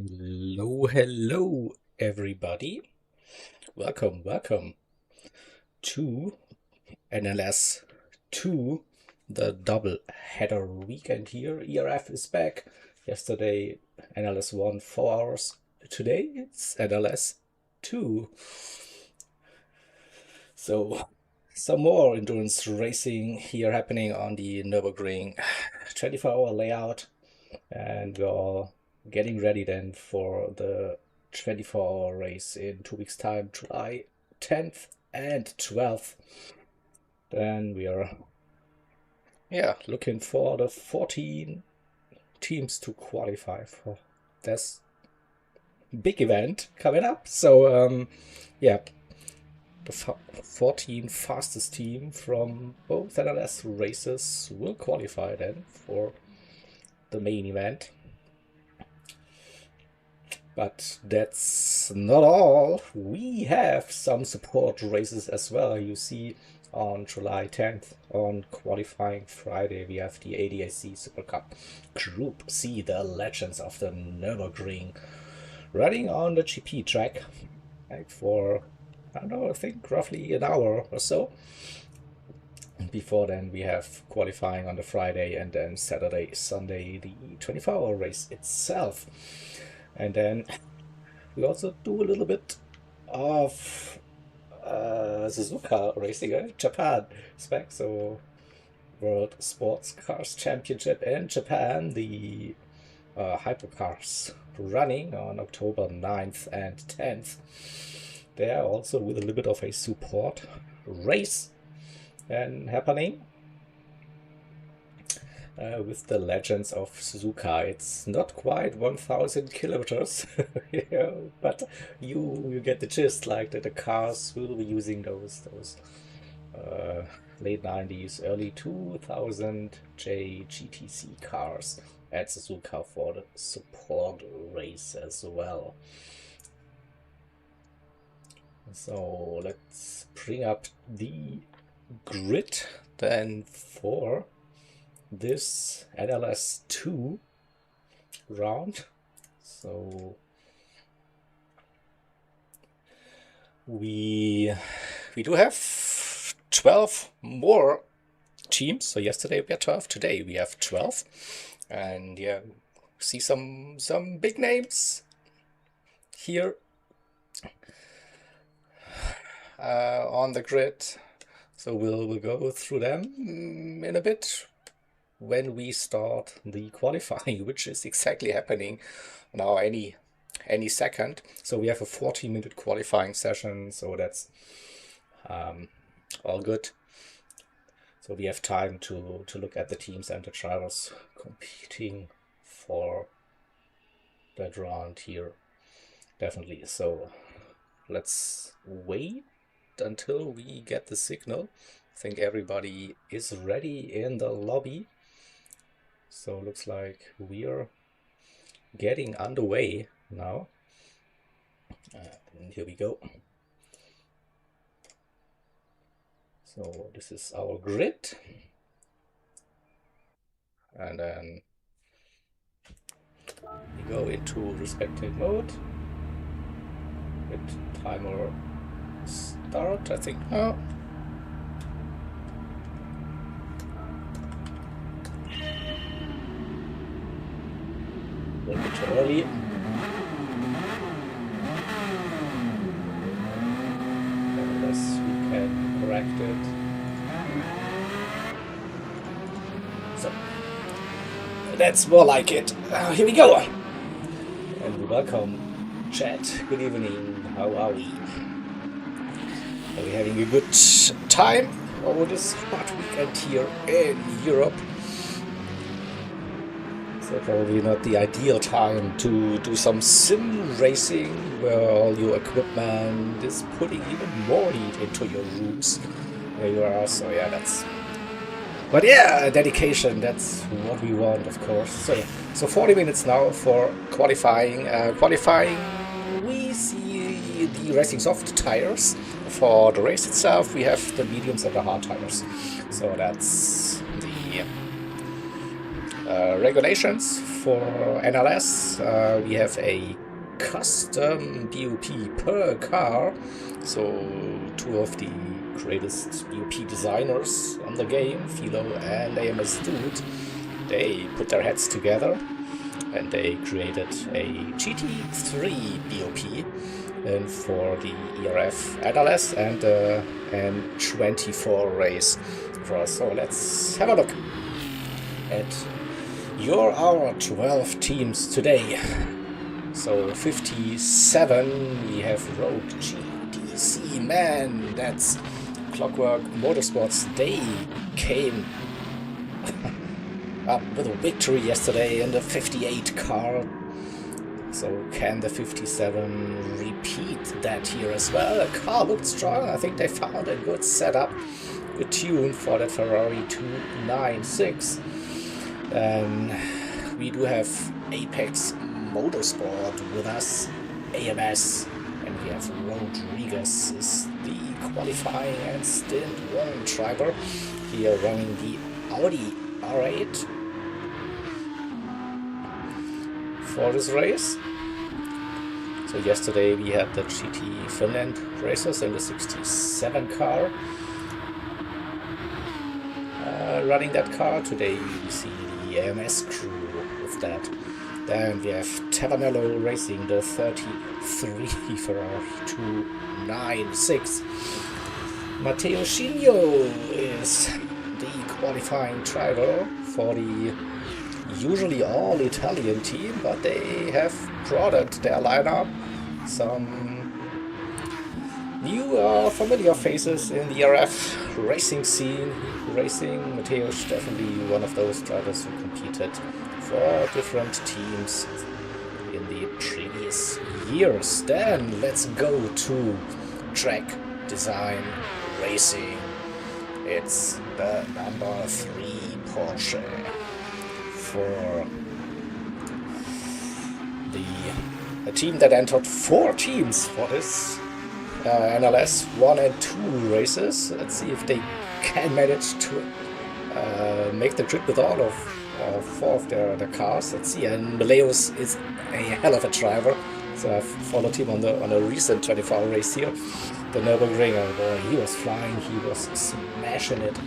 Hello, everybody. Welcome to NLS 2, the double header weekend here. ERF is back. Yesterday, NLS 1, 4 hours. Today, it's NLS 2. So, some more endurance racing here happening on the Nürburgring 24-hour layout. And we're all getting ready then for the 24-hour race in 2 weeks' time, July 10th and 12th. Then we are, looking for the 14 teams to qualify for this big event coming up. So, the 14 fastest team from both NLS races will qualify then for the main event. But that's not all. We have some support races as well. You see on July 10th, on qualifying Friday, we have the ADAC Super Cup Group C, the Legends of the Nürburgring, running on the GP track for, I don't know, I think roughly an hour or so. Before then, we have qualifying on the Friday, and then Saturday, Sunday, the 24-hour race itself. And then we also do a little bit of Suzuka racing, Japan spec, so World Sports Cars Championship in Japan, the hypercars running on October 9th and 10th. There also with a little bit of a support race and happening with the Legends of Suzuka. It's not quite 1,000 kilometers, but you get the gist. Like that, the cars will be using those late 90s, early 2000 GTC cars at Suzuka for the support race as well. So let's bring up the grid then for this NLS 2 round. So we do have 12 more teams. So yesterday we had 12, today we have 12, and yeah, see some big names here on the grid. So we'll go through them in a bit when we start the qualifying, which is exactly happening now any second. So we have a 40-minute qualifying session, so that's all good. So we have time to look at the teams and the drivers competing for that round here, definitely. So let's wait until we get the signal. I think everybody is ready in the lobby, so looks like we are getting underway now, and here we go. So this is our grid, and then we go into respective mode with timer start, I think. Oh. A little bit too early. Unless we can correct it. So that's more like it. Here we go. And welcome, chat. Good evening. How are we? Are we having a good time over this hot weekend here in Europe? So probably not the ideal time to do some sim racing where all your equipment is putting even more heat into your rooms where you are. So yeah, but yeah, dedication, that's what we want, of course. So 40 minutes now for qualifying. We see the racing soft tires. For the race itself, we have the mediums and the hard tires. So that's the Regulations for NLS. We have a custom BOP per car, so two of the greatest BOP designers on the game, Philo and AMS Dude, they put their heads together and they created a GT3 BOP and for the ERF NLS and N24 race for us. So let's have a look at our 12 teams today. So 57 we have Rogue GDC, man, that's Clockwork Motorsports. They came up with a victory yesterday in the 58 car. So can the 57 repeat that here as well? The car looked strong. I think they found a good setup, good tune for that Ferrari 296. We do have Apex Motorsport with us, AMS, and we have Rodriguez is the qualifying and stint 1 driver here running the Audi R8 for this race. So yesterday we had the GT Finland racers in the 67 car running that car. Today we see the AMS crew with that. Then we have Tavernello racing the 33 Ferrari 296. Matteo Cigno is the qualifying driver for the usually all Italian team, but they have broadened their lineup. Some new familiar faces in the ERF racing scene. Matteo is definitely one of those drivers who competed for different teams in the previous years. Then let's go to track design racing. It's the number 3 Porsche for a team that entered 4 teams for this NLS 1 and 2 races. Let's see if they can manage to make the trip with all of 4 of their cars. Let's see, and Maleus is a hell of a driver. So I've followed him on a recent 24-hour race here, the Nürburgring. Boy, he was flying, he was smashing it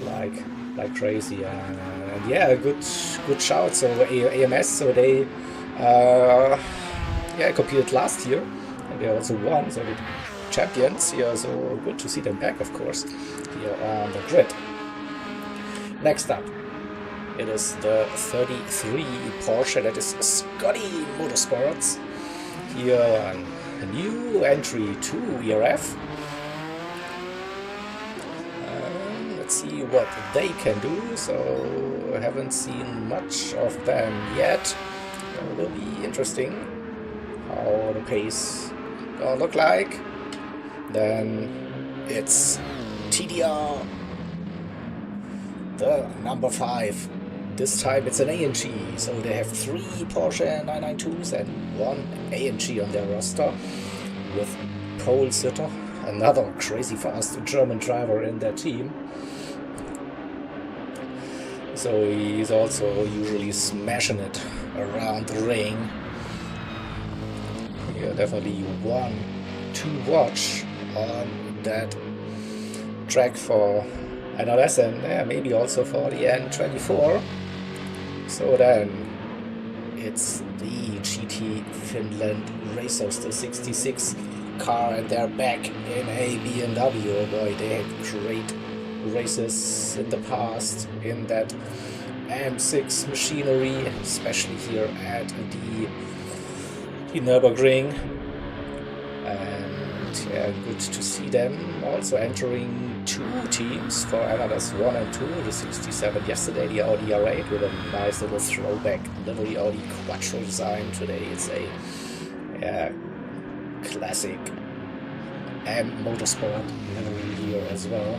like crazy, and yeah, good shout. So AMS, so they competed last year and they also won, so the champions here. So good to see them back, of course, here on the grid. Next up, it is the 33 Porsche, that is Scotty Motorsports. Here a new entry to ERF. Let's see what they can do. So I haven't seen much of them yet. It will be interesting how the pace gonna look like. Then it's TDR, the number 5. This time it's an AMG, so they have 3 Porsche 992s and 1 AMG on their roster with pole sitter, another crazy fast German driver in their team. So he's also usually smashing it around the ring. Yeah, definitely one to watch on that track for NLS and maybe also for the N24. So then it's the GT Finland Racers, the 66 car, and they're back in a BMW. Oh boy, they had great races in the past in that M6 machinery, especially here at the Nürburgring. And yeah, good to see them also entering 2 teams for NLS 1 and 2, the 67 yesterday, the Audi R8 with a nice little throwback livery Audi Quattro design. Today it's a classic M Motorsport livery here as well.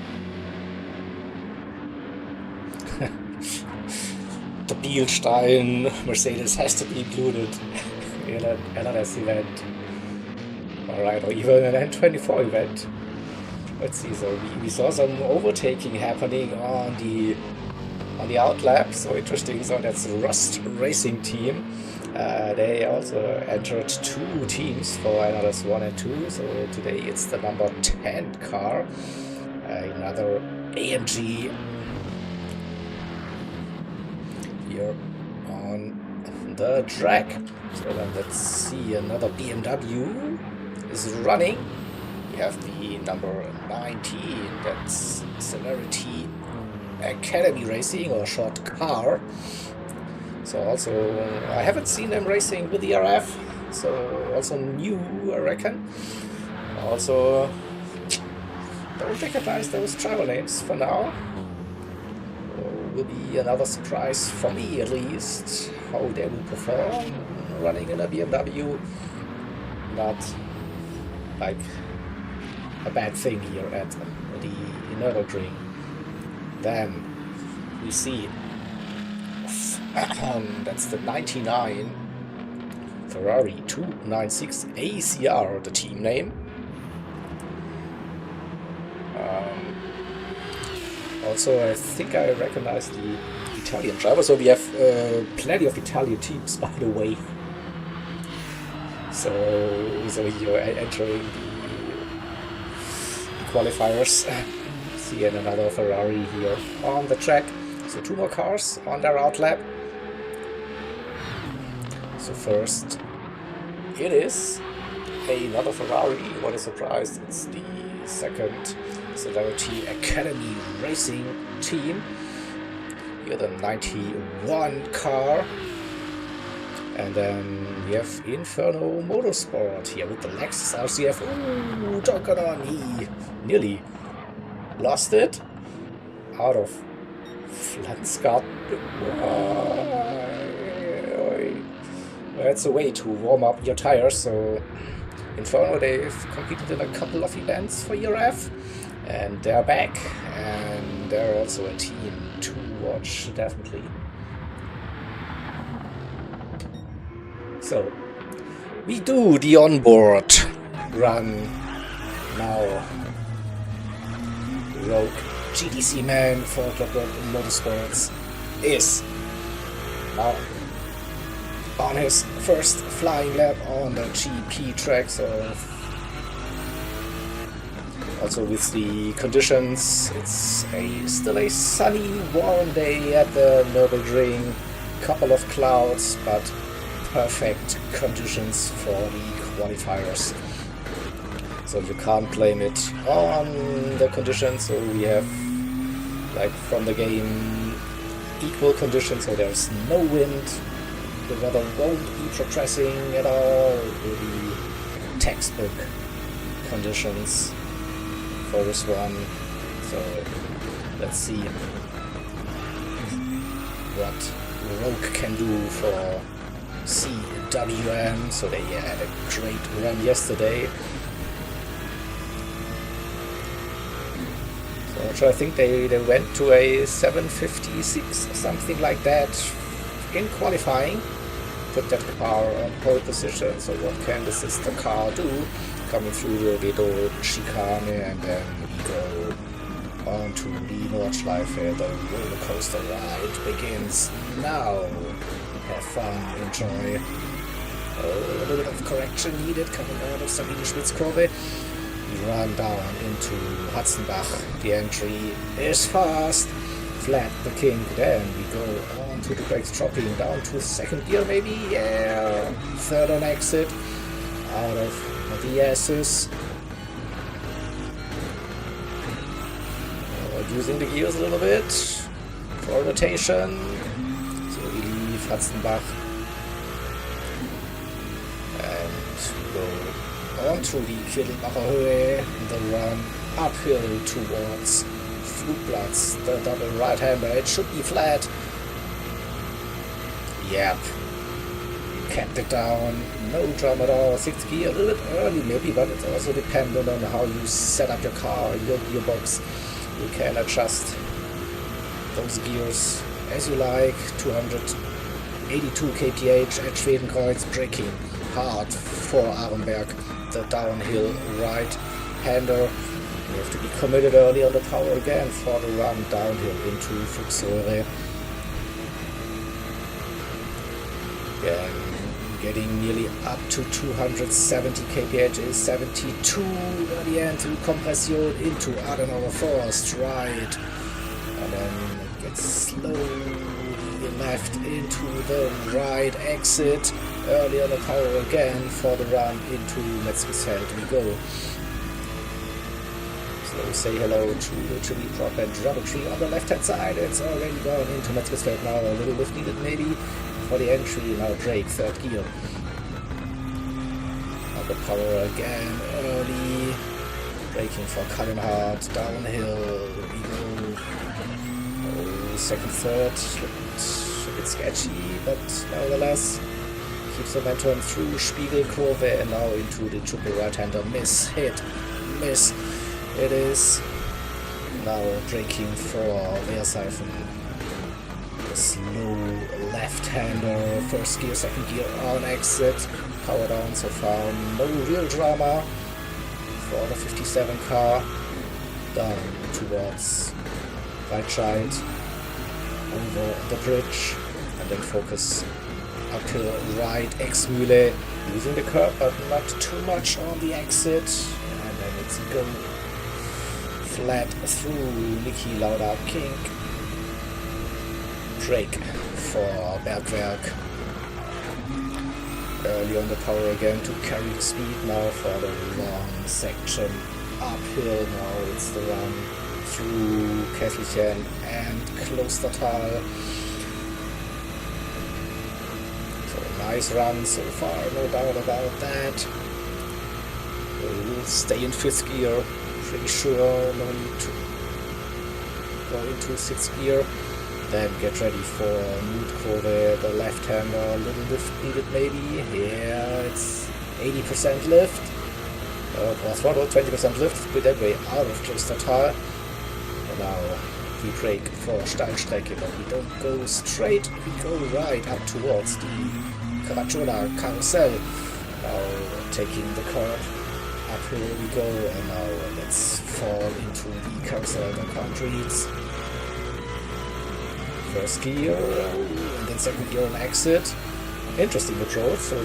The Bielstein Mercedes has to be included in an NLS event. Alright, or even an N24 event. Let's see, so we saw some overtaking happening on on the outlap. So interesting. So that's Rust Racing Team. They also entered 2 teams for another 1 and 2. So today it's the number 10 car. Another AMG here on the track. So then let's see, another BMW is running. We have the number 19, that's Celerity Academy Racing, or short car. So also I haven't seen them racing with the ERF, so also new, I reckon. Also don't recognize those driver names for now. Will be another surprise for me, at least, how they will perform running in a BMW. Not like a bad thing here at the Nürburgring. Then we see that's the 99 Ferrari 296 ACR, the team name. Also, I think I recognize the Italian driver. So we have plenty of Italian teams, by the way. So you're entering the qualifiers. See another Ferrari here on the track. So 2 more cars on their outlap. So first, it is another Ferrari. What a surprise! It's the second Celerity Academy Racing Team. Here the 91 car. And then we have Inferno Motorsport here with the Lexus RCF. Ooh, talking on, he nearly lost it out of Flanscott. That's a way to warm up your tires. So Inferno, they've competed in a couple of events for ERF, and they're back, and they're also a team to watch, definitely. So we do the onboard run now. Rogue GTC man for Clockwork Motorsports is now on his first flying lap on the GP track. So also with the conditions, it's still a sunny, warm day at the Nürburgring. Couple of clouds, but perfect conditions for the qualifiers. So you can't blame it on the conditions. So we have, like from the game, equal conditions. So there's no wind. The weather won't be progressing at all. It will be textbook conditions for this one. So let's see what Rogue can do for CWM. So they had a great run yesterday. So I think they went to a 756 or something like that in qualifying. Put that car on pole position. So what can the sister car do? Coming through the little chicane, and then we go on to the Nordschleife. The roller coaster ride begins now. Have fun, enjoy. A little bit of correction needed coming out of Sabine Spitzkurve. We run down into Hatzenbach. The entry is fast. Flat the kink. Then we go on to the brakes, dropping down to second gear maybe. Yeah. Third on exit. Out of the S's. Using the gears a little bit for rotation. So we leave Hatzenbach and go on to the Viertelbacher Höhe, the run uphill towards Flugplatz, the double right-hander. It should be flat. Yep. Kept it down, no drum at all. 6th gear, a little bit early maybe, but it's also dependent on how you set up your car, your gearbox. You can adjust those gears as you like. 282 kph at Schwedenkreuz, braking hard for Arenberg, the downhill right-hander. You have to be committed early on the power again for the run downhill into Fuchsröhre. Again, getting nearly up to 270 kph, 72 at the end through Kompression into Adenauer Forst, right, and then it gets slowly left into the right exit, early on the power again for the run into Metzgesfeld we go. So say hello to the chili prop and rubber tree on the left hand side. It's already gone into Metzgesfeld now, a little lift needed maybe for the entry. Now brake, third gear. On the power again, early, braking for Cullenhardt, downhill, we go. Oh, second, third, a bit sketchy, but nevertheless, keeps momentum through Spiegelkurve and now into the triple right-hander, miss, hit, miss. It is now braking for Wehrsifen. The slow left-hander, first gear, second gear on exit, power down so far, no real drama for the 57 car, down towards right side, over the bridge, and then focus uphill right, Exmühle, using the curb but not too much on the exit, and then it's go flat through Niki Lauda King. Brake for Bergwerk. Early on the power again to carry the speed now for the long section uphill. Now it's the run through Kesselchen and Klostertal. So nice run so far, no doubt about that. We'll stay in fifth gear. Pretty sure no need to go into sixth gear. Then get ready for Nürburgring, the left-hander, a little lift needed maybe. Yeah, it's 80% lift. Or throttle, 20% lift, put that way out of Klostertal. Now we brake for Steilstrecke, but we don't go straight, we go right up towards the Caracciola carousel. Now taking the curve. Uphill we go, and now let's fall into the carousel that can't read. First gear, and then second gear on exit. Interesting approach, so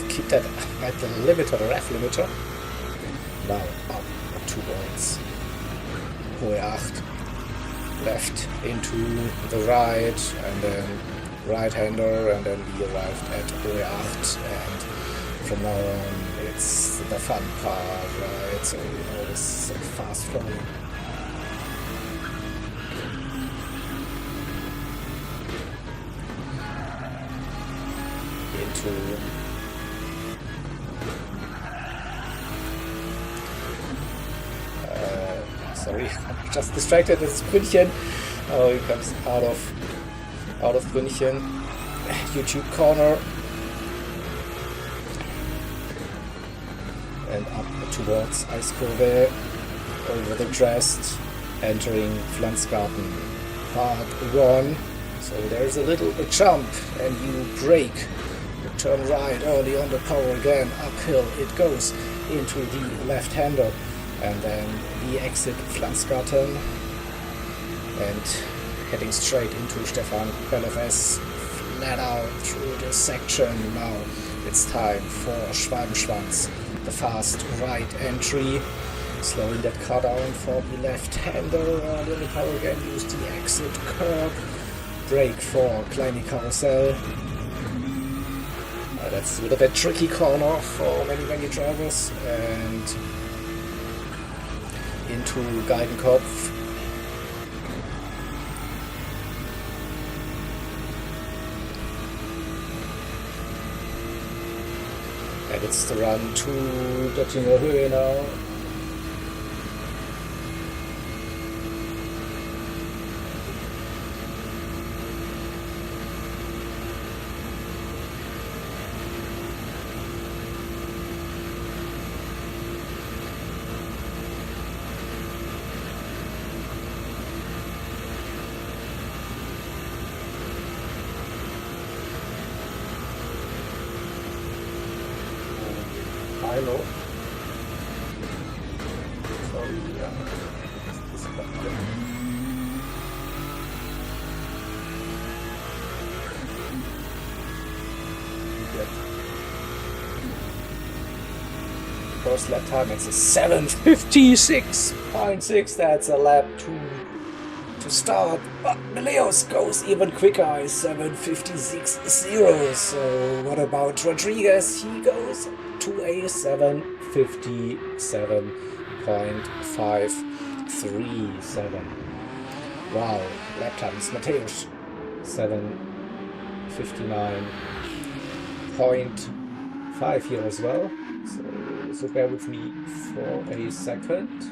keep that at the limiter, the ref limiter. Now up towards Hohe 8, left into the right, and then right-hander, and then we arrived at Hohe 8, and from now on it's the fun part, right? So, you know, this fast flowing. Into sorry, I'm just distracted. It's Brünnchen. Oh, he comes out of Brünnchen. YouTube corner. And up towards Eiskurve, over the Dresd, entering Pflanzgarten, part 1. So there's a little jump, and you brake, you turn right early on the power again, uphill it goes into the left-hander, and then the exit Pflanzgarten, and heading straight into Stefan LFS, flat out through this section. Now it's time for Schwalbenschwanz, the fast right entry, slowing that car down for the left-hander, early on the power again, use the exit curb, brake for Kleine Karussell. That's a bit of a tricky corner for many drivers, and into Geigenkopf. And it's the run to Döttinger Höhe now. Hello. first lap time. It's a 7:56.6. That's a lap to start. But Leos goes even quicker, 7:56.0. So what about Rodriguez? He goes to a 7:57.537. Wow, lap times. Mateusz 7:59.5 here as well. So bear with me for a second.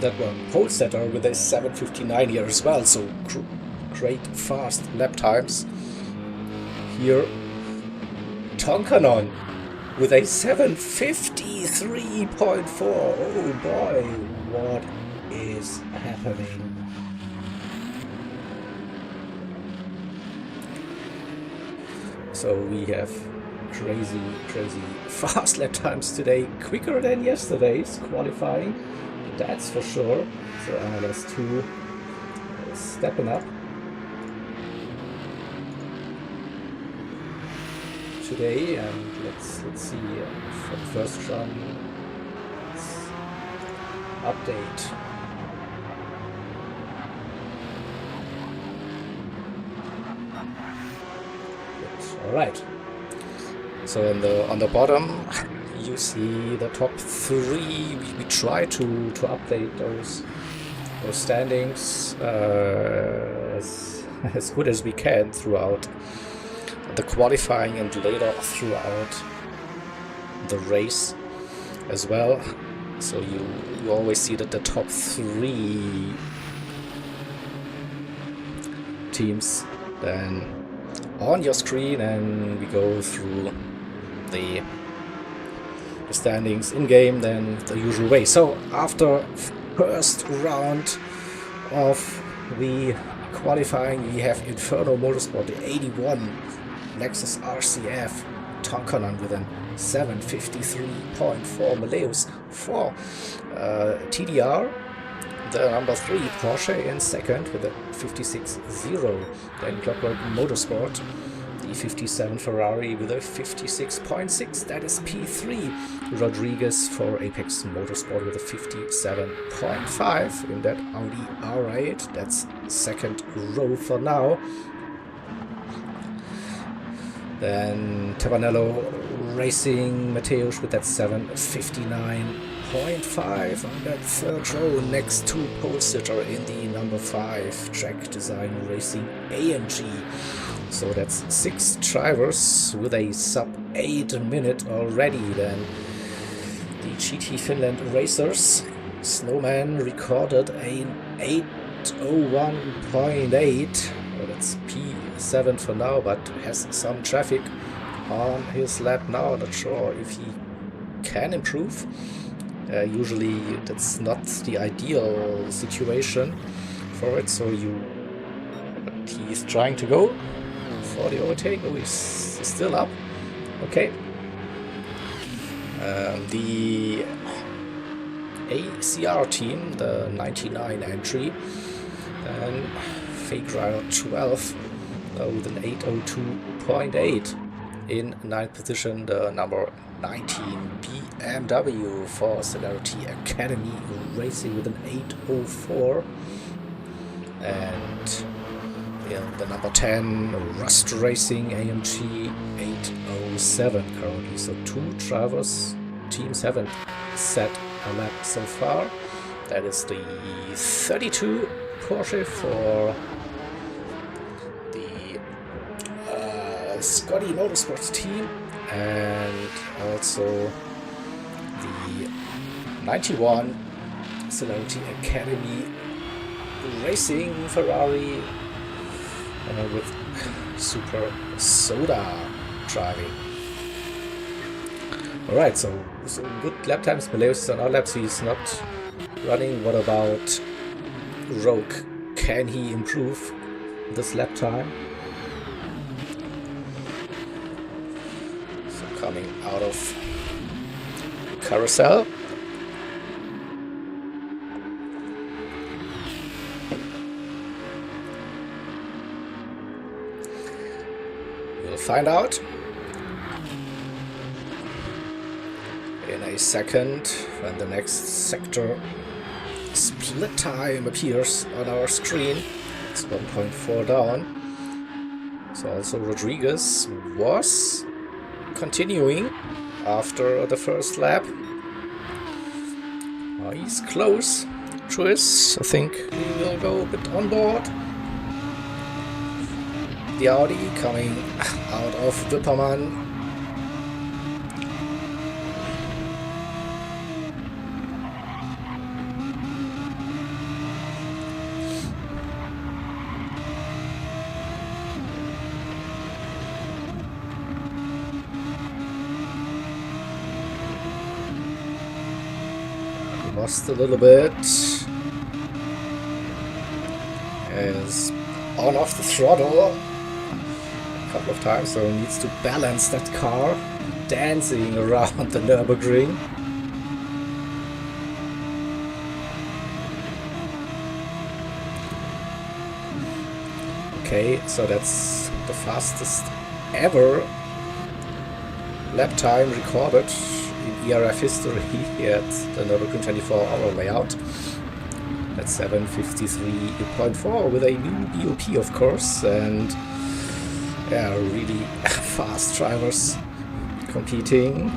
That one pole setter with a 7:59 here as well, so great fast lap times. Here Tonkanon with a 7:53.4. Oh boy, what is happening? So we have crazy fast lap times today, quicker than yesterday's qualifying, that's for sure. So LS2 stepping up today, and let's see for the first run. Let's update. All right. So on the bottom, you see the top three. We try to update those standings as good as we can throughout the qualifying and later throughout the race as well. So you always see that the top three teams then on your screen, and we go through the standings in game then the usual way. So after first round of the qualifying, we have Inferno Motorsport, the 81 Lexus RCF Tonkanon with a 7:53.4, Maleus for TDR, the number 3 Porsche in second with a 56.0. Then Clockwork Motorsport, the 57 Ferrari with a 56.6. That is P3. Rodriguez for Apex Motorsport with a 57.5 in that Audi R8. That's second row for now. Then Tabanello Racing, Mateusz with that 7:59.5 on that third row, next to pole sitter in the number 5 Track Design Racing AMG. So that's 6 drivers with a sub 8 minute already. Then the GT Finland Racers, Snowman recorded an 8:01.8. Well, that's P7 for now, but has some traffic on his lap now. Not sure if he can improve. Usually that's not the ideal situation for it, so he's trying to go for the overtake. Oh, he's still up. Okay. The ACR team, the 99 entry, and Fake Rider 12 with an 8:02.8. In 9th position, the number 19 BMW for Celerity Academy Racing with an 8:04. And the number 10 Rust Racing AMG 8:07 currently. So 2 drivers, teams haven't set a lap so far. That is the 32 Porsche for the Scotty Motorsports team, and also the 91 Celerity Academy Racing Ferrari with super soda driving. Alright, so good lap times. Maleo is on our laps, he's not running. What about Rogue? Can he improve this lap time? So coming out of carousel. We'll find out in a second when the next sector split time appears on our screen. It's 1.4 down. So also Rodriguez was continuing after the first lap. He's close to us. I think he will go a bit on board. The Audi coming out of Wippermann. Lost a little bit. Is on off the throttle a couple of times, so he needs to balance that car, dancing around the Nürburgring. Okay, so that's the fastest ever lap time recorded in ERF history at the Nürburgring 24-hour layout. That's 7:53.4 with a new BOP, of course, and yeah, really fast drivers competing.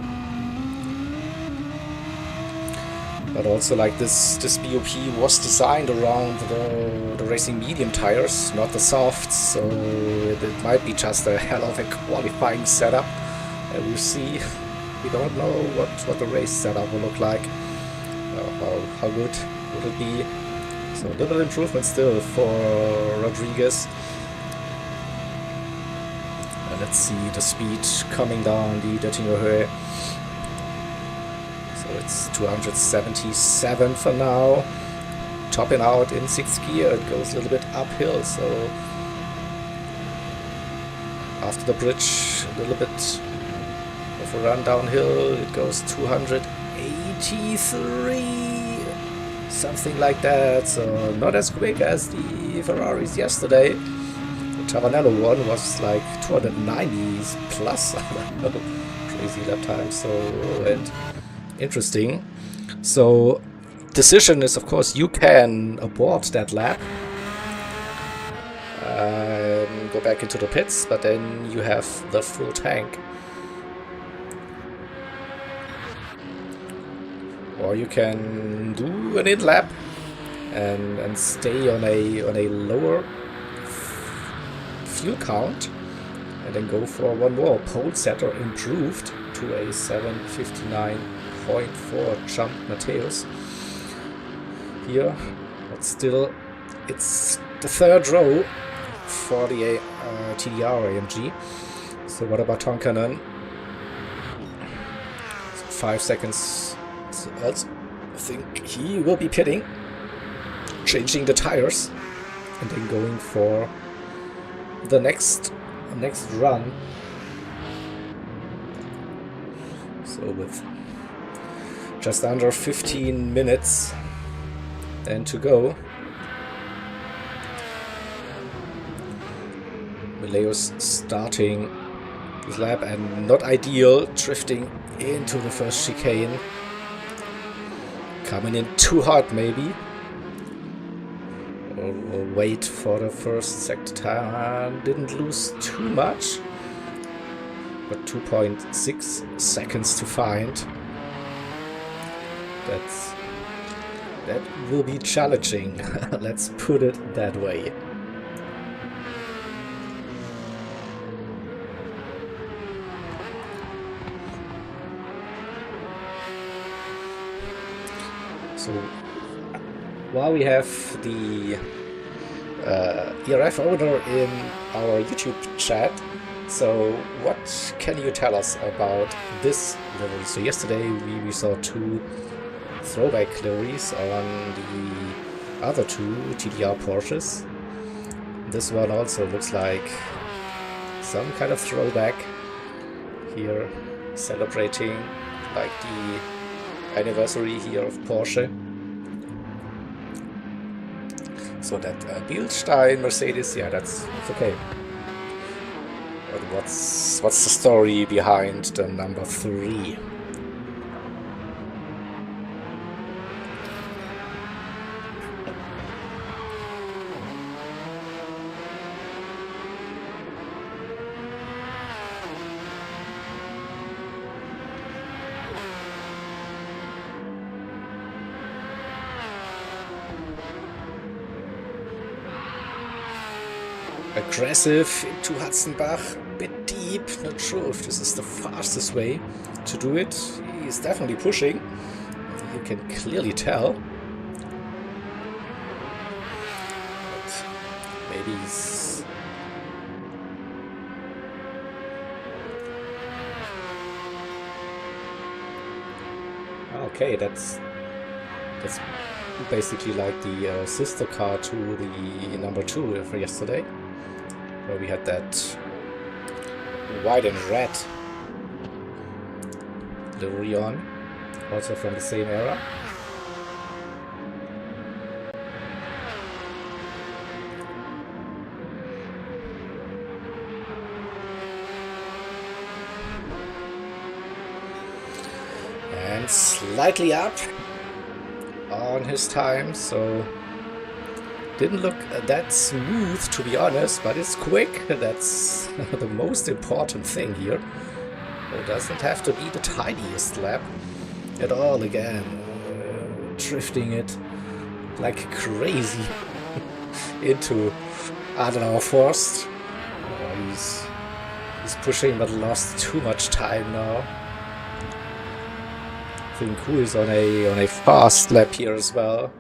But also, like, this BOP was designed around the racing medium tires, not the softs, so it might be just a hell of a qualifying setup. And we'll see. We don't know what the race setup will look like. How good would it be? So a little improvement still for Rodriguez. And let's see the speed coming down the Döttinger. So it's 277 for now. Topping out in 6th gear, it goes a little bit uphill. So after the bridge, a little bit of a run downhill, it goes 283, something like that. So not as quick as the Ferraris yesterday. The Tavanello one was like 290s plus. I don't know, crazy lap time. So, and interesting. So decision is, of course, you can abort that lap, go back into the pits, but then you have the full tank. Or you can do an in lap and stay on a lower fuel count, and then go for one more pole setter improved to a 7:59.4 jump Matthäus here. But still, it's the third row for the TDR AMG. So what about Tonkanen? 5 seconds. Also, I think he will be pitting, changing the tires, and then going for the next run. So with just under 15 minutes then to go, Mileo's starting his lap and not ideal, drifting into the first chicane. Coming in too hot, maybe. We'll wait for the first sector time. Didn't lose too much, but 2.6 seconds to find. That will be challenging. Let's put it that way. So while we have the ERF owner in our YouTube chat. So what can you tell us about this livery? So yesterday we saw 2 throwback liveries on the other 2 TDR Porsches. This one also looks like some kind of throwback here, celebrating like the anniversary here of Porsche. So that Bilstein Mercedes, yeah, that's okay. But what's the story behind the number 3? Aggressive into Hudson-Bach, a bit deep, not sure if this is the fastest way to do it. He's definitely pushing, you can clearly tell. But maybe he's... Okay, that's basically like the sister car to the number 2 for yesterday, where we had that white and red livery on, also from the same era. And slightly up on his time, so didn't look that smooth, to be honest, but it's quick. That's the most important thing here. It doesn't have to be the tiniest lap at all. Again, drifting it like crazy into, I don't know, Forst. He's pushing, but lost too much time now. I think who is on a fast lap here as well.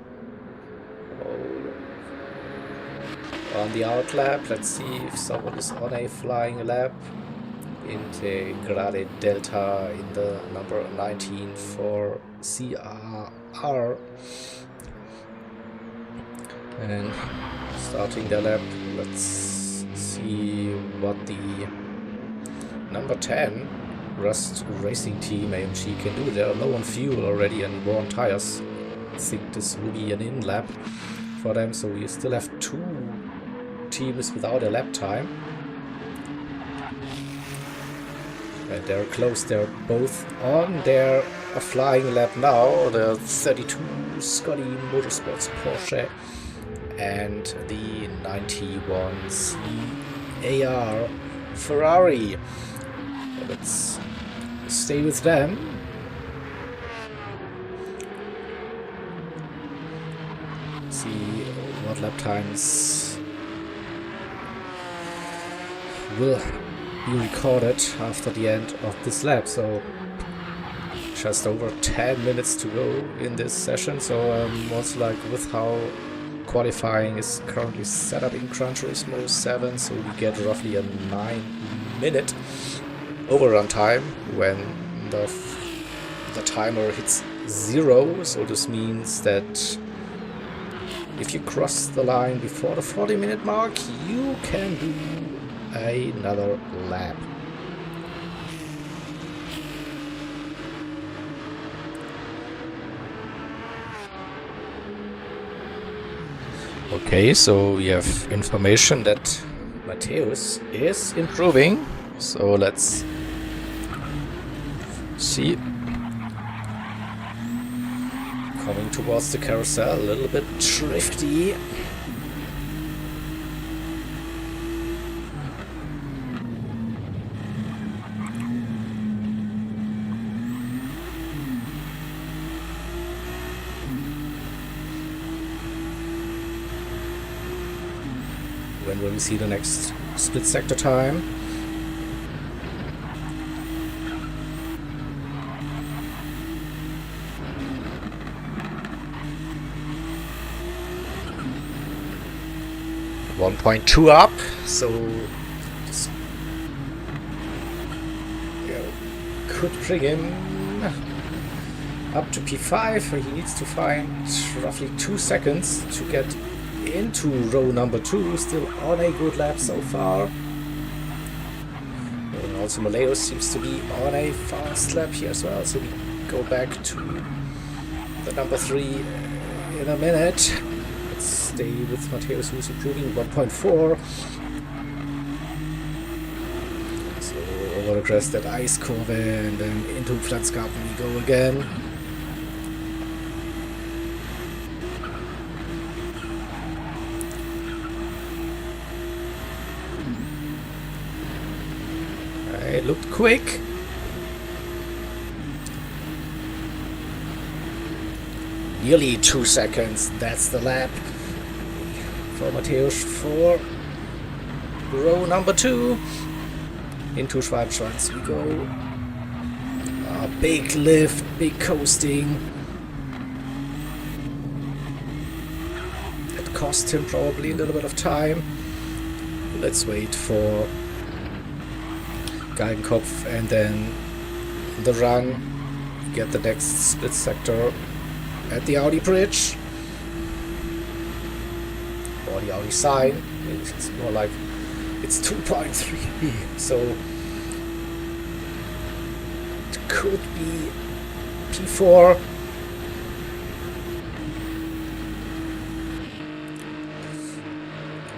On the out lap, let's see if someone is on a flying lap. Integrale Delta in the number 19 for CRR. And starting the lap, let's see what the number 10 Rust Racing Team AMG can do. They're low on fuel already and worn tires. I think this will be an in lap for them, so we still have 2 teams without a lap time. And they're close, they're both on their flying lap now. The 32 Scotty Motorsports Porsche and the 91 CAR Ferrari. Let's stay with them. See what lap times will be recorded after the end of this lap. So just over 10 minutes to go in this session. So also like with how qualifying is currently set up in Gran Turismo 7, so we get roughly a 9-minute overrun time when the timer hits 0. So this means that if you cross the line before the 40-minute mark, you can do another lap. Okay, so we have information that Matthäus is improving, so let's see. Coming towards the carousel, a little bit drifty. When will we see the next split sector time? 1.2 up, so this could bring him up to P5, where he needs to find roughly 2 seconds to get into row number 2. Still on a good lap so far. And also Maleo seems to be on a fast lap here as well, so we go back to the number 3 in a minute. Let's stay with Matthäus, who's improving 1.4. So over the crest that ice curve and then into Platzgarten we go again. It looked quick. Nearly 2 seconds. That's the lap for Matthäus for row number 2. Into Schwalbenschwanz we go. A big lift, big coasting. That cost him probably a little bit of time. Let's wait for Geigenkopf and then the run. Get the next split sector at the Audi bridge. Or the Audi sign. It's more like it's 2.3, so it could be P4.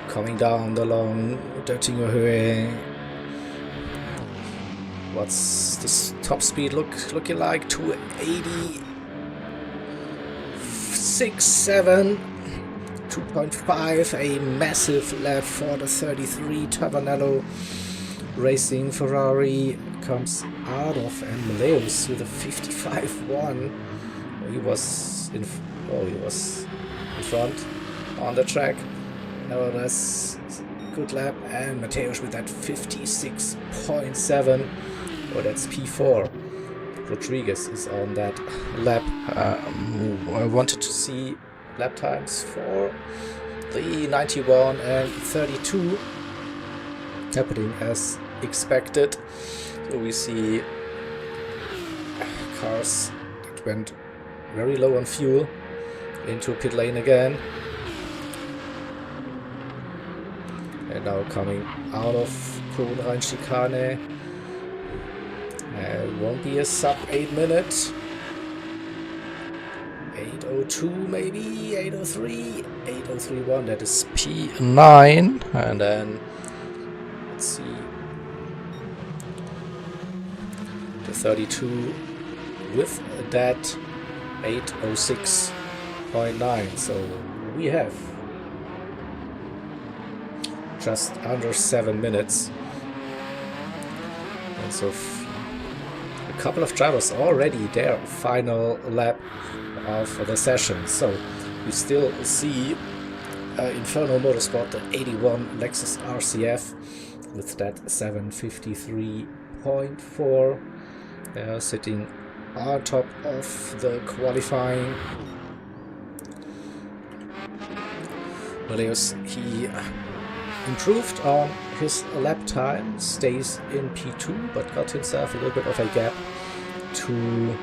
Coming down the long Döttinger Höhe. What's this top speed looking like? 286, 7, 2.5. A massive lap for the 33 Tabanello Racing Ferrari comes out of, and Maleus with a 55.1. He was in front on the track. Nevertheless, good lap, and Matthäus with that 56.7. Oh, that's P4. Rodriguez is on that lap. I wanted to see lap times for the 91 and 32 happening as expected. So we see cars that went very low on fuel into pit lane again. And now coming out of Kurvenrhein chicane. It won't be a sub 8 minute. 8:02 maybe, 8:03, 8:03.1. That is P9. And then let's see the 32 with that 8:06.9. So we have just under 7 minutes. And so a couple of drivers already their final lap of the session. So you still see Inferno Motorsport, the 81 Lexus RCF with that 753.4. They are sitting on top of the qualifying. Maleus, he improved on his lap time, stays in P2, but got himself a little bit of a gap to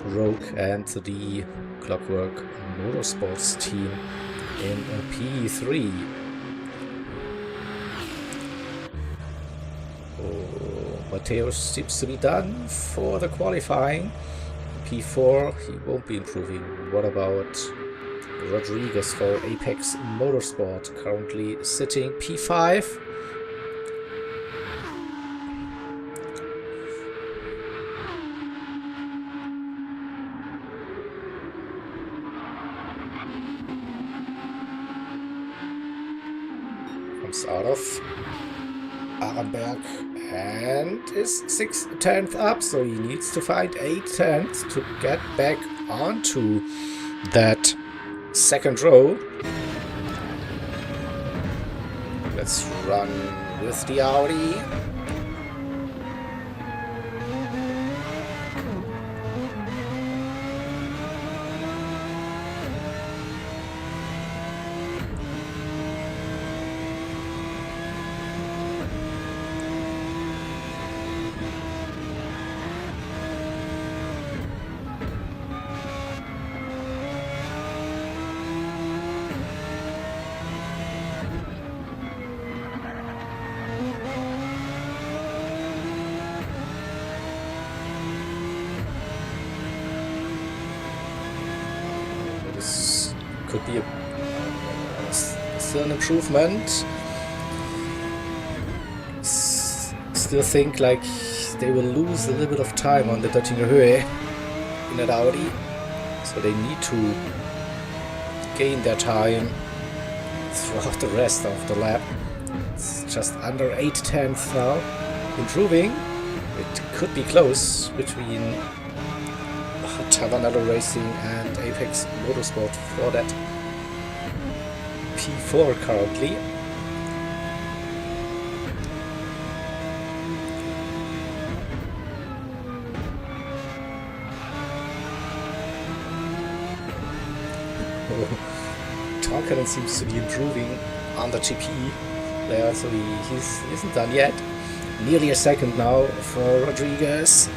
Rogue and the Clockwork Motorsports team in P3. Matthäus seems to be done for the qualifying. P4, he won't be improving. What about Rodriguez for Apex Motorsport, currently sitting P5. Comes out of Arenberg and is 6/10 up, so he needs to find 8/10 to get back onto that second row. Let's run with the Audi. Could be still an improvement. Still think like they will lose a little bit of time on the Döttinger Höhe in that Audi, so they need to gain their time throughout the rest of the lap. It's just under 8/10 now, improving. It could be close between Tavanello Racing and Apex Motorsport for that P4 currently. Tonkanen seems to be improving on the GP there, so he isn't done yet. Nearly a second now for Rodriguez.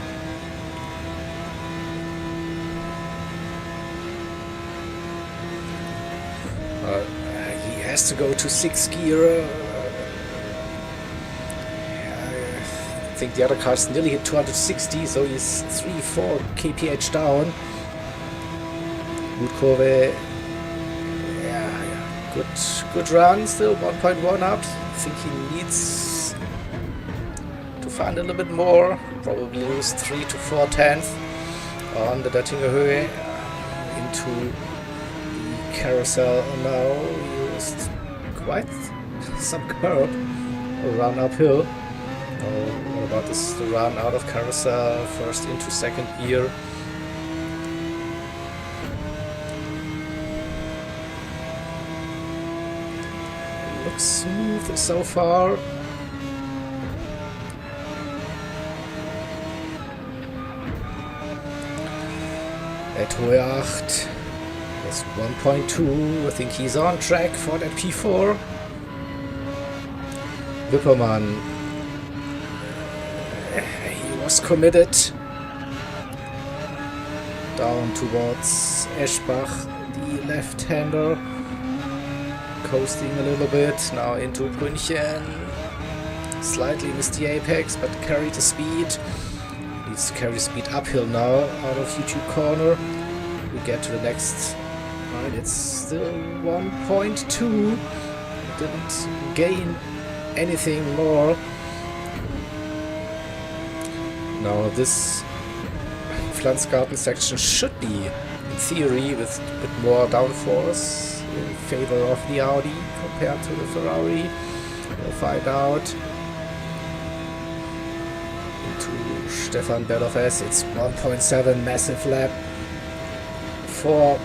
He has to go to 6th gear. I think the other cars nearly hit 260, so he's 3-4 kph down. Good Kurve. Good run, still 1.1 up. I think he needs to find a little bit more. Probably lose 3 to 4/10 on the Döttinger Höhe into the carousel. Now he used quite some curb, a run uphill. What about this? The run out of carousel, first into 2nd gear. Smooth so far. At Höhe 8 is 1.2. I think he's on track for that P4. Wippermann, he was committed down towards Eschbach, the left-hander. Coasting a little bit, now into Brünchen. Slightly missed the apex, but carried the speed. Needs to carry speed uphill now out of YouTube corner. We get to the next line. It's still 1.2. Didn't gain anything more. Now this Pflanzgarten section should be, in theory, with a bit more downforce in favor of the Audi compared to the Ferrari. We'll find out. Into Stefan Berloff-S, it's 1.7, massive lap for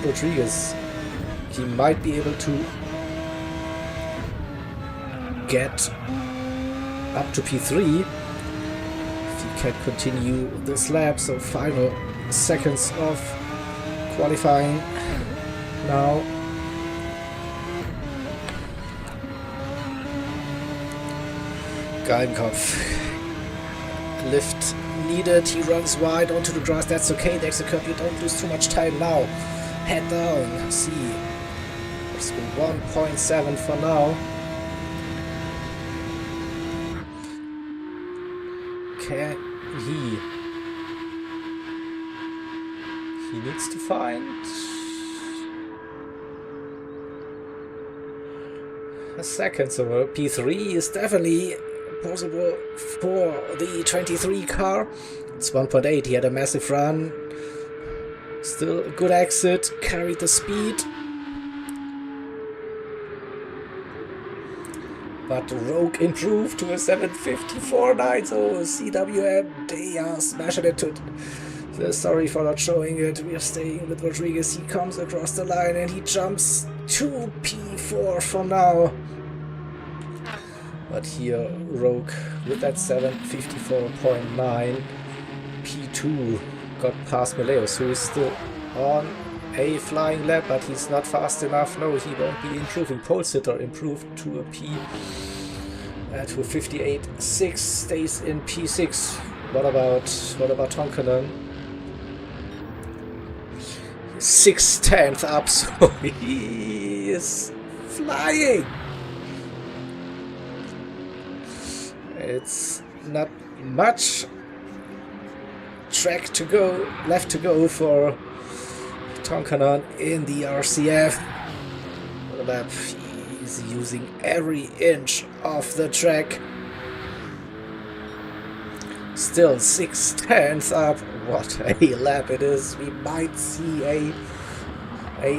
Rodriguez. He might be able to get up to P3 if he can continue this lap. So final seconds of qualifying now. Gallenkopf. Lift needed. He runs wide onto the grass. That's okay. There's a curb. You don't lose too much time now. Head down. See. It's been 1.7 for now. Can he? He needs to find a second. So P3 is definitely possible for the 23 car. It's 1.8. He had a massive run. Still a good exit. Carried the speed. But Rogue improved to a 7:54.9. So CWM, they are smashing it to. Sorry for not showing it. We are staying with Rodriguez. He comes across the line and he jumps to P4 for now. But here Rogue with that 7:54.9. P2 got past Meleus, who is still on a flying lap, but he's not fast enough. No, he won't be improving. Pole sitter improved to a to a 58.6, stays in P6. What about Tonkanen? 6/10 up, so he is flying. It's not much track to go, left to go for Tonkanon in the RCF. Lap, he's using every inch of the track. Still 6/10 up. What a lap it is. We might see a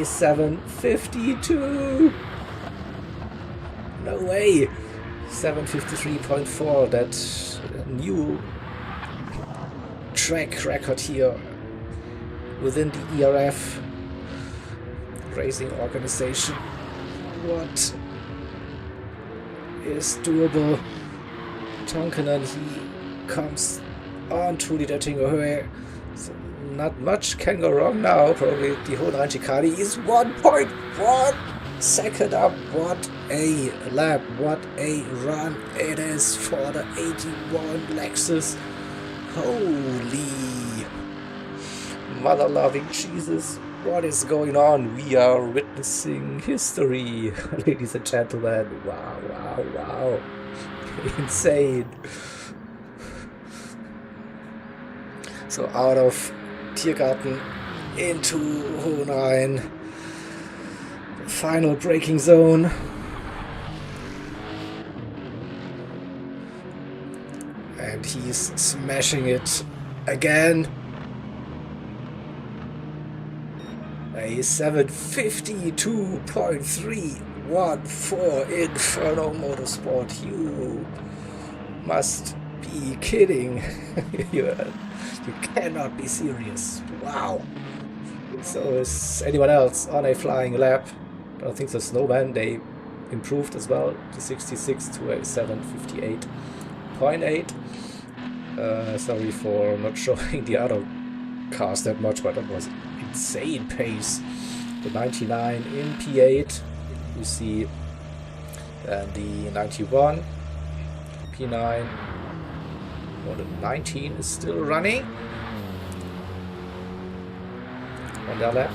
7:52. No way. 7:53.4. That new track record here within the ERF racing organization. What is doable? Tonkanen, he comes on to the Tingohue. So not much can go wrong now. Probably the whole 90 Kali is 1.1 second up. What a lap, what a run it is for the 81 Lexus. Holy mother-loving Jesus. What is going on? We are witnessing history, ladies and gentlemen. Wow, wow, wow. Insane. So out of Tiergarten into Hohenrhein. Final braking zone. And he's smashing it again. A 7:52.314 Inferno Motorsport. You must be kidding. You cannot be serious. Wow. So is anyone else on a flying lap? I don't think so. Snowman, they improved as well to 66 to a 7:58.8. Sorry for not showing the other cars that much, but that was insane pace. The 99 in P8, you see, and the 91 P9, or the 19 is still running on their lap.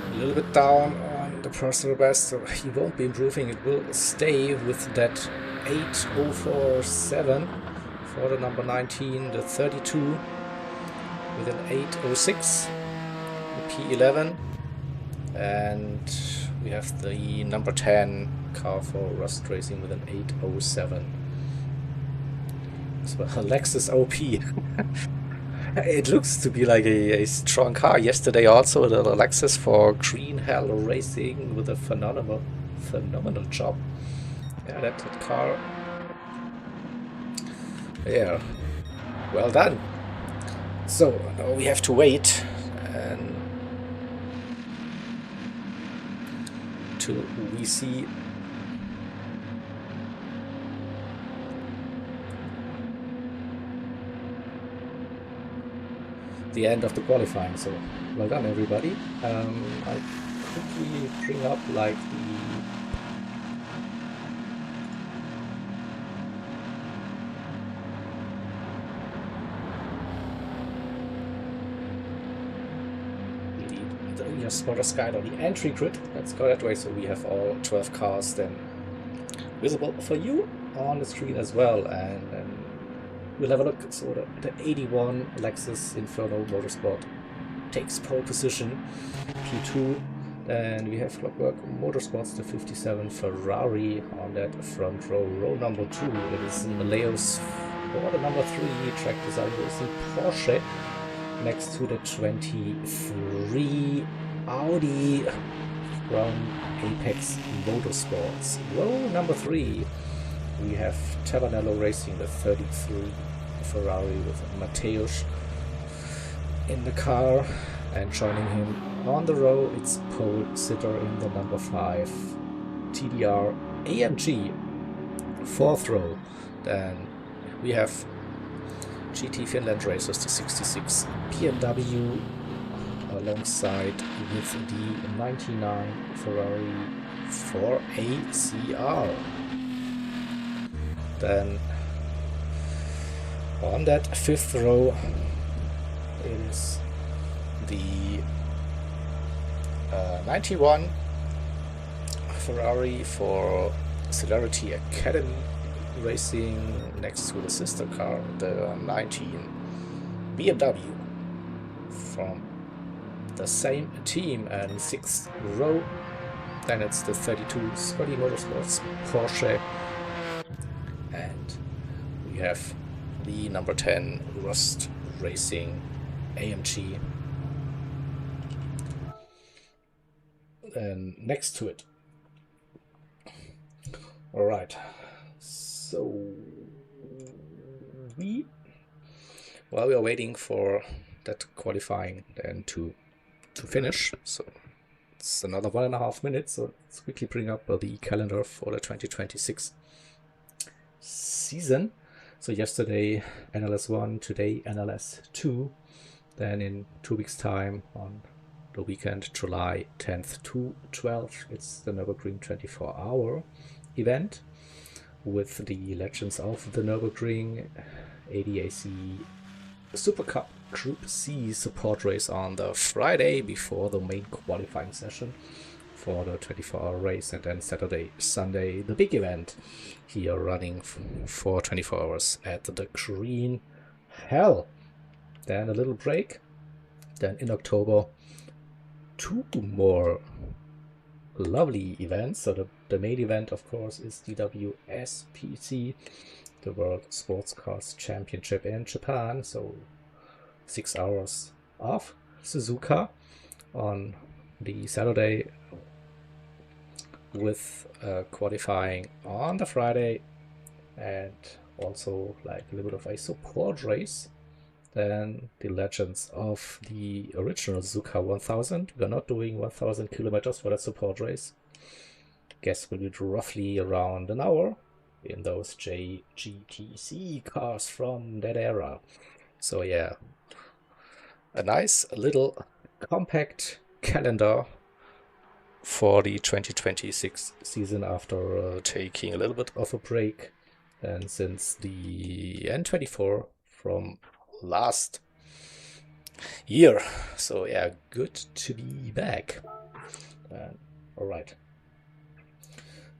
A little bit down on the personal best, so he won't be improving. It will stay with that 8:047 for the number 19, the 32 with an 8:06, the P11, and we have the number 10 car for Rust Racing with an 8:07. So Lexus OP. It looks to be like a strong car. Yesterday also the Lexus for Green Hell Racing with a phenomenal job. Yeah, that car. Yeah, well done. So now we have to wait and till we see the end of the qualifying. So well done, everybody. I'll quickly bring up like the spotter guide on the entry grid. Let's go that way, so we have all 12 cars then visible for you on the screen as well, and we'll have a look. So the 81 Lexus Inferno Motorsport takes pole position, P2. Then we have Clockwork Motorsports, the 57 Ferrari on that front row. Row number 2, it is Maleos for the number 3 track design racing Porsche, next to the 23 Audi from Apex Motorsports. Row number 3, we have Tavernello Racing, the 33 Ferrari with Mateusz in the car, and joining him on the row, it's pole sitter in the number 5 TDR AMG, 4th row. Then we have GT Finland Racers, the 66 BMW alongside with the 99 Ferrari 4ACR. Then on that fifth row is the 91 Ferrari for Celerity Academy Racing, next to the sister car, the 19 BMW from the same team. And sixth row, then it's the 32 Scotty Motorsports Porsche, and we have the number 10 Rust Racing AMG and next to it. Alright, so we are waiting for that qualifying then to finish, so it's another 1.5 minutes, so let's quickly bring up the calendar for the 2026 season. So yesterday NLS 1, today NLS 2, then in 2 weeks time on the weekend July 10th to 12th it's the Nürburgring 24-hour event with the Legends of the Nürburgring ADAC Super Cup Group C support race on the Friday before the main qualifying session for the 24-hour race, and then Saturday, Sunday, the big event here running for 24 hours at the Green Hell. Then a little break. Then in October, 2 more lovely events. So the main event, of course, is the WSPC, the World Sports Cars Championship in Japan. So 6 hours of Suzuka on the Saturday, with qualifying on the Friday, and also like a little bit of a support race. Then the Legends of the original Suzuka 1000. We're not doing 1000 kilometers for that support race. Guess will be roughly around an hour in those JGTC cars from that era. So yeah, a nice little compact calendar for the 2026 season after taking a little bit of a break, and since the N24 from last year. So yeah, good to be back. Alright,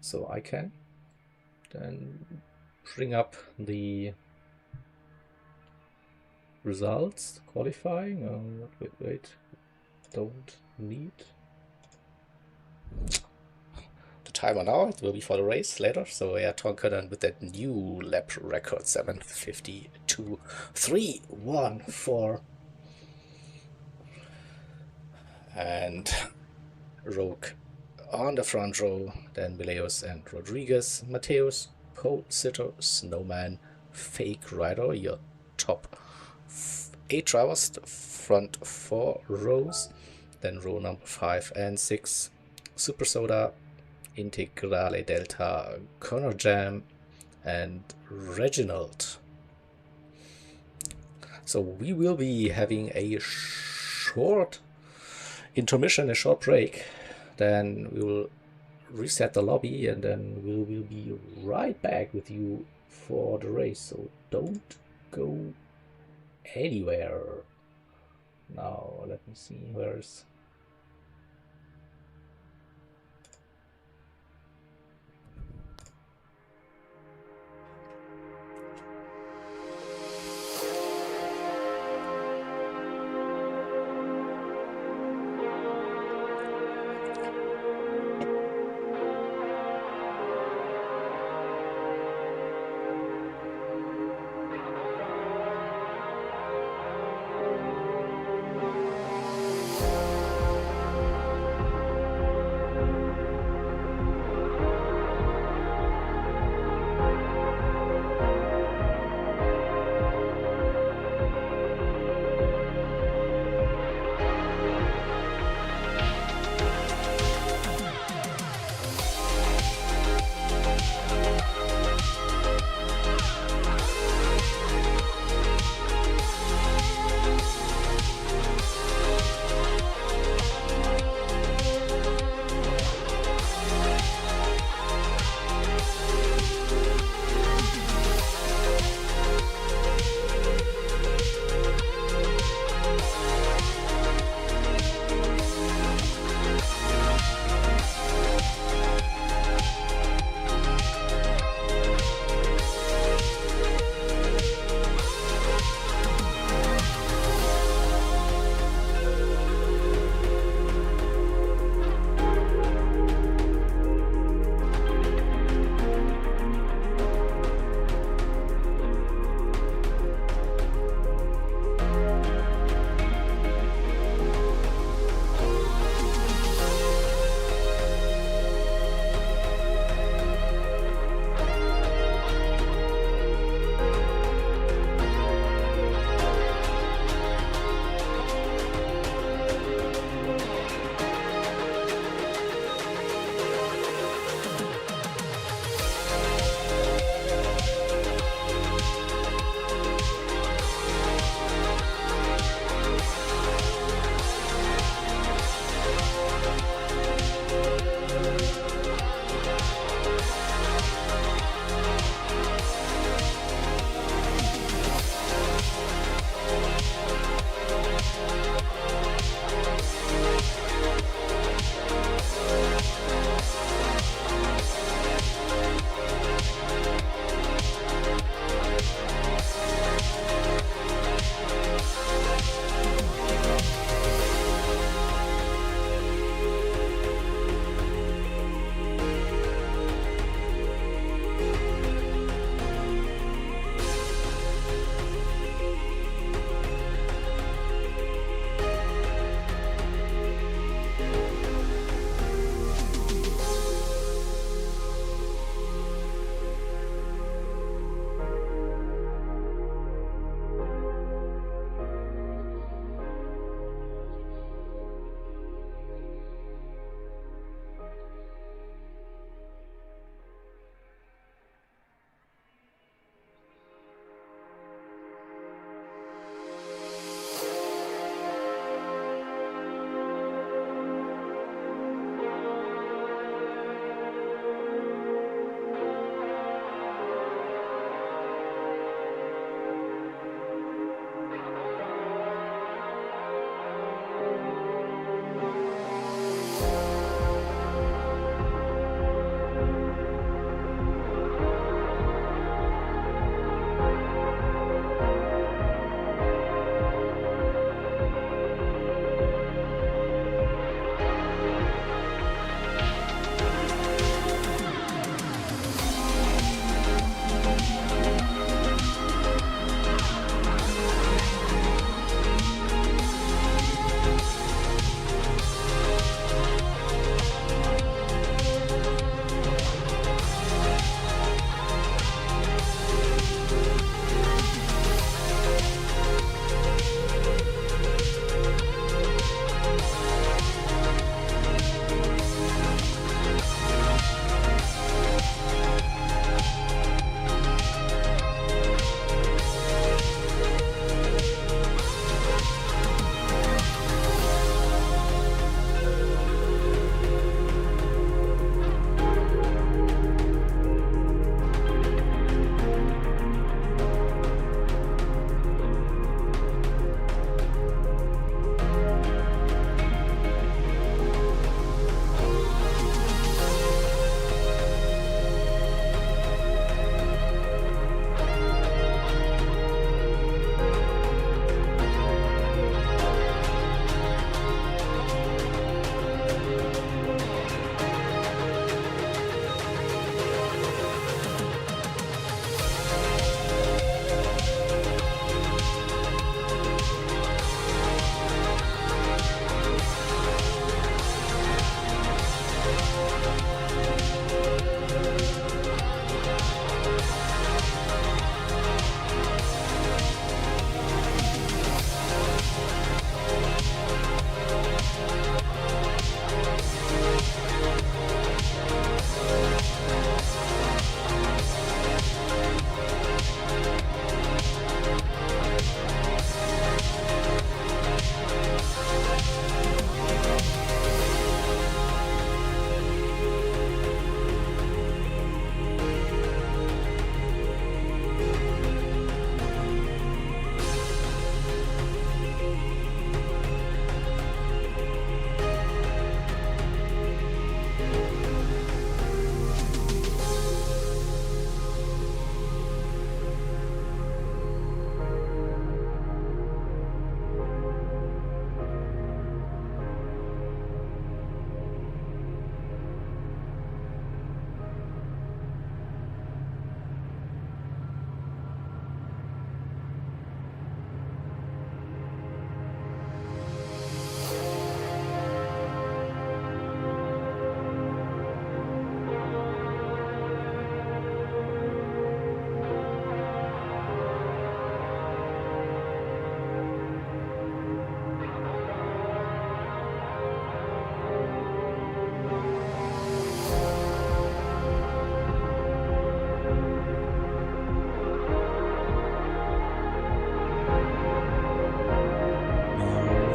so I can then bring up the results qualifying. Wait, don't need the timer now. It will be for the race later. So yeah, Tonkanen with that new lap record 7:52.314, and Rogue on the front row, then Mileus and Rodriguez, Mateus, Pole Sitter, Snowman, Fake Rider, your top 8 drivers, the front 4 rows, then row number 5 and 6, Super Soda, Integrale Delta, Connor Jam, and Reginald. So we will be having a short intermission, a short break. Then we will reset the lobby, and then we will be right back with you for the race. So don't go anywhere. Now let me see, where's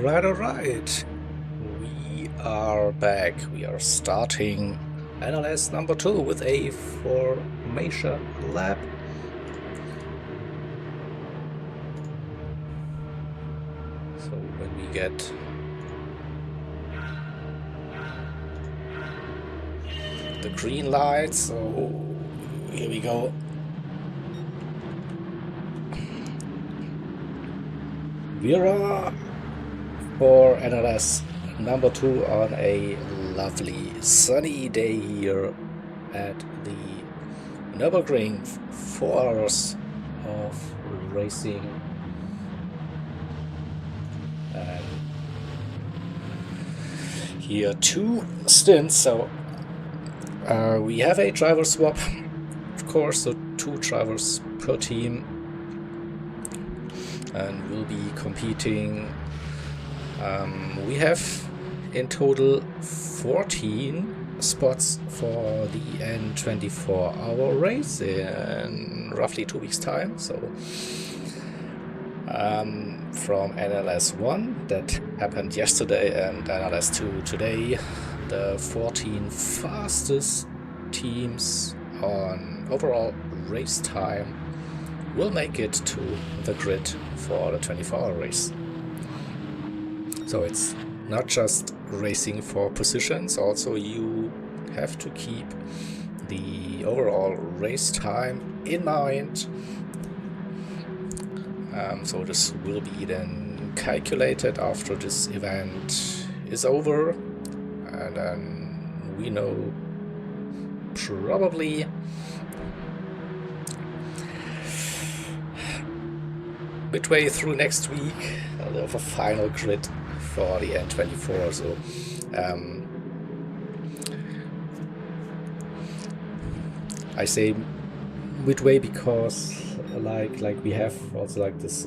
Alright. We are back. We are starting NLS number 2 with a formation lab. So when we get the green light, so here we go. Vera for NLS number 2 on a lovely sunny day here at the Nürburgring. 4 hours of racing, and here 2 stints, so we have a driver swap, of course, so 2 drivers per team, and we'll be competing. We have in total 14 spots for the N24-hour race in roughly 2 weeks' time. So from NLS 1 that happened yesterday and NLS 2 today, the 14 fastest teams on overall race time will make it to the grid for the 24-hour race. So it's not just racing for positions, also you have to keep the overall race time in mind. So this will be then calculated after this event is over, and then we know probably midway through next week of a final grid for the N24. So I say midway because like we have also like this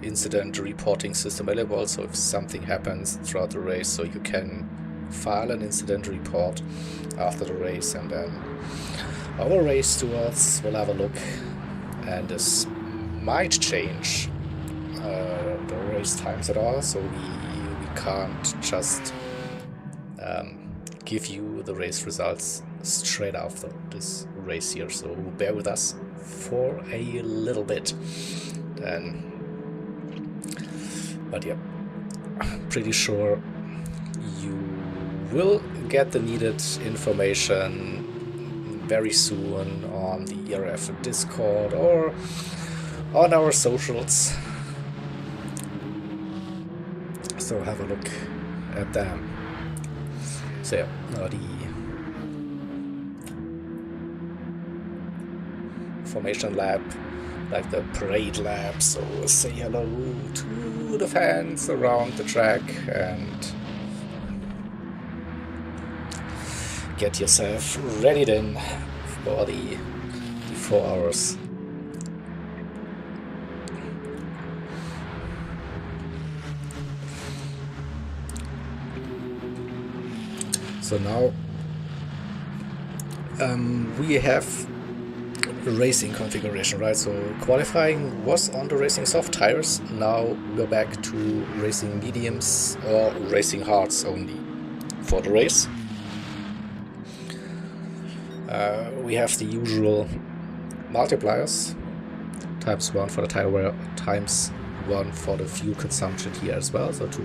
incident reporting system available, so if something happens throughout the race, so you can file an incident report after the race, and then our race stewards will have a look, and this might change the race times at all, so we can't just give you the race results straight after this race here, so bear with us for a little bit then. But yeah, pretty sure you will get the needed information very soon on the ERF Discord or on our socials, so have a look at them. So yeah, now the formation lab, like the parade lab, so say hello to the fans around the track and get yourself ready then for the 4 hours. So now we have racing configuration, right? So qualifying was on the racing soft tires. Now we're back to racing mediums or racing hards only for the race. We have the usual multipliers, ×1 for the tire wear, ×1 for the fuel consumption here as well, so to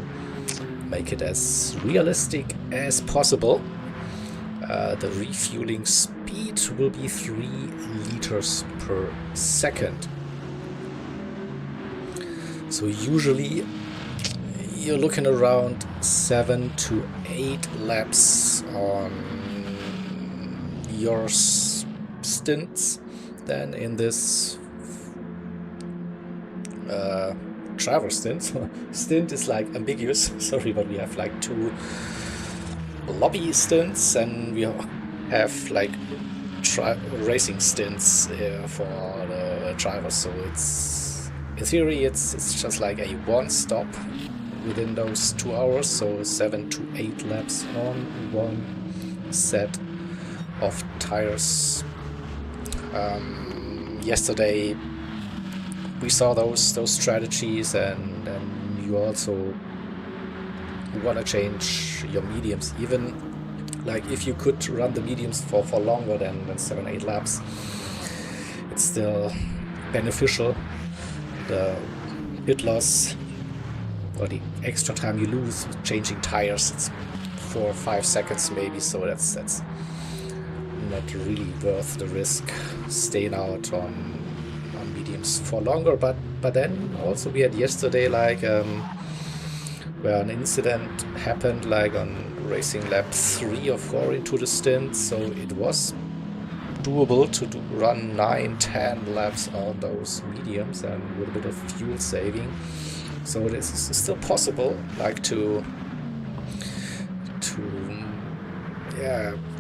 make it as realistic as possible. The refueling speed will be 3 liters per second. So usually you're looking around 7 to 8 laps on your stints then in this driver stint. Stint is like ambiguous, sorry, but we have like 2 lobby stints and we have like racing stints for the drivers, so it's in theory it's just like a 1 stop within those 2 hours, so 7 to 8 laps on 1 set of tires. Yesterday we saw those strategies, and you also want to change your mediums. Even like if you could run the mediums for longer than 7-8 laps, it's still beneficial. The hit loss or the extra time you lose with changing tires, it's 4 or 5 seconds maybe, so that's not really worth the risk staying out on mediums for longer. But then also we had yesterday like where an incident happened like on racing lap 3 or 4 into the stint, so it was doable to run 9-10 laps on those mediums and with a bit of fuel saving. So this is still possible, like to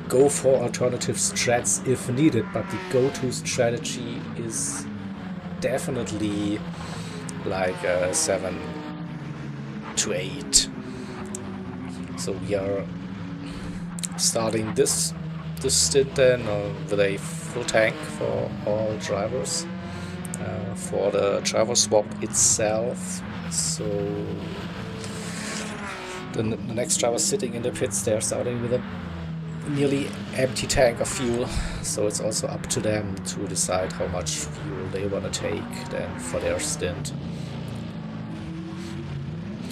go for alternative strats if needed, but the go-to strategy is definitely like 7 to 8. So we are starting this stint then with a full tank for all drivers for the driver swap itself. So the next driver sitting in the pits, they're starting with a nearly empty tank of fuel, so it's also up to them to decide how much fuel they want to take then for their stint.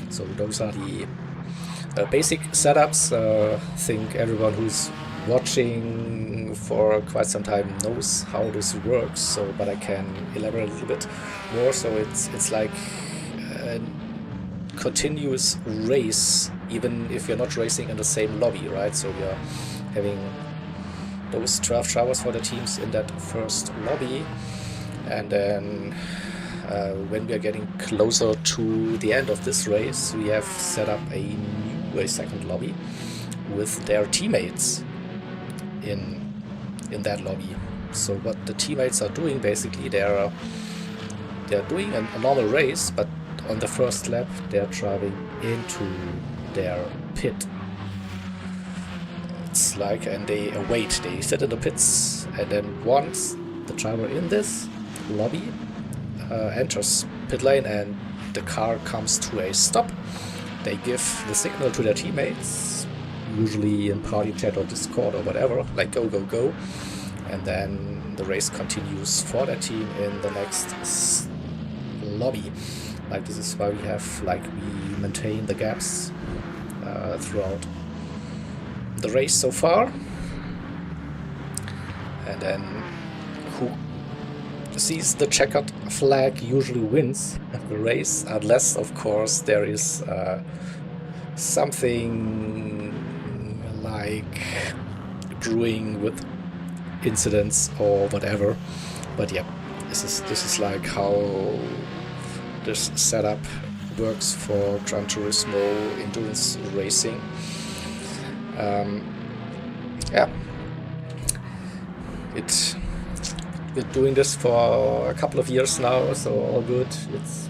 So those are the basic setups. I think everyone who's watching for quite some time knows how this works, so but I can elaborate a little bit more. So it's like a continuous race, even if you're not racing in the same lobby, right? So we are having those 12 drivers for the teams in that first lobby, and then when we are getting closer to the end of this race, we have set up a second lobby with their teammates in that lobby. So what the teammates are doing, basically they're doing a normal race, but on the first lap they're driving into their pit. It's like, and they wait, they sit in the pits, and then once the driver in this lobby enters pit lane and the car comes to a stop, they give the signal to their teammates, usually in party chat or Discord or whatever, like go, go, go, and then the race continues for their team in the next lobby. Like this is why we have, like, we maintain the gaps throughout the race so far, and then who sees the checkered flag usually wins the race, unless of course there is something like brewing with incidents or whatever. But yeah, this is like how this setup works for Gran Turismo endurance racing. Yeah, we're doing this for a couple of years now, so all good. It's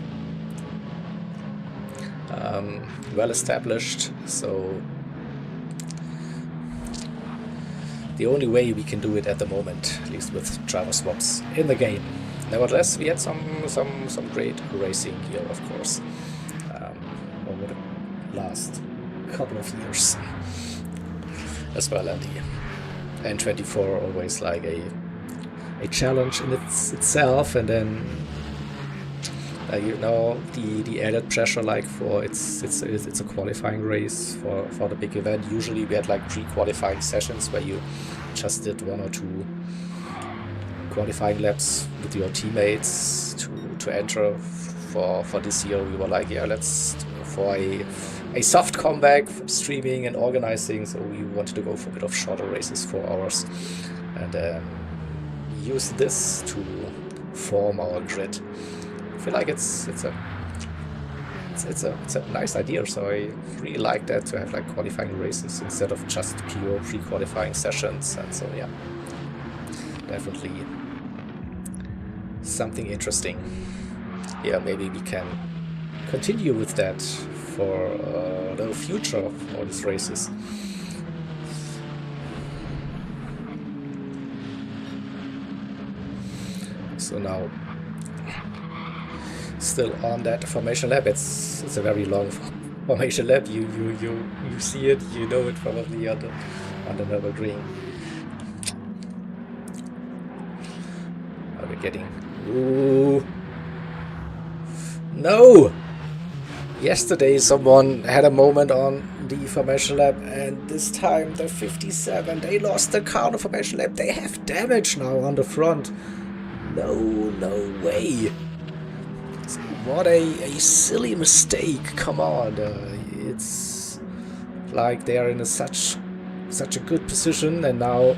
well established, so the only way we can do it at the moment, at least with driver swaps in the game. Nevertheless, we had some great racing here, of course, over the last couple of years as well. And the N24 always like a challenge in itself, and then you know, the added pressure, like for it's a qualifying race for the big event. Usually we had like pre-qualifying sessions where you just did 1 or 2 qualifying laps with your teammates to enter. For this year we were like, yeah, let's for a soft comeback from streaming and organizing, so we wanted to go for a bit of shorter races, 4 hours, and use this to form our grid. I feel like it's a nice idea, so I really like that, to have like qualifying races instead of just pure pre-qualifying sessions. And so yeah, definitely something interesting. Yeah, maybe we can continue with that for the future of all these races. So now, still on that formation lap, it's a very long formation lap. You see it, you know it probably on the Nürburgring. Are we getting? Ooh. No! Yesterday someone had a moment on the formation lap, and this time the 57, they lost the car on the formation lap. They have damage now on the front. No way. What a silly mistake. Come on. It's like they are in such a good position, and now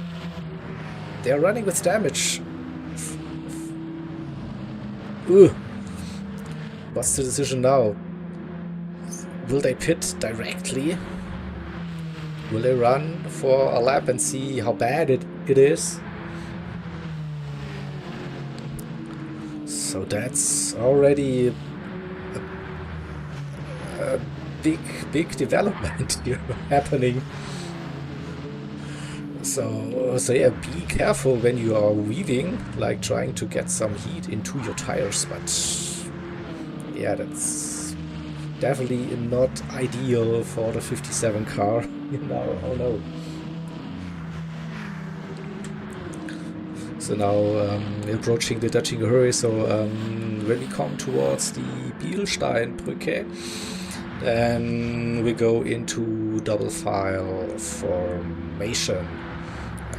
they're running with damage. Ooh. What's the decision now? Will they pit directly? Will they run for a lap and see how bad it is? So that's already a big development here happening. So yeah, be careful when you are weaving, like trying to get some heat into your tires. But yeah, that's definitely not ideal for the 57 car. Oh no. So now approaching the Dutching so when we come towards the Bielsteinbrücke, then we go into double file formation,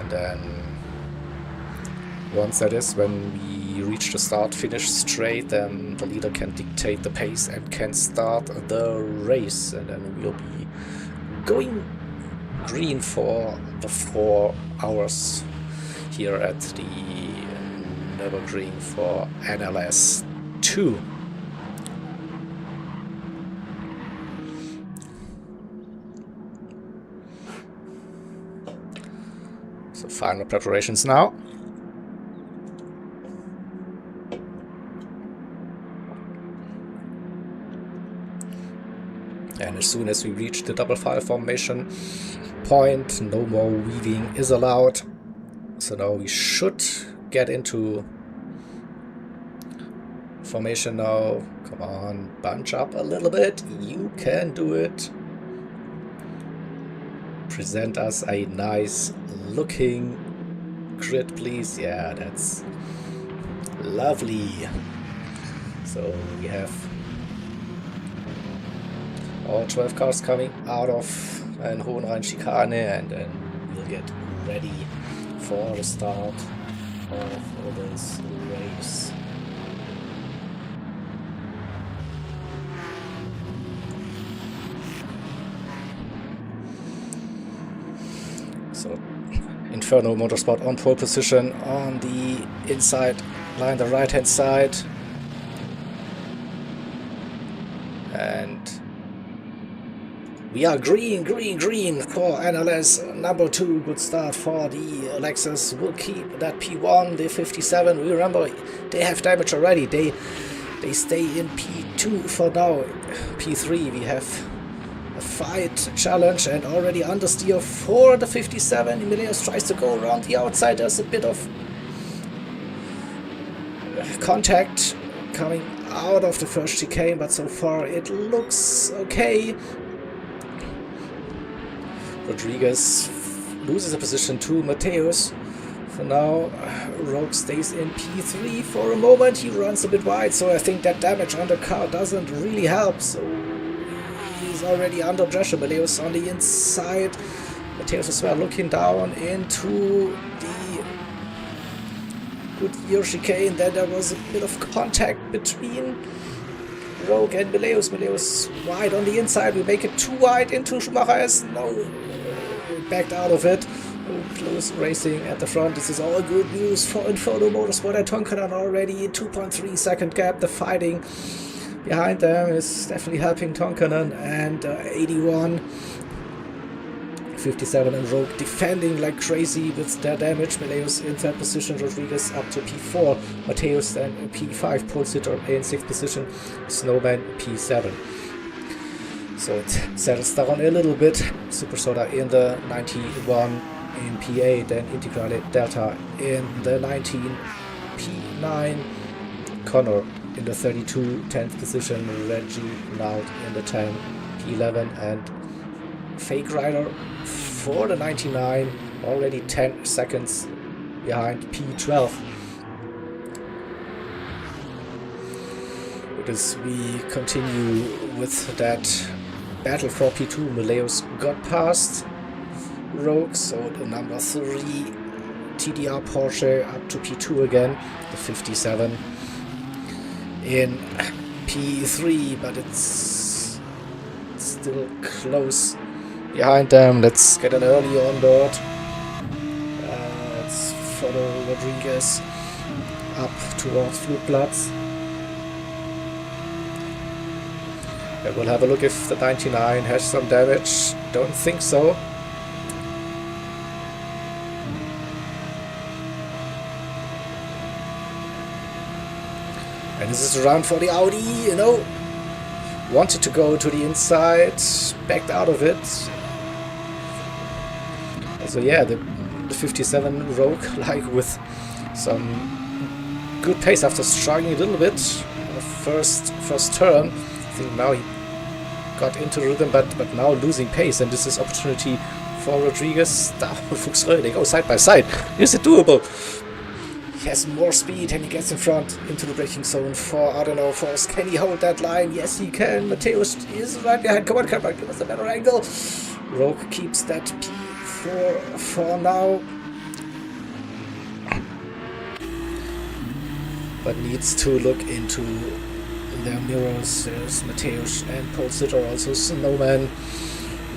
and then once that is, when we reach the start-finish straight, then the leader can dictate the pace and can start the race, and then we'll be going green for the 4 hours here at the Nürburgring for NLS 2. So final preparations now. And as soon as we reach the double file formation point, no more weaving is allowed. So now we should get into formation now. Come on, bunch up a little bit. You can do it. Present us a nice looking grid, please. Yeah, that's lovely. So we have all 12 cars coming out of an Hohenrhein chicane, and then we'll get ready for the start of this race. So Inferno Motorsport on pole position on the inside line, the right hand side, and we are green for NLS number 2. Good start for the Lexus. Will keep that P1, the 57. We remember they have damage already. They stay in P2 for now. P3 we have a fight challenge and already understeer for the 57. Emilius tries to go around the outside. There's a bit of contact coming out of the first chicane, but so far it looks okay. Rodriguez loses a position to Mateus. For now, Rogue stays in P3 for a moment. He runs a bit wide, so I think that damage on the car doesn't really help. So he's already under pressure. Mateus on the inside. Mateus as well looking down into the Goodyear chicane. Then there was a bit of contact between Rogue and Mateus. Mateus wide on the inside. We make it too wide into Schumacher. No. Backed out of it. Close racing at the front. This is all good news for Inferno Motorsport and Tonkanen already. 2.3 second gap. The fighting behind them is definitely helping Tonkanen, and 81, 57 and Rogue defending like crazy with their damage. Mateus in third position, Rodriguez up to P4, Mateus then P5, pole sitter in sixth position, Snowman P7. So it settles down a little bit. Super Soda in the 91 in P8, then Integrale Delta in the 19 P9, Connor in the 32 10th position, Reggie Loud in the 10 P11, and fake rider for the 99, already 10 seconds behind P12. As we continue with that battle for P2, Meleus got past Rogue, so the number 3 TDR Porsche up to P2 again, the 57 in P3, but it's still close behind them. Let's get an early on board. Let's follow Rodriguez up towards Flugplatz. We'll have a look if the 99 has some damage. Don't think so. And this is a round for the Audi, you know. Wanted to go to the inside, backed out of it. So yeah, the 57 Rogue, like with some good pace after struggling a little bit on the first turn. I think now he got into the rhythm, but now losing pace, and this is opportunity for Rodriguez. They go side by side. Is it doable? He has more speed and he gets in front into the braking zone for, I don't know, Force. Can he hold that line? Yes, he can. Mateus is right behind. Come on, give us a better angle. Rogue keeps that P4 for now, but needs to look into their mirrors. There's Mateus and Pole Sitter, also Snowman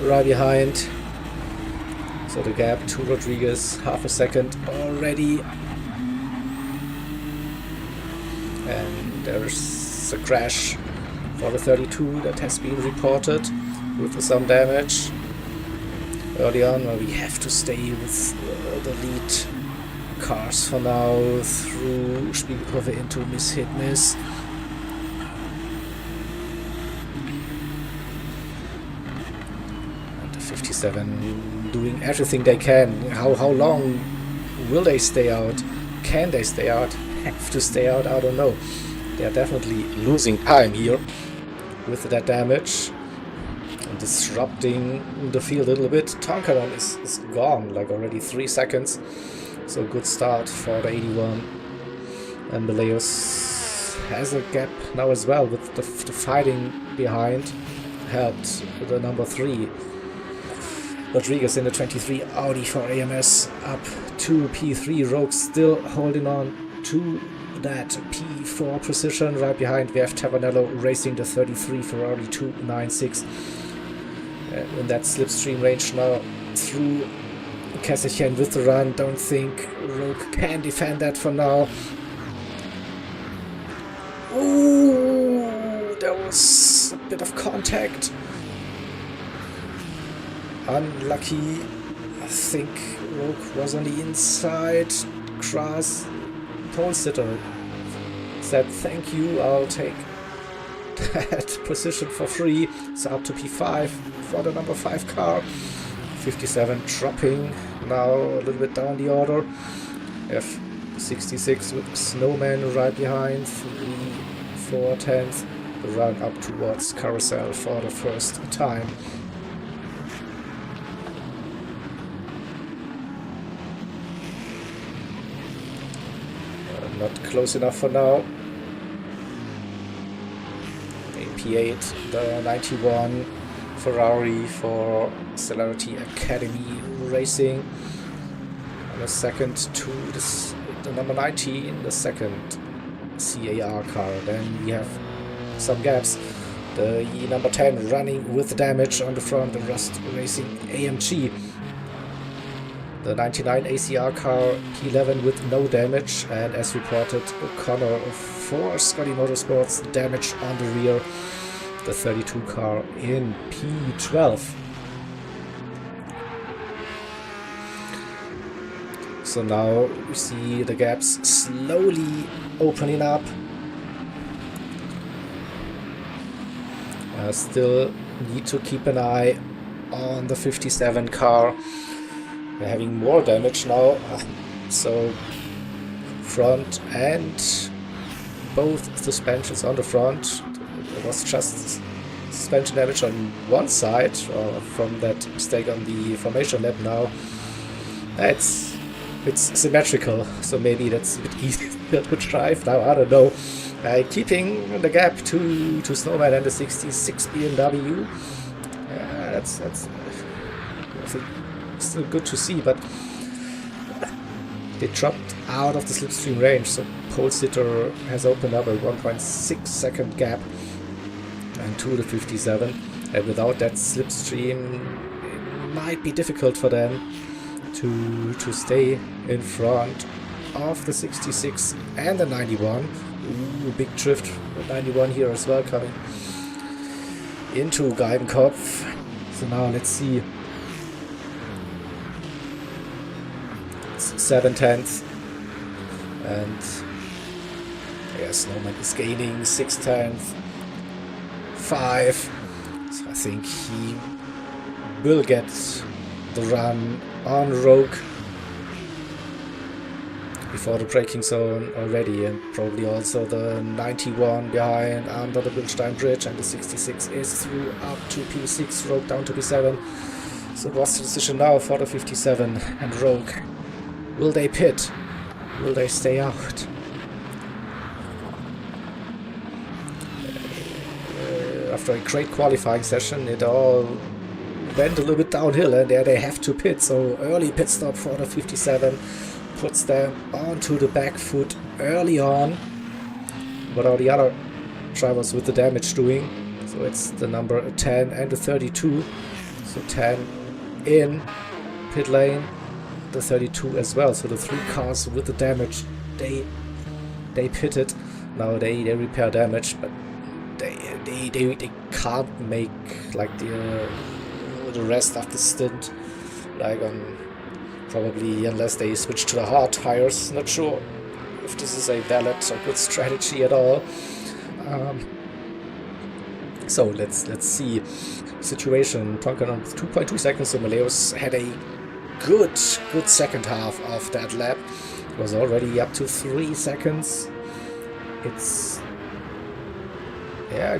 right behind. So the gap to Rodriguez, half a second already. And there's a crash for the 32 that has been reported with some damage early on. Well, we have to stay with the lead cars for now through Spiegelkurve into Miss Hit Miss. And the 57 doing everything they can. How long will they stay out? Can they stay out? Have to stay out, I don't know. They are definitely losing time here with that damage and disrupting the field a little bit. Tonkanon is gone, like already 3 seconds. So good start for the 81. And Meleus has a gap now as well, with the fighting behind helped the number 3. Rodriguez in the 23 Audi for AMS up to P3. Rogue still holding on to that P4 position. Right behind we have Tavernello racing the 33 Ferrari 296 in that slipstream range now through Kesselchen with the run. Don't think Rogue can defend that for now. Ooh, there was a bit of contact. Unlucky. I think Rogue was on the inside. Cross. Pole Sitter said, thank you, I'll take that position for free. So up to P5 for the number 5 car. 57 dropping now a little bit down the order. F66 with Snowman right behind. 3, 4, 10th. The run up towards Carousel for the first time. Not close enough for now. P8, the 91 Ferrari for Celerity Academy Racing. And a second to the number 19, the second CAR car. Then we have some gaps. The number 10 running with damage on the front, the Rust Racing AMG. The 99 ACR car, P11 with no damage, and as reported, Connor for Scotty Motorsports, damage on the rear. The 32 car in P12. So now we see the gaps slowly opening up. Still need to keep an eye on the 57 car. We're having more damage now, so front and both suspensions on the front. There was just suspension damage on one side, or from that mistake on the formation lap now. It's symmetrical, so maybe that's a bit easier to drive now, I don't know. Keeping the gap to Snowman and the 66 BMW. That's still good to see, but they dropped out of the slipstream range, so pole sitter has opened up a 1.6 second gap and to the 57, and without that slipstream it might be difficult for them to stay in front of the 66 and the 91. Ooh, big drift with 91 here as well, coming into Geigenkopf. So now let's see. It's 7/10, and yeah, Snowman is gaining 6/10, 5. So I think he will get the run on Rogue before the braking zone already, and probably also the 91 behind under the Bilstein Bridge, and the 66 is through up to P6, Rogue down to P7. So what's the decision now for the 57 and Rogue? Will they pit? Will they stay out? After a great qualifying session, it all went a little bit downhill, and there they have to pit. So early pit stop for the 57 puts them onto the back foot early on. What are the other drivers with the damage doing? So it's the number 10 and the 32. So 10 in pit lane, the 32 as well. So the 3 cars with the damage, they pitted. Now they repair damage, but they can't make like the rest of the stint, like probably unless they switch to the hard tires. Not sure if this is a valid or good strategy at all. So let's see situation. Tonkin on 2.2 seconds. So Maleus had a good second half of that lap. It was already up to 3 seconds. It's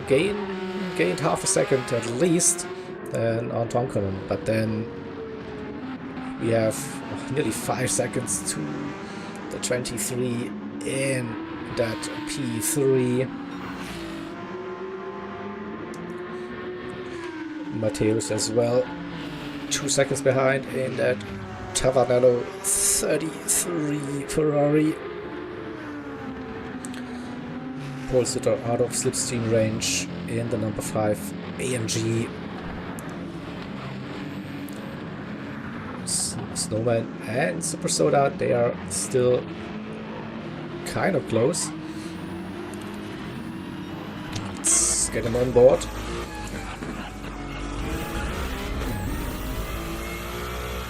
gained half a second at least than on Tonkin, but then we have nearly 5 seconds to the 23 in that P3. Mateusz as well, 2 seconds behind in that Tavernello 33 Ferrari. Pole sitter out of slipstream range in the number 5 AMG. Snowman and Super Soda, they are still kind of close. Let's get them on board.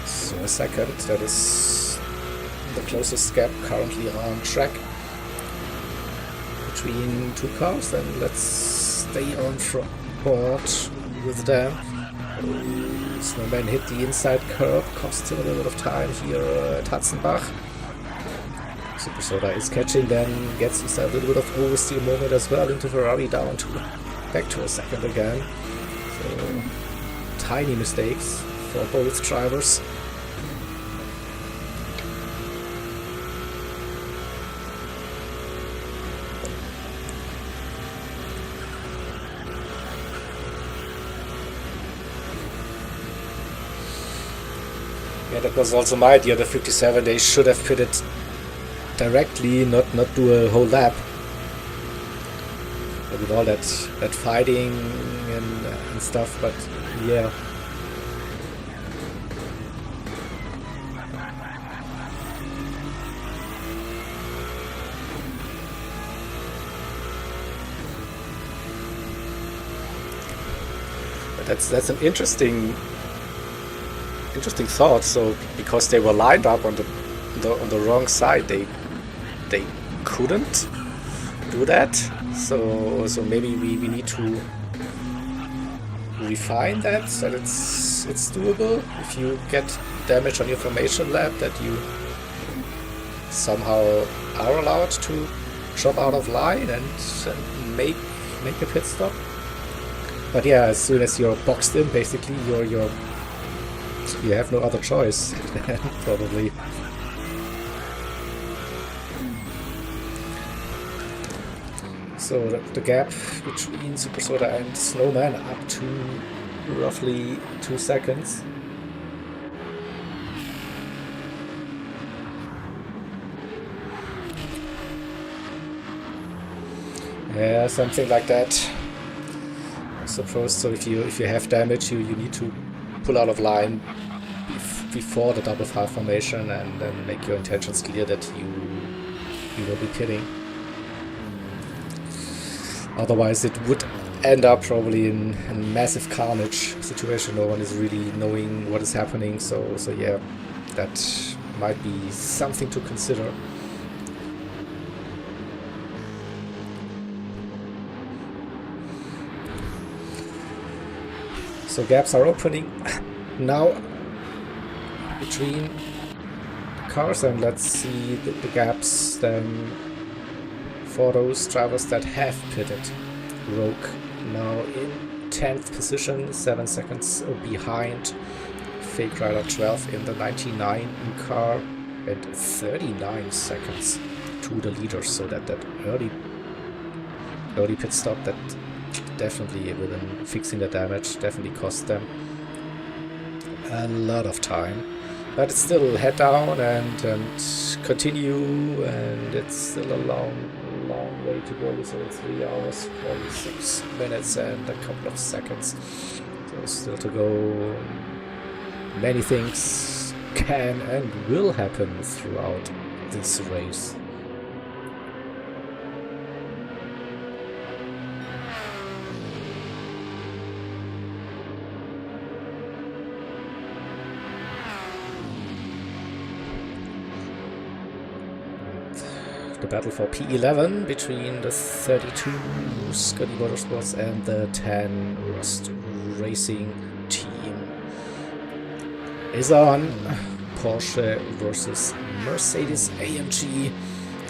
So a second, that is the closest gap currently on track between 2 cars. Then let's stay on board with them. Snowman hit the inside curb, cost him a little bit of time here at Hatzenbach. Super Soda is catching, then gets himself a little bit of oversteer moment as well into Ferrari, back to a second again. So tiny mistakes for both drivers. Yeah, that was also my idea. The 57, they should have pitted directly, not do a whole lap. But with all that fighting and stuff, but yeah. But that's an interesting thought. So because they were lined up on the wrong side, they couldn't do that. So maybe we need to refine that it's doable. If you get damage on your formation lap, that you somehow are allowed to drop out of line and make a pit stop. But yeah, as soon as you're boxed in, basically, you have no other choice probably. So the gap between Super Soda and Snowman up to roughly 2 seconds. Yeah, something like that. I suppose so. If you have damage, you need to pull out of line before the double five formation, and then make your intentions clear that you will be pitting. Otherwise, it would end up probably in a massive carnage situation. No one is really knowing what is happening. So yeah, that might be something to consider. So gaps are opening now between the cars, and let's see the gaps then for those drivers that have pitted. Rogue now in 10th position, 7 seconds behind Fake Rider 12 in the 99 car, and 39 seconds to the leaders. So that early pit stop that definitely, within fixing the damage, definitely cost them a lot of time. But it's still head down and continue, and it's still a long way to go. So 3 hours, 46 minutes and a couple of seconds. So still to go. Many things can and will happen throughout this race. The battle for P11 between the 32 Scotty Motorsports and the 10 Rust Racing team is on. Porsche versus Mercedes AMG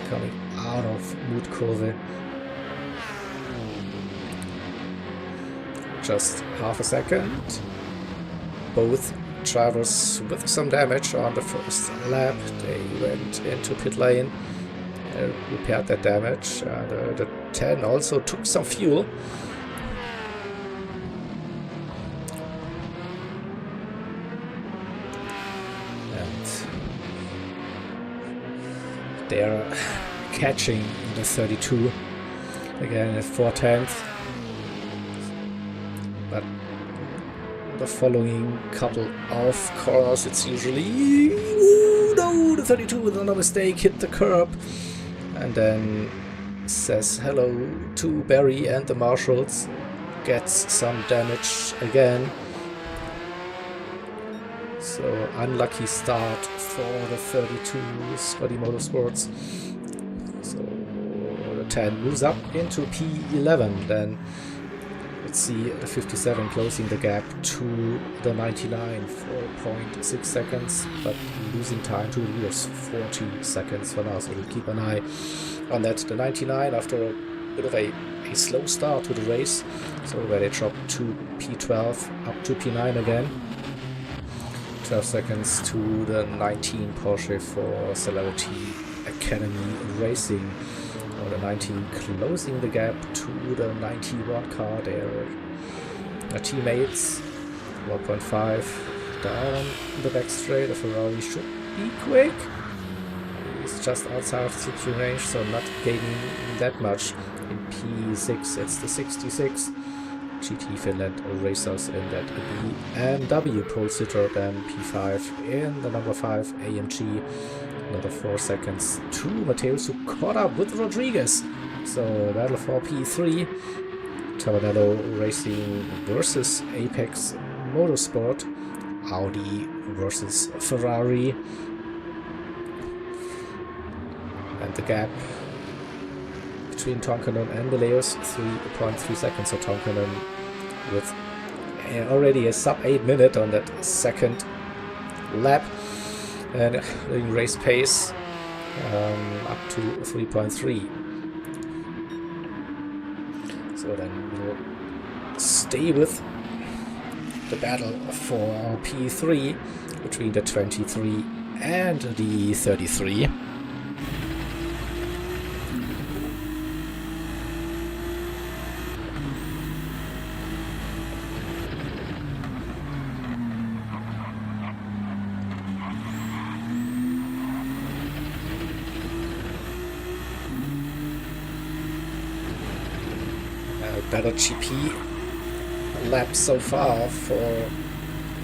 coming out of Mood Kurve. Just half a second. Both drivers with some damage on the first lap. They went into pit lane, repaired that damage. The 10 also took some fuel. And they're catching the 32 again at 4/10. But the following couple of corners, it's usually, ooh, no, the 32 with another mistake hit the curb, and then says hello to Barry and the Marshalls, gets some damage again. So unlucky start for the 32 Scotty Motorsports. So the 10 moves up into P11, then let's see the 57 closing the gap to the 99, 4.6 seconds, but losing time to the leaders, 40 seconds for now, so we'll keep an eye on that. The 99, after a bit of a slow start to the race, so where they dropped to P12, up to P9 again. 12 seconds to the 19 Porsche for Celerity Academy Racing. The 19 closing the gap to the 91 car. Their teammates 1.5 down the back straight. The Ferrari should be quick. It's just outside of the CQ range, so not gaining that much. In P6 it's the 66 GT Finland Racers in that BMW pole sitter. Then P5 in the number 5 AMG. Another 4 seconds to Matteo Zuccotta with Rodriguez. So battle for P3. Tavanello Racing versus Apex Motorsport. Audi versus Ferrari. And the gap between Tonkanen and Meleus, 3.3 seconds. So Tonkanen with already a sub 8 minute on that second lap. And in race pace up to 3.3. So then we'll stay with the battle for P3 between the 23 and the 33. Better GP lap so far for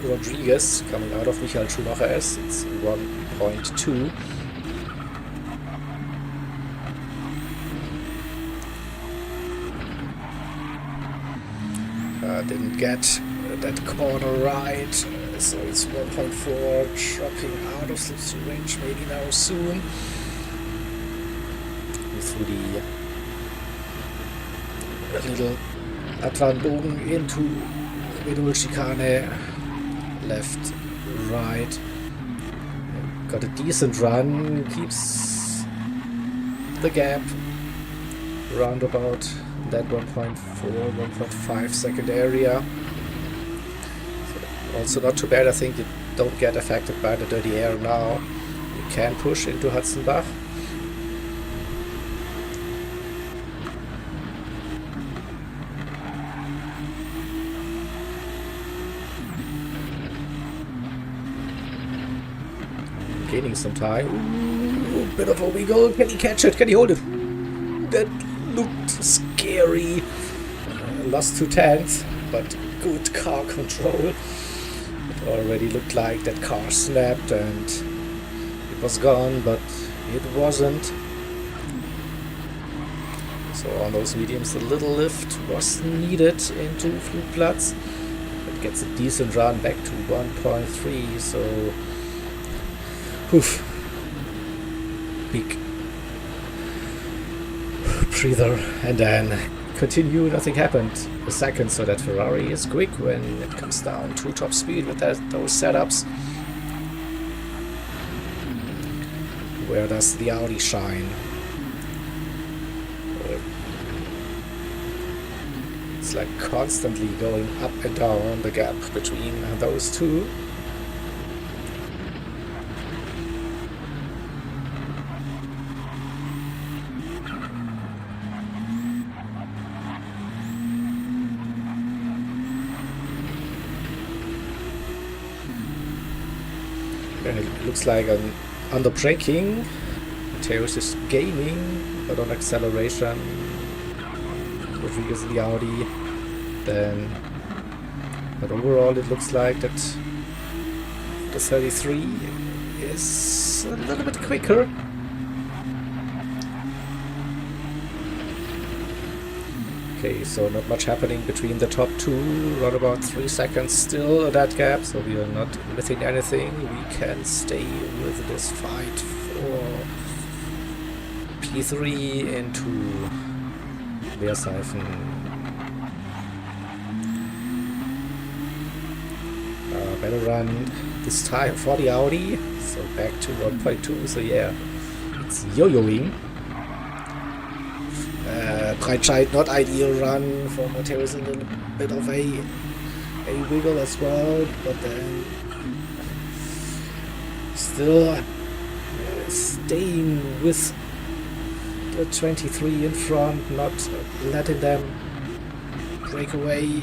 Rodriguez coming out of Michael Schumacher S. It's 1.2. Didn't get that corner right, so it's 1.4, dropping out of slipstream range maybe now soon. Through the little Advanbogen into middle chicane, left, right. Got a decent run, keeps the gap round about that 1.4, 1.5 second area. So also not too bad. I think you don't get affected by the dirty air now. You can push into Hudson-Bach. Gaining some time. Ooh, bit of a wiggle. Can he catch it? Can he hold it? Ooh, that looked scary. Lost 2 tenths, but good car control. It already looked like that car snapped and it was gone, but it wasn't. So on those mediums, a little lift was needed into Flugplatz. It gets a decent run back to 1.3, so oof. Big breather, and then continue, nothing happened. A second, so that Ferrari is quick when it comes down to top speed with those setups. Where does the Audi shine? It's like constantly going up and down the gap between those two. And it looks like under braking, Mateus is gaining, but on acceleration, Rodriguez in the Audi. Then, but overall, it looks like that the 33 is a little bit quicker. Okay, so not much happening between the top two, around about 3 seconds still that gap, so we are not missing anything. We can stay with this fight for P3 into Wehrsifen. Better run this time for the Audi, so back to 1.2, so yeah, it's yo-yoing. Breitscheid, not ideal run for Mateus, a little bit of a wiggle as well, but then still staying with the 23 in front, not letting them break away.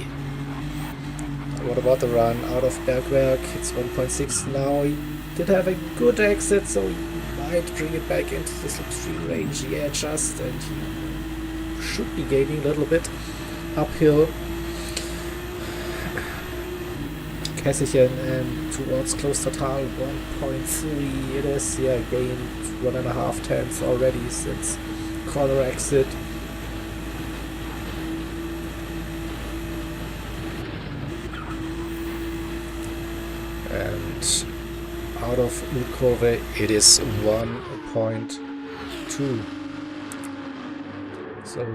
What about the run out of Bergwerk? It's 1.6 now. He did have a good exit, so he might bring it back into the slipstream range. Yeah, just, and he should be gaining a little bit uphill. Kässchen towards close total 1.3. It is, yeah, gained 1.5 tenths already since corner exit. And out of Nürburgring it is 1.2. So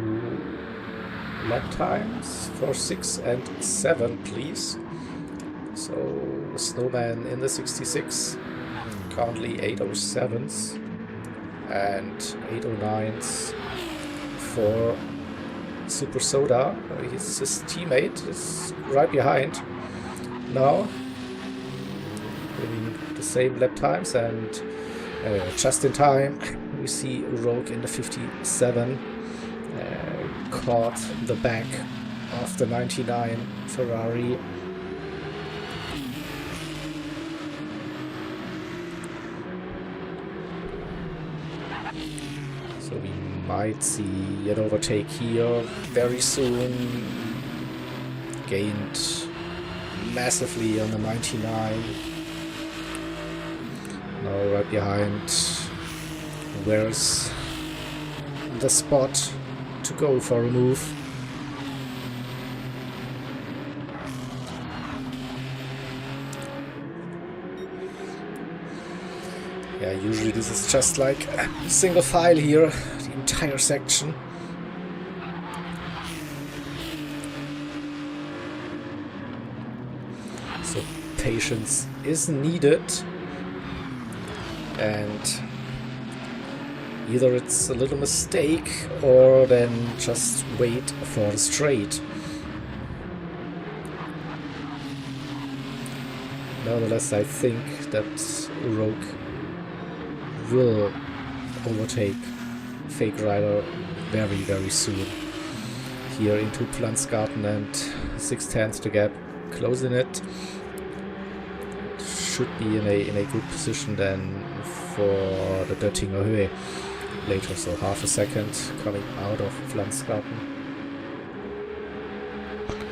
lap times for 6 and 7, please. So Snowman in the 66, currently 807s and 809s for Super Soda. His teammate is right behind now, winning the same lap times, and just in time we see Rogue in the 57 caught the back of the 99 Ferrari. So we might see an overtake here very soon. Gained massively on the 99. Now right behind. Where's the spot to go for a move? Yeah, usually this is just like a single file here, the entire section. So patience is needed, and either it's a little mistake or then just wait for the straight. Nevertheless, I think that Rogue will overtake Fake Rider very, very soon. Here into Pflanzgarten, and 6/10 the gap, closing it. Should be in a good position then for the Döttinger Höhe later, so half a second coming out of Pflanzgarten.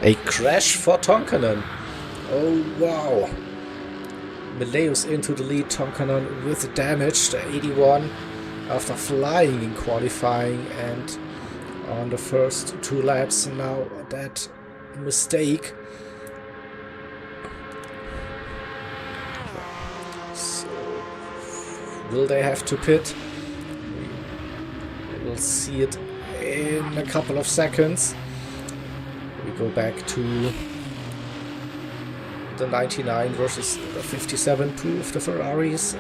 A crash for Tonkanen. Oh wow. Meleus into the lead, Tonkanen with the damage, the 81, after flying in qualifying and on the first 2 laps. Now that mistake. So, will they have to pit? We'll see it in a couple of seconds. We go back to the 99 versus the 57 proof. The Ferraris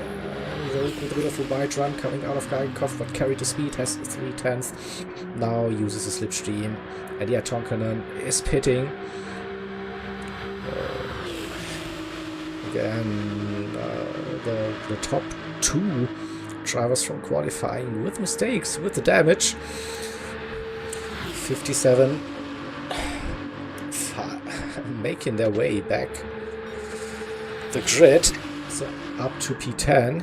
Rogue with a bit of a wide run coming out of Geigenkopf, but carried the speed, has 3/10. Now uses a slipstream, and yeah, Tonkanen is pitting. Again, the top 2 drivers from qualifying with mistakes, with the damage. 57 making their way back the grid, so up to P10.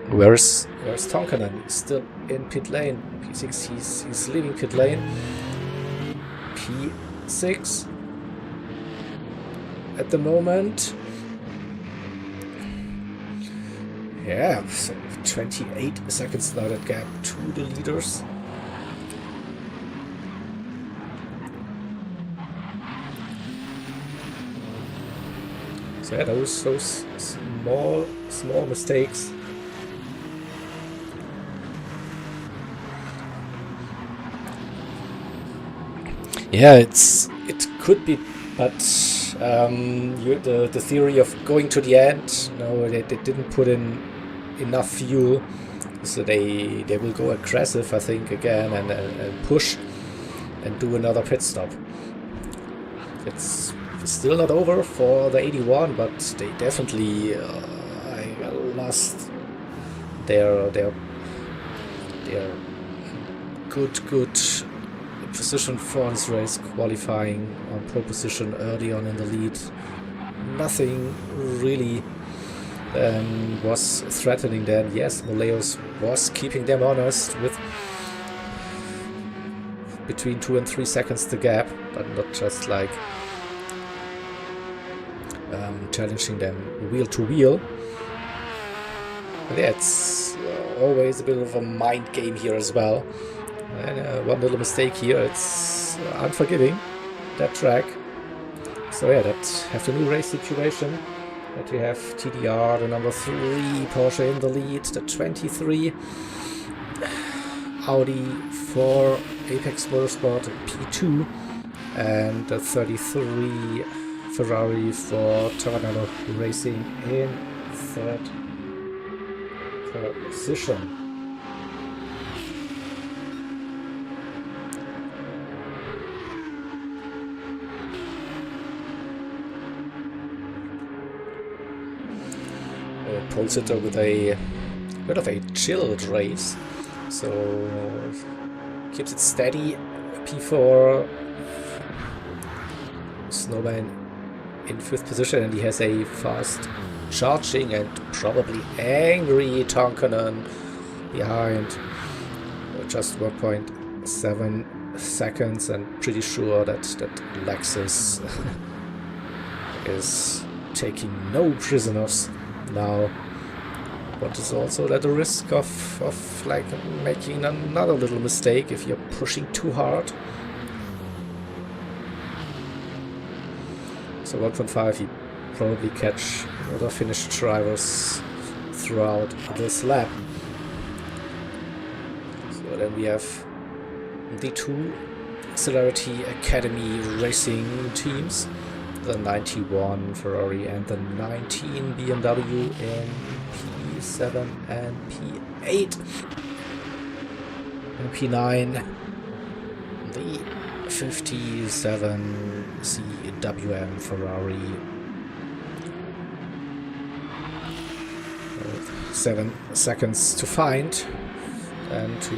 Where's Tonkanen? He's still in pit lane. P6, he's leaving pit lane. P6 at the moment. Yeah, so 28 seconds now that gap to the leaders. So yeah, those small mistakes. Yeah, it could be, but the theory of going to the end, no, they didn't put in enough fuel, so they will go aggressive, I think, again, and push and do another pit stop. It's still not over for the 81, but they definitely lost their good position for this race, qualifying on pole position early on in the lead. Nothing really was threatening them. Yes, Meleus was keeping them honest with between 2 and 3 seconds the gap, but not just like challenging them wheel to wheel. But yeah, it's always a bit of a mind game here as well. And one little mistake here, it's unforgiving, that track. So yeah, that have the new race situation. That we have TDR, the number 3 Porsche in the lead, the 23 Audi for Apex Motorsport P2, and the 33 Ferrari for Taranello Racing in 3rd position. pulls it with a bit of a chilled race, so keeps it steady. P4 Snowman in 5th position, and he has a fast charging and probably angry Tonkanen behind, just 1.7 seconds, and pretty sure that Lexus is taking no prisoners now, but is also at the risk of like making another little mistake if you're pushing too hard. So 1.5, you probably catch other finished drivers throughout this lap. So then we have the 2 Celerity Academy racing teams, the 91 Ferrari and the 19 BMW in P7 and P8. And P9, the 57 CWM Ferrari. 7 seconds to find and to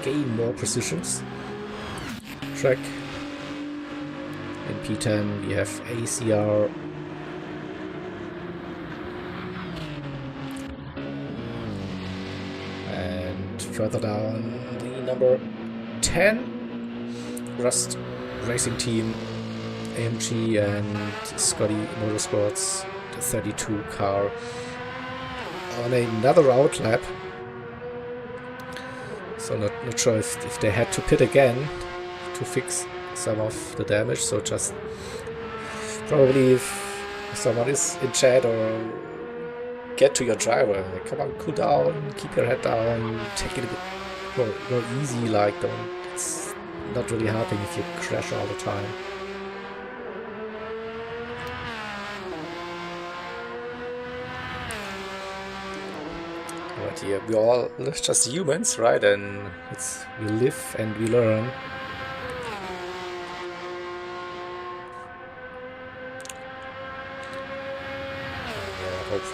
gain more positions. Track. In P10 we have ACR. And further down, the number 10 Rust Racing Team, AMG and Scotty Motorsports, the 32 car, on another outlap. So not sure if they had to pit again to fix some of the damage, so just probably if someone is in chat or get to your driver, like, come on, cool down, keep your head down, take it a bit more easy, like, it's not really helping if you crash all the time. But yeah, we're all just humans, right? And we live and we learn.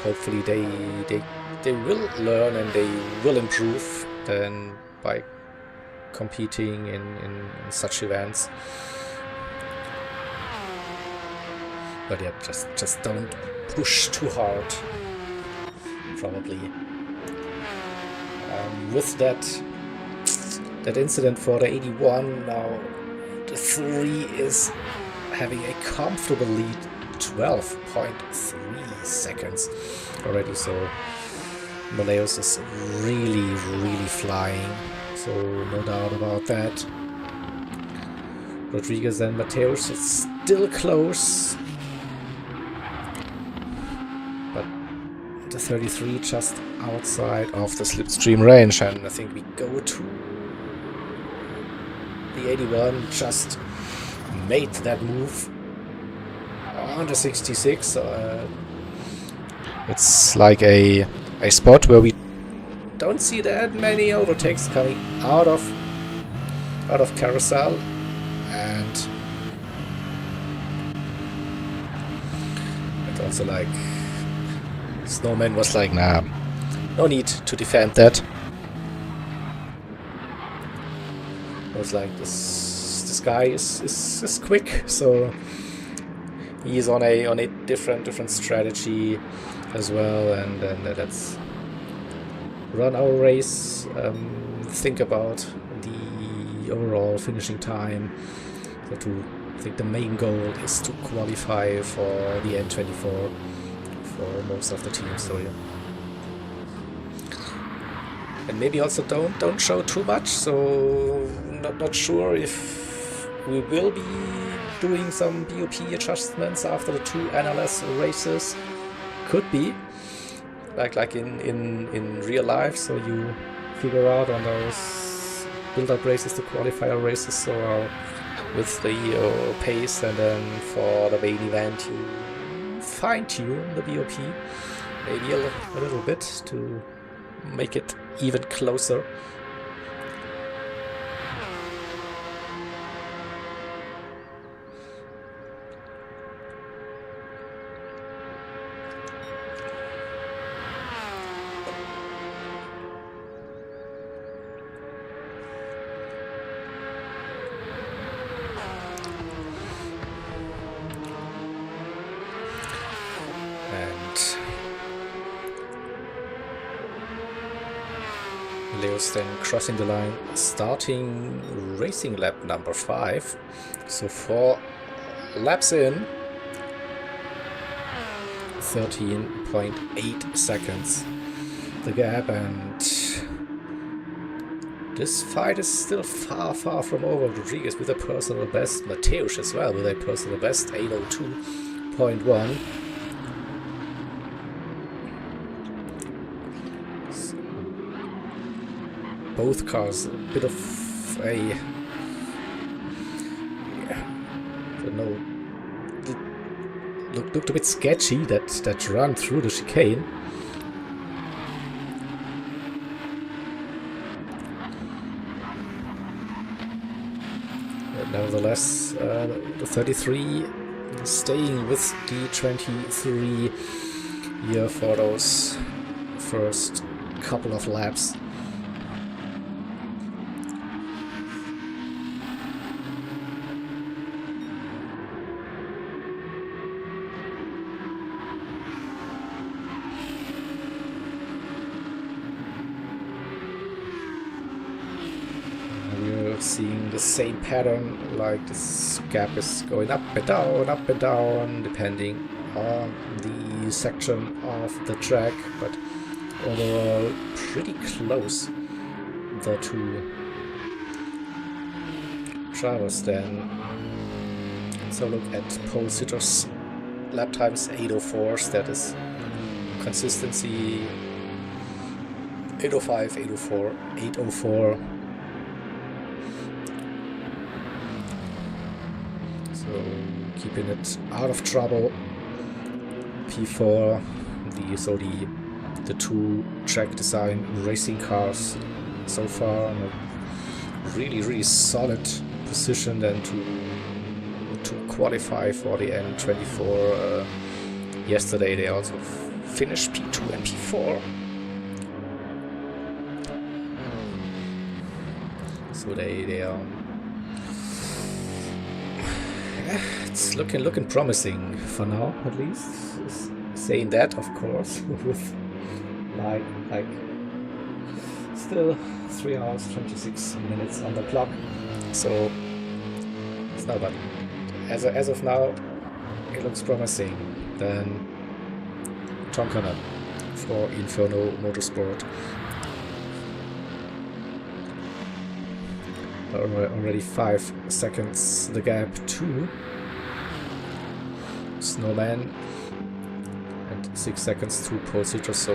Hopefully they will learn and they will improve then by competing in such events. But yeah, just don't push too hard, probably. With that incident for the 81, now the 3 is having a comfortable lead, 12.3 seconds already, so Maleus is really flying, so no doubt about that. Rodriguez and Mateus is still close, but the 33 just outside of the slipstream range, and I think we go to the 81, just made that move on the 66. It's like a spot where we don't see that many overtakes coming out of carousel, and also like Snowman was like, nah, no need to defend that. I was like, this guy is quick, so he's on a different strategy as well, and let's run our race, think about the overall finishing time. So I think the main goal is to qualify for the N24 for most of the teams, so yeah. And maybe also don't show too much, so not sure if we will be doing some BOP adjustments after the 2 NLS races. Could be like in real life, so you figure out on those build-up races, the qualifier races, so with the pace, and then for the main event you fine-tune the BOP maybe a little bit to make it even closer. Leo's then crossing the line, starting racing lap number 5. So 4 laps in, 13.8 seconds the gap, and this fight is still far from over. Rodriguez with a personal best, Mateusz as well with a personal best, 8:02.1. Both cars a bit of a, don't know, looked a bit sketchy, that run through the chicane. But nevertheless, the 33 staying with the 23 here for those first couple of laps. Seeing the same pattern, like this gap is going up and down, depending on the section of the track, but overall pretty close, the two drivers. Then let's have a look at pole sitters lap times, 8:04s, that is consistency, 8:05, 8:04, 8:04. So keeping it out of trouble. P4, the two track design racing cars so far in a really solid position then to qualify for the N24. Yesterday they also finished P2 and P4. So they are. It's looking promising for now, at least. Saying that, of course, with like still 3 hours 26 minutes on the clock. So it's not bad. As of now, it looks promising. Then Tom Connor for Inferno Motorsport. Already 5 seconds the gap to Snowman, and 6 seconds to Pole Sitter. So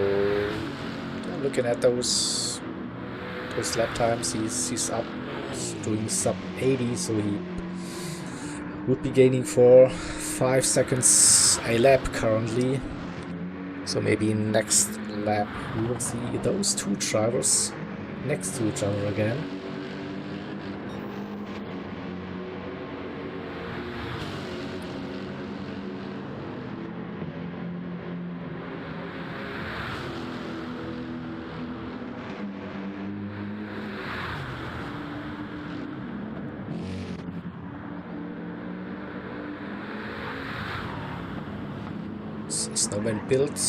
looking at those lap times, he's up, doing sub 80, so he would be gaining for 5 seconds a lap currently. So maybe next lap we will see those two drivers next to each other again. Snowman built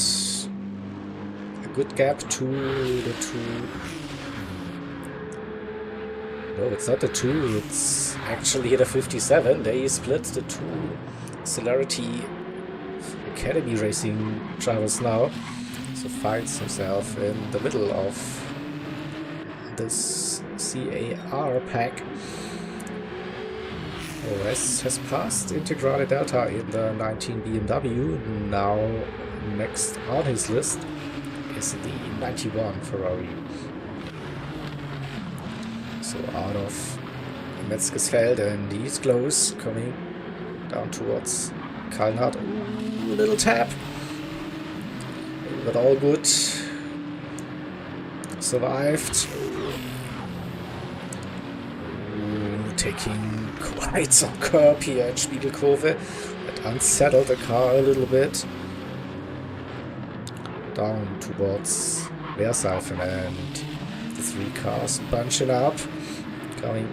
a good gap to the two. No, it's not the two, it's actually the 57. They split the two Celerity Academy Racing drivers now. So finds himself in the middle of this CAR pack. OS has passed Integrale Delta in the 19 BMW. Now next on his list is the 91 Ferrari. So out of Metzgesfeld, and he's close, coming down towards Kalnhardt. Ooh, a little tap, but all good. Survived. Ooh, taking quite some curb here at Spiegelkurve. That unsettled the car a little bit. Down towards Werseifen, and the 3 cars bunching up, coming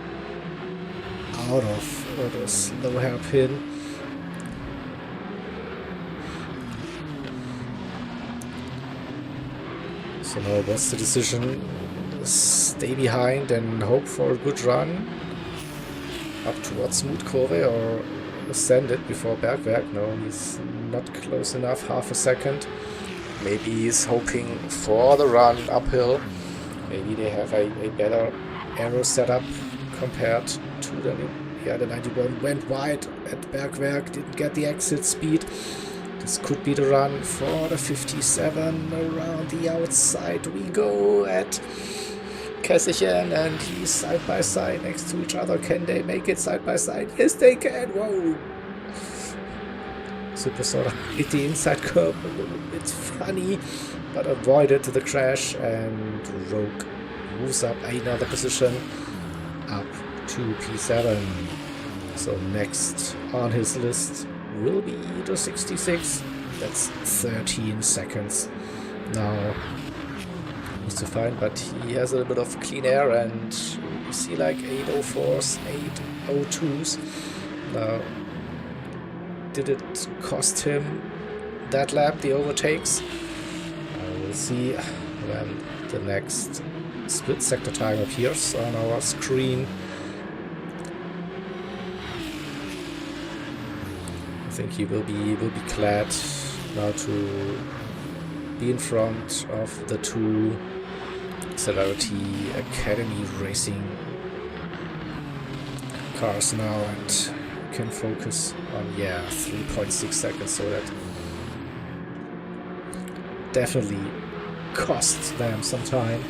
out of the slow hairpin. So now what's the decision? Stay behind and hope for a good run up towards Smoothkurve, or send it before Bergwerk? No, he's not close enough, half a second. Maybe he's hoping for the run uphill. Maybe they have a better aero setup compared to the... Yeah, the 91 went wide at Bergwerk, didn't get the exit speed. This could be the run for the 57. Around the outside we go at Kessichen, and he's side by side next to each other. Can they make it side by side? Yes, they can. Whoa! Super sort of hit the inside curve a little bit funny, but avoided the crash, and Rogue moves up another position up to P7. So next on his list will be the 66. That's 13 seconds now. Needs to find, but he has a little bit of clean air, and you see like 804s, 802s. Now, did it cost him that lap, the overtakes? We'll see when the next split sector time appears on our screen. I think he will be glad now to be in front of the two Celerity Academy racing cars now, and can focus on 3.6 seconds, so that definitely costs them some time.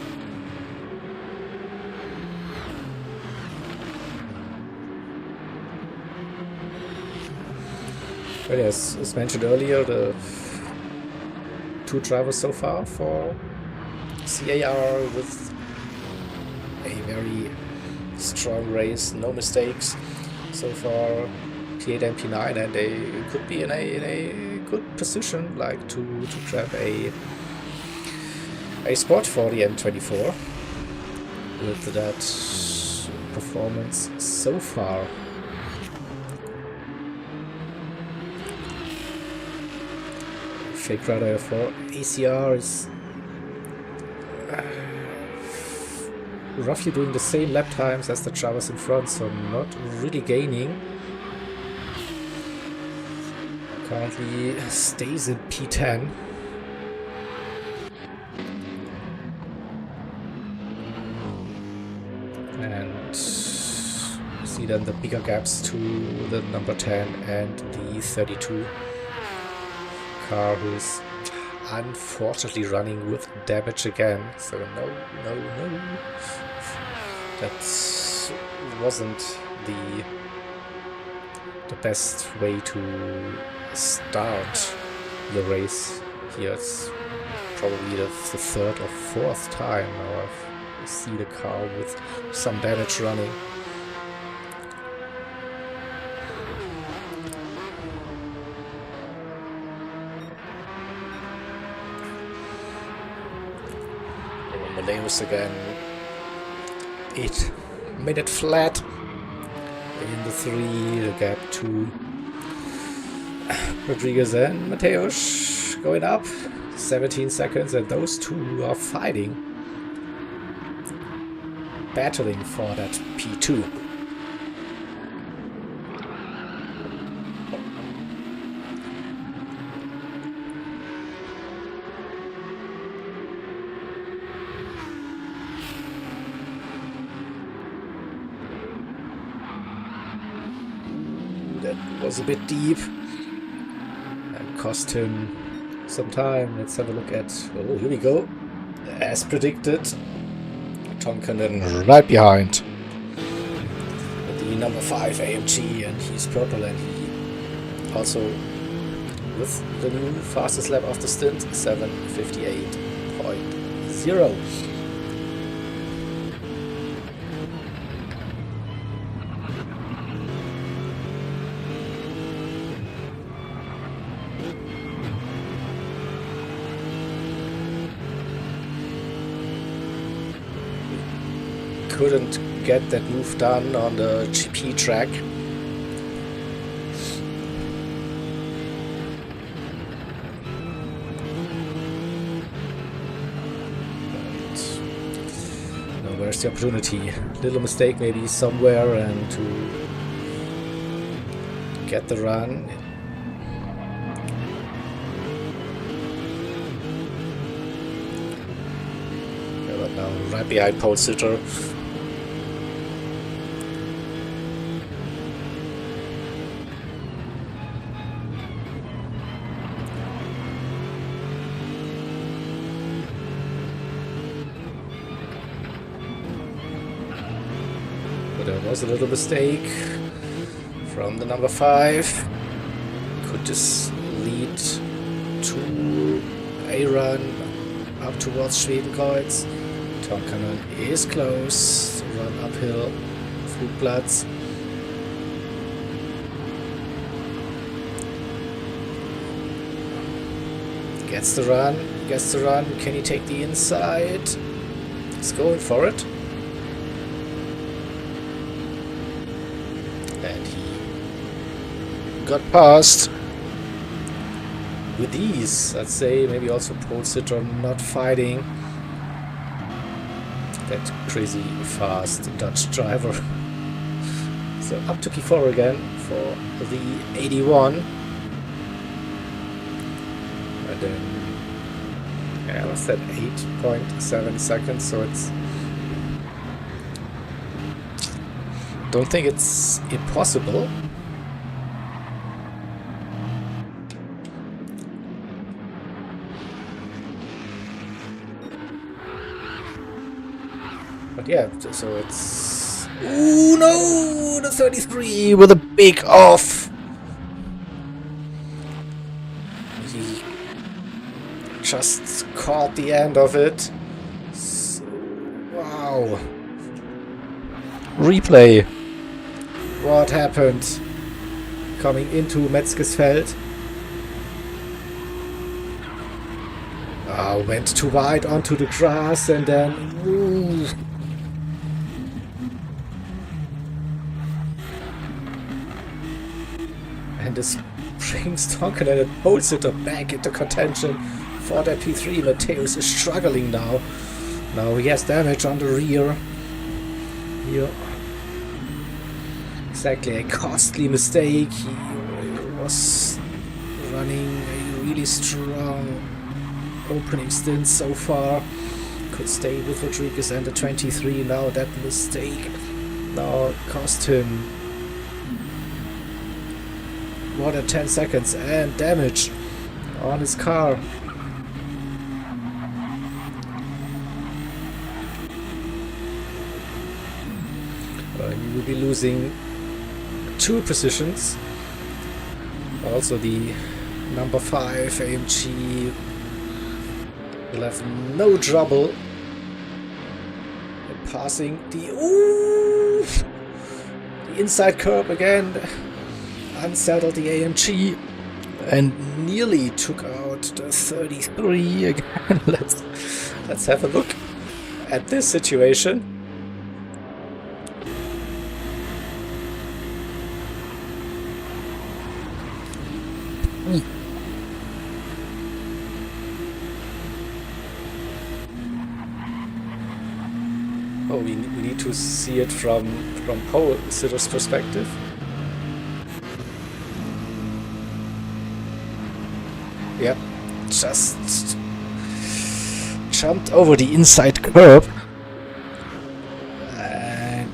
But yes, as mentioned earlier, the two drivers so far for CAR with a very strong race, no mistakes so far, P8 and P9, and they could be in a good position, like to grab a spot for the M24 with that performance so far. Fake radar for ACR is roughly doing the same lap times as the drivers in front, so not really gaining. Currently stays in P10. And see then the bigger gaps to the number 10 and the 32 car, who is unfortunately running with damage again. So no. That wasn't the best way to start the race here. It's probably the third or fourth time now I see the car with some damage running. Malaius again, 8 minute flat in the 3, the gap to Rodriguez and Mateusz going up 17 seconds, and those two are fighting, battling for that P2. Was a bit deep and cost him some time. Let's have a look at... Oh, here we go. As predicted, Tonkanen right behind with the number 5 AMG, and he's purple, and he also with the new fastest lap of the stint, 7:58.0. Couldn't get that move done on the GP track. where's the opportunity? Little mistake maybe somewhere, and to get the run. Yeah, but now right behind pole sitter. There was a little mistake from the number 5. Could this lead to a run up towards Schwedenkreuz? Tonkanen is close. Run uphill. Flugplatz. Gets the run. Gets the run. Can he take the inside? He's going for it. And he got past with ease. I'd say maybe also pole sitter not fighting that crazy fast Dutch driver. So up to P4 again for the 81. And then, yeah, what's that, 8.7 seconds, so it's... Don't think it's impossible. But yeah, so it's... Ooh, no! The 33 with a big off! He just caught the end of it. So, wow. Replay. What happened? Coming into Metzgesfeld. Went too wide onto the grass and then... Ooh. And this brings Tonkanen and pole sitter back into contention for that P3. Matthäus is struggling now. Now he has damage on the rear. Here. Exactly, a costly mistake. He was running a really strong opening stint so far. Could stay with Rodriguez and the 23. Now that mistake now cost him more than 10 seconds and damage on his car. He will be losing 2 positions. Also the number 5 AMG will have no trouble in passing the inside curb again. Unsettled the AMG and nearly took out the 33 again. Let's have a look at this situation. Oh, we need to see it from pole sitter's perspective. Yep, just jumped over the inside curb and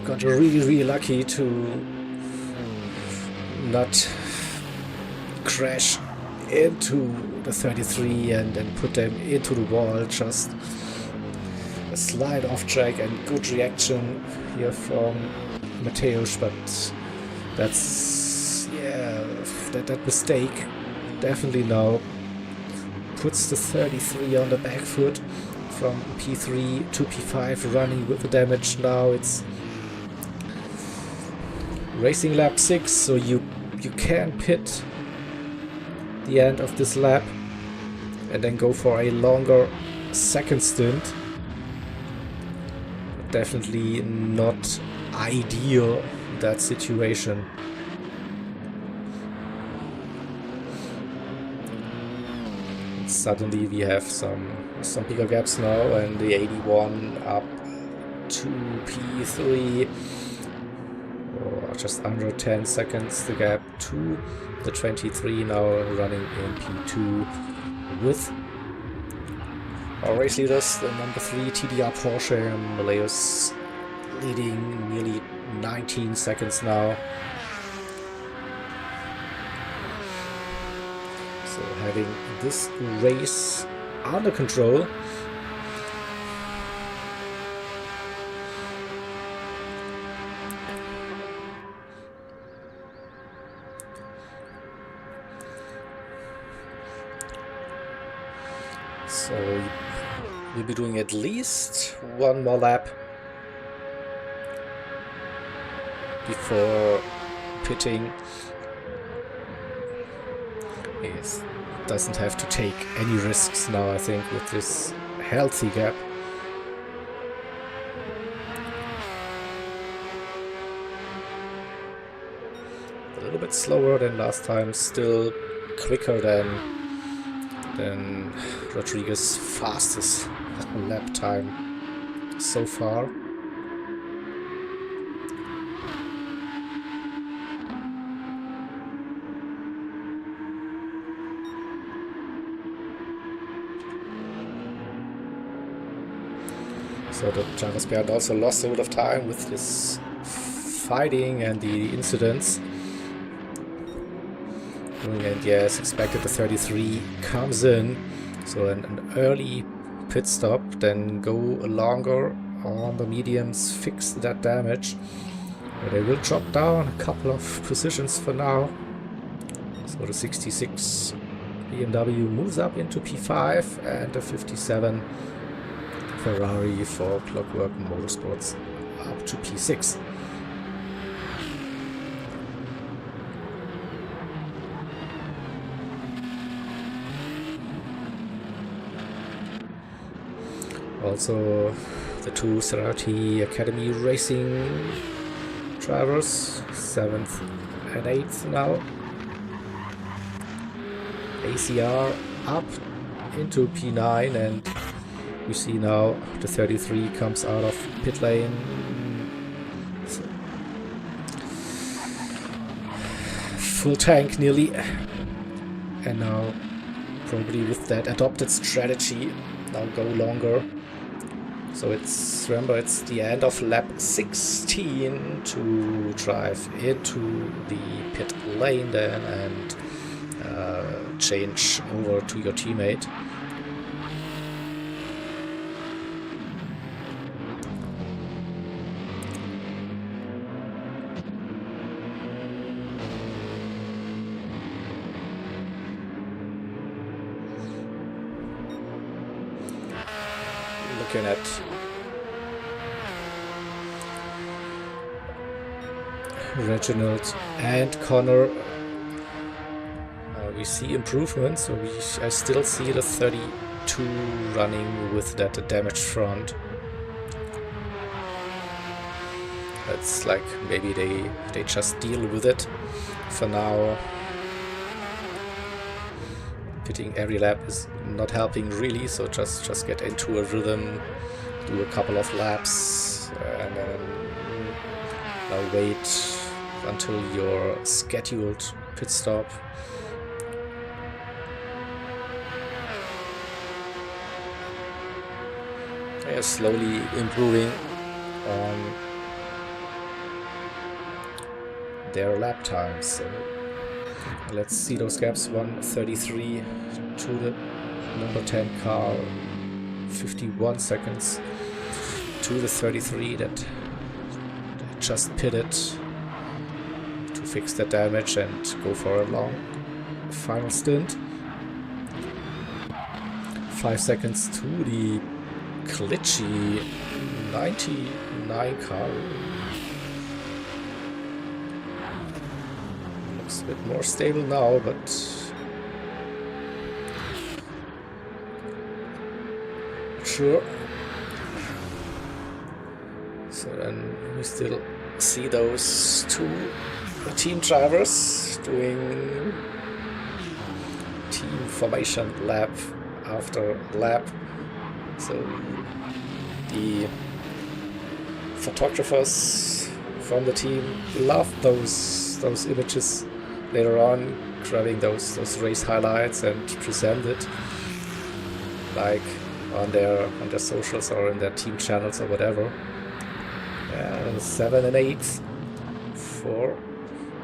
got really lucky to not crash into the 33 and then put them into the wall. Just a slight off track and good reaction here from Matthäus, but that's, yeah, that mistake definitely now puts the 33 on the back foot from P3 to P5, running with the damage. Now it's racing lap 6, so you can pit the end of this lap and then go for a longer second stint. But definitely not ideal in that situation. suddenly we have some bigger gaps now, and the 81 up to P3, or just under 10 seconds the gap to the 23, now running in P2 with our race leaders, the number 3 TDR Porsche and Maleus leading nearly 19 seconds now. So having this race under control. So we'll be doing at least one more lap before pitting. Yes, doesn't have to take any risks now, I think, with this healthy gap. A little bit slower than last time, still quicker than Rodriguez's fastest lap time so far. So the Jarvis Bernd also lost a bit of time with this fighting and the incidents. And yes, expected the 33 comes in, so an early pit stop, then go longer on the mediums, fix that damage. They will drop down a couple of positions for now. So the 66 BMW moves up into P5 and the 57 Ferrari for Clockwork Motorsports up to P6. Also, the two Cerati Academy Racing drivers, 7th and 8th now. ACR up into P9, and we see now the 33 comes out of pit lane. Full tank nearly. And now, probably with that adopted strategy, now go longer. So remember, it's the end of lap 16 to drive into the pit lane then and change over to your teammate. Looking at Reginald and Connor, we see improvements, so I still see the 32 running with that damaged front. It's like maybe they just deal with it for now. Pitting every lap is not helping really, so just get into a rhythm, do a couple of laps, and then now wait until your scheduled pit stop. They are slowly improving on their lap times. So let's see those gaps. 1:33 to the number 10 car, 51 seconds to the 33 that just pitted to fix that damage and go for a long final stint. 5 seconds to the glitchy 99 car. Looks a bit more stable now, but sure. So then we still see those two team drivers doing team formation lap after lap. So the photographers from the team love those images later on, grabbing those race highlights and present it like on their socials or in their team channels or whatever. 7 and 8 for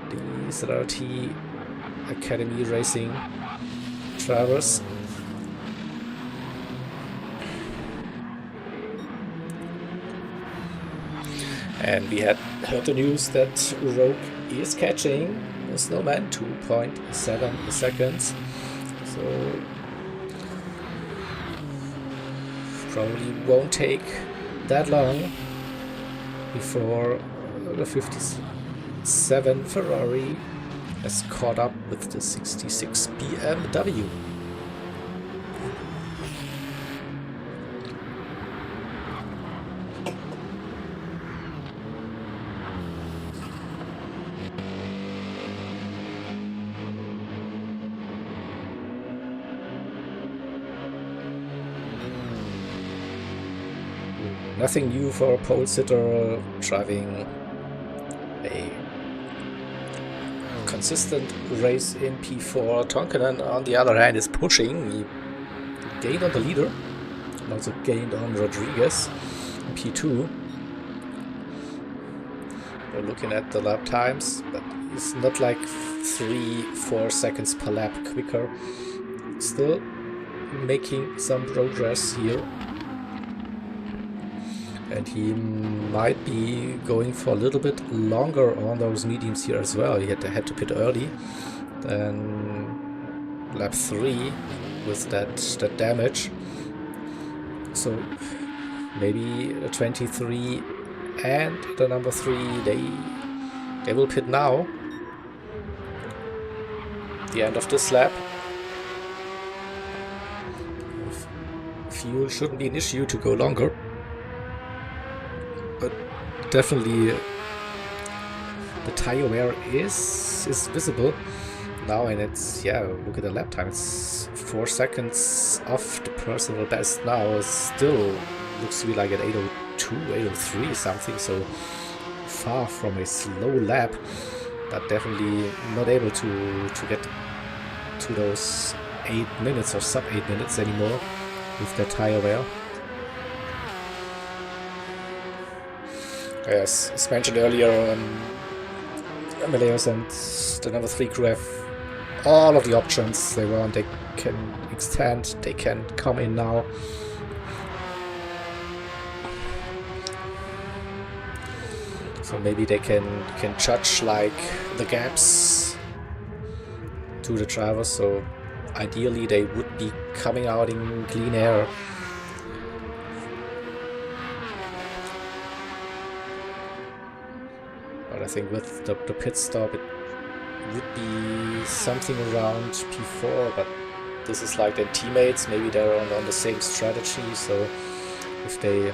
the ZRT Academy Racing drivers. And we had heard the news that Rogue is catching a Snowman 2.7 seconds. So probably won't take that long before the 57 Ferrari has caught up with the 66 BMW. Nothing new for a pole sitter driving a consistent race in P4. Tonkanen, on the other hand, is pushing. He gained on the leader and also gained on Rodriguez in P2. We're looking at the lap times, but it's not like 3-4 seconds per lap quicker. Still making some progress here. And he might be going for a little bit longer on those mediums here as well. He had to pit early. Then lap 3 with that damage. So maybe the 23 and the number 3 they will pit now. The end of this lap. Fuel shouldn't be an issue to go longer. But definitely the tire wear is visible now, and it's, yeah, look at the lap time, it's 4 seconds off the personal best now. It still looks to be like at 8:02, 8:03 something, so far from a slow lap, but definitely not able to get to those 8 minutes or sub 8 minutes anymore with their tire wear. As mentioned earlier, Meleos and the number 3 crew have all of the options they want. They can extend, they can come in now. So maybe they can judge like the gaps to the drivers. So ideally they would be coming out in clean air. I think with the pit stop it would be something around P4, but this is like their teammates, maybe they're on the same strategy, so if they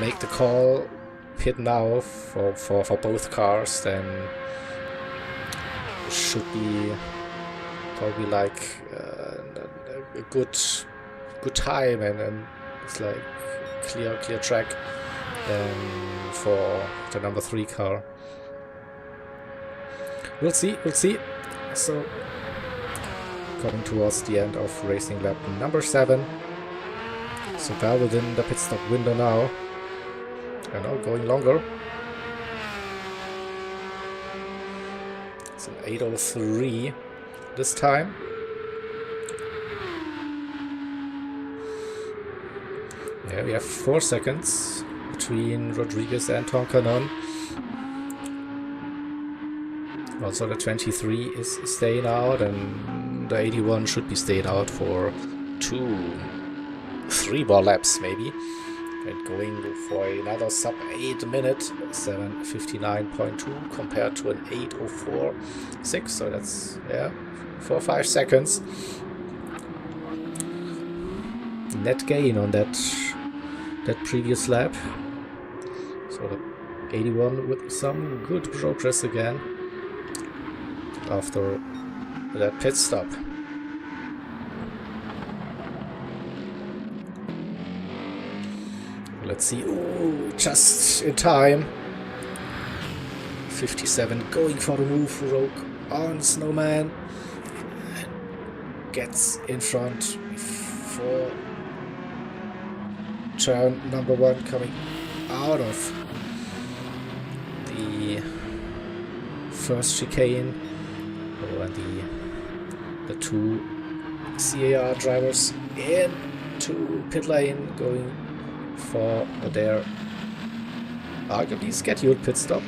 make the call pit now for both cars, then it should be probably like a good time, and it's like clear track for the number 3 car. We'll see. So coming towards the end of racing lap number 7. So well within the pit stop window now. And now going longer. It's an 8:03 this time. Yeah, we have 4 seconds between Rodriguez and Tonkanen. Also the 23 is staying out, and the 81 should be staying out for 2-3 more laps maybe. And going for another sub 8 minute, 7:59.2 compared to an 8:04.6. So that's 4 or 5 seconds net gain on that previous lap. So the 81 with some good progress again after that pit stop. Let's see. Oh, just in time. 57 going for the move. Rogue on Snowman. Gets in front for turn number 1 coming out of the first chicane. Oh, and the 2 CAR drivers into pit lane going for their arguably scheduled pit stop.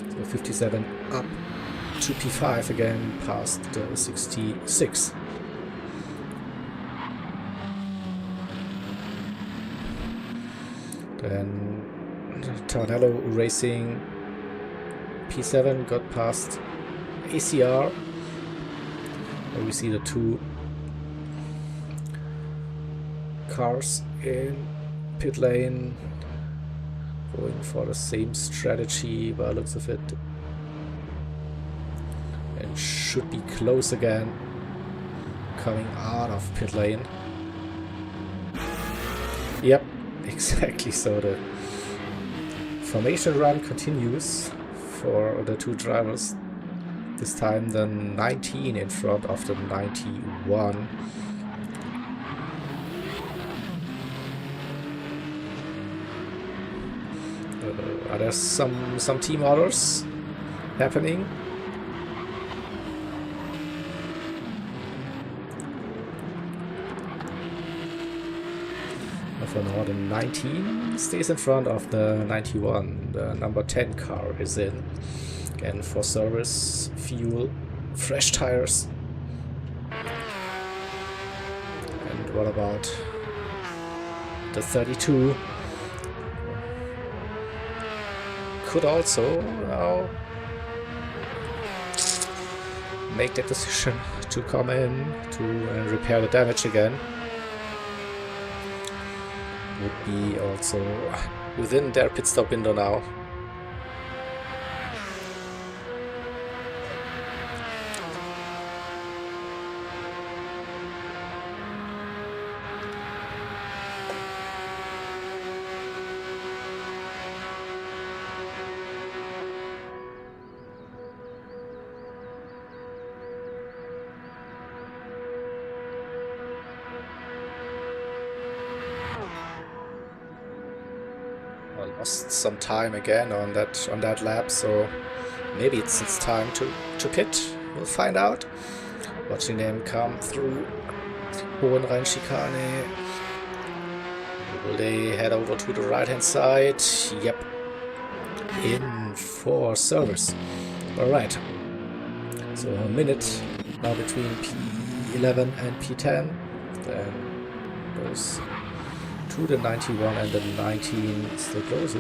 So 57 up to P5 again, past the 66. Then Tornello Racing P7 got past ACR. There we see the 2 cars in pit lane going for the same strategy by the looks of it, and should be close again coming out of pit lane. Yep, exactly. So the formation run continues for the 2 drivers, this time the 19 in front of the 91. Are there some team orders happening? For now, the 19 stays in front of the 91. The number 10 car is in. Again, for service, fuel, fresh tires. And what about the 32? Could also now make that decision to come in to repair the damage again. Would be also within their pit stop window now. Lost some time again on that lap, so maybe it's time to pit. We'll find out. Watching them come through Hohenrhein chicane. Will they head over to the right hand side? Yep. In for service. Alright. So a minute now between P11 and P10. Then goes to the 91 and the 19 still closer.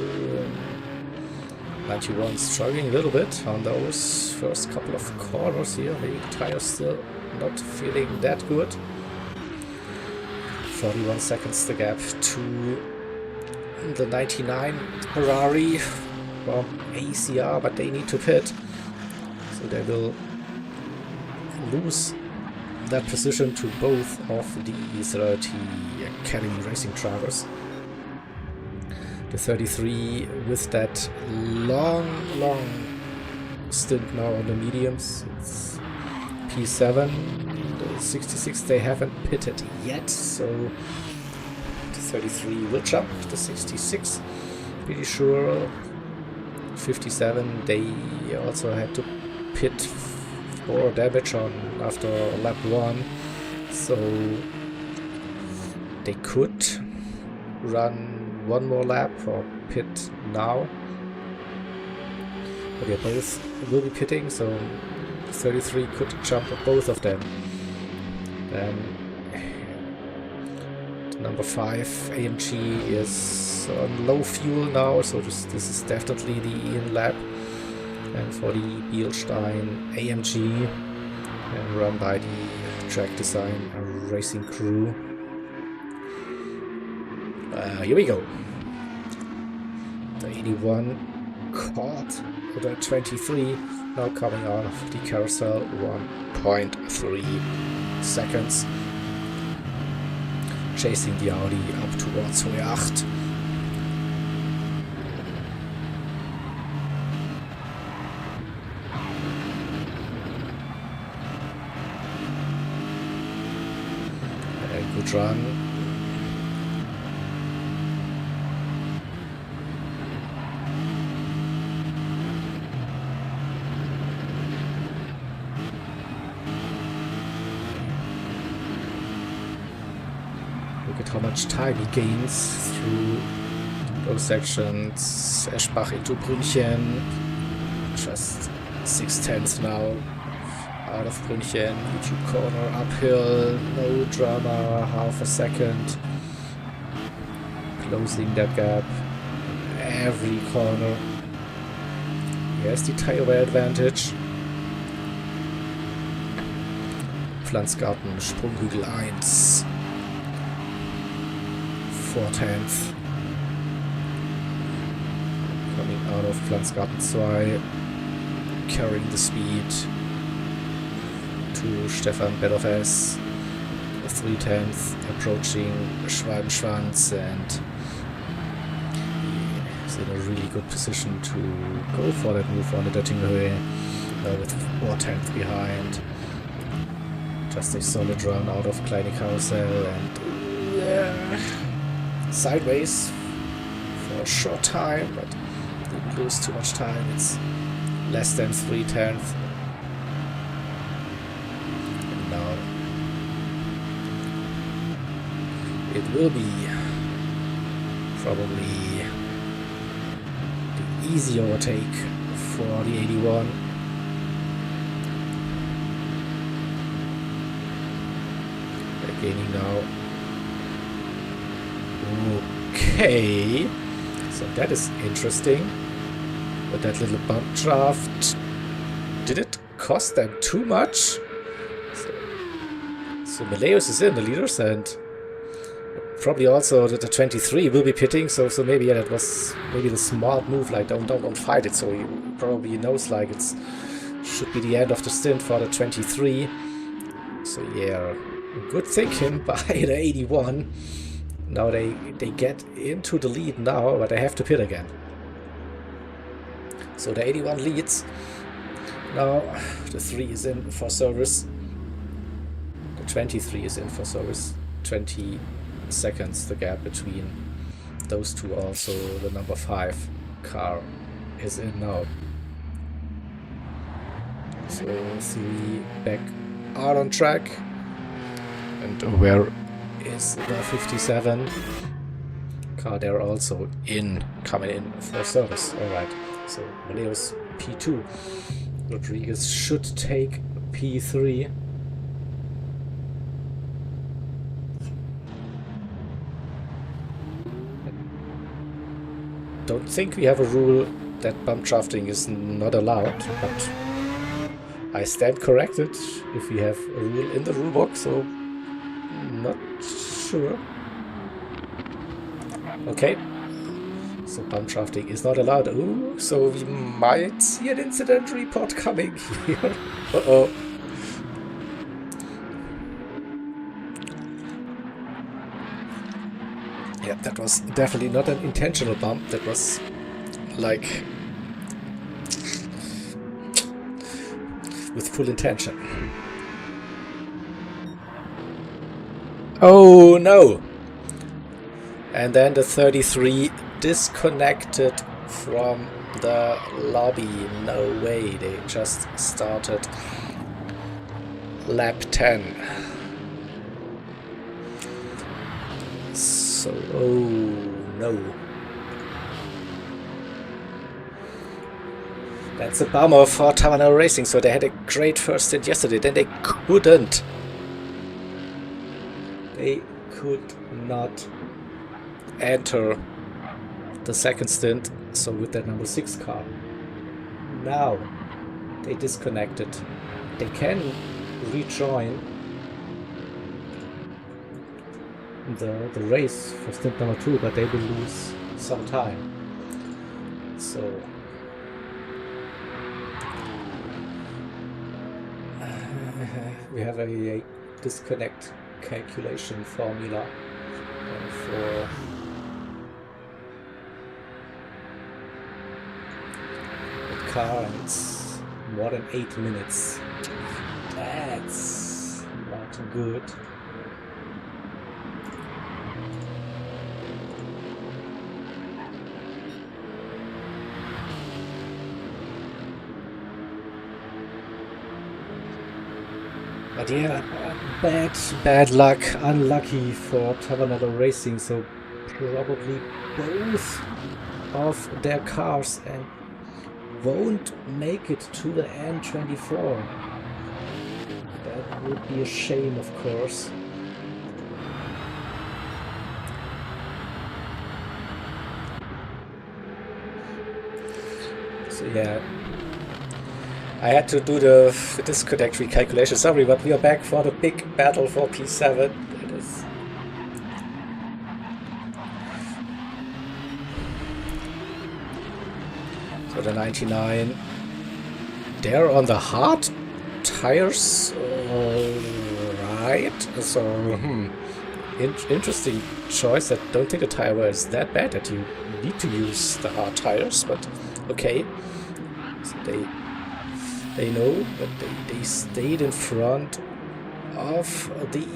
91 struggling a little bit on those first couple of corners here. Maybe the tires still not feeling that good. 41 seconds the gap to the 99 Ferrari from ACR, but they need to pit. So they will lose that position to both of the 30 Academy Racing drivers. The 33 with that long stint now on the mediums. It's P7. The 66 they haven't pitted yet, so the 33 will jump the 66. Pretty sure. 57 they also had to pit for damage on after lap 1, so they could run one more lap or pit now, but they both will be pitting, so 33 could jump both of them. Then the number 5 AMG is on low fuel now, so this is definitely the in lap. And for the Bielstein AMG, and run by the Track Design Racing crew. Here we go. The 81 caught the 23. now coming out of the carousel, 1.3 seconds. Chasing the Audi up towards Hoi 8. A good run. Look at how much time he gains through those sections. Eschbach into Brünnchen. Just 6/10 now. Out of Brünnchen. YouTube corner uphill. No drama. Half a second. Closing that gap. Every corner. Here's the tailway advantage. Pflanzgarten, Sprunghügel 1. 4/10. Coming out of Pflanzgarten 2. Carrying the speed to Stefan Bedorfes. 3/10. Approaching Schwalbenschwanz, and he's in a really good position to go for that move on the Döttinghöhe with 4/10 behind. Just a solid run out of Kleine Karussell, and sideways for a short time, but didn't lose too much time. It's less than 3/10. And now it will be probably the easy overtake for the 81. They're gaining now. Okay, so that is interesting. But that little bump draft, did it cost them too much? So Meleus is in the leaders, and probably also the 23 will be pitting. So maybe that was maybe the smart move. Like don't fight it. So he probably knows like it's should be the end of the stint for the 23. So yeah, good thinking by the 81. Now they get into the lead now, but they have to pit again. So the 81 leads. Now the 3 is in for service. The 23 is in for service. 20 seconds the gap between those two. Also the number 5 car is in now. So 3 back out on track. And where is the 57 car? They're also coming in for service. Alright, so Meleus P2. Rodriguez should take P3. Don't think we have a rule that bump drafting is not allowed, but I stand corrected if we have a rule in the rulebook, so not sure. Okay, so bump drafting is not allowed. Ooh, so we might see an incident report coming here. Uh-oh. Yeah, that was definitely not an intentional bump. That was like with full intention. Oh no! And then the 33 disconnected from the lobby. No way, they just started lap 10. So, oh no. That's a bummer for Tavanel Racing. So they had a great first stint yesterday, then they couldn't. They could not enter the second stint, so with that number 6 car. Now they disconnected. They can rejoin the race for stint number 2, but they will lose some time. So we have a disconnect calculation formula for the car, and it's more than 8 minutes. That's not good. But yeah, bad luck, unlucky for Tavanello Racing, so probably both of their cars and won't make it to the N24. That would be a shame, of course. So yeah, I had to do the disconnect recalculation. Sorry, but we are back for the big battle for P7. It is. So the 99. They're on the hard tires, right? So interesting choice. I don't think the tire wear is that bad that you need to use the hard tires, but okay. So they know, but they stayed in front of the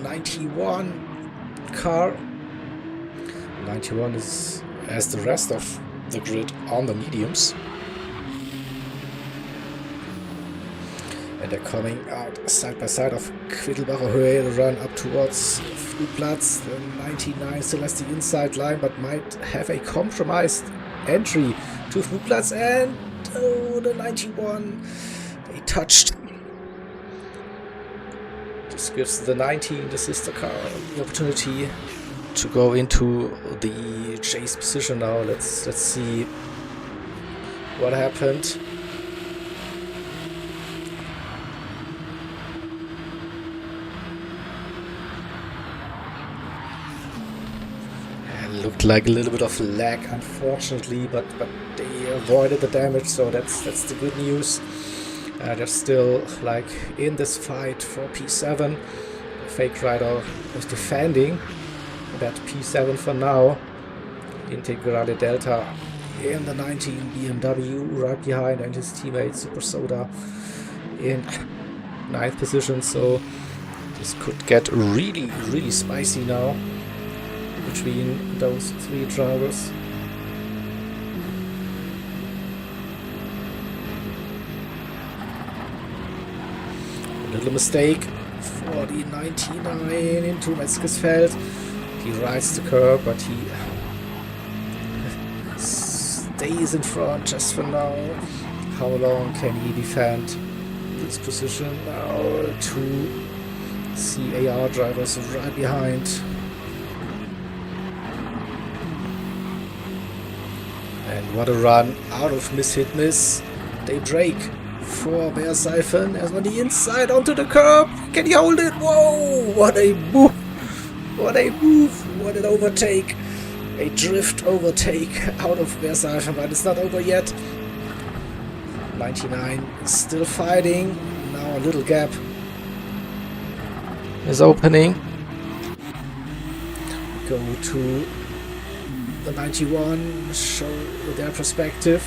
91 car. 91 is, as the rest of the grid, on the mediums. And they're coming out side by side of Quiddelbacher Höhe, the run up towards Flugplatz. The 99 still has the inside line, but might have a compromised entry to Flugplatz, and oh, the 91, they touched. This gives the 19, the sister car, the opportunity to go into the chase position now. Let's see what happened. Looked like a little bit of lag, unfortunately, but they avoided the damage, so that's the good news. They're still like in this fight for P7. The fake rider was defending that P7 for now. Integrale Delta in the 19 BMW right behind, and his teammate Super Soda in 9th position. So this could get really spicy now between those three drivers. A little mistake for the 99 into Metzgesfeld. He rides the curb, but he stays in front just for now. How long can he defend this position? Now two CAR drivers right behind. And what a run out of miss hit miss. They break for Beerseifen as on the inside onto the curb. Can he hold it? Whoa! What a move! What a move! What an overtake! A drift overtake out of Beerseifen, but it's not over yet. 99 is still fighting. Now a little gap is opening. Go to the 91, show their perspective.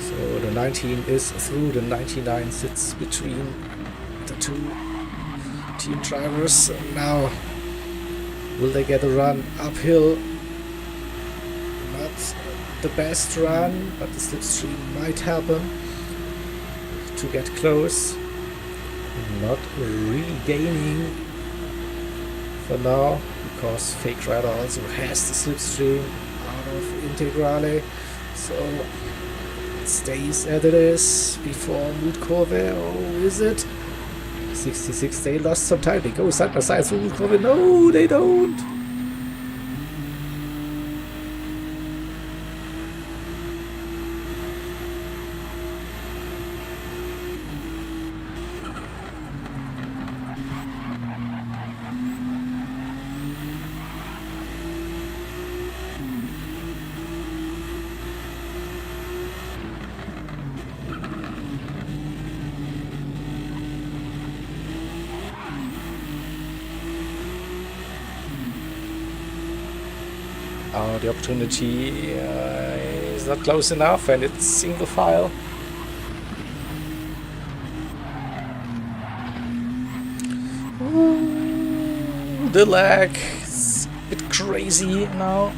So the 19 is through, the 99 sits between the two team drivers. Now, will they get a run uphill? Not the best run, but the slipstream might help them to get close. Not really gaining for now, because Fake Rider also has the slipstream out of Integrale, so it stays as it is before Mutkurve. Oh, is it? 66, they lost some time. They go side by side through Mutkurve. No, they don't. The opportunity is not close enough, and it's single file. Ooh, the lag is a bit crazy now.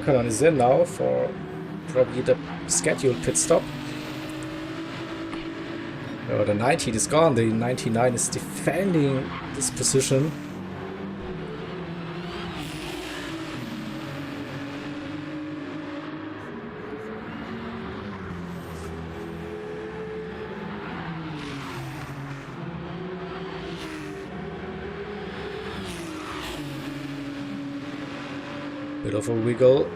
Tonkanon is in now for probably the scheduled pit stop. Oh, the 19 is gone, the 99 is defending this position. Bit of a wiggle.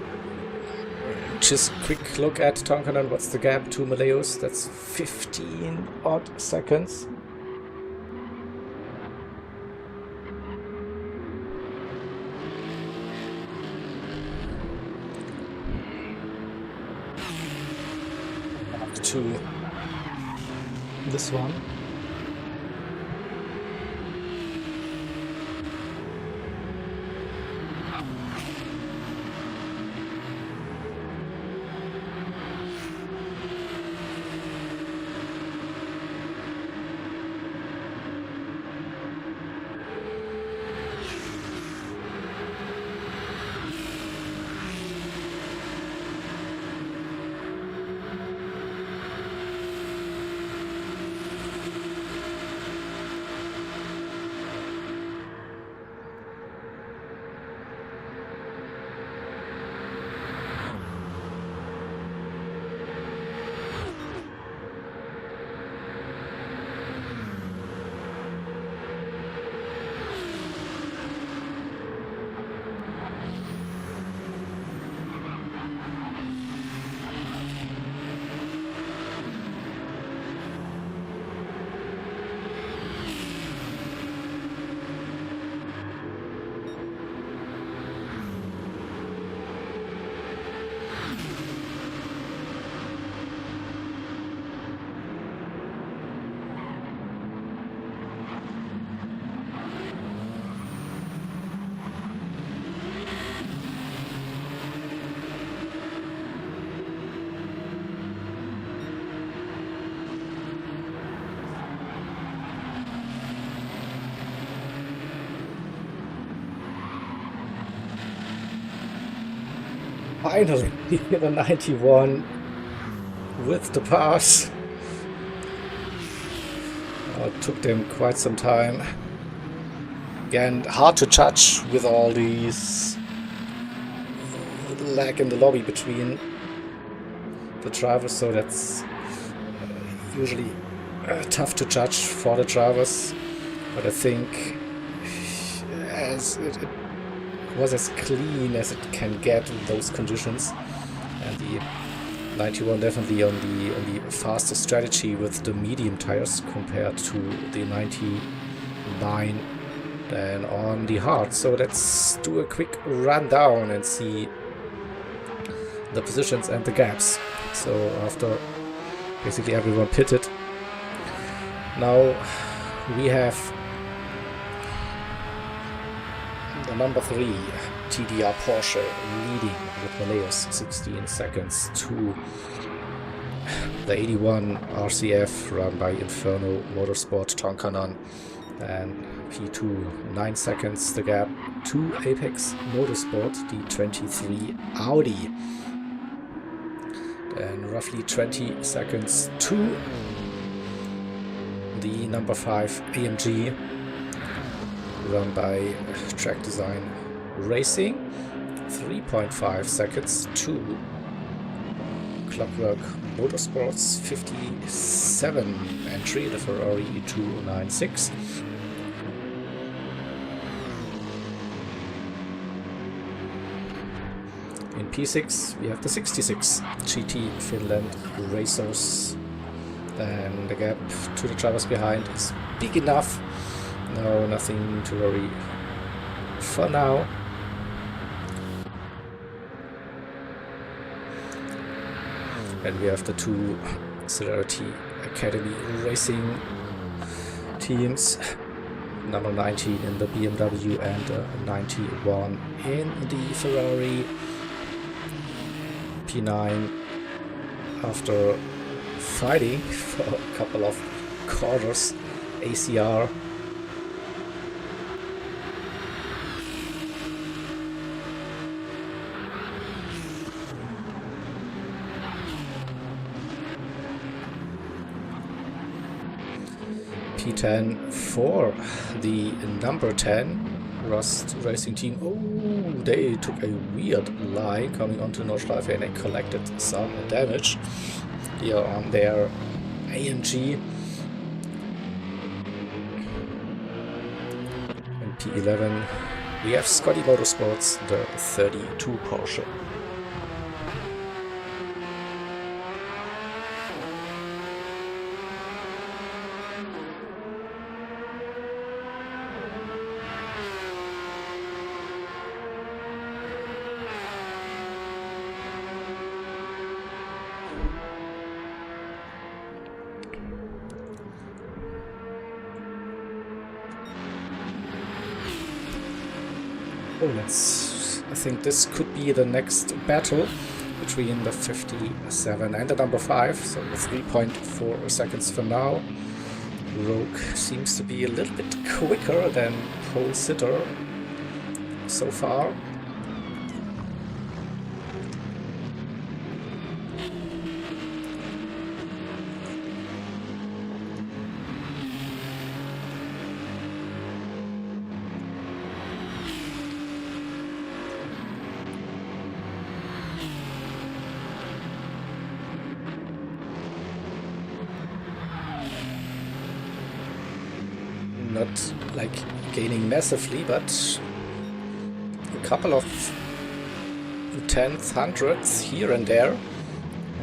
Just quick look at Tonkanon. What's the gap to Maleus? That's 15 odd seconds. Up to this one. Finally, the 91 with the pass. It took them quite some time. Again, hard to judge with all these lag in the lobby between the drivers, so that's usually tough to judge for the drivers. But I think as it was as clean as it can get in those conditions, and the 91 definitely on the faster strategy with the medium tires compared to the 99 than on the hard. So let's do a quick rundown and see the positions and the gaps. So after basically everyone pitted, now we have the number 3 TDR Porsche leading with Maleus 16 seconds to the 81 RCF run by Inferno Motorsport Tonkanon, and P2 9 seconds the gap to Apex Motorsport, the 23 Audi, and roughly 20 seconds to the number 5 AMG run by Track Design Racing. 3.5 seconds to Clockwork Motorsports 57 entry, the Ferrari 296. In P6 we have the 66 GT Finland racers. Then the gap to the drivers behind is big enough. No, nothing to worry for now. And we have the two Celerity Academy racing teams. Number 19 in the BMW and 91 in the Ferrari. P9 after fighting for a couple of quarters. ACR. P10 for the number 10 Rust Racing Team. Oh, they took a weird line coming onto Nordschleife and they collected some damage here on their AMG. And P11 we have Scotty Motorsports, the 32 Porsche. Oh, I think this could be the next battle between the 57 and the number 5, so 3.4 seconds for now. Rogue seems to be a little bit quicker than Pole Sitter so far. Not like gaining massively, but a couple of tenths, hundredths here and there.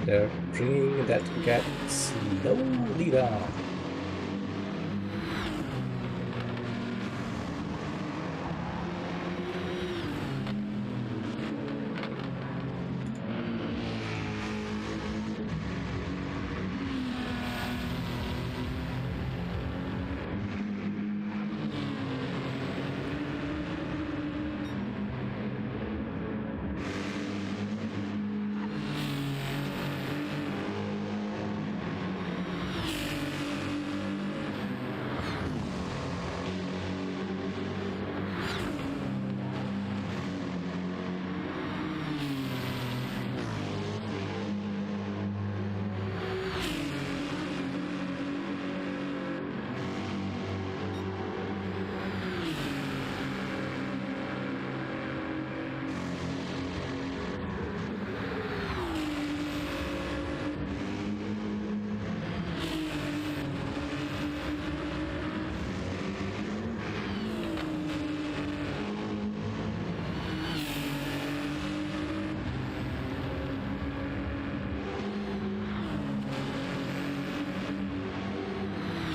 They're bringing that gap slowly down.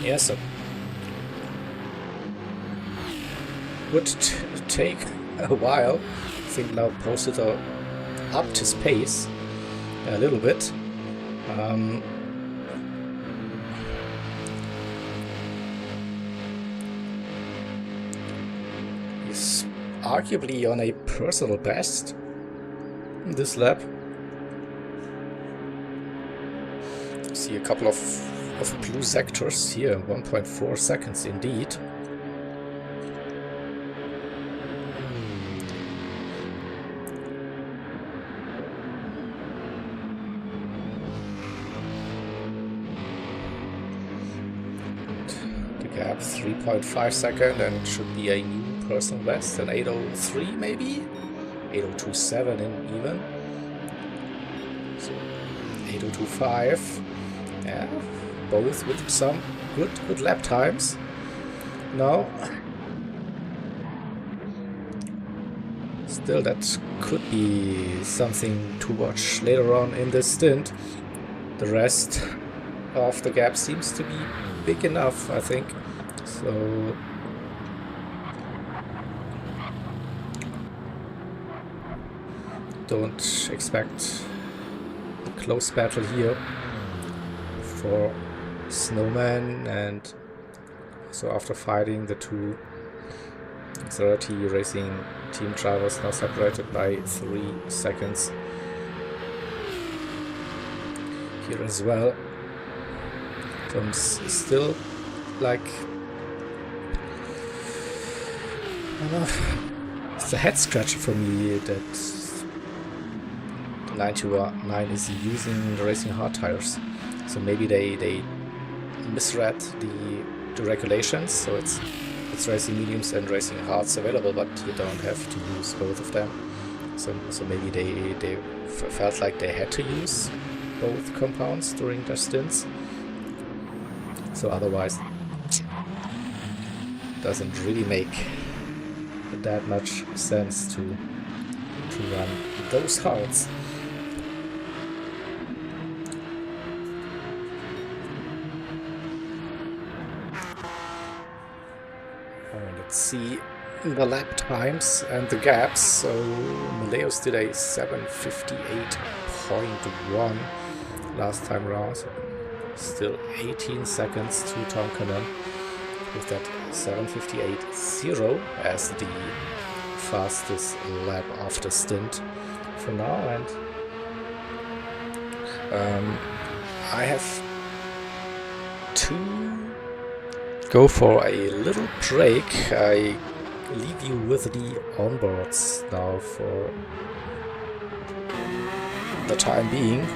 Yes, so would take a while. I think now Pole Sitter upped his pace a little bit. He's arguably on a personal best in this lap. See a couple of blue sectors here, 1.4 seconds indeed. The gap 3.5 seconds and should be a new personal best, an 803 maybe? 802.7 in even. So 802.5. Yeah. Both with some good lap times. Now Still, that could be something to watch later on in this stint. The rest of the gap seems to be big enough, I think. So don't expect a close battle here for Snowman. And so after fighting the two Xerati Racing team drivers, now separated by 3 seconds here as well. So I'm still like, I don't know, it's a head scratcher for me that 929 is using the racing hard tires. So maybe they misread the regulations, so it's racing mediums and racing hards available, but you don't have to use both of them. So maybe they felt like they had to use both compounds during their stints. So otherwise, doesn't really make that much sense to run those hards. Let's see the lap times and the gaps. So Maleos did a 7:58.1 last time around. So still 18 seconds to Tonkanen with that 7:58.0 as the fastest lap of the stint for now. And I have to go for a little break. I leave you with the onboards now for the time being.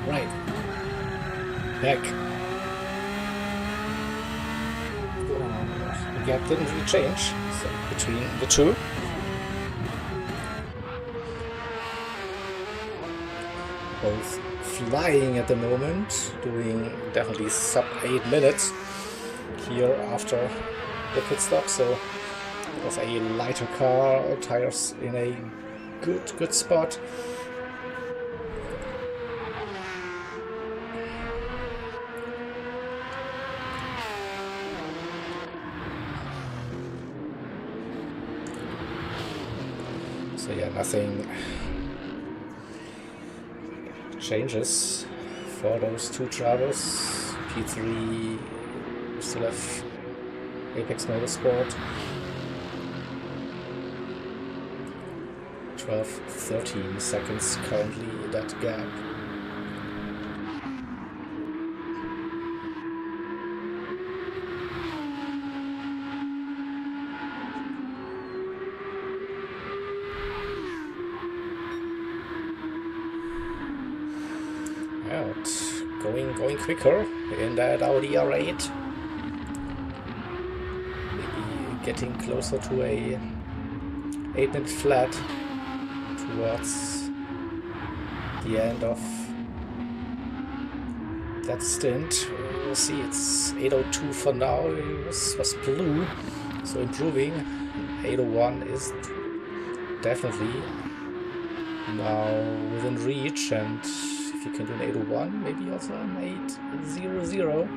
Right. Back. gap didn't really change, so between the two. Both flying at the moment, doing definitely sub 8 minutes here after the pit stop, so with a lighter car, tires in a good spot. So yeah, nothing changes for those two drivers. P3 still have Apex Motorsport. 12-13 seconds currently that gap. Going quicker in that Audi R8. Maybe getting closer to a 8-minute flat towards the end of that stint. We'll see, it's 8:02 for now. It was blue, so improving. 8:01 is definitely now within reach, and if you can do an 8:01, maybe also an 8:00.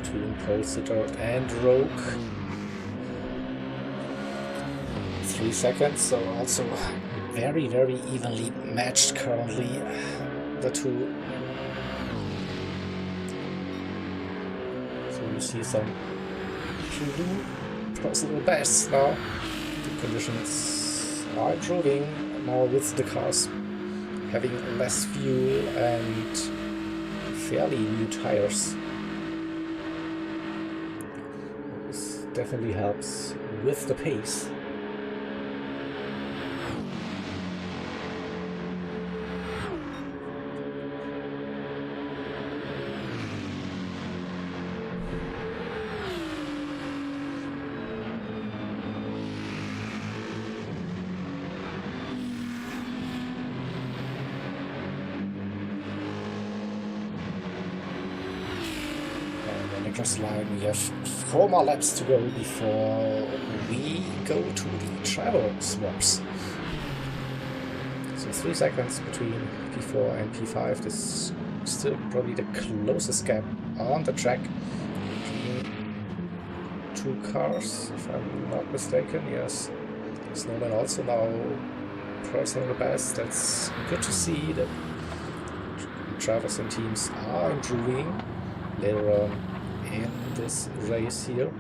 Between pole sitter and Rogue, 3 seconds, so also very evenly matched currently, the two. So you see some blue personal bests now. The conditions are improving now with the cars having less fuel and fairly new tires. This definitely helps with the pace. Just like we have 4 more laps to go before we go to the travel swaps. So 3 seconds between P4 and P5. This is still probably the closest gap on the track between two cars, if I'm not mistaken. Yes, Snowman also now personal best. That's good to see that drivers and teams are improving later on in this race here.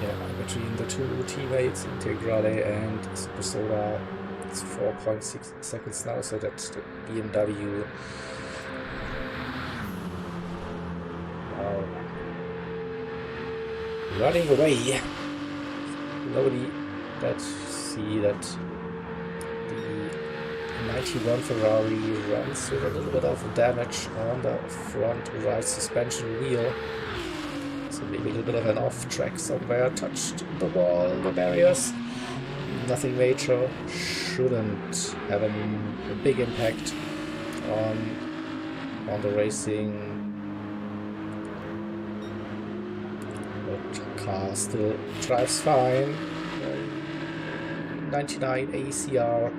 Yeah, between the two teammates, Integrale and Supersoda, it's 4.6 seconds now, so that the BMW are running away. Nobody that see that the 91 Ferrari runs with a little bit of damage on the front right suspension wheel. So maybe a little bit of an off-track somewhere, touched the wall, the barriers. Nothing major, shouldn't have a big impact on the racing. But the car still drives fine. 99 ACR.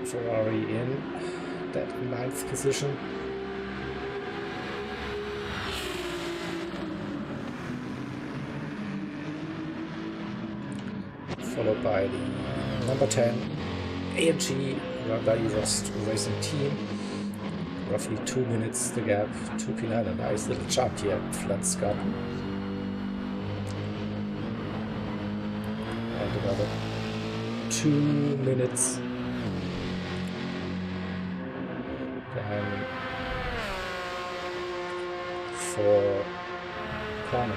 Ferrari in that 9th position. Followed by the number 10 AMG Randall Rost Racing Team. Roughly 2 minutes the gap to P9. A nice little jump here, Flanscott. And another 2 minutes. For Connie.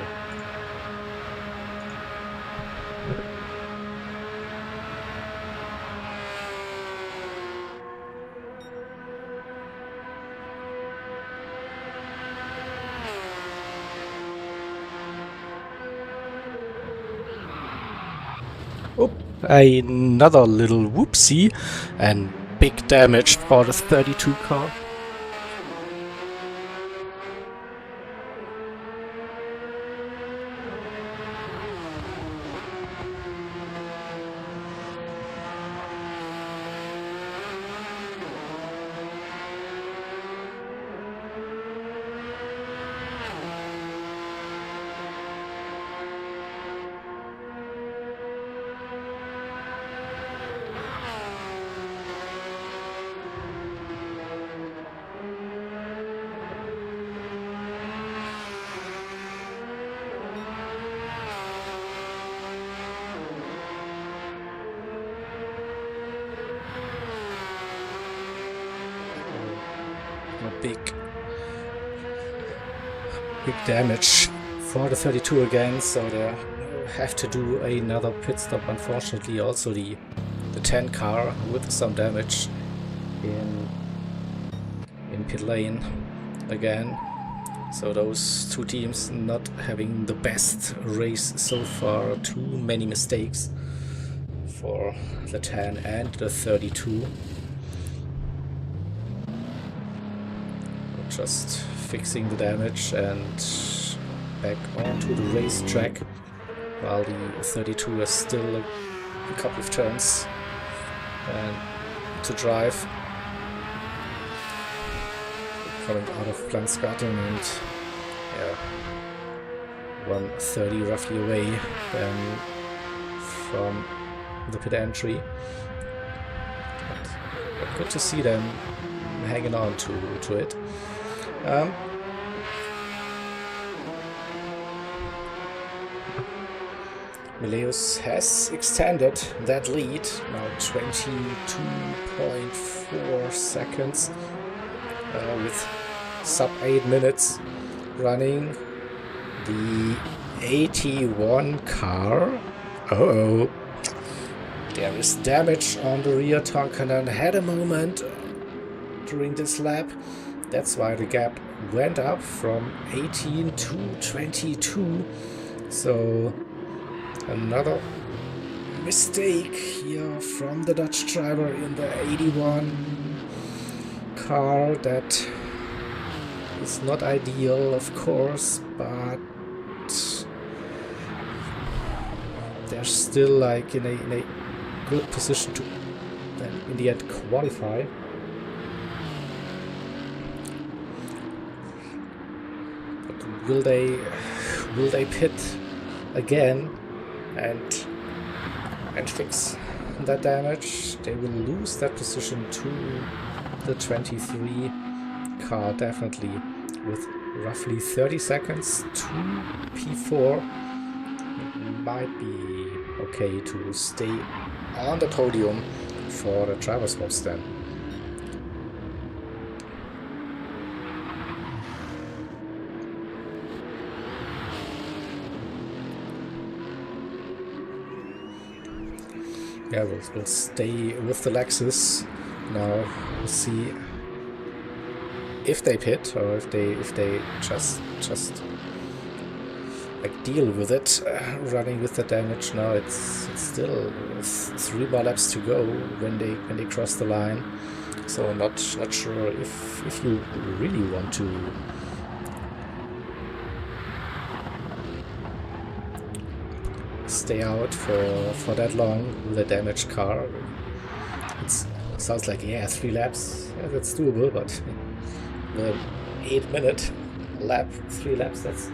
Oh, another little whoopsie and big damage for the 32 car. Big damage for the 32 again, so they have to do another pit stop. Unfortunately, also the 10 car with some damage in pit lane again. So those two teams not having the best race so far. Too many mistakes for the 10 and the 32. Just fixing the damage and back onto the racetrack, while the 32 is still a couple of turns and to drive. Coming out of Plansgarten and yeah, 130 roughly away from the pit entry. But good to see them hanging on to it. Mileus has extended that lead, now 22.4 seconds, with sub 8 minutes running the 81 car. Uh-oh. There is damage on the rear. Tonkanen had a moment during this lap. That's why the gap went up from 18 to 22. So another mistake here from the Dutch driver in the 81 car. That is not ideal, of course, but they're still like in a good position to then in the end qualify. Will they pit again and fix that damage? They will lose that position to the 23 car, definitely, with roughly 30 seconds to P4. It might be okay to stay on the podium for the driver's mode stand. Yeah, we'll stay with the Lexus now. We'll see if they pit or if they just like deal with it, running with the damage. Now it's still 3 more laps to go when they cross the line. So I'm not sure if you really want to stay out for that long with a damaged car. It sounds like, yeah, 3 laps, yeah, that's doable, but the 8-minute lap, 3 laps, that's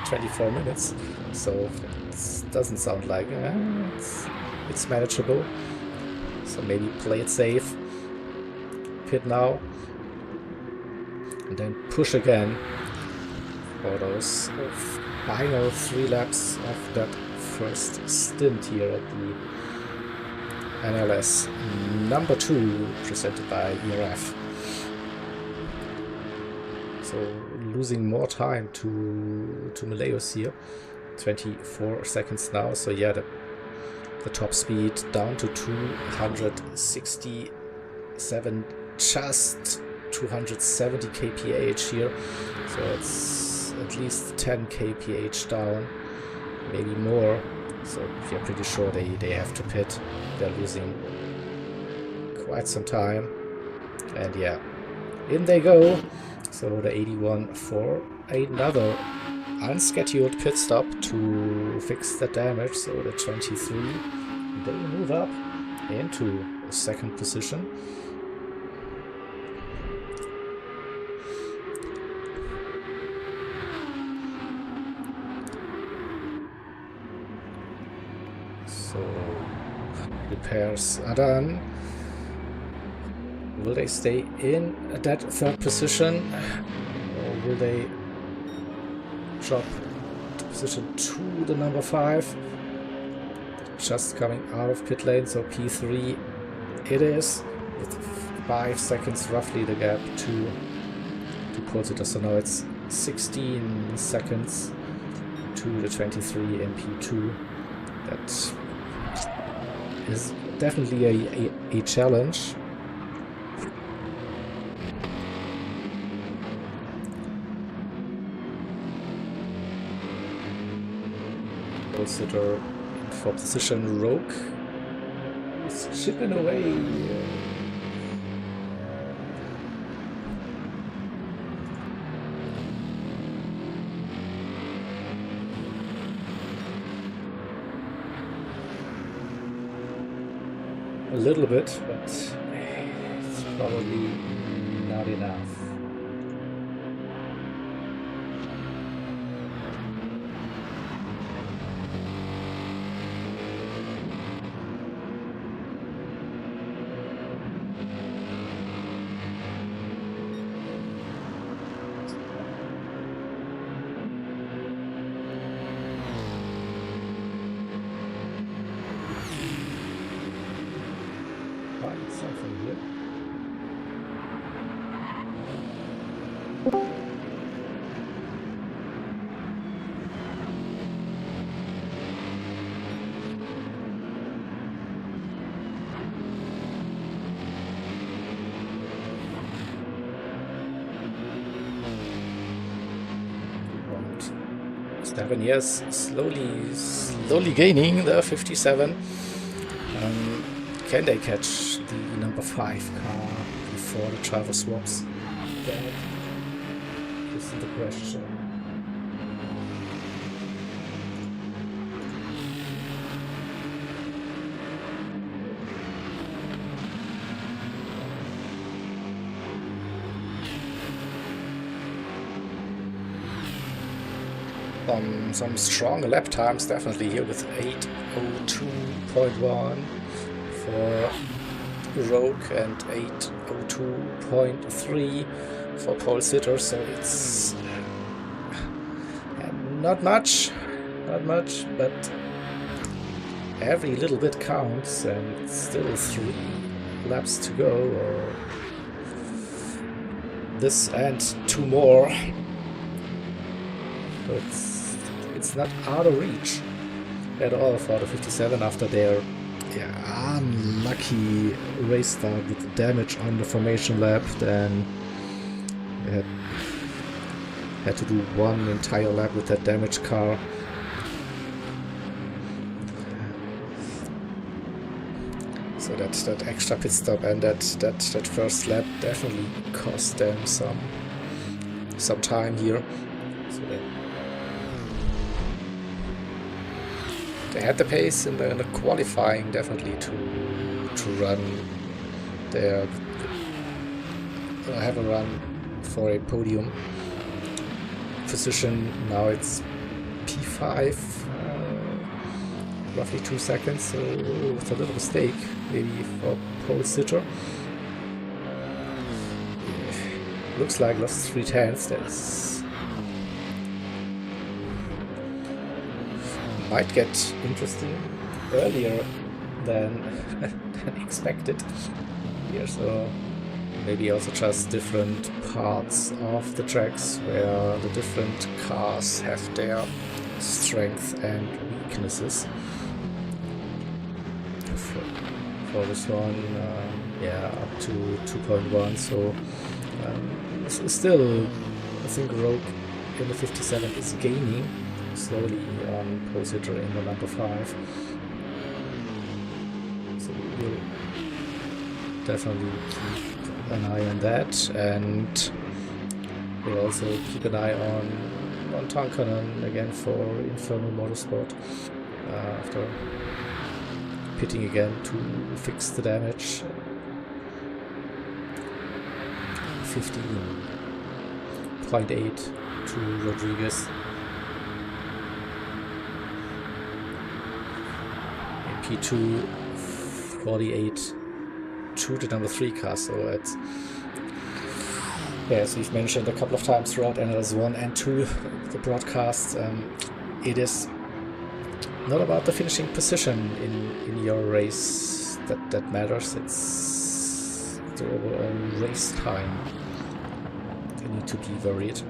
24 minutes. So it doesn't sound like it's manageable. So maybe play it safe, pit now, and then push again for those final 3 laps of that first stint here at the NLS number 2, presented by ERF. So losing more time to Mileus here, 24 seconds now. So yeah, the top speed down to 267, just 270 kph here. So it's at least 10 kph down, maybe more So you're pretty sure they have to pit. They're losing quite some time. And yeah, in they go. So the 81 for another unscheduled pit stop to fix the damage. So the 23, they move up into the second position. So repairs are done. Will they stay in that third position, or will they drop the position to the number 5? Just coming out of pit lane, so P3 it is, with 5 seconds roughly the gap to pole sitter. So now it's 16 seconds to the 23 in P2. That is definitely a challenge. Pole sitter in 4th position, Rogue is chipping away. A little bit, but it's probably not enough. Something here. And 7 years slowly gaining the 57. Can they catch the number 5 car before the driver swaps? That is the question. Some strong lap times definitely here with 8:02.1 for Rogue and 8:02.3 for pole sitter, so it's not much, but every little bit counts, and still 3 laps to go, or this and 2 more. So it's not out of reach at all for the 57 after their unlucky race start with the damage on the formation lap. Then had to do 1 entire lap with that damaged car. So that extra pit stop and that first lap definitely cost them some time here. So they had the pace in the qualifying definitely to run their have a run for a podium position. Now it's P5, roughly 2 seconds, so it's a little mistake maybe for pole sitter. Looks like lost 3/10. That's might get interesting earlier than expected here, so maybe also just different parts of the tracks where the different cars have their strengths and weaknesses. For this one, up to 2.1, so still I think Rogue in the 57 is gaining slowly on pole sitter in the number 5. So we'll definitely keep an eye on that, and we'll also keep an eye on Tankanen again for Infernal Motorsport after pitting again to fix the damage. 15.8 to Rodriguez. In P2, 48 to the number 3 car. So it's, as we've mentioned a couple of times throughout NLS 1 and 2, the broadcast, it is not about the finishing position in your race that matters. It's the overall race time. You need to be worried.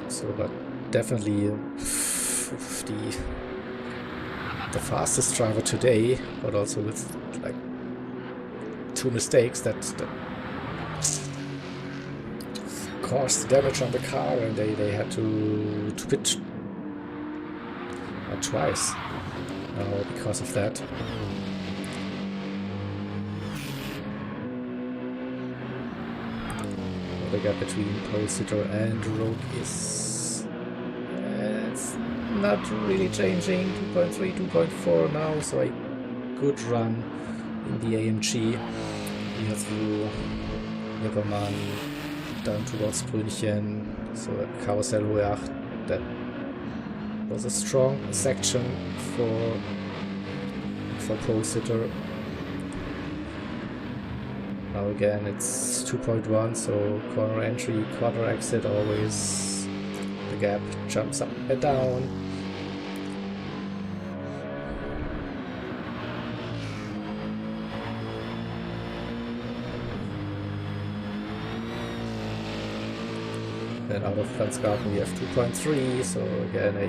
So, but definitely the fastest driver today, but also with like 2 mistakes that caused damage on the car, and they had to pit twice because of that. The gap between pole sitter and Rogue is it's not really changing. 2.3, 2.4 now, so a good run in the AMG here through Nürburgring down towards Brünchen. So Carousel Hohe 8, that was a strong section for pole sitter. Now again it's 2.1, so corner entry, quarter exit, always the gap jumps up and down. Then out of Landsgarten we have 2.3, so again a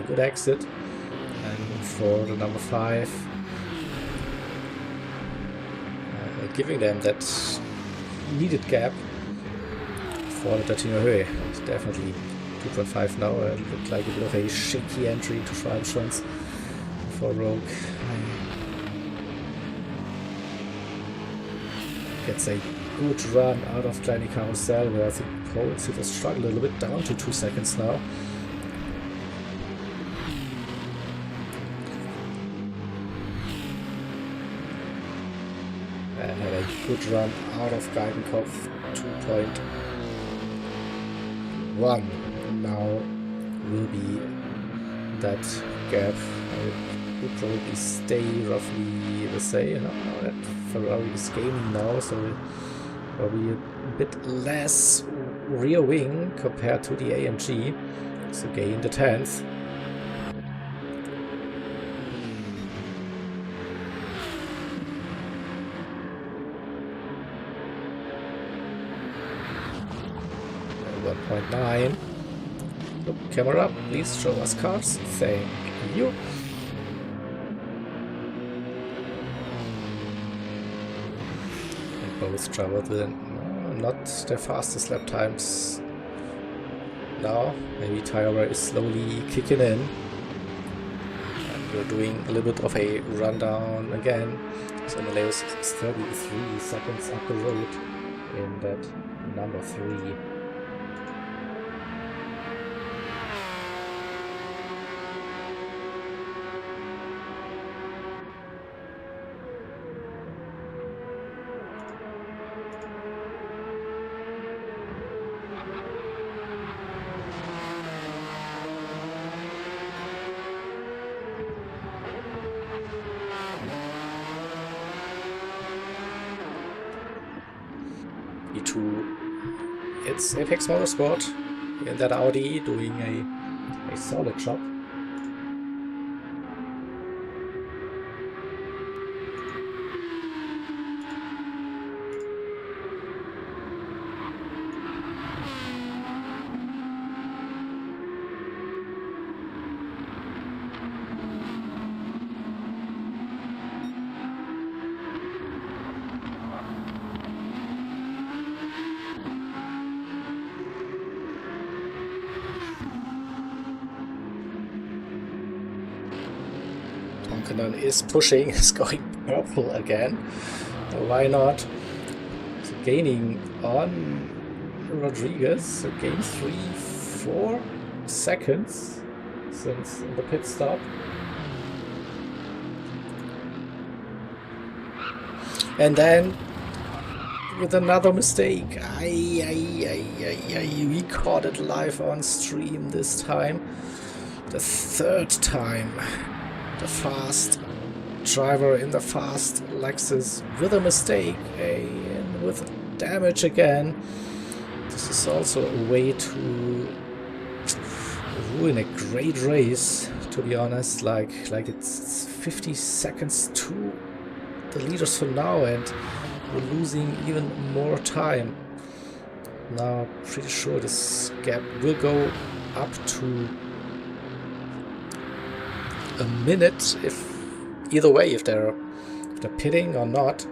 good exit. And for the number 5, giving them that needed gap for the Datino Höhe. It's definitely 2.5 now. It looked like a bit of a shaky entry to Schwalbenschwanz for Rogue. Gets a good run out of Kleine Carousel, where I think pole sitter struggled a little bit, down to 2 seconds now. And had a good run out of Geigenkopf, 2.1. Now will be that gap. It will probably stay roughly the same. Now that Ferrari is gaining now, so probably a bit less rear wing compared to the AMG. So gain the 10th. And 1.9. Look, camera, please show us cars. Thank you. Both traveled with not the fastest lap times now. Maybe tire wear is slowly kicking in. And we're doing a little bit of a rundown again. So Maleus is 33 seconds up the road in that number 3. It's Apex Motorsport in that Audi doing a solid job. Tonkanen is pushing, is going purple again. Why not? So gaining on Rodriguez, so gain 4 seconds since the pit stop. And then with another mistake, we caught it live on stream this time. The third time, the fast driver in the fast Lexus with a mistake and with damage again. This is also a way to ruin a great race, to be honest. Like it's 50 seconds to the leaders for now, and we're losing even more time. Now, pretty sure this gap will go up to a minute, if either way, if they're pitting or not.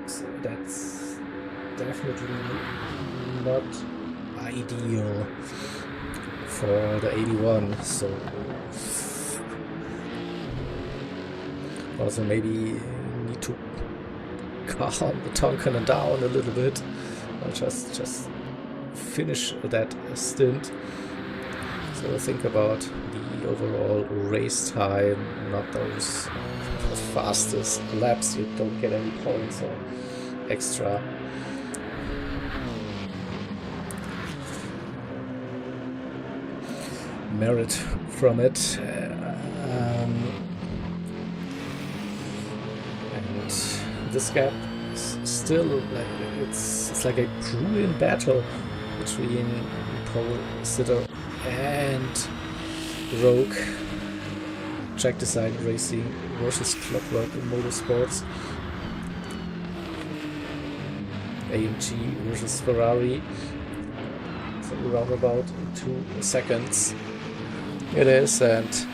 So that's definitely not ideal for the 81. So also maybe need to calm the Tonkanen down a little bit, or just finish that stint. So think about the overall race time, not those fastest laps. You don't get any points or extra. Merit from it. And this gap is still like it's like a brewing battle between pole sitter and Rogue. Track design racing versus Clockwork Motorsports. AMG versus Ferrari. So around about 2 seconds it is, and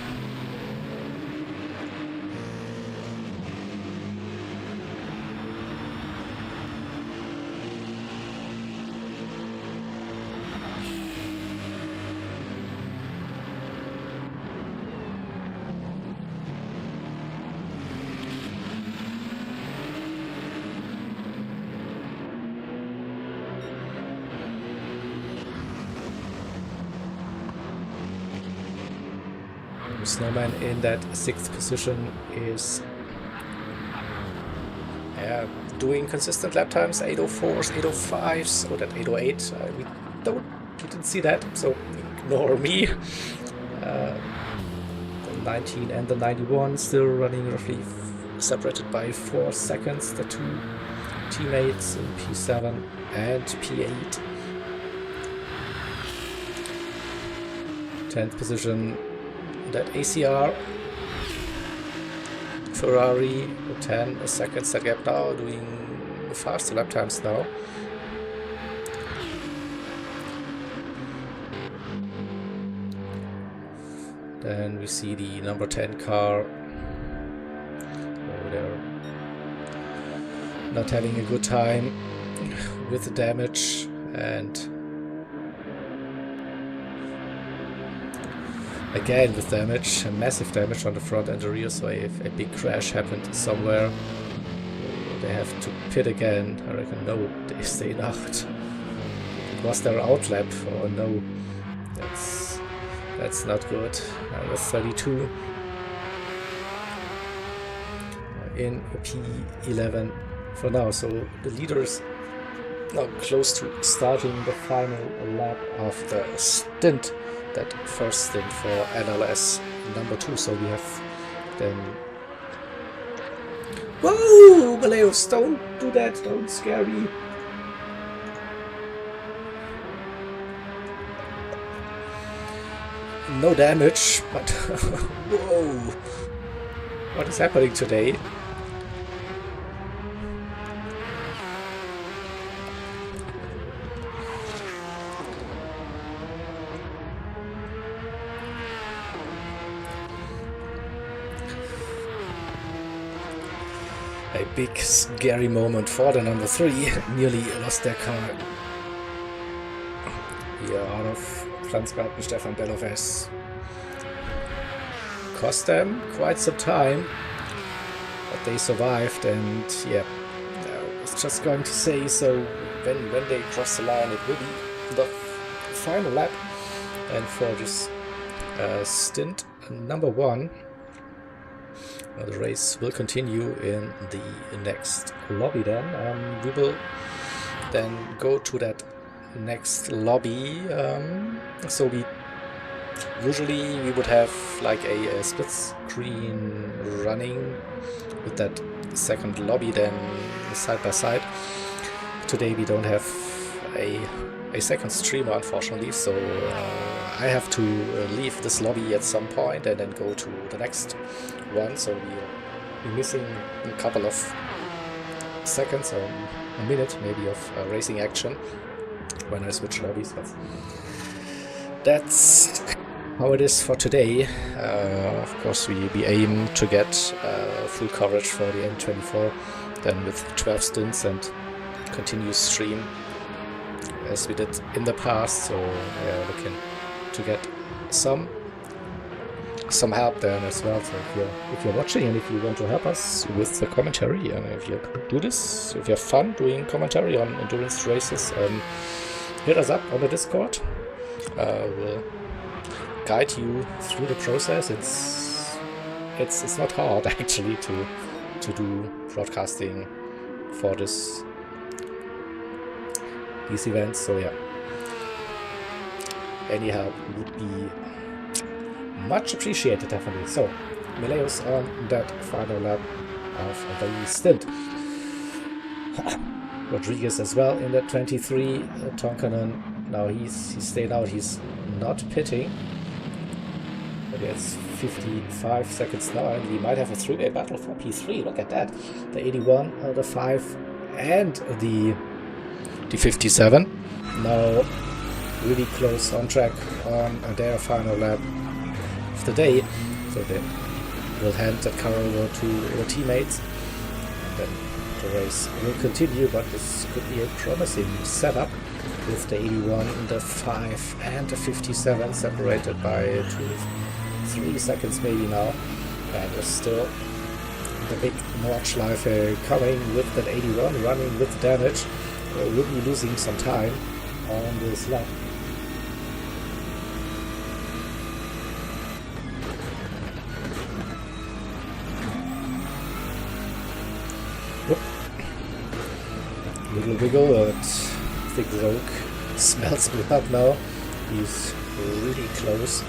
Snowman in that 6th position is doing consistent lap times, 804s, 805s, or that 808. We didn't see that, so ignore me. The 19 and the 91 still running roughly separated by 4 seconds. The 2 teammates in P7 and P8. 10th position, that ACR Ferrari 10 seconds that gap now, doing faster lap times now. Then we see the number 10 car over there, not having a good time with the damage, and again with damage, massive damage on the front and the rear. So if a big crash happened somewhere, they have to pit again. I reckon no, they stayed out. Was their outlap or no? That's not good. Number 32 in P11 for now. So the leaders now close to starting the final lap of the stint. That first stint for NLS number 2. So we have then. Whoa, Maleus, don't do that, don't scare me. No damage, but whoa, what is happening today? A big scary moment for the number 3, nearly lost their car. Here out of Pflanzgarten, Stefan Belloves cost them quite some time, but they survived. And yeah, I was just going to say, so when they cross the line, it will be the final lap. And for this stint number 1, the race will continue in the next lobby. Then we will then go to that next lobby. So we would have like a split screen running with that second lobby then side by side. Today we don't have a second streamer, unfortunately, so I have to leave this lobby at some point and then go to the next one. So we'll be missing a couple of seconds or a minute maybe of racing action when I switch lobbies. But that's how it is for today. Of course, we aim to get full coverage for the N24, then with 12 stints and continuous stream as we did in the past. So looking to get some help then as well. So if you're watching and if you want to help us with the commentary, and if you do this, if you have fun doing commentary on endurance races, hit us up on the Discord. We'll guide you through the process. It's not hard actually to do broadcasting for these events. So yeah, any help would be much appreciated, definitely. So Mileus on that final lap of the stint. Rodriguez as well in that 23. Tonkanen, now he's stayed out, he's not pitting. But it's 55 seconds now, and we might have a three-way battle for P3. Look at that. The 81, the 5, and the 57. Now really close on track on their final lap of the day. So they will hand that car over to their teammates. And then the race will continue, but this could be a promising setup with the 81, the 5, and the 57 separated by 3 seconds maybe now. And there's still the big Nordschleife coming with that 81, running with damage. Will be losing some time on this lap. Whoop. Little wiggle, but Thick Rogue smells blood now. He's really close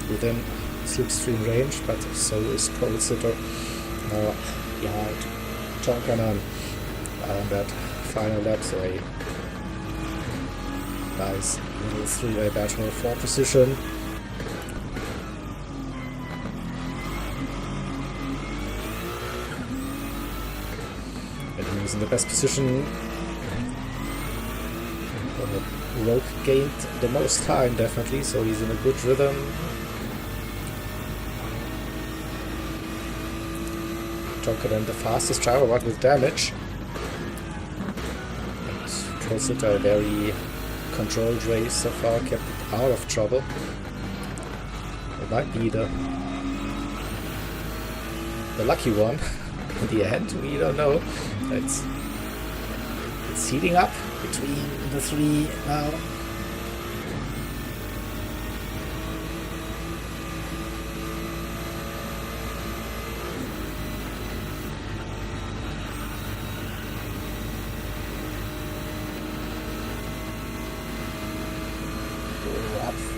within slipstream range, but so is Pole Sitter now behind Tonkanen on that final lap. So a nice little three-way battle for position. And he's in the best position. Rogue gained the most time, definitely, so he's in a good rhythm. Tonkanen the fastest driver, but with damage. Sitter, a very controlled race so far, kept out of trouble. It might be the lucky one in the end, we don't know. It's heating up between the three now.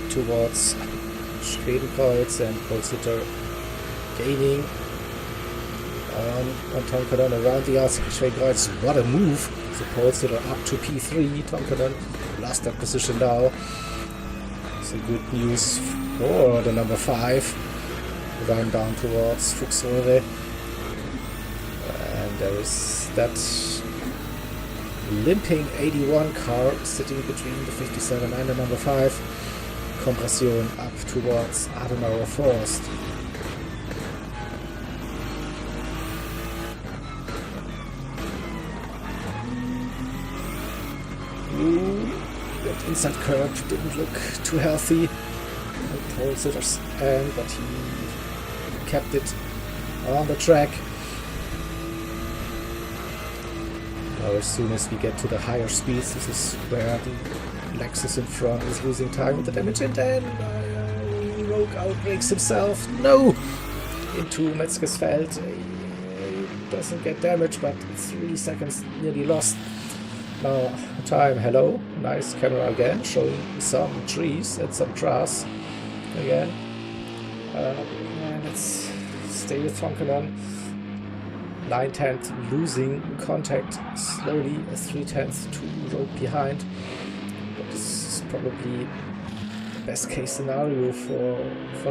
Towards Schwedenkreuz and Pole Sitter gaining on Tonkanen around the outside. Schwedenkreuz, what a move! So Pole Sitter up to P3. Tonkanen lost that position now. So good news for the number 5. Going down towards Fuchsröhre. And there is that limping 81 car sitting between the 57 and the number 5. Kompression up towards Adenauer Forst. That inside curve didn't look too healthy. Pole Sitter's end, but he kept it on the track. Now as soon as we get to the higher speeds, this is where the Lexus in front is losing time with the damage, and then Rogue outbrakes himself. No! Into Metzger's Feld. He doesn't get damage, but 3 seconds nearly lost. Now time, hello. Nice camera again, showing some trees and some grass again. And let's stay with Tonkanen. 9/10 losing contact slowly, 3/10 to Rogue behind. But this is probably the best case scenario for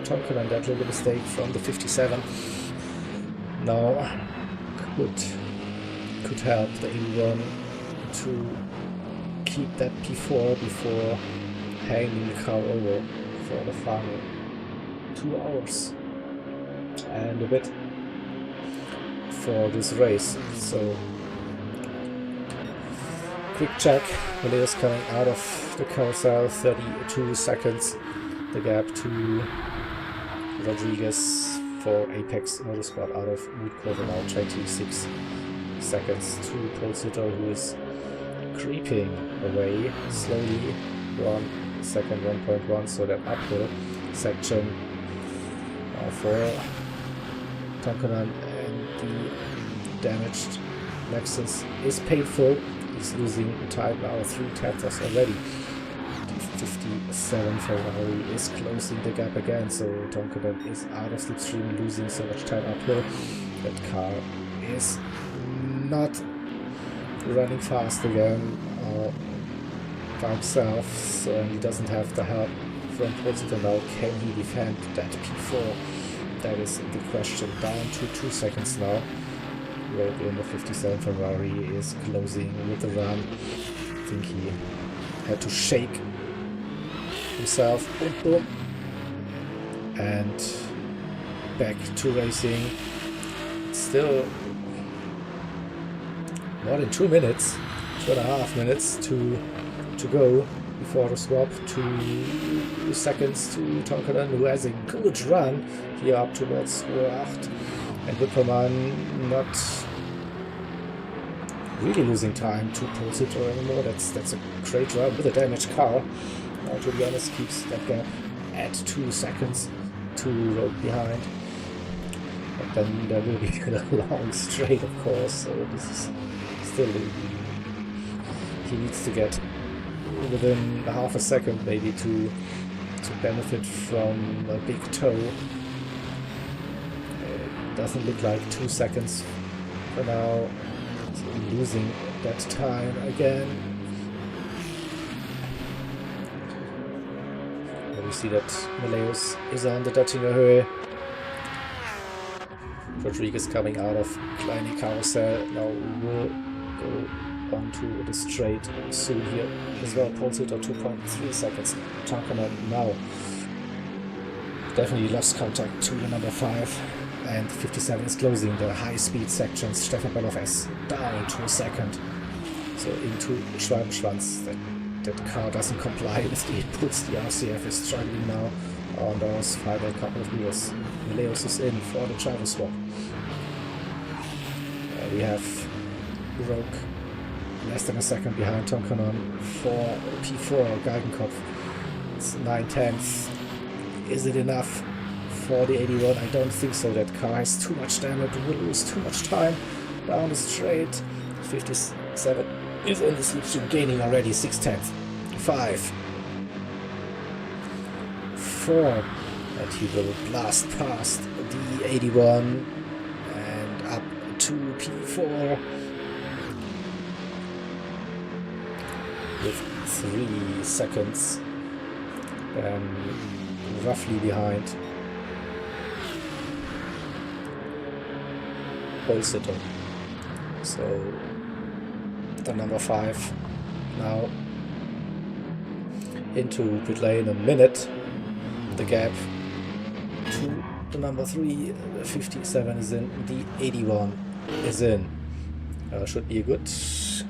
Tonkanen, that little mistake from the 57. Now could help the 81 to keep that P4 before hanging the car over for the final 2 hours and a bit for this race. So quick check, Valeo's coming out of the carousel, 32 seconds, the gap to Rodriguez for Apex Motorsport out of Mood Quarter now, 26 seconds to Polsitter, who is creeping away slowly, 1 second, 1.1, so that uphill section for Tonkanen and the damaged Lexus is painful. He's losing time now, 3/10 already. The 57 Ferrari is closing the gap again, so Tonkanen is out of slipstream, losing so much time uphill. That car is not running fast again by himself, so he doesn't have the help from Polsitter now. Can he defend that P4? That is the question. Down to 2 seconds now. Rogue in the 57 Ferrari is closing with the run. I think he had to shake himself. Boom, boom. And back to racing. Still more than 2 minutes, 2.5 minutes to go before the swap. 2 seconds to Tonkanen, who has a good run here up towards Uhr 8. And Wippermann not really losing time to Polsitter anymore. That's a great run with a damaged car. Now, to be honest, keeps that gap at 2 seconds to Rogue behind. But then there will be a long straight, of course, so this is still, he needs to get within half a second maybe to benefit from a big toe. It doesn't look like 2 seconds for now, so losing that time again. And we see that Meleus is on the Döttinger Höhe. Rodriguez coming out of Kleine Carousel now will go onto the straight soon here as well. Polsitter 2.3 seconds. Tonkanen now definitely lost contact to the number 5, and 57 is closing the high speed sections. Stefan Bellof down to a second, so into Schwalbenschwanz. That car doesn't comply with the inputs. The RCF is struggling now on those final couple of meters. Meleus is in for the driver swap. We have Rogue less than a second behind Tonkanen for P4 Geigenkopf. It's 9/10. Is it enough for the 81? I don't think so. That car has too much damage, will lose too much time down the straight. 57 is in the slipstream, gaining already 6/10. 5, 4, and he will blast past the 81 and up to P4 with 3 seconds roughly behind Polsitter. So the number 5 now into pit lane a minute. The gap to the number 3, 57 is in, the 81 is in. Should be a good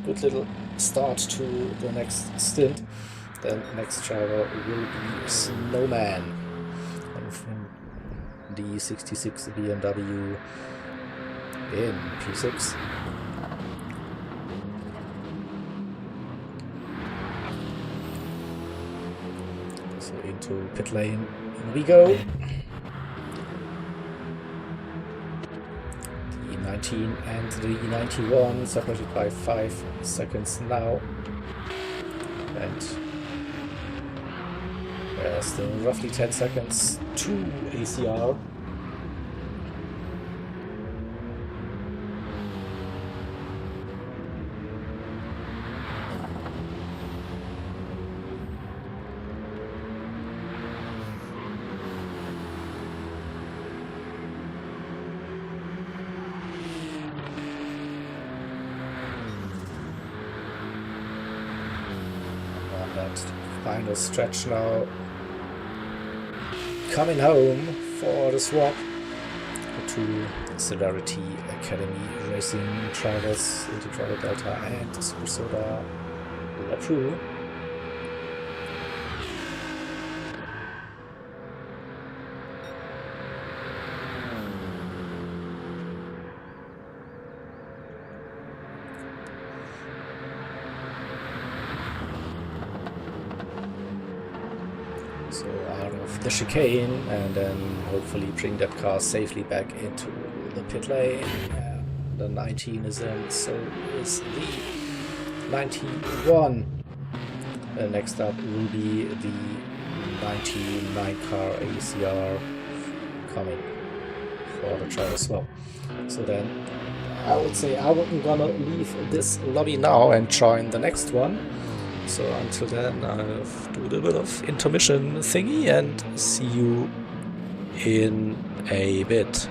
little start to the next stint. The next driver will be Snowman. And from the 66 BMW in P6. So into pit lane we go. The E19 and the E91 separated by 5 seconds now. And still roughly 10 seconds to ACR. On that final stretch now. Coming home for the swap to Celerity Academy Racing drivers into Driver Delta and Super Soda Lapru. So out of the chicane, and then hopefully bring that car safely back into the pit lane. The 19 is in, so is the 91. Next up will be the 99 car ACR coming for the trial as well. So then I would say I'm gonna leave this lobby now and join the next one. So until then, I'll do a little bit of intermission thingy and see you in a bit.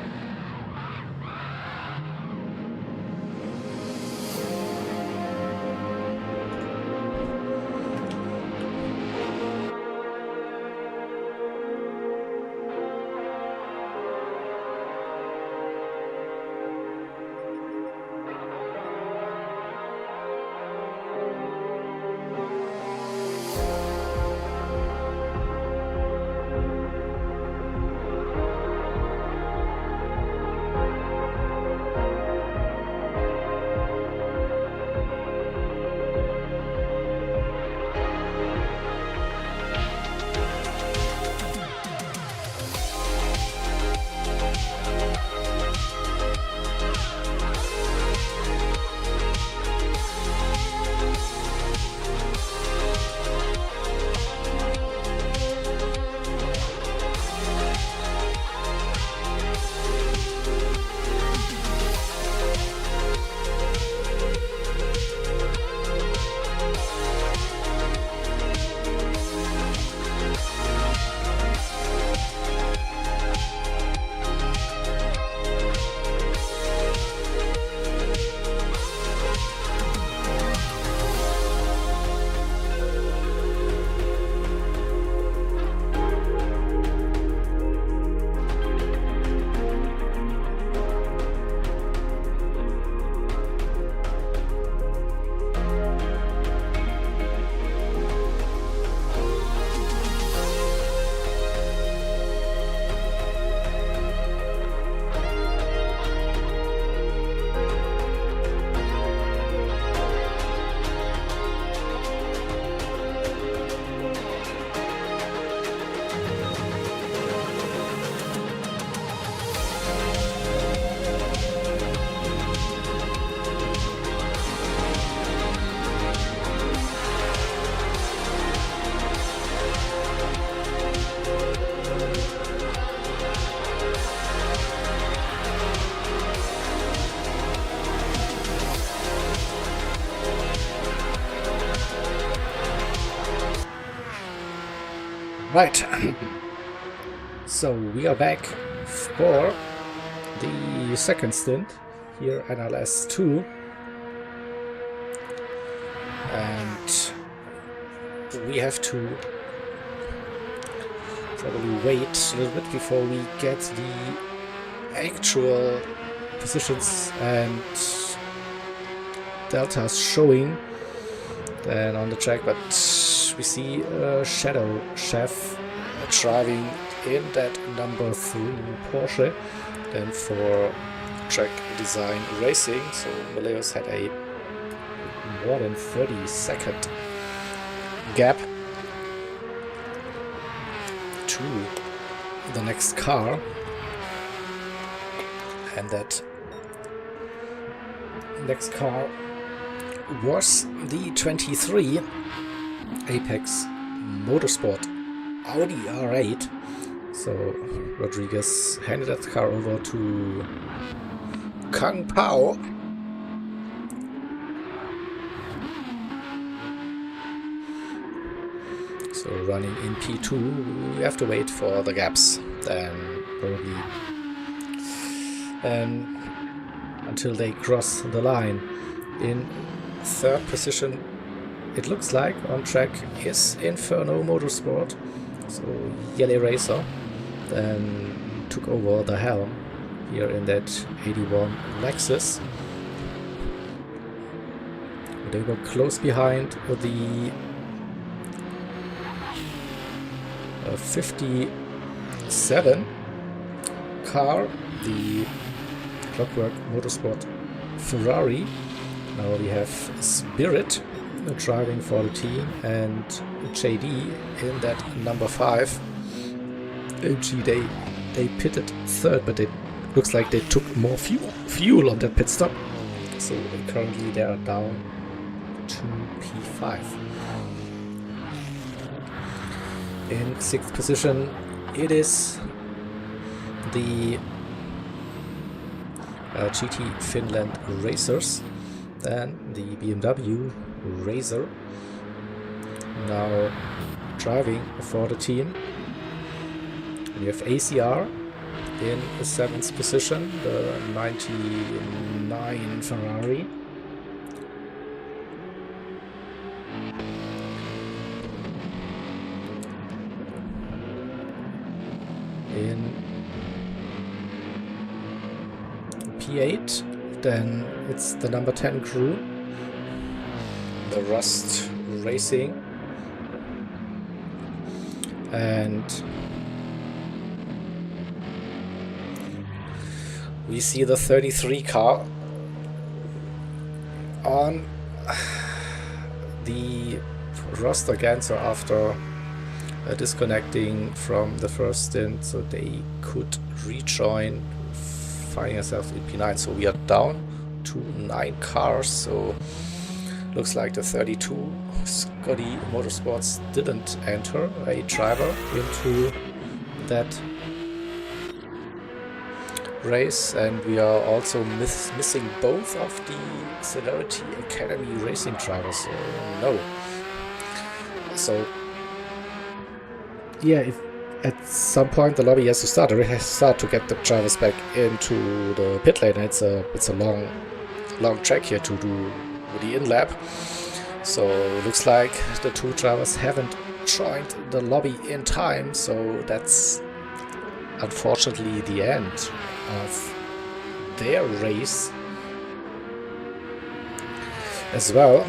Right, so we are back for the second stint here at LS2, and we have to probably wait a little bit before we get the actual positions and deltas showing then on the track, but we see Shadow Chef driving in that number 3 Porsche. Then for track design racing, so Meleus had a more than 30-second gap to the next car, and that next car was the 23 Apex Motorsport Audi R8. So Rodriguez handed that car over to Kung Pao. So running in P2, we have to wait for the gaps, then probably until they cross the line. In third position, it looks like on track is Inferno Motorsport, so Yellow Racer, then took over the helm here in that 81 Lexus. They were close behind the 57 car, the Clockwork Motorsport Ferrari. Now we have Spirit driving for the team, and JD in that number 5. AMG, they pitted third, but it looks like they took more fuel on that pit stop. So currently they are down to P5. In 6th position, it is the GT Finland Racers, then the BMW Razor, now driving for the team. And you have ACR in the 7th position, the 99 Ferrari. In P8, then it's the number 10 crew, the Rust Racing, and we see the 33 car on the Rust again, so after disconnecting from the first stint, so they could rejoin, finding ourselves in P9. So we are down to 9 cars, so looks like the 32 Scotty Motorsports didn't enter a driver into that race, and we are also missing both of the Celerity Academy racing drivers, so no. So yeah, if at some point the lobby has to start, or it has to start to get the drivers back into the pit lane. It's a long track here to do the in-lap. So looks like the 2 drivers haven't joined the lobby in time, so that's unfortunately the end of their race as well.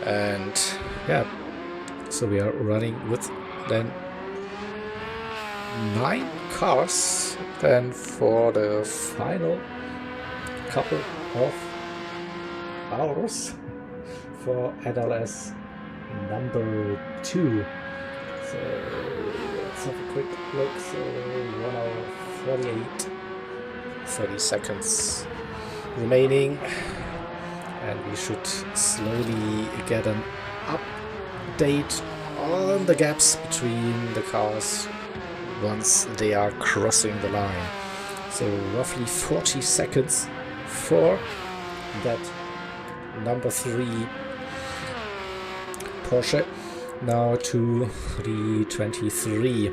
And yeah, so we are running with then 9 cars then for the final couple of hours for NLS number 2. So let's have a quick look. So 1 hour 48, 30 seconds remaining, and we should slowly get an update on the gaps between the cars once they are crossing the line. So roughly 40 seconds for that number 3 Porsche. Now to the 23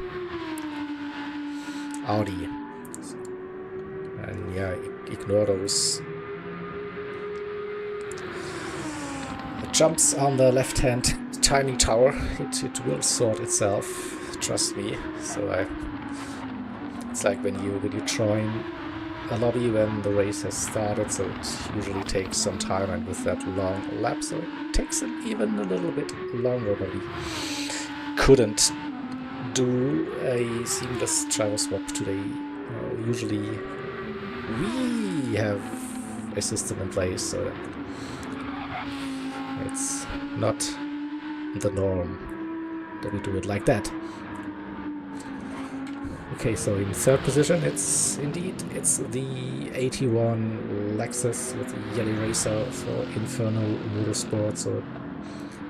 Audi. And yeah, ignore those jumps on the left hand timing tower. It will sort itself, trust me. So it's like when you join a lobby when the race has started, so it usually takes some time, and with that long lap, so it takes even a little bit longer, but we couldn't do a seamless driver swap today. Usually we have a system in place so that it's not the norm that we do it like that. Okay, so in third position it's the 81 Lexus with the yellow racer for Infernal Motorsport. So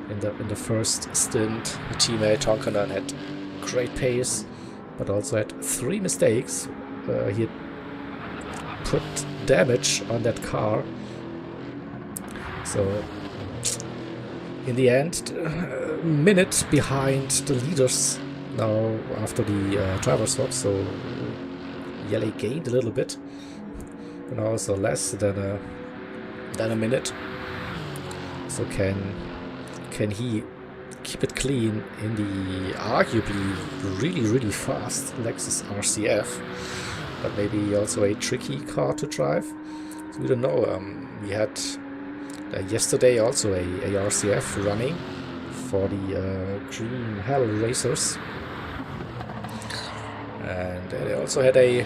in the first stint, the teammate Tonkanen had great pace, but also had 3 mistakes. He had put damage on that car. So in the end, a minute behind the leaders now after the driver swap. So Yelly gained a little bit, and also less than a minute. So can he keep it clean in the arguably really fast Lexus RCF, but maybe also a tricky car to drive? So we don't know. We had yesterday also a RCF running for the Green Hell Racers, and they also had a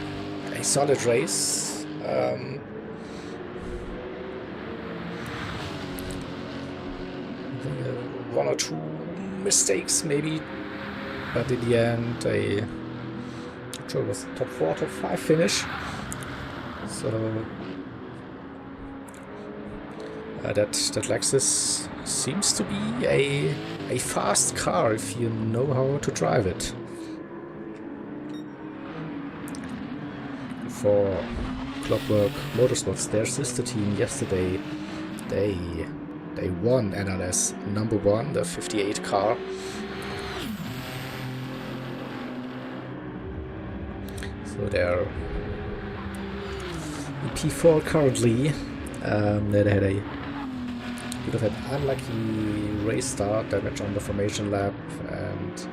solid race. One or two mistakes maybe, but in the end I'm sure it was top 4, top 5 finish. So that Lexus seems to be a fast car if you know how to drive it. For Clockwork Motorsports, their sister team yesterday, they won NLS number 1, the 58 car. So they're in P4 currently. They had a bit of an unlucky race start, damage on the formation lap, and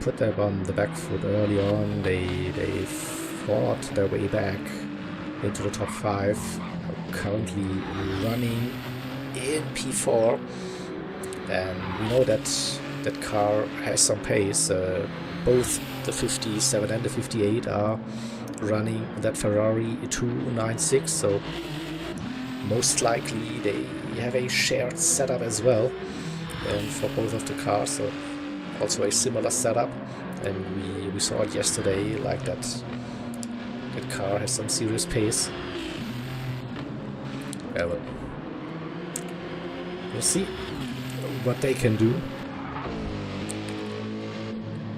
put them on the back foot early on. They fought their way back into the top 5. Currently running in P4, and we know that car has some pace. Both the 57 and the 58 are running that Ferrari 296, so most likely they have a shared setup as well, and for both of the cars, so also a similar setup. And we saw it yesterday, like that car has some serious pace. Yeah, but we'll see what they can do.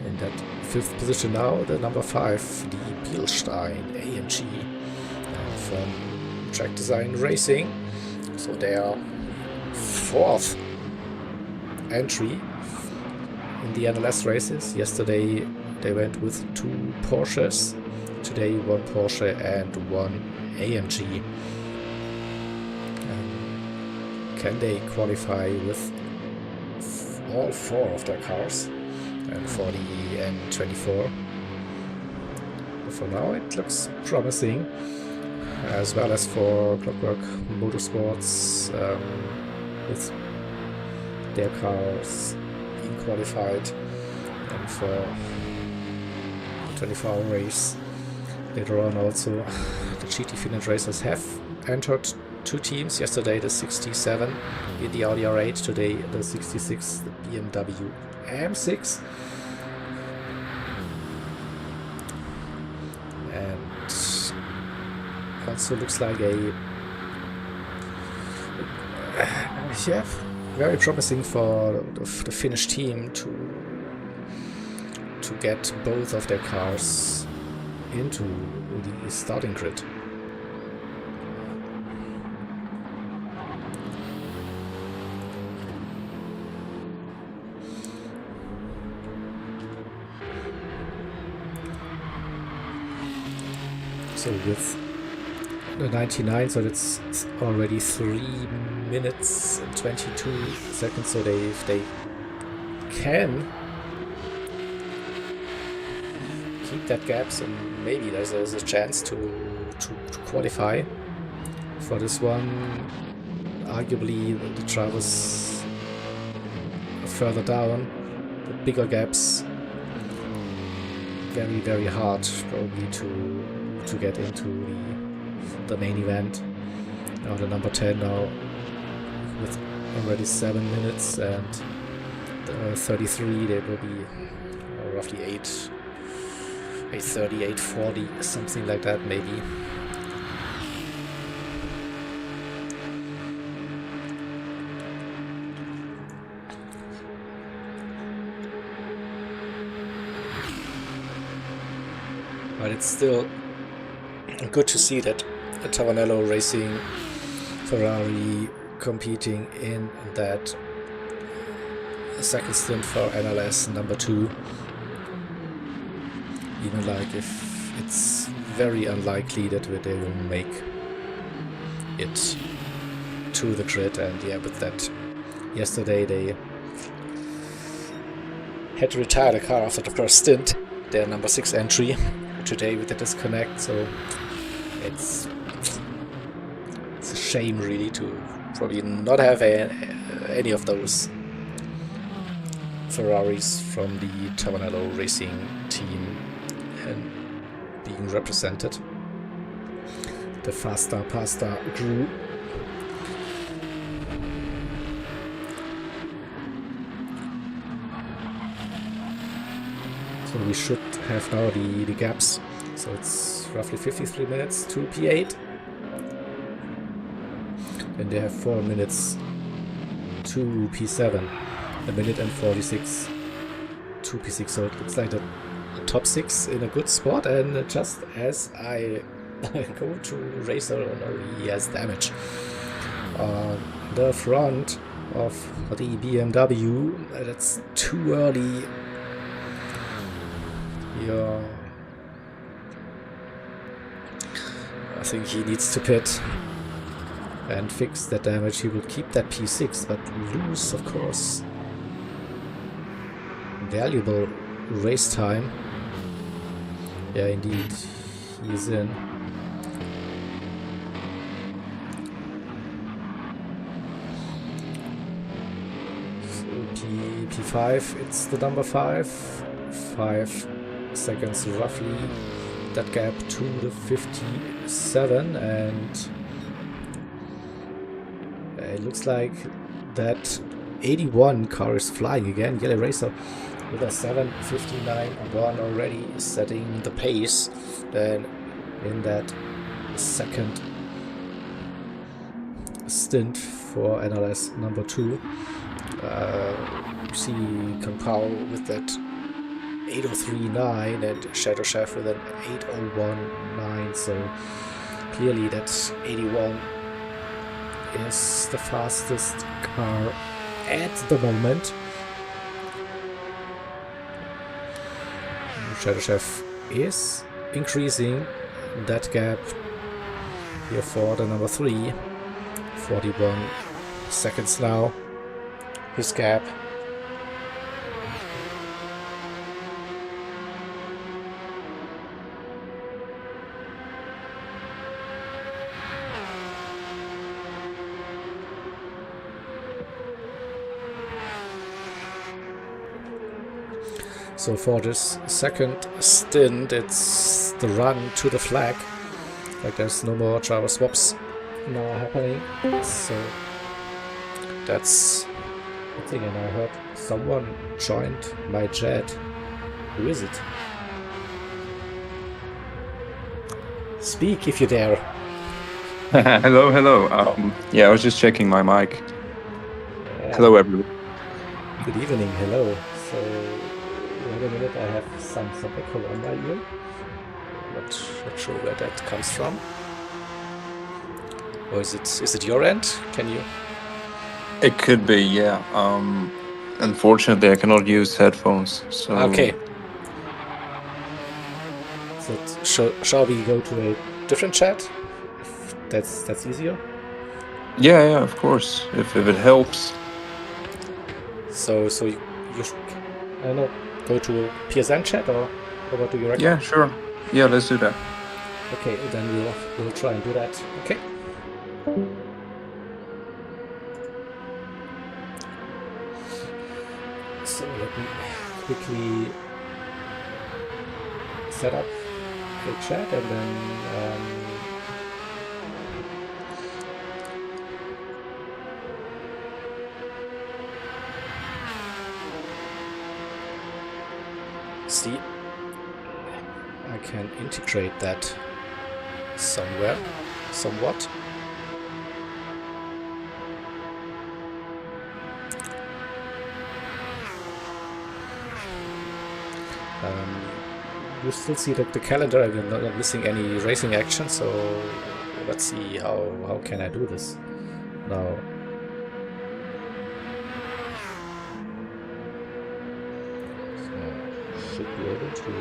In that 5th position now, the number 5, the Bielstein AMG from Track Design Racing. So their 4th entry in the NLS races. Yesterday they went with 2 Porsches. Today 1 Porsche and 1 AMG. Can they qualify with all 4 of their cars and for the N24? For now it looks promising, as well as for Clockwork Motorsports with their cars being qualified, and for the 24-hour race later on also the GT Finland racers have entered 2 teams. Yesterday the 67 in the Audi R8, today the 66, the BMW M6. And also looks like very promising for the Finnish team to get both of their cars into the starting grid. So with the 99, so it's already 3 minutes and 22 seconds. So if they can keep that gap, so maybe there's a chance to to qualify. For this one, arguably the drivers further down, the bigger gaps, very, very hard probably to get into the main event. Now the number 10 now with already 7 minutes, and the 33, they will be roughly 8:30, 8:40, something like that maybe. But it's still good to see that Tavanello Racing, Ferrari competing in that second stint for NLS number 2. Even like if it's very unlikely that they will make it to the grid, and yeah, with that, yesterday they had to retire the car after the first stint, their number 6 entry. Today with the disconnect, so it's a shame really to probably not have any of those Ferraris from the Tavanello Racing team and being represented. The faster pasta crew. So we should have now the gaps. So it's roughly 53 minutes to P8. And they have 4 minutes to P7. A minute and 46 to P6. So it looks like the top 6 in a good spot. And just as I go to Racer, he has damage on the front of the BMW. That's too early. Yeah, I think he needs to pit and fix that damage. He will keep that P6, but lose, of course, valuable race time. Yeah, indeed, he is in. So P5, it's the number 5. 5 seconds roughly, that gap to the 57, and it looks like that 81 car is flying again. Yellow Racer with a 7:59.1 already setting the pace. Then in that second stint for NLS number 2, you see Campau with that 8:03.9 and Shadow Chef with an 8:01.9, so clearly that 81 is the fastest car at the moment. Shadow Chef is increasing that gap here for the number 3. 41 seconds now, his gap. So for this second stint, it's the run to the flag. Like there's no more driver swaps now happening. So that's the thing. And I heard someone joined my chat. Who is it? Speak if you dare. Hello, hello. Yeah, I was just checking my mic. Yeah. Hello, everyone. Good evening. Hello. So wait a minute, I have some echo on my ear. Not sure where that comes from. Or is it your end? Can you? It could be, yeah. Unfortunately, I cannot use headphones. So Okay. So shall we go to a different chat? If that's easier. yeah, of course. If it helps. So you I don't know, go to a PSN chat or what do you recommend? Yeah, sure. Yeah, let's do that. Okay, then we'll try and do that. Okay. So let me quickly set up a chat and then see, I can integrate that somewhere, somewhat. You still see the calendar. I'm not missing any racing action, so let's see how can I do this now. So should be able to.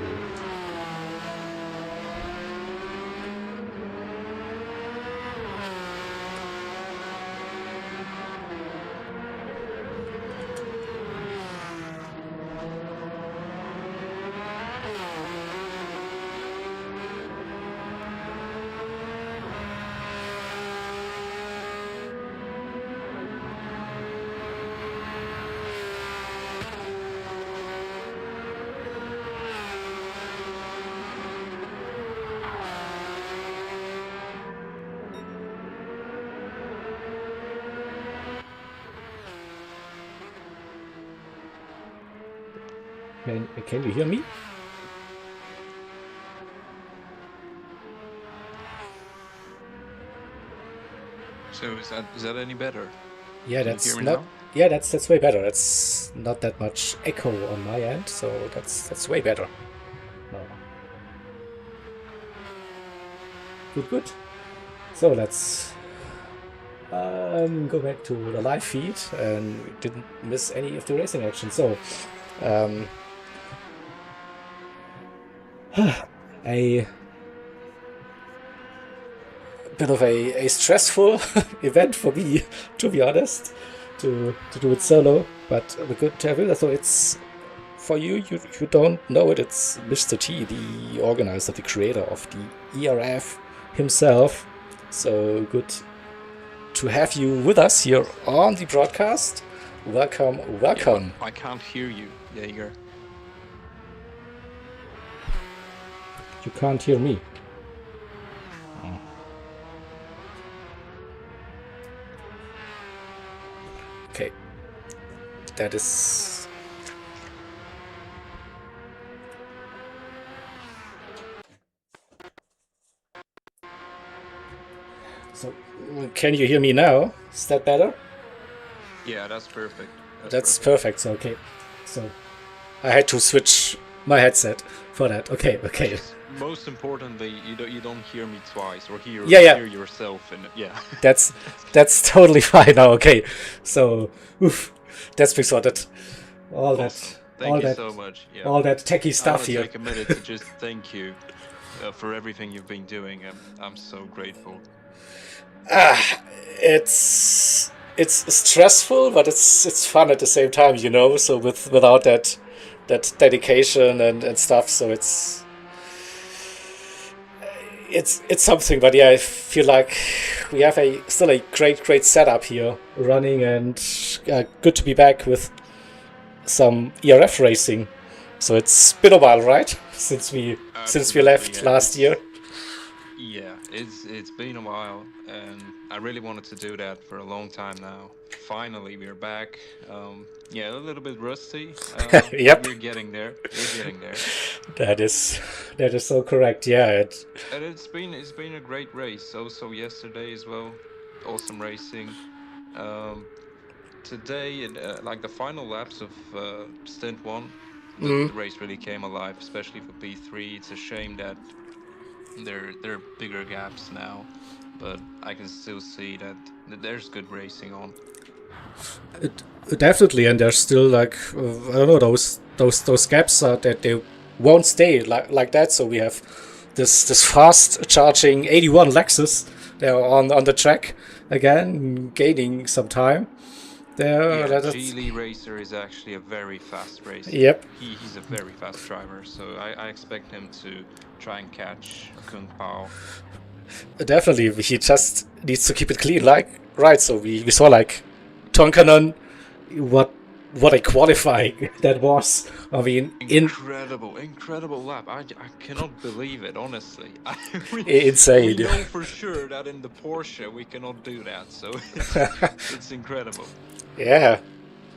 Can you hear me? So is that any better? Yeah, Can that's you hear me not. now? Yeah, that's way better. It's not that much echo on my end, so that's way better. No. Good. So let's go back to the live feed, and we didn't miss any of the racing action. So a bit of a stressful event for me, to be honest, to do it solo. But the good to have it. So it's for you don't know it. It's Mr. T, the organizer, the creator of the ERF himself. So good to have you with us here on the broadcast. Welcome. Yeah, I can't hear you, Jaeger. You can't hear me. Okay. That is... So, can you hear me now? Is that better? Yeah, that's perfect. That's perfect. So, okay. So, I had to switch my headset for that. Okay. Most importantly, you don't hear me twice or hear yourself, and yeah. That's totally fine now. Okay. So, that's been sorted. All awesome. that. Thank you so much. Yeah. All that techie stuff here. here. I want to take a minute to just thank you for everything you've been doing. I'm so grateful. It's stressful, but it's fun at the same time, you know. So without that dedication and stuff, so it's something. But yeah, I feel like we have still a great setup here running, and good to be back with some ERF racing. So it's been a while, right? Since we left last year. Yeah, it's been a while, and I really wanted to do that for a long time now. Finally, we're back. Yeah, a little bit rusty. Yep. We're getting there. That is so correct. Yeah. And it's been a great race. Also yesterday as well, awesome racing. Today, like the final laps of stint 1, the race really came alive, especially for P3. It's a shame that there are bigger gaps now, but I can still see that there's good racing on. Definitely, and there's still like I don't know, those gaps that they won't stay like that. So we have this fast charging 81 Lexus there on the track again, gaining some time. There, Yeah, that's, Geely Racer is actually a very fast racer. yep, He's a very fast driver, so I expect him to try and catch Kung Pao. definitely. He just needs to keep it clean, like, right. So we saw like Tonkanen, what a qualifying that was. I mean, Incredible lap. I cannot believe it, honestly. We insane. know for sure that in the Porsche we cannot do that, so it's incredible. Yeah,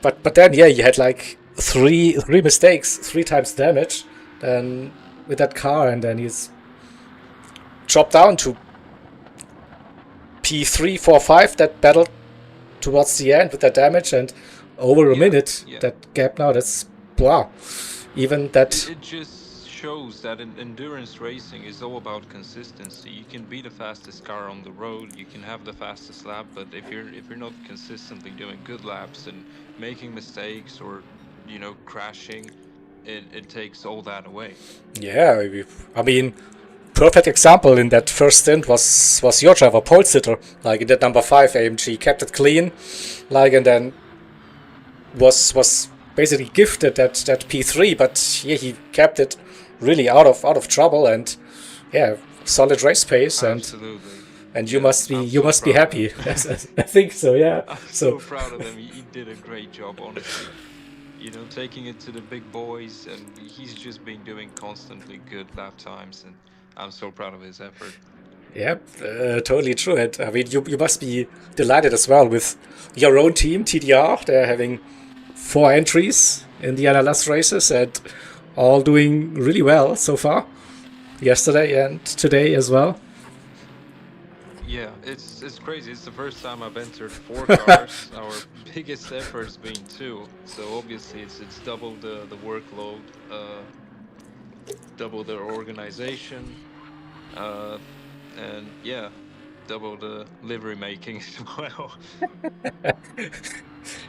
but then yeah, you had like three mistakes, 3 times damage, then with that car, and then he's dropped down to P3, 4, 5. That battle towards the end with that damage and over a minute. Yeah. That gap now, that's wow. Even that. It just shows that endurance racing is all about consistency. You can be the fastest car on the road, you can have the fastest lap, but if you're not consistently doing good laps and making mistakes or crashing, it takes all that away. Yeah, I mean, perfect example in that first stint was your driver, Pole Sitter. Like in that number 5 AMG, kept it clean, like, and then was basically gifted that P3, but yeah, he kept it really out of trouble, and yeah, solid race pace. Absolutely. And you must be happy. I think so. Yeah. I'm so proud of him. He did a great job, honestly. Taking it to the big boys, and he's just been doing constantly good lap times, and I'm so proud of his effort. Yep, totally true. And I mean, you must be delighted as well with your own team, TDR. They're having 4 entries in the NLS races and all doing really well so far. Yesterday and today as well. Yeah, it's crazy. It's the first time I've entered 4 cars. Our biggest effort's been 2, so obviously it's double the workload, double the organization, and yeah, double the livery making as well.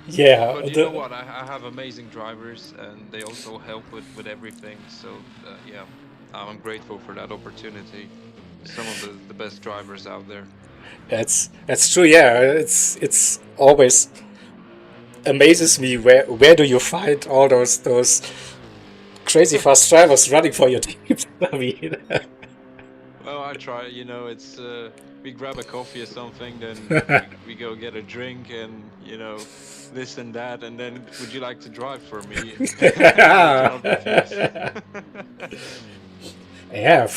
Yeah, but you know what? I have amazing drivers, and they also help with everything. So yeah, I'm grateful for that opportunity. Some of the best drivers out there. That's true. Yeah, it's always amazes me where do you find all those crazy fast drivers running for your team? I mean, well, I try. It's we grab a coffee or something, then we go get a drink, and this and that, and then would you like to drive for me? Yeah.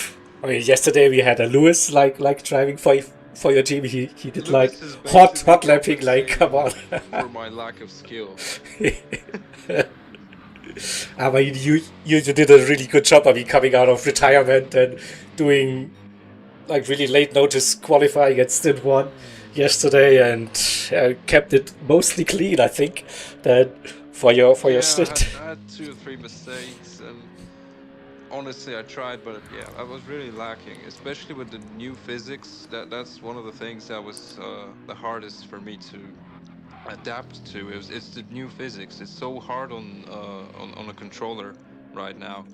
I mean, yesterday we had a Lewis like driving for your team. He did Lewis like hot lapping. Like, come on. For my lack of skill. I mean, you did a really good job. I mean, coming out of retirement and doing like really late notice qualifying at stint 1 yesterday, and kept it mostly clean. I think that for your stint. I had 2 or 3 mistakes, and honestly, I tried, but yeah, I was really lacking, especially with the new physics. That's one of the things that was the hardest for me to adapt to. It's the new physics. It's so hard on a controller right now.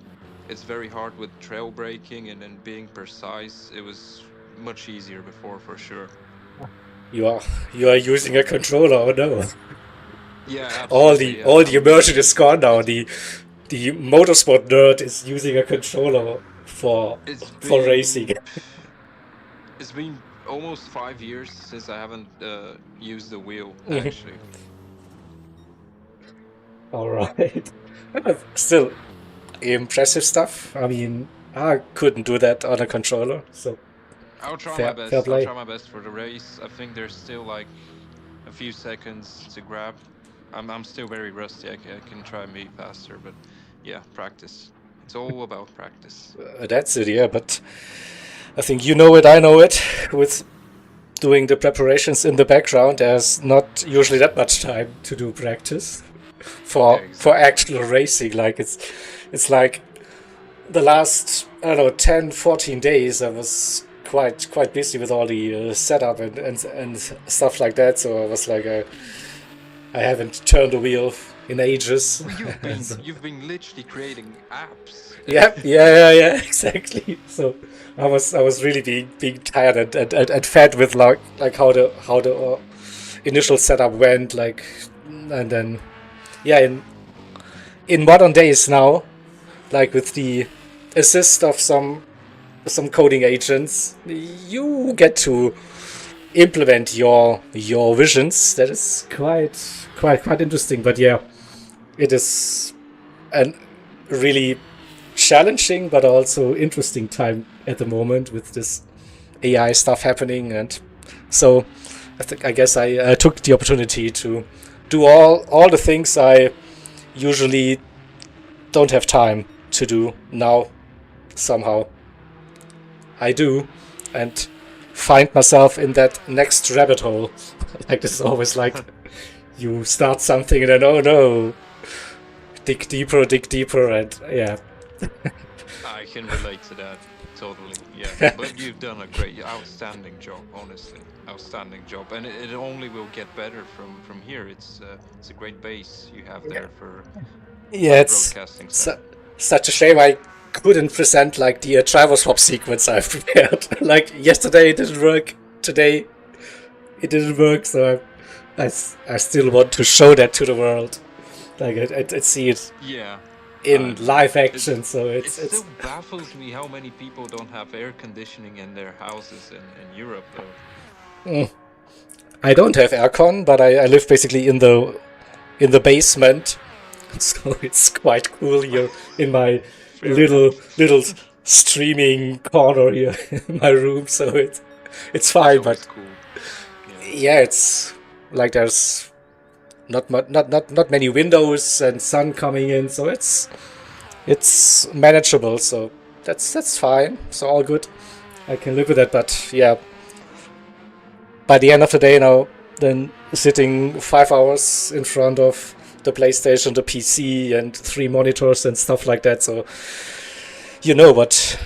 It's very hard with trail braking and then being precise. It was much easier before, for sure. You are using a controller, or no? Yeah, absolutely. All the immersion is gone now. The motorsport nerd is using a controller for racing. It's been almost 5 years since I haven't used the wheel, actually. All right. Still impressive stuff. I mean, I couldn't do that on a controller, so I'll try my best. I'll try my best for the race. I think there's still like a few seconds to grab. I'm still very rusty. I can try and be faster, but yeah, practice. It's all about practice. That's it, yeah. But I think you know it, I know it. With doing the preparations in the background, there's not usually that much time to do practice for actual racing. Like it's like the last, I don't know, 10, 14 days I was quite busy with all the setup and stuff like that. So I was like, I haven't turned the wheel in ages. Well, you've been literally creating apps. Yeah, exactly. So I was really being tired and fed with like how the initial setup went, like And then, yeah, in modern days now, like with the assist of some coding agents, you get to implement your visions. That is quite interesting. But yeah, it is a really challenging but also interesting time at the moment with this AI stuff happening. And so I guess I took the opportunity to do all the things I usually don't have time to do now. Somehow I do, and find myself in that next rabbit hole. Like, this is always like you start something and then, oh no, dig deeper, and yeah. I can relate to that totally. Yeah, but you've done a outstanding job. Honestly, outstanding job, and it only will get better from here. It's a great base you have there for Yeah, the it's broadcasting side. such a shame I couldn't present like the driver swap sequence I've prepared. Like, yesterday it didn't work, today it didn't work, so I still want to show that to the world. Like, I see it Yeah. in live action, so It it's still baffles me how many people don't have air conditioning in their houses in Europe, though. I don't have aircon, but I live basically in the basement, so it's quite cool here in my little streaming corner here in my room. So it's fine, but Cool. yeah, it's like there's not many windows and sun coming in, so it's manageable. So that's fine. So all good. I can live with that. But yeah, by the end of the day now, then sitting 5 hours in front of the PlayStation, the PC, and 3 monitors and stuff like that. So you know what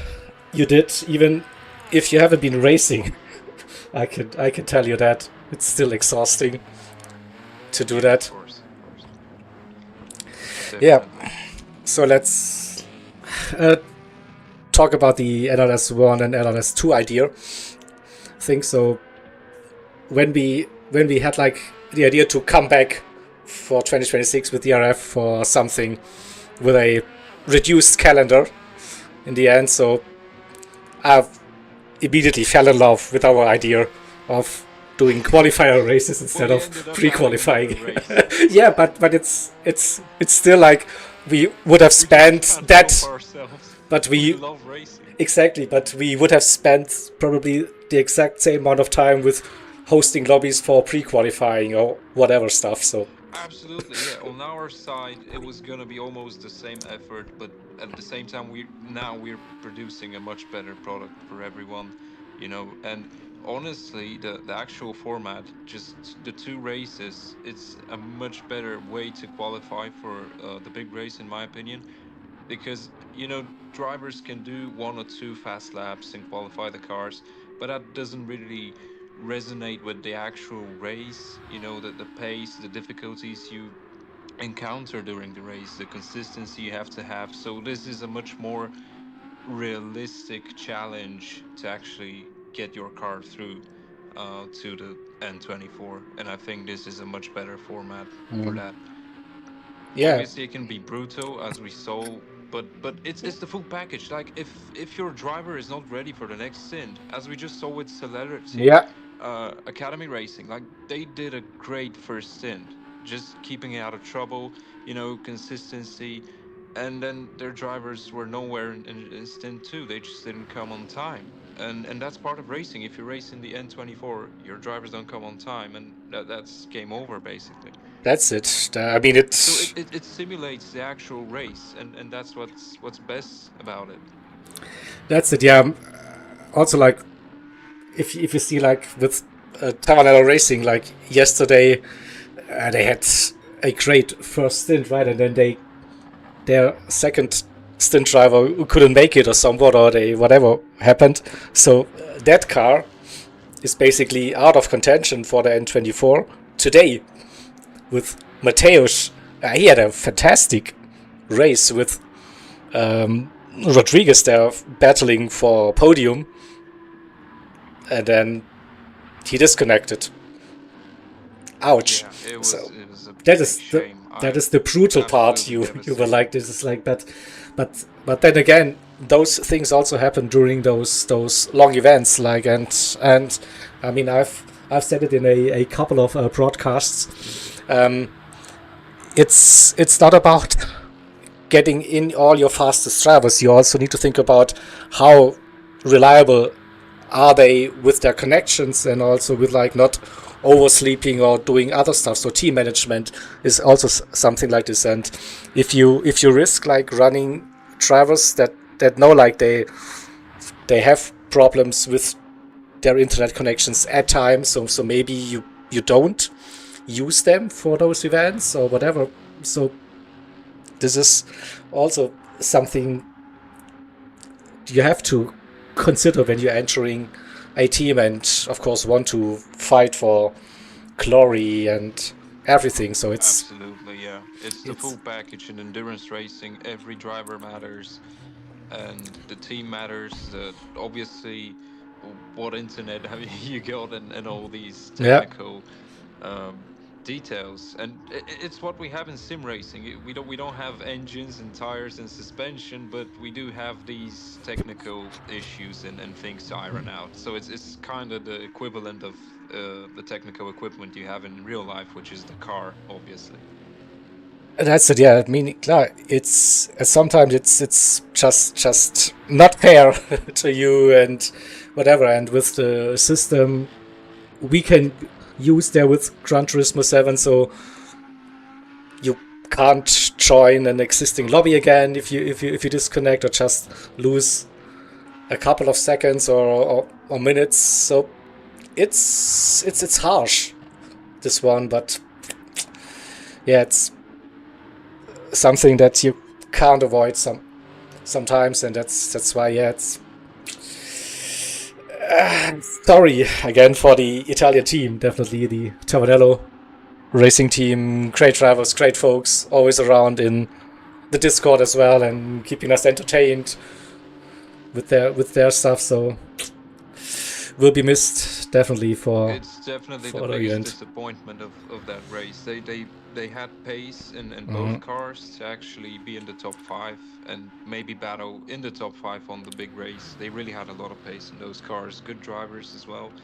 you did, even if you haven't been racing. I can tell you that it's still exhausting to do that. Of course. Yeah. So let's talk about the LLS1 and LLS2 idea thing. So when we had like the idea to come back for 2026 with ERF for something with a reduced calendar in the end, so I immediately fell in love with our idea of doing qualifier races instead of pre-qualifying. Yeah, but it's still like we would have spent that, but we love racing. Exactly, but we would have spent probably the exact same amount of time with hosting lobbies for pre-qualifying or whatever stuff. So Absolutely, yeah. On our side, it was gonna be almost the same effort, but at the same time, we're producing a much better product for everyone, And honestly, the actual format, just the 2 races, it's a much better way to qualify for the big race, in my opinion, because drivers can do 1 or 2 fast laps and qualify the cars, but that doesn't really resonate with the actual race. The pace, the difficulties you encounter during the race, the consistency you have to have. So this is a much more realistic challenge to actually get your car through to the N24, and I think this is a much better format for that. yeah, Obviously, it can be brutal, as we saw, but it's the full package. Like, if your driver is not ready for the next stint, as we just saw with Celerity, yeah, Academy Racing, like, they did a great first stint, just keeping out of trouble, consistency, and then their drivers were nowhere in stint 2. They just didn't come on time, and that's part of racing. If you race in the N24, your drivers don't come on time, and that's game over, basically. that's it. I mean, So it simulates the actual race, and that's what's best about it. That's it. Yeah. Also, like, if you see like with Tavanello Racing, like yesterday, they had a great first stint, right, and then their second stint driver couldn't make it or somewhat, or whatever happened. So that car is basically out of contention for the N24 today. With Mateusz, he had a fantastic race with Rodriguez there battling for podium, and then he disconnected. ouch. Yeah, it So was a that big is shame. the brutal part. Absolutely You were devastated. like, this is like, but then again, those things also happen during those long events. Like, and I mean, I've said it in a couple of broadcasts. Um, it's not about getting in all your fastest drivers. You also need to think about how reliable are they with their connections, and also with like not oversleeping or doing other stuff. So team management is also something like this. And if you risk like running drivers that know like they have problems with their internet connections at times, so maybe you don't use them for those events or whatever. So this is also something you have to consider when you're entering a team, and of course want to fight for glory and everything. So Absolutely, yeah. It's the it's full package in endurance racing. Every driver matters, and the team matters. Obviously, what internet have you got, and all these yeah, technical um, details, and it's what we have in sim racing. We don't have engines and tires and suspension, but we do have these technical issues and things to iron out. So it's kind of the equivalent of the technical equipment you have in real life, which is the car, obviously. that's it. Yeah, I mean, klar, it's sometimes it's just not fair to you and whatever. And with the system we can use there with Gran Turismo 7, so you can't join an existing lobby again if you disconnect, or just lose a couple of seconds or minutes. So it's harsh, this one, but yeah, it's something that you can't avoid sometimes, and that's why, yeah, it's sorry again for the Italian team. Definitely the Tavanello racing team, great drivers, great folks, always around in the Discord as well, and keeping us entertained with their stuff. So will be missed definitely It's definitely the for the biggest event. disappointment of that race. They had pace in Mm-hmm. both cars to actually be in the top five and maybe battle in the top five on the big race. They really had a lot of pace in those cars, good drivers as well.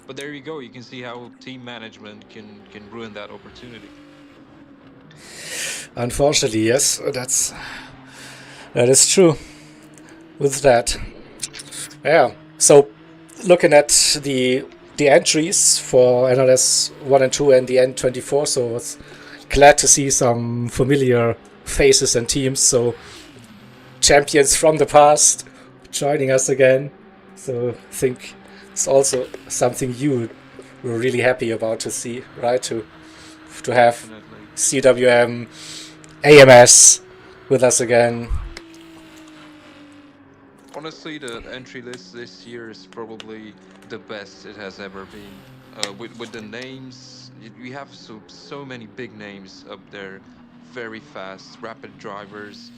But there you go. You can see how team management can ruin that opportunity. Unfortunately, yes, that is true with that. Yeah. So looking at the entries for NLS 1 and 2 and the N24, so it's glad to see some familiar faces and teams. So champions from the past joining us again. So I think it's also something you were really happy about to see, right? To have Definitely. CWM, AMS with us again. Honestly, the entry list this year is probably the best it has ever been. With the names, we have so many big names up there, very fast, rapid drivers.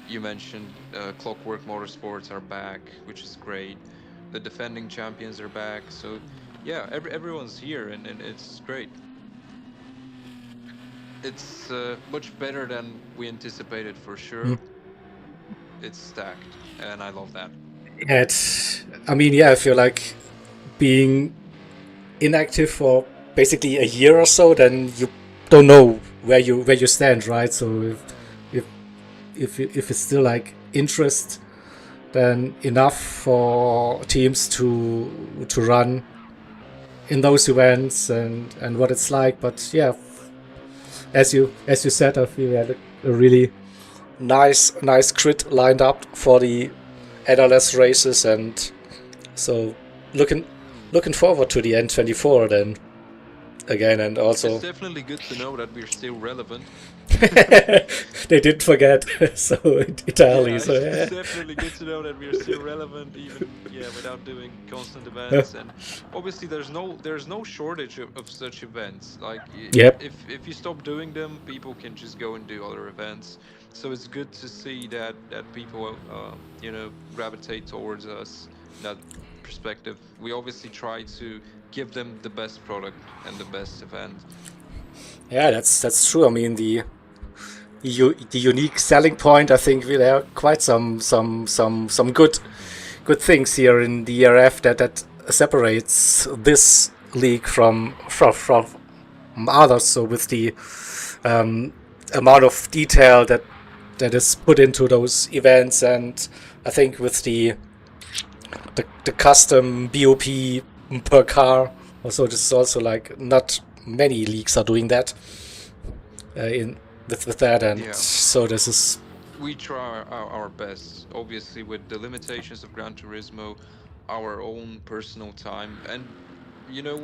You mentioned Clockwork Motorsports are back, which is great. The defending champions are back, so yeah, everyone's here, and it's great. It's much better than we anticipated for Hmm. sure. It's stacked, and I love that. Yeah, I mean, yeah, if you're like being inactive for basically a year or so, then you don't know where you stand, right? So if if it's still like interest, then enough for teams to run in those events and what it's like. But yeah, as you said, I feel we had a really nice crit lined up for the NLS races, and so looking looking forward to the N24 then again, and It's also definitely good to know that we're still relevant. they didn't forget so entirely. Yeah, So it's yeah, definitely good to know that we're still relevant, even without doing constant events. And obviously, there's no shortage of such events. Like yep. if you stop doing them, people can just go and do other events. So it's good to see that people gravitate towards us in that perspective. We obviously try to give them the best product and the best event. Yeah, that's true. I mean, the unique selling point. I think there are quite some good things here in the ERF that separates this league from others. So with the um, amount of detail that is put into those events, and I think with the custom BOP per car. Also, this is also like not many leagues are doing that in with that, and Yeah, so this is we try our best. Obviously, with the limitations of Gran Turismo, our own personal time, and you know,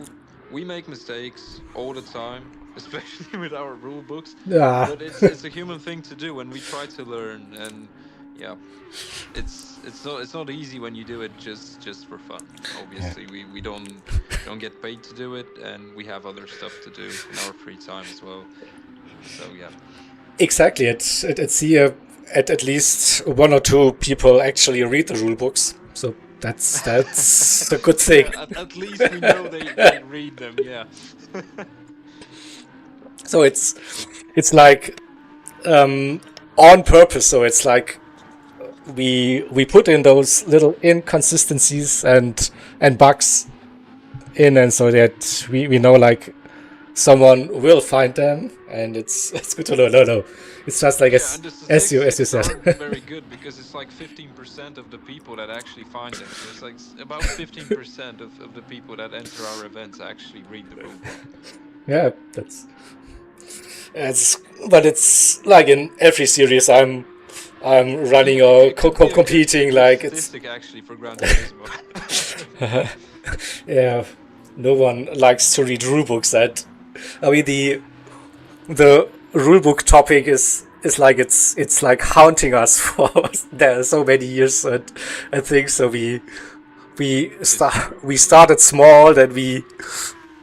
we make mistakes all the time, especially with our rule books. yeah. But it's a human thing to do, and we try to learn. And yeah, it's not easy when you do it just for fun. Yeah. Obviously, we don't get paid to do it, and we have other stuff to do in our free time as well. So yeah. Exactly. It's here at least one or two people actually read the rule books. So that's a good thing. At least we know they read them. Yeah. So it's like on purpose. So it's like we put in those little inconsistencies and bugs in, and so that we know like someone will find them, and it's good to know. No, it's just like Yeah, and the as you statistics said. aren't very good because it's like 15% of the people that actually find them. So it's like about 15% of the people that enter our events actually read the rule book. Yeah, but it's like in every series I'm running or It could be competing a good like it's statistic actually for Gran Turismo. yeah, no one likes to read rule books. That I mean the rulebook topic is like it's like haunting us for there are so many years, and I think so we started small, then we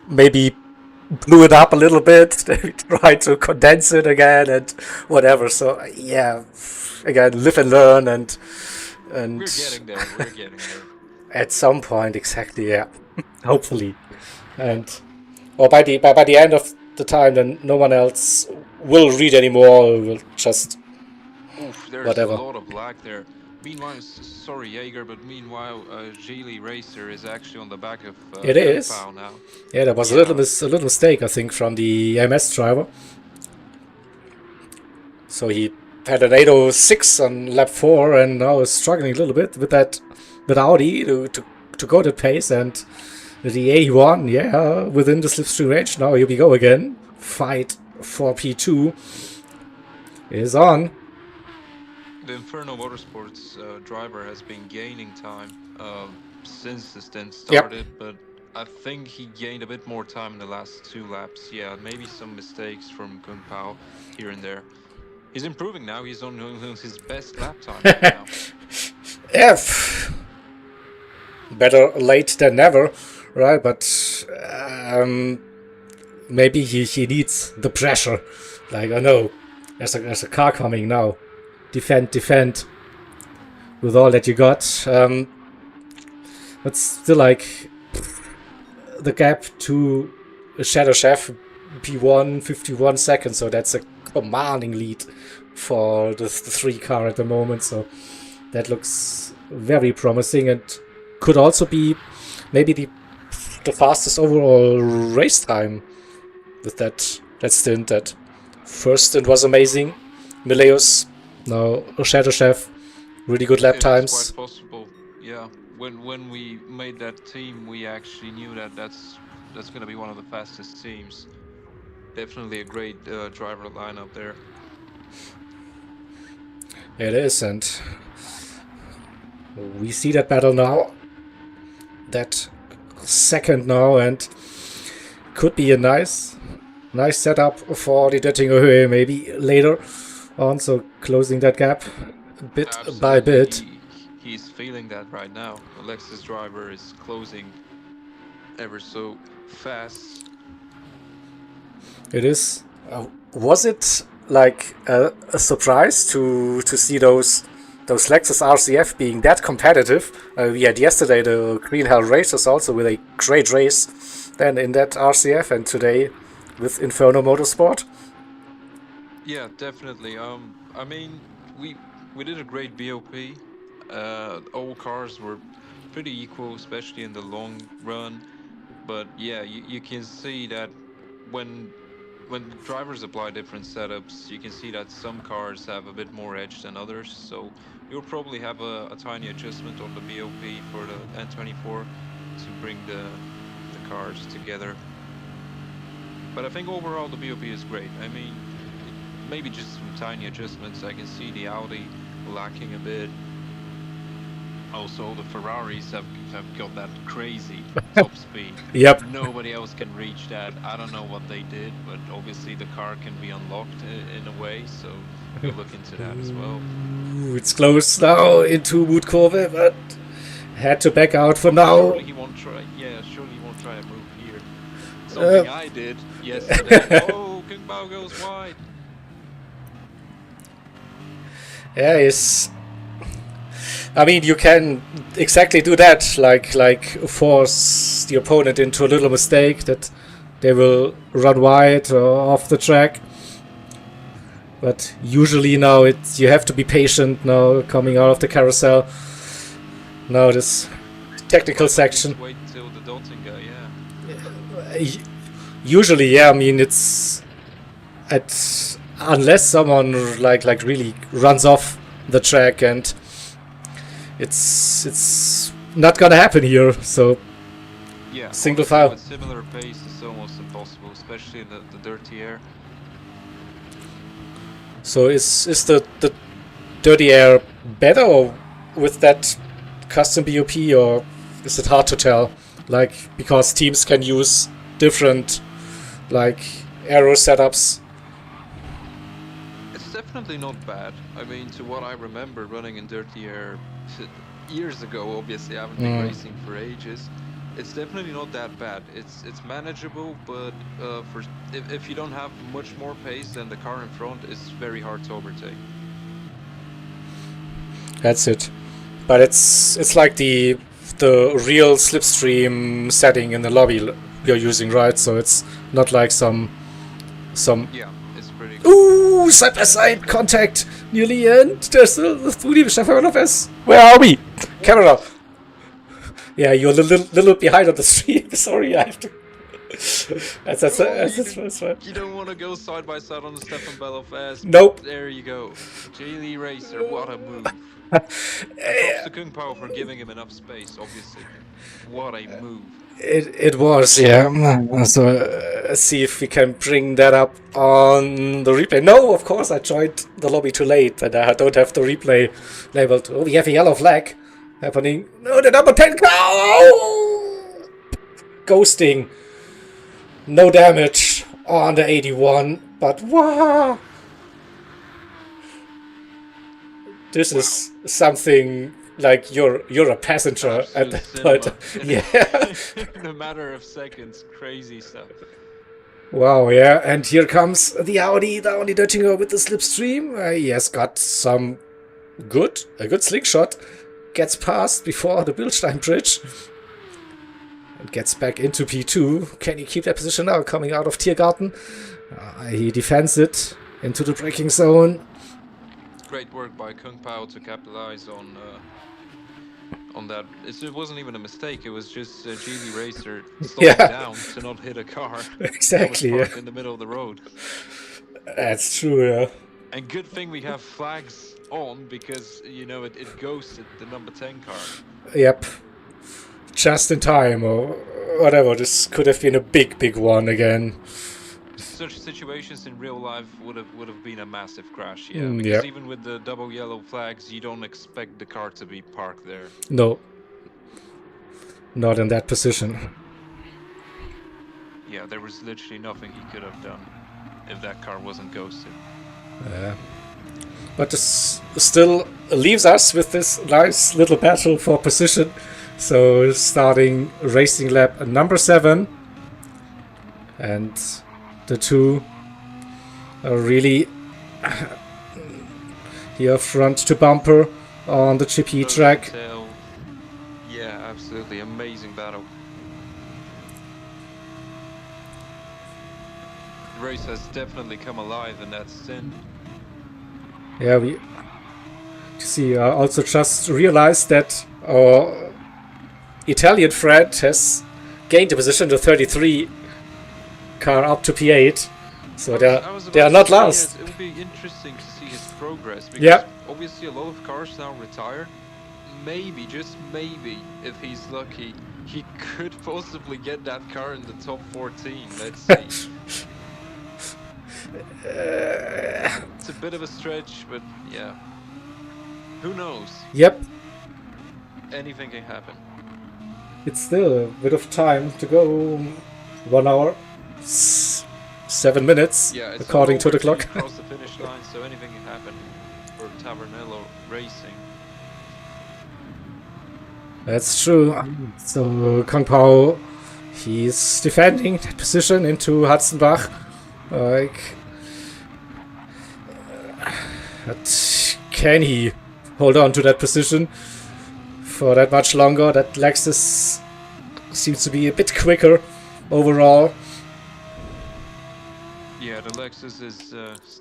maybe blew it up a little bit, then we tried to condense it again and whatever. So yeah, again, live and learn, and We're getting there. We're getting there. at some point, exactly, yeah, hopefully, and or by the end of the time, then no one else will read anymore. Will just Oof, there's a whatever. lot of lag there. Meanwhile, sorry Jaeger, but meanwhile, Geely Racer is actually on the back of It Kung is. Pao now. Yeah, there was Yeah, a little mistake, I think, from the MS driver. So he had an 806 on lap 4, and now is struggling a little bit with that with Audi to go that pace, and the A1, yeah, within the slipstream range. Now here we go again. Fight for P2 is on. the Inferno Motorsports driver has been gaining time since the stint started, but I think he gained a bit more time in the last 2 laps. Yeah, maybe some mistakes from Kung Pao here and there. He's improving now. He's on his best lap time right now. F. Better late than never, right? But maybe he needs the pressure. Like, oh no, there's a car coming now. Defend with all that you got. But still, like, the gap to Shadow Chef P1 51 seconds, so that's a commanding lead for the 3 car at the moment. So that looks very promising, and could also be maybe the fastest overall race time with that stint. That first stint was amazing. Mileus, now Shadow Chef, really good lap times. It's quite possible. Yeah, when we made that team, we actually knew that's going to be one of the fastest teams. Definitely a great driver lineup there. It is, and we see that battle now. That second now, and could be a nice setup for the Dettinger maybe later on. So closing that gap bit Absolutely. by bit. He's feeling that right now. Alexis driver is closing ever so fast. It is. Was it like a surprise to see those Lexus RCF being that competitive? We had yesterday the Green Hell Racers also with a great race then in that RCF, and today with Inferno Motorsport? Yeah, definitely. I mean, we did a great BOP. All cars were pretty equal, especially in the long run. But yeah, you can see that when when the drivers apply different setups, you can see that some cars have a bit more edge than others. So you'll probably have a tiny adjustment on the BOP for the N24 to bring the cars together. But I think overall the BOP is great. I mean, maybe just some tiny adjustments. I can see the Audi lacking a bit. Also, the Ferraris have got that crazy top speed. Yep. Nobody else can reach that. I don't know what they did, but obviously the car can be unlocked in a way, so we'll look into that as well. Ooh, it's close now into Wood Kurve, but had to back out for now. Surely he won't try. Yeah, surely he won't try a move here. Something I did yesterday. Oh, Kung Bao goes wide. Yeah, it's. I mean, you can exactly do that, like force the opponent into a little mistake that they will run wide or off the track. But usually now you have to be patient now coming out of the carousel. Now this technical section. Wait till the dotting guy, yeah. Usually, yeah. I mean, it's unless someone like really runs off the track, and it's not gonna happen here. So yeah, single file. With similar pace is almost impossible, especially in the dirty air. So is the dirty air better or with that custom BOP, or is it hard to tell? Like, because teams can use different like aero setups. It's definitely not bad. I mean, to what I remember running in dirty air years ago, obviously I haven't been racing for ages. It's definitely not that bad. It's manageable, but if you don't have much more pace than the car in front, it's very hard to overtake. That's it. But it's like the real slipstream setting in the lobby you're using, right? So it's not like some. Yeah, it's pretty good. Ooh, side by side contact near the end. There's the 3D Stefan of S. Where are we? Camera. Yeah, you're a little behind on the stream. Sorry, I have to. That's fine. You don't want to go side by side on the Stefan Bell of S. Nope. There you go. J-Lee Racer, what a move. Props to Kung Pao for giving him enough space, obviously. What a move. It was, yeah. So let's see if we can bring that up on the replay. No, of course, I joined the lobby too late, and I don't have the replay labeled. Oh, we have a yellow flag happening. No, the number 10 car! Oh! Ghosting. No damage on the 81, but wow! This is something like you're a passenger at that point. Yeah. In a matter of seconds, crazy stuff. Wow, yeah, and here comes the Audi Duttinger with the slipstream. He has got a good slingshot. Gets past before the Bilstein Bridge. And gets back into P2. Can he keep that position now, coming out of Tiergarten? He defends it into the braking zone. Great work by Kung Pao to capitalize on that. It wasn't even a mistake. It was just Geely Racer slowing down to not hit a car. Exactly. That was parked in the middle of the road. That's true. Yeah. And good thing we have flags on, because it goes to the number 10 car. Yep. Just in time, or whatever. This could have been a big one again. Such situations in real life would have been a massive crash, yeah. Because even with the double yellow flags, you don't expect the car to be parked there. No. Not in that position. Yeah, there was literally nothing he could have done if that car wasn't ghosted. But this still leaves us with this nice little battle for position. So starting racing lap number 7. And the two are really here front to bumper on the GP track. Yeah, absolutely amazing battle. race has definitely come alive in that stint. Yeah, we see. I also just realized that our Italian friend has gained a position to 33, car up to P8. So they are not lost. It will be interesting to see his progress because Yeah. obviously a lot of cars now retired. Maybe, just maybe, if he's lucky, he could possibly get that car in the top 14. Let's see. It's a bit of a stretch, but yeah. Who knows? Yep. Anything can happen. It's still a bit of time to go. 1 hour, 7 minutes, Yeah, it's according to the clock. Across the finish line, so anything can happen for Tavernello Racing. That's true. So Kung Pao, he's defending that position into Hudson-Bach. Like, but can he hold on to that position for that much longer? That Lexus seems to be a bit quicker overall. Yeah, the Lexus is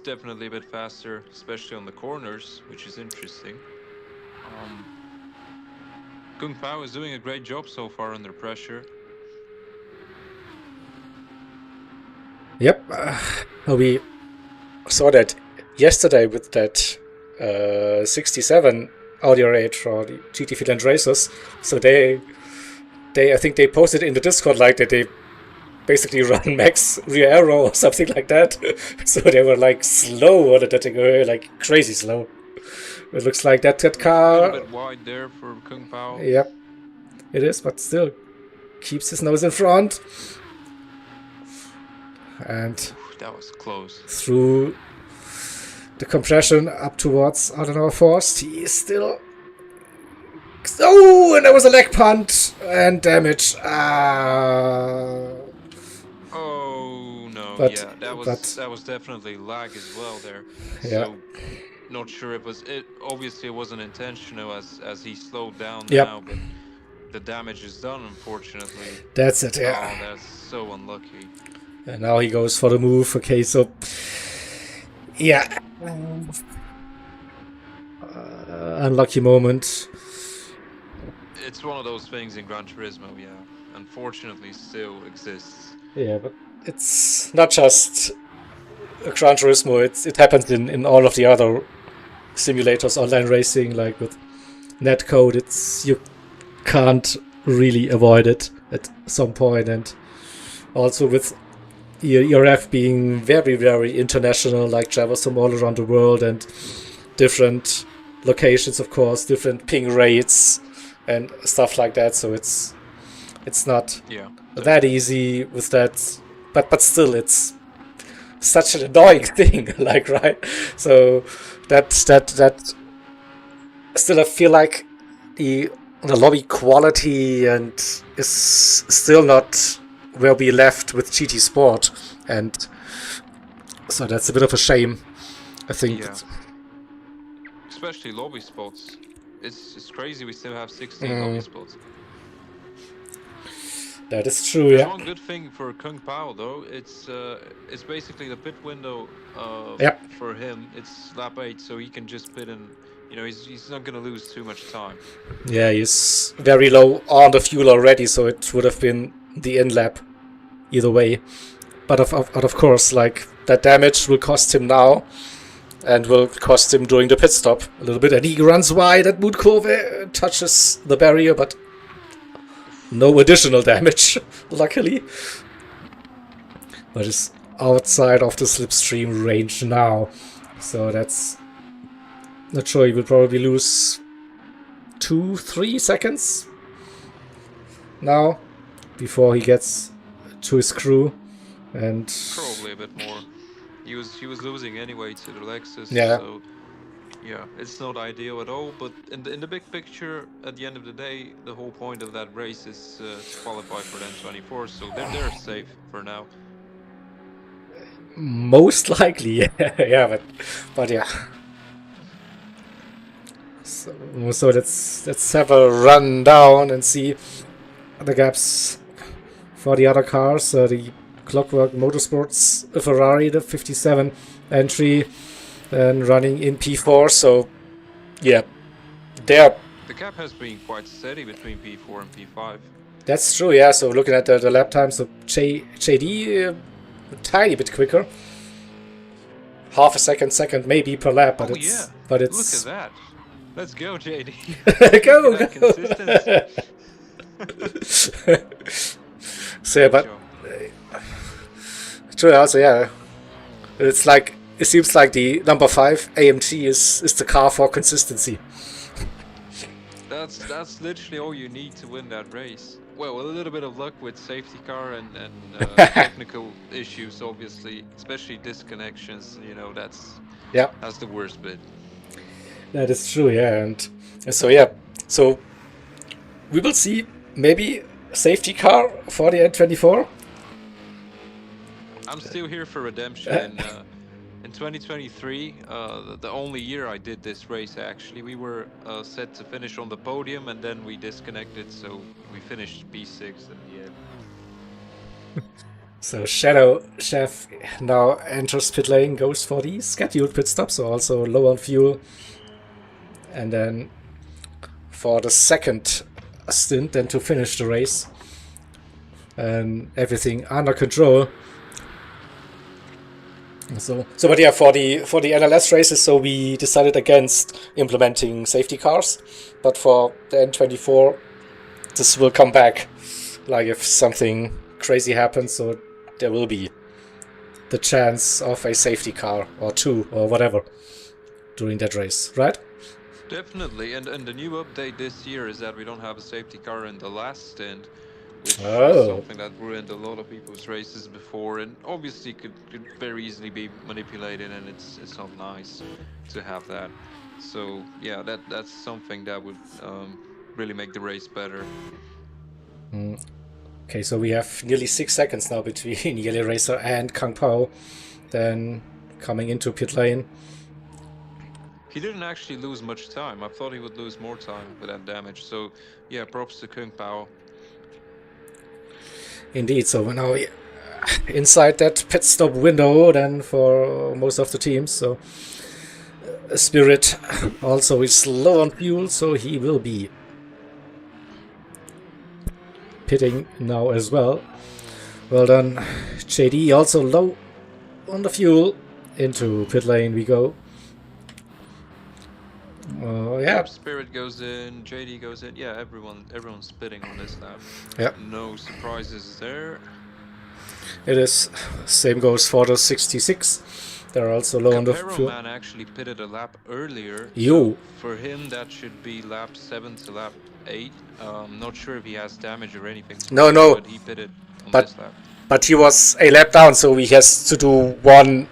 definitely a bit faster, especially on the corners, which is interesting. Kung Pao is doing a great job so far under pressure. Yep, we saw that yesterday with that 67 audio rate for the GT Finland racers. So I think they posted in the Discord like that they basically run max rear aero or something like that. So they were like slow on it, like crazy slow. It looks like that car. A bit wide there for Kung Pao. Yep, it is, but still keeps his nose in front. And that was close. Through the compression up towards, I don't know, Forst, he is still. Oh, and there was a leg punt and damage. Oh no! Yeah, that was definitely lag as well there. Yeah. So, not sure it was. Obviously it wasn't intentional as he slowed down Yep. now, but the damage is done, unfortunately. That's it. Yeah. Oh, that's so unlucky. And now he goes for the move. Okay, so yeah, unlucky moment. It's one of those things in Gran Turismo, yeah. Unfortunately, still exists. Yeah, but it's not just Gran Turismo. It happens in all of the other simulators, online racing, like with netcode. You can't really avoid it at some point, and also with ERF being very, very international, like drivers from all around the world and different locations, of course, different ping rates and stuff like that. So it's not that easy with that, but still it's such an annoying thing, like, right? So that still I feel like the lobby quality and is still not where we left with GT Sport, and so that's a bit of a shame, I think. Yeah. Especially lobby spots. It's crazy we still have 16 lobby spots. That is true, yeah. One good thing for Kung Pao though, it's basically the pit window for him. It's lap 8, so he can just pit in. You know, he's not gonna lose too much time. Yeah, he's very low on the fuel already, so it would have been the in lap either way. But of course, like, that damage will cost him now and will cost him during the pit stop a little bit. And he runs wide at Moon Curve, touches the barrier, but no additional damage, luckily. But is outside of the slipstream range now. So that's... Not sure, he will probably lose 2-3 seconds now before he gets to his crew, and probably a bit more. He was losing anyway to the Lexus. Yeah. So yeah, it's not ideal at all. But in the big picture, at the end of the day, the whole point of that race is to qualify for the N24. So they're safe for now. Most likely, yeah, but yeah. So let's have a run down and see the gaps for the other cars. The Clockwork Motorsports Ferrari, the 57 entry, and running in P4. So yeah, there. The gap has been quite steady between P4 and P5. That's true, yeah. So looking at the lap times, so JD a tiny bit quicker, half a second maybe per lap, but it's look at that. Let's go, JD. go. So yeah, but true. Also, yeah, it's like it seems like the number 5 AMG is the car for consistency. That's literally all you need to win that race. Well, a little bit of luck with safety car and technical issues, obviously, especially disconnections. You know, that's the worst bit. That is true, yeah, and so yeah, so we will see maybe safety car for the N24. I'm still here for redemption. In 2023, the only year I did this race, actually, we were set to finish on the podium, and then we disconnected, so we finished P6 at the end. So Shadow Chef now enters pit lane, goes for the scheduled pit stop, so also low on fuel. And then for the second stint, then to finish the race. And everything under control. But yeah, for the NLS races, so we decided against implementing safety cars. But for the N24, this will come back. Like if something crazy happens, so there will be the chance of a safety car or two or whatever during that race, right? Definitely, and the new update this year is that we don't have a safety car in the last stint, which is something that ruined a lot of people's races before, and obviously could very easily be manipulated, and it's not nice to have that. So yeah, that's something that would really make the race better. Okay, so we have nearly 6 seconds now between Yellow Racer and Kang Pao, then coming into pit lane. He didn't actually lose much time. I thought he would lose more time with that damage. So yeah, props to Kung Pao. Indeed, so we're now inside that pit stop window then for most of the teams. So Spirit also is low on fuel, so he will be pitting now as well. Well done, JD, also low on the fuel. Into pit lane we go. Yeah. Spirit goes in, JD goes in. Yeah, everyone's spitting on this lap. Yeah. No surprises there. It is. Same goes for the 66. They're also low on the fuel. Man actually pitted a lap earlier. So for him, that should be lap 7 to lap 8. Not sure if he has damage or anything. No. But he pitted on this lap. But he was a lap down, so he has to do 1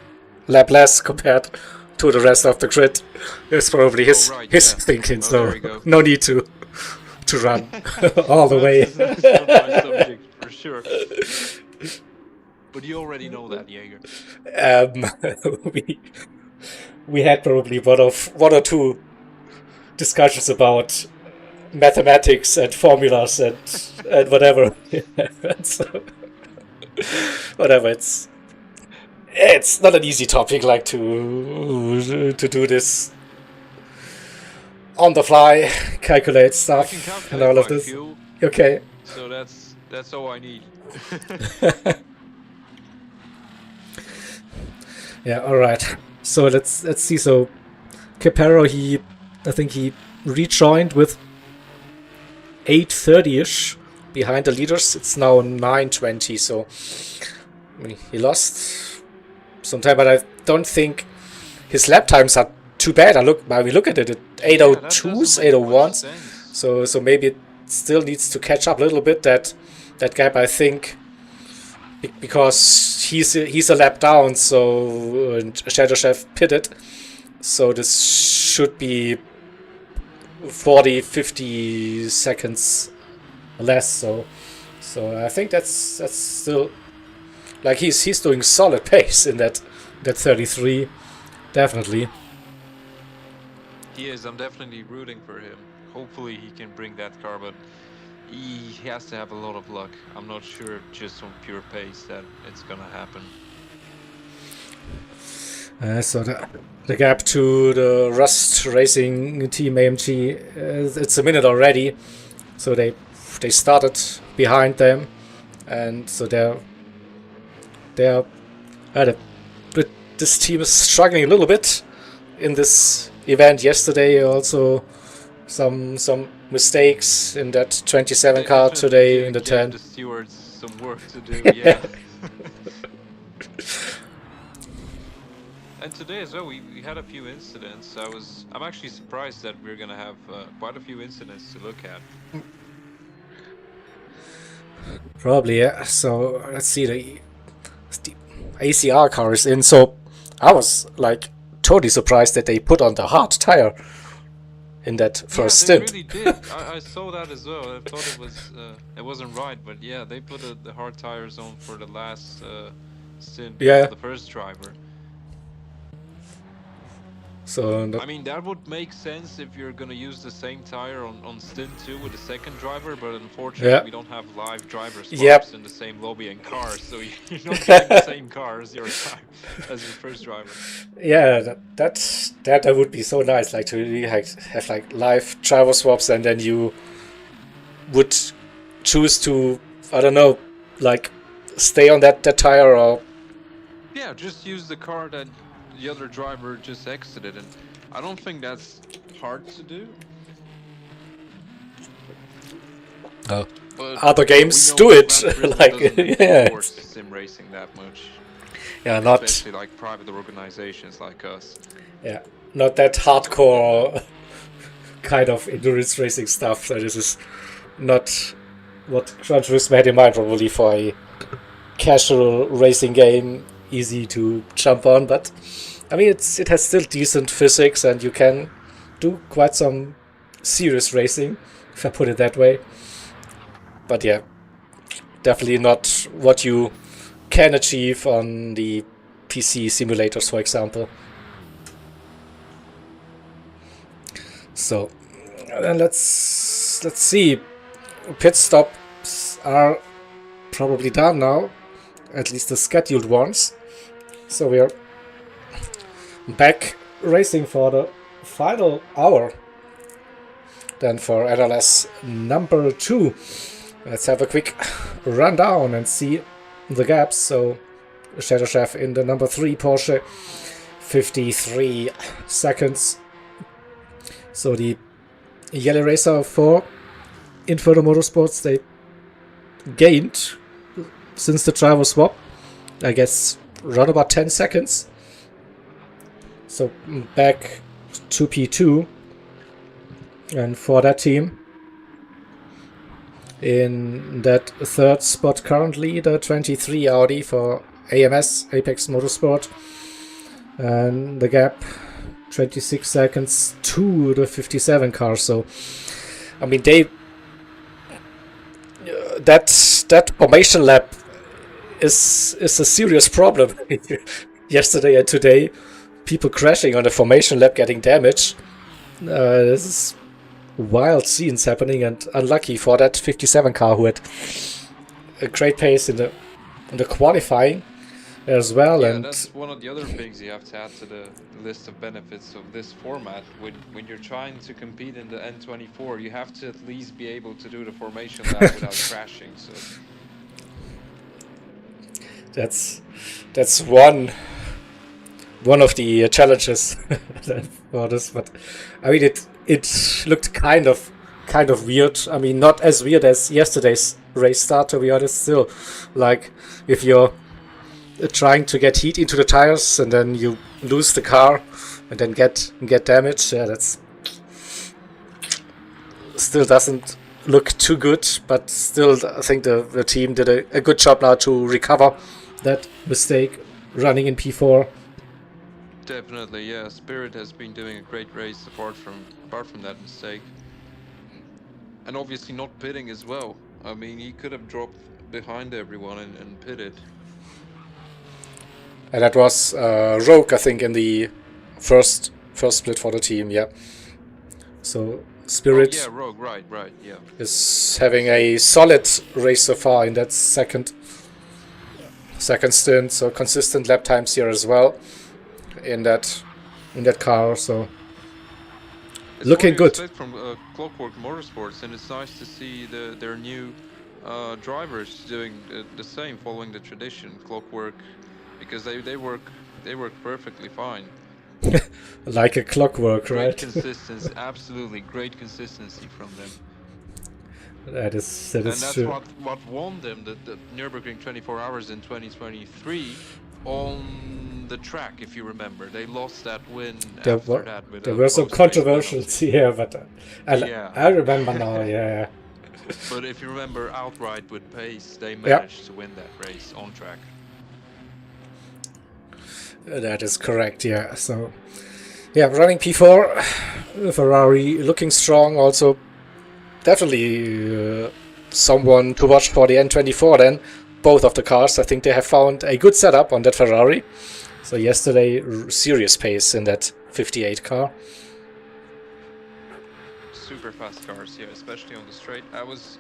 lap less compared to the rest of the grid. It's probably his thinking, so no need to run all the way. That's my subject for sure. But you already know that, Jaeger. We had probably one or two discussions about mathematics and formulas and whatever. So, whatever, it's not an easy topic, like to do this on the fly, calculate stuff and all of this. Fuel, okay. So that's all I need. Yeah. All right. So let's see. So Capero, I think he rejoined with 8:30ish behind the leaders. It's now 9:20. So I mean, he lost some time, but I don't think his lap times are too bad. We look at it at 8:02s, 8:01s. So maybe it still needs to catch up a little bit. That gap, I think, because he's a lap down. So Shadow Chef pitted. So this should be 40-50 seconds less. So I think that's still. Like he's doing solid pace in that 33, definitely. He is. I'm definitely rooting for him. Hopefully he can bring that car, but he has to have a lot of luck. I'm not sure just on pure pace that it's gonna happen. So the gap to the Rust Racing team AMG, it's a minute already. So they started behind them, and so this team is struggling a little bit in this event yesterday. Also, some mistakes in that 27 car today in the 10. The stewards some work to do, yeah. And today as well, we had a few incidents. I'm actually surprised that we're gonna have quite a few incidents to look at. Probably, yeah. So let's see, the ACR car is in. So I was like totally surprised that they put on the hard tire in that first stint. They really did. I saw that as well. I thought it wasn't right, but yeah, they put the hard tires on for the last stint. Yeah. The first driver. So I mean, that would make sense if you're gonna use the same tire on stint 2 with the second driver, but unfortunately we don't have live driver swaps in the same lobby and cars, so you're not getting the same car as your first driver. Yeah, that would be so nice, like to really have like live driver swaps, and then you would choose to, I don't know, like stay on that tire, or yeah, just use the car that the other driver just exited, and I don't think that's hard to do. Oh. Other games do it, like yeah. Sim racing that much. Yeah, not especially like private organizations like us. Yeah, not that hardcore kind of endurance racing stuff. So this is not what Gran Turismo had in mind, probably for a casual racing game, easy to jump on. But I mean, it has still decent physics, and you can do quite some serious racing, if I put it that way. But yeah, definitely not what you can achieve on the PC simulators, for example. So let's see. Pit stops are probably done now, at least the scheduled ones. So we are back racing for the final hour. Then for NLS number 2, let's have a quick rundown and see the gaps. So Shadow Chef in the number 3 Porsche, 53 seconds. So the Yellow Racer for Inferno Motorsports, they gained since the driver swap, I guess, around about 10 seconds. So back to P2. And for that team, in that third spot currently, the 23 Audi for AMS, Apex Motorsport. And the gap, 26 seconds to the 57 car. So, I mean, that formation lap is a serious problem. Yesterday and today, people crashing on the formation lap, getting damaged. This is wild scenes happening, and unlucky for that 57 car, who had a great pace in the qualifying as well. Yeah, and that's one of the other things you have to add to the list of benefits of this format. When you're trying to compete in the N24, you have to at least be able to do the formation lap without crashing. So that's one of the challenges for this. But I mean, it looked kind of weird. I mean, not as weird as yesterday's race start, to be honest. Still, like if you're trying to get heat into the tires and then you lose the car and then get damaged, yeah, that's still doesn't look too good. But still, I think the team did a good job now to recover that mistake running in P4. definitely, yeah. Spirit has been doing a great race apart from that mistake, and obviously not pitting as well. I mean, he could have dropped behind everyone and pitted. And that was Rogue, I think, in the first split for the team, yeah. So Spirit yeah, Rogue, right, yeah. is having a solid race so far in that second stint, so consistent lap times here as well in that car, so It's looking what you good. expect from Clockwork Motorsports, and it's nice to see their new drivers doing the same, following the tradition, Clockwork, because they work perfectly fine. Like a clockwork, Great right? consistency, absolutely great consistency from them. that is And that's true. what won them the Nürburgring 24 Hours in 2023 on the track. If you remember, they lost that win There after were that with there a were some post-race controversials penalty. here, but Yeah, I remember now. Yeah, but if you remember, outright with pace, they yeah, managed to win that race on track. that is correct. Yeah, so yeah, running P4, Ferrari looking strong. Also, definitely someone to watch for the N24. Then both of the cars, I think they have found a good setup on that Ferrari. So yesterday, serious pace in that 58 car. Super fast cars, yeah, especially on the straight. I was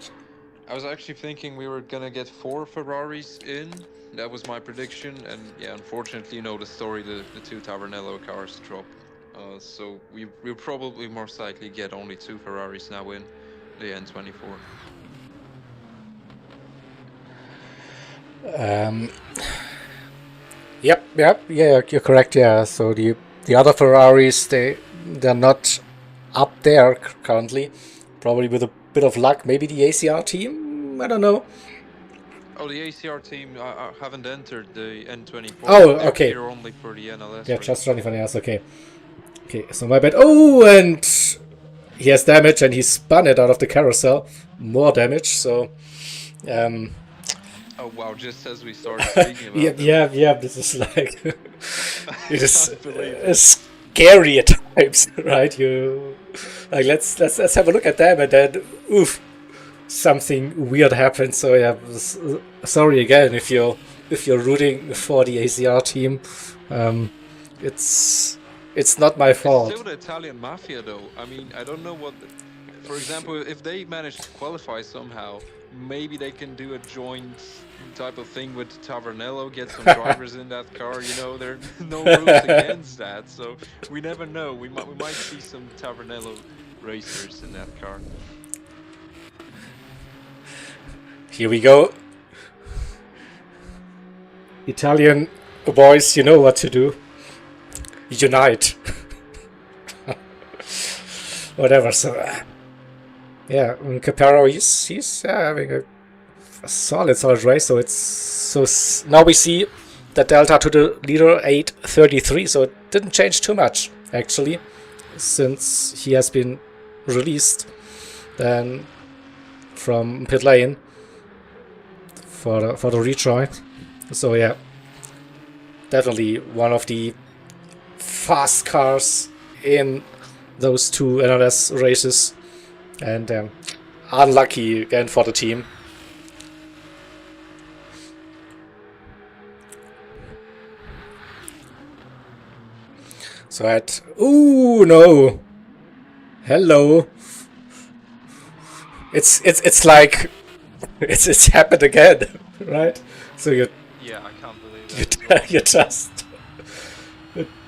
actually thinking we were gonna get 4 Ferraris in. That was my prediction, and yeah, unfortunately, you know the story. The 2 Tavernello cars drop, so we'll probably most likely get only 2 Ferraris now in the N24. Yep, yeah, you're correct. Yeah, so the other Ferraris, they're not up there currently. Probably with a bit of luck, maybe the ACR team. I don't know. Oh, the ACR team haven't entered the N24. Oh, They're okay. here only for the NLS Yeah, race. just running for the ass. Okay, so my bad. Oh, and he has damage, and he spun it out of the carousel. More damage. So, Oh wow! Just as we started speaking about them. yeah. This is like it is scary at times, right? You like let's have a look at them, and then oof, something weird happens. So yeah, sorry again if you're rooting for the ACR team. It's not my fault. It's still the Italian mafia, though. I mean, I don't know what. For example, if they manage to qualify somehow, maybe they can do a joint type of thing with Tavernello, get some drivers in that car. You know, there are no rules against that, so we never know. We might see some Tavernello racers in that car. Here we go. Italian boys, you know what to do. Unite. Whatever. So, yeah, Caparo, he's having a solid race. So now we see the delta to the leader 8:33. So it didn't change too much actually, since he has been released then from pit lane for the rejoin. So yeah, definitely one of the fast cars in those 2 NLS races, and unlucky again for the team. So ooh no, hello. It's like it's happened again, right? So Yeah, I can't believe that. you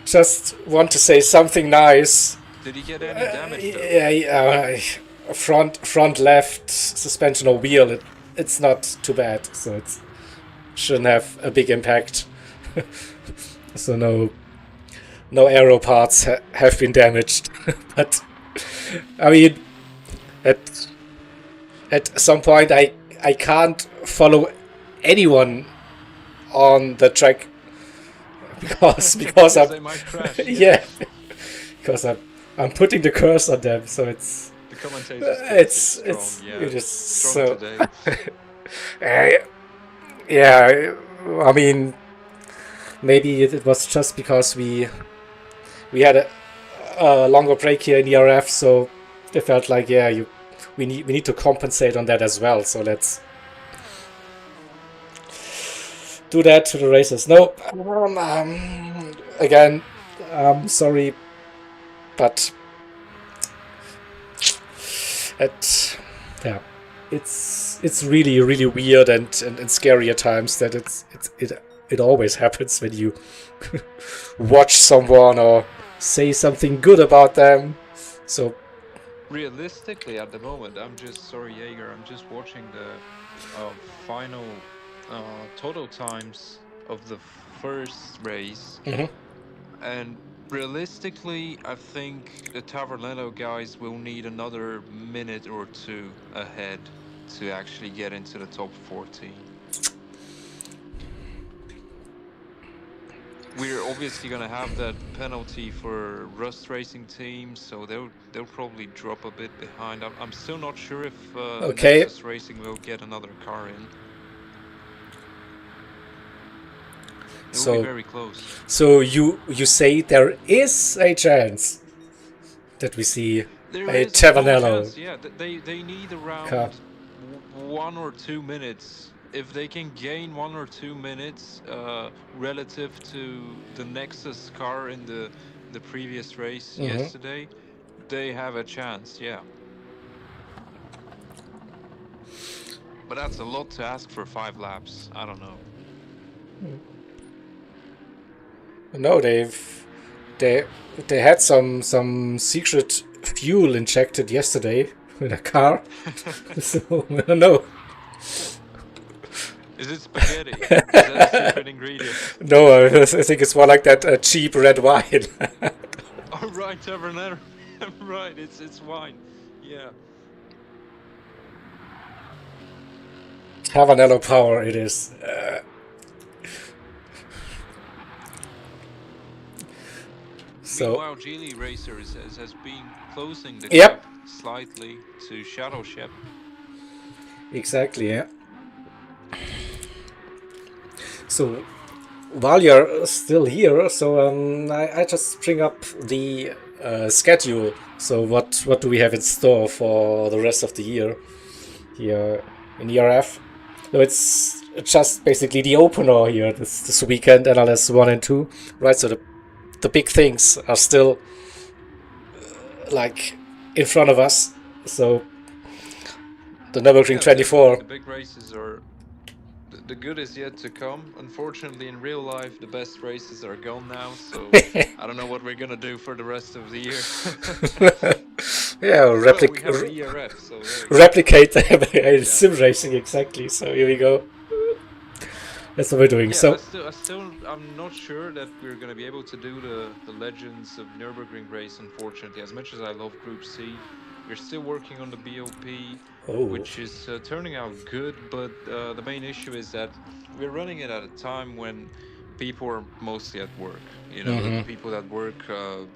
just want to say something nice. Did he get any damage? Though? Yeah, front left suspension or wheel. It's not too bad, so it shouldn't have a big impact. So no aero parts have been damaged. But I mean, at some point I can't follow anyone on the track because I'm they might crash. yeah, because I'm putting the curse on them, so it's The commentators. it is strong so today. Yeah, I mean, maybe it was just because we had a longer break here in ERF, so they felt like we need to compensate on that as well. So let's do that to the races. No, again, sorry, but Yeah, it's really really weird and scary at times that it always happens when you watch someone or say something good about them. So Realistically, at the moment, I'm just sorry, Jaeger. I'm just watching the final total times of the first race, mhm. and realistically, I think the Tavernello guys will need another minute or two ahead to actually get into the top 14. We're obviously going to have that penalty for Rust Racing teams, so they'll probably drop a bit behind. I'm still not sure if Okay, Nexus Racing will get another car in. It will be so very close. you say there is a chance that we see There a is a small Tavernello chance, yeah. They need car. around 1 or 2 minutes. If they can gain 1 or 2 minutes relative to the Nexus car in the previous race Hmm. yesterday, they have a chance, yeah. But that's a lot to ask for 5 laps. I don't know. No, they they had some secret fuel injected yesterday in a car. So I don't know. Is it spaghetti? Is that a secret ingredient? No, I think it's more like that cheap red wine. Oh, right, Taverner. Right, it's wine. Yeah. Havanello power it is. So Meanwhile, Geely Racers has been closing the yep, gap slightly to Shadow Shep. exactly. Yeah. So while you're still here, so I just bring up the schedule. So what do we have in store for the rest of the year here in ERF? So it's just basically the opener here this weekend, NLS 1 and 2, right? So the big things are still like in front of us. So the Nürburgring Yeah, definitely. 24. The big races are. The good is yet to come. Unfortunately, in real life, the best races are gone now, so I don't know what we're gonna do for the rest of the year. Yeah, Well, we have the ERF, so there you go. replicate the Yeah. sim racing exactly. So here we go. That's what we're doing. Yeah, So I'm not sure that we're gonna be able to do the Legends of Nürburgring race. Unfortunately, as much as I love Group C, we're still working on the BOP, oh, which is turning out good. But the main issue is that we're running it at a time when people are mostly at work. You know, the people that work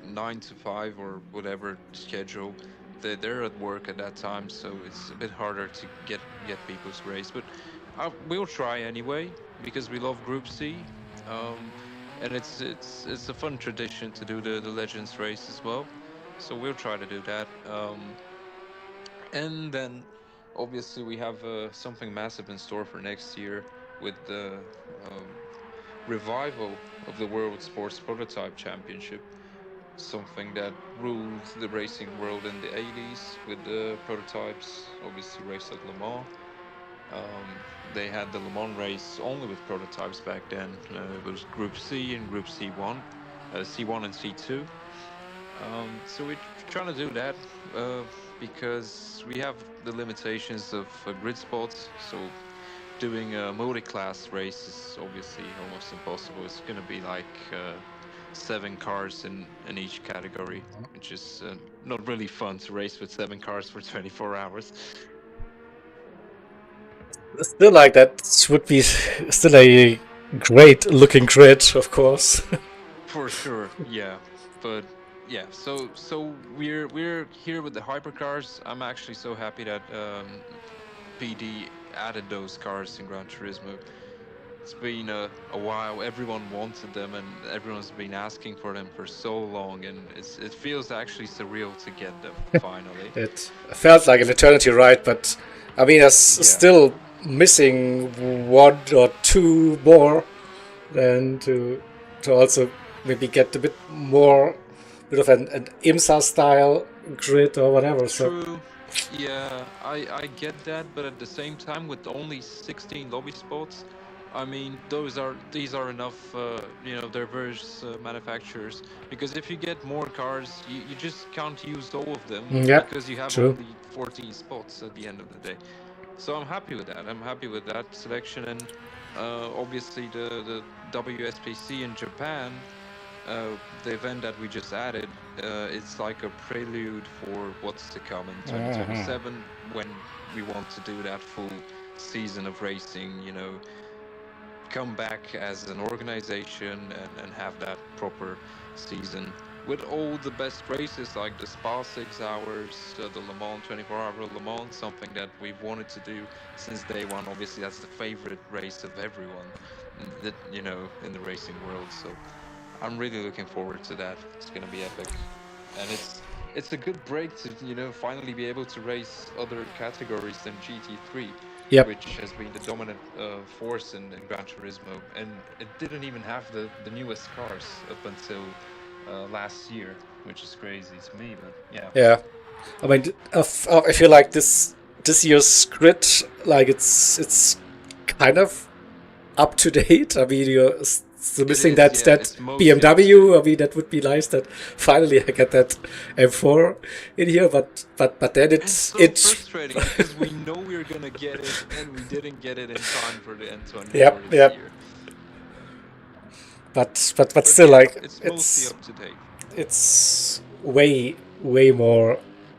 9 to 5 or whatever schedule. They're at work at that time, so it's a bit harder to get people to race. But we'll try anyway because we love Group C, um, and it's a fun tradition to do the Legends race as well. So we'll try to do that, and then obviously we have something massive in store for next year with the um, revival of the World Sports Prototype Championship. Something that ruled the racing world in the 80s with the prototypes, obviously raced at Le Mans. They had the Le Mans race only with prototypes back then. It was Group C and Group C1, C1 and C2. So we're trying to do that because we have the limitations of grid spots. So doing a multi-class race is obviously almost impossible. It's going to be like 7 cars in each category, which is not really fun to race with 7 cars for 24 hours. still like that would be still a great looking grid, of course. For sure, yeah. But yeah, so we're here with the hypercars. I'm actually so happy that PD added those cars in Gran Turismo. It's been a while. Everyone wanted them, and everyone's been asking for them for so long, and it feels actually surreal to get them finally. It felt like an eternity, right? But I mean, there's Yeah. still missing one or two more, then to also maybe get a bit more, bit of an IMSA style grid or whatever. So True, Yeah, I get that, but at the same time, with only 16 lobby spots, I mean, these are enough, diverse manufacturers. Because if you get more cars, you just can't use all of them Yeah, because you have true. only 14 spots at the end of the day. So I'm happy with that. I'm happy with that selection, and obviously the WSPC in Japan, the event that we just added, it's like a prelude for what's to come in 2027 when we want to do that full season of racing, come back as an organization and have that proper season with all the best races like the Spa 6 hours, the Le Mans 24-hour Le Mans, something that we've wanted to do since day one. Obviously, that's the favorite race of everyone, in the racing world. So I'm really looking forward to that. It's gonna be epic, and it's a good break to finally be able to race other categories than GT3, Yep. which has been the dominant force in Gran Turismo, and it didn't even have the newest cars up until last year, which is crazy to me. But yeah, Yeah. I mean, I feel like this year's grid, like it's kind of up to date. I mean, you're still it missing is. Yeah, that it's mostly up to BMW. date. I mean, that would be nice that finally I get that M4 in here. But then And it's so it. frustrating because we know we're gonna get it, and we didn't get it in time for the N24 Yep, this yep. year. But But still, yeah, like it's mostly up to date. it's way more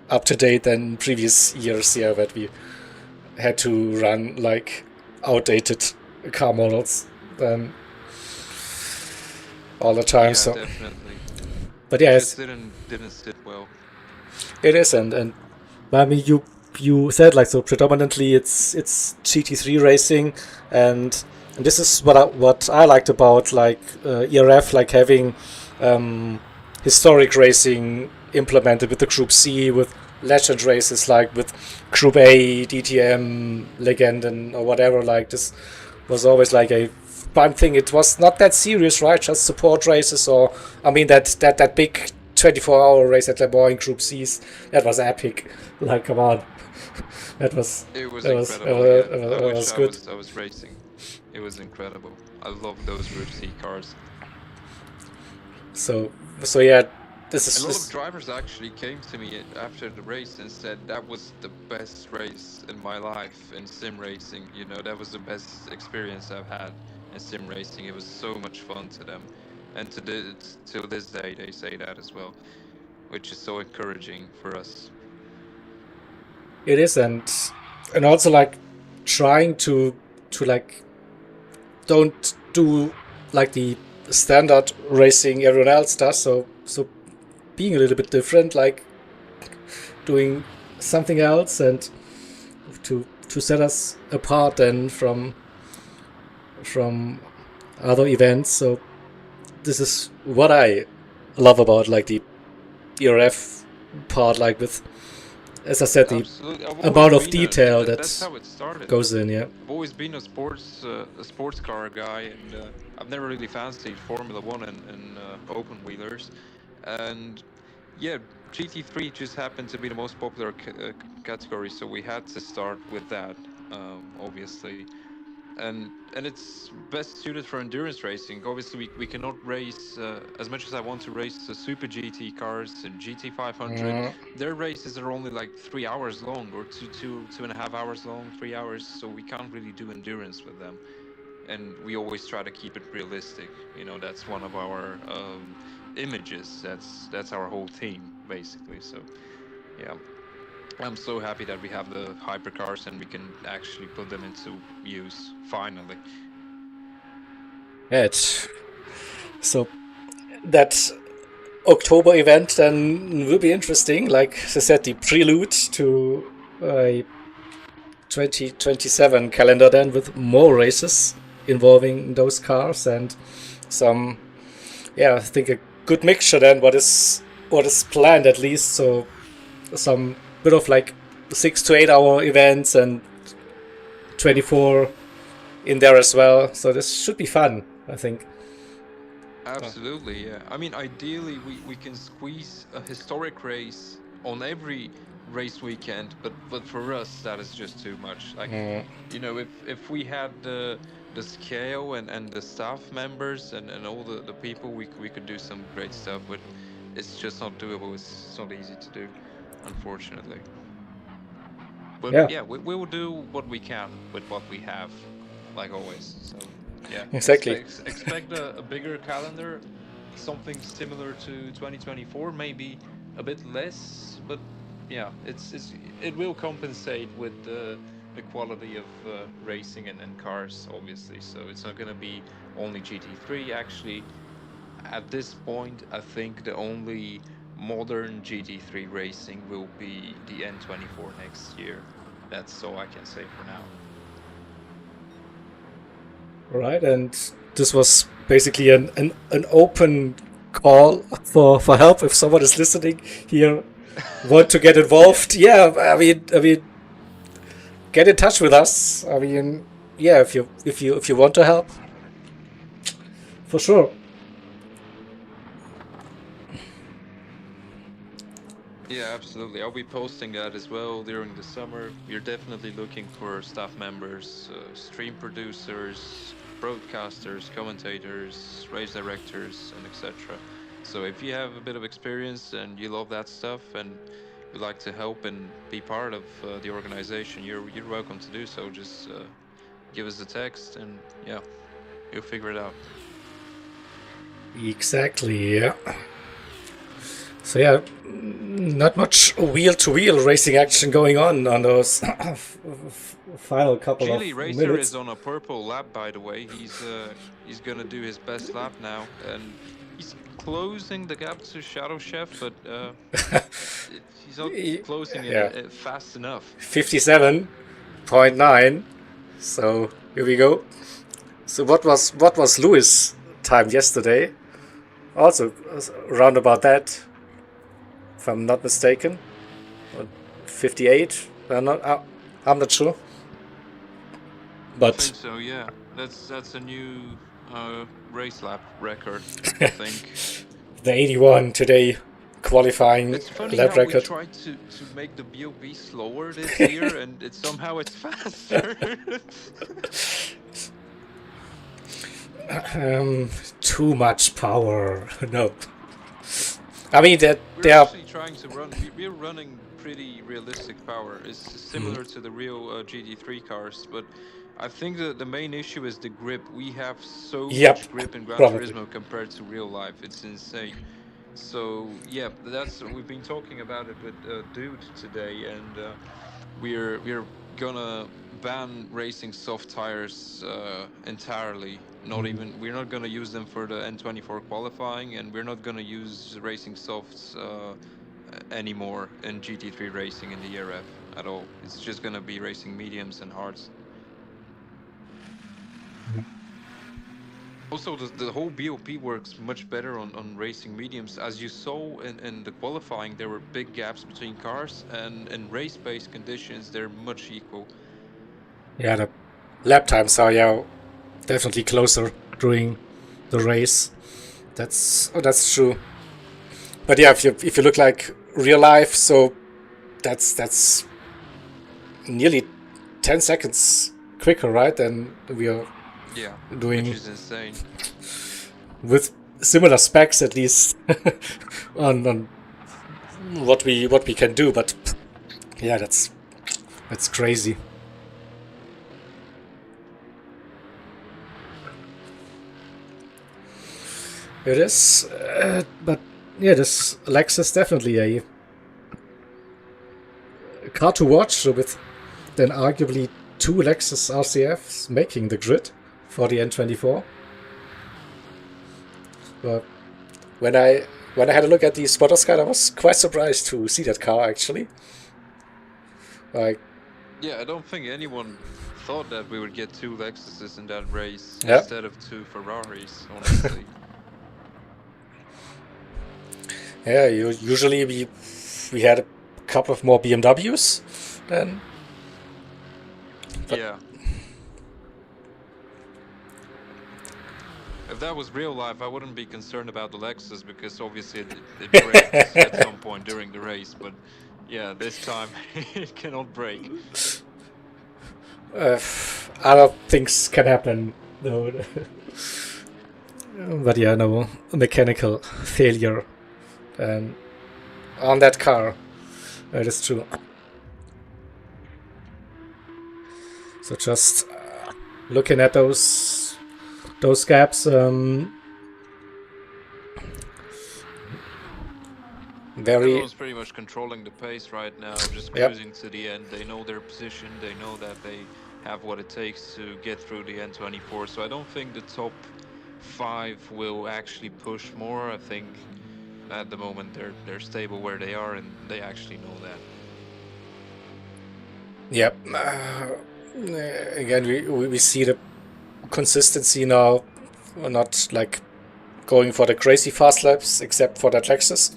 up to date than previous years. Yeah, that we had to run like outdated car models than all the time. Yeah, So, definitely. but It yes, just didn't sit well. it is, and but I mean you said like so predominantly it's GT3 racing, and this is what I liked about like ERF, like having um, historic racing implemented with the Group C, with legend races like with Group A, DTM, Legend, and or whatever. Like this was always like a fun thing. It was not that serious, right? Just support races, or I mean that big 24-hour race at Le Mans in Group C's, that was epic. Like, come on, that was It was that was that incredible. was, Yeah, that was, I that wish was good. I was racing. It was incredible. I love those Group C cars. So so yeah, this A is lot of this. drivers actually came to me after the race and said that was the best race in my life in sim racing. That was the best experience I've had in sim racing. It was so much fun to them, and till this day they say that as well, which is so encouraging for us. It is, and also like trying to like don't do like the standard racing everyone else does. So being a little bit different, like doing something else, and to set us apart then from other events. So this is what I love about like the ERF part, like with, as I said, the Absolutely, I've always amount of been detail that's that how it started. goes in. Yeah. I've always been a sports car guy, and I've never really fancied Formula One and open wheelers. And yeah, GT3 just happened to be the most popular category, so we had to start with that, obviously. And it's best suited for endurance racing. Obviously, we cannot race as much as I want to race the Super GT cars and GT 500. Their races are only like 3 hours long, or two and a half hours long, 3 hours. So we can't really do endurance with them, and we always try to keep it realistic. That's one of our images. That's our whole theme, basically. So yeah, I'm so happy that we have the hypercars and we can actually put them into use finally. Yeah. So that October event then will be interesting. Like I said, the prelude to a 2027 calendar then with more races involving those cars and some, yeah, I think a good mixture then what is planned at least. So some bit of like 6 to 8 hour events and 24 in there as well. So this should be fun, I think. Absolutely, yeah. I mean, ideally, we can squeeze a historic race on every race weekend, but for us that is just too much. Like, Mm, if we had the scale and the staff members and all the people, we could do some great stuff, but it's just not doable. It's not easy to do, unfortunately. But yeah, yeah, we will do what we can with what we have, like always. So yeah, exactly. expect a bigger calendar, something similar to 2024, maybe a bit less, but yeah, it will compensate with the quality of racing and cars, obviously. So it's not going to be only GT3. Actually, at this point, I think the only modern GT3 racing will be the N24 next year. That's all I can say for now. Right, and this was basically an open call for help. If someone is listening here, want to get involved, yeah, I mean, get in touch with us. I mean, yeah, if you want to help, for sure. Yeah, absolutely. I'll be posting that as well during the summer. We're definitely looking for staff members, stream producers, broadcasters, commentators, race directors, and etc. So if you have a bit of experience and you love that stuff and you'd like to help and be part of the organization, you're welcome to do so. Just give us a text and yeah, you'll figure it out. Exactly. Yeah. So yeah, not much wheel-to-wheel racing action going on those final couple Chile of Racer is minutes. on a purple lap, by the way. He's gonna do his best lap now, and he's closing the gap to Shadow Chef, but he's not closing it Yeah, fast enough. 57.9. So here we go. So what was Lewis' time yesterday? Also around about that, if I'm not mistaken. Or 58. I'm not sure. I But think so. Yeah, that's a new race lap record, I think. the 81 today qualifying It's funny lap how we record. tried to make the BOB slower this year, and somehow it's faster. Too much power. No. I mean that We're they are. actually trying to run. We're running pretty realistic power. It's similar to the real GT3 cars, but I think the main issue is the grip. We have so Yep, much grip in Gran probably. Turismo compared to real life. It's insane. So yeah, that's we've been talking about it with Dude today, and we're gonna ban racing soft tires entirely. Not even we're not gonna use them for the N24 qualifying, and we're not gonna use racing softs anymore in GT3 racing in the ERF at all. It's just gonna be racing mediums and hards. Also, the whole BOP works much better on racing mediums. As you saw in the qualifying, there were big gaps between cars, and in race-based conditions, they're much equal. Yeah, the lap times are yeah definitely closer during the race. That's true. But yeah, if you look like real life, so that's nearly 10 seconds quicker, right? Than we are Yeah, which doing is insane. with similar specs at least on what we can do. But yeah, that's crazy. It is, but yeah, this Lexus definitely a car to watch with then arguably two Lexus RCFs making the grid for the N24. But when I had a look at the spotter scan, I was quite surprised to see that car actually. Like, Yeah, I don't think anyone thought that we would get two Lexuses in that race yeah, instead of two Ferraris, honestly. yeah. Usually we had a couple of more BMWs then, but Yeah. If that was real life, I wouldn't be concerned about the Lexus because obviously it breaks at some point during the race. But Yeah, this time it cannot break. Other things can happen, though. But yeah, no mechanical failure on that car. That is true. So just looking at those gaps, very. Everyone's pretty much controlling the pace right now, just Yep. cruising to the end. They know their position. They know that they have what it takes to get through the N24. So I don't think the top 5 will actually push more. I think at the moment they're stable where they are, and they actually know that. Yep. Again, we see the consistency now, not like going for the crazy fast laps, except for that Lexus,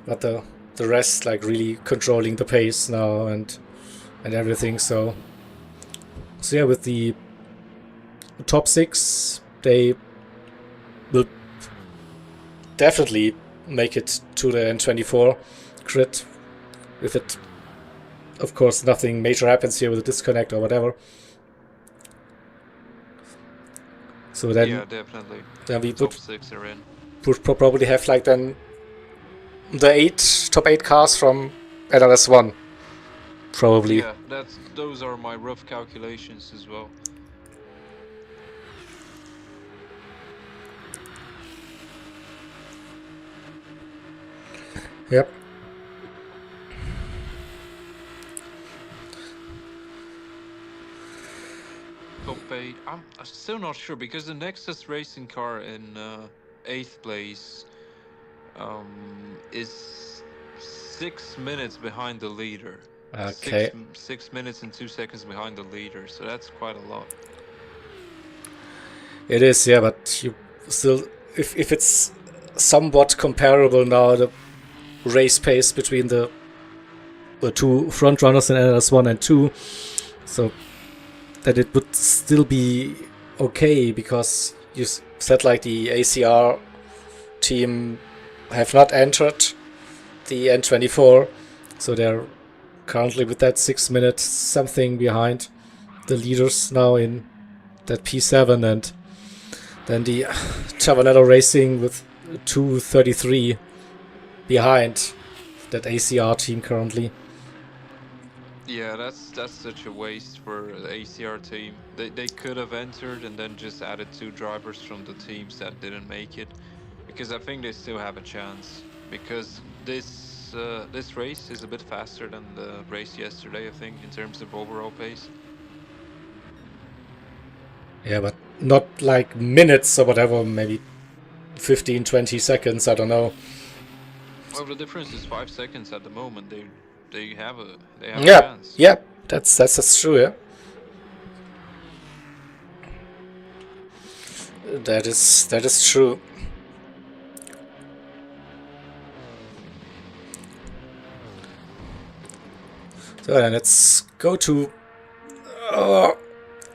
but the rest like really controlling the pace now and everything. So yeah, with the top 6, they will definitely make it to the N24 grid. If it, of course, nothing major happens here with a disconnect or whatever. So then, yeah, definitely. Then we top 6 are in. Would probably have like then the top 8 cars from NLS1. Probably. Yeah, those are my rough calculations as well. Yep. Top 8. I'm still not sure because the Nexus racing car in 8th place is 6 minutes behind the leader. Okay. 6 minutes and 2 seconds behind the leader, so that's quite a lot. It is, yeah, but you still, if it's somewhat comparable now, the race pace between the two front runners in NLS1 and 2, so that it would still be okay, because you said like the ACR team have not entered the N24, so they're currently with that 6 minutes something behind the leaders now in that P7, and then the Chavanello Racing with 2:33 behind that ACR team currently. Yeah, that's such a waste for the ACR team. They could have entered and then just added 2 drivers from the teams that didn't make it, because I think they still have a chance, because this race is a bit faster than the race yesterday, I think, in terms of overall pace. Yeah, but not like minutes or whatever, maybe 15, 20 seconds, I don't know. Well, the difference is 5 seconds at the moment. They have a yeah, chance. Yeah, that's true, yeah. That is true. So then let's go to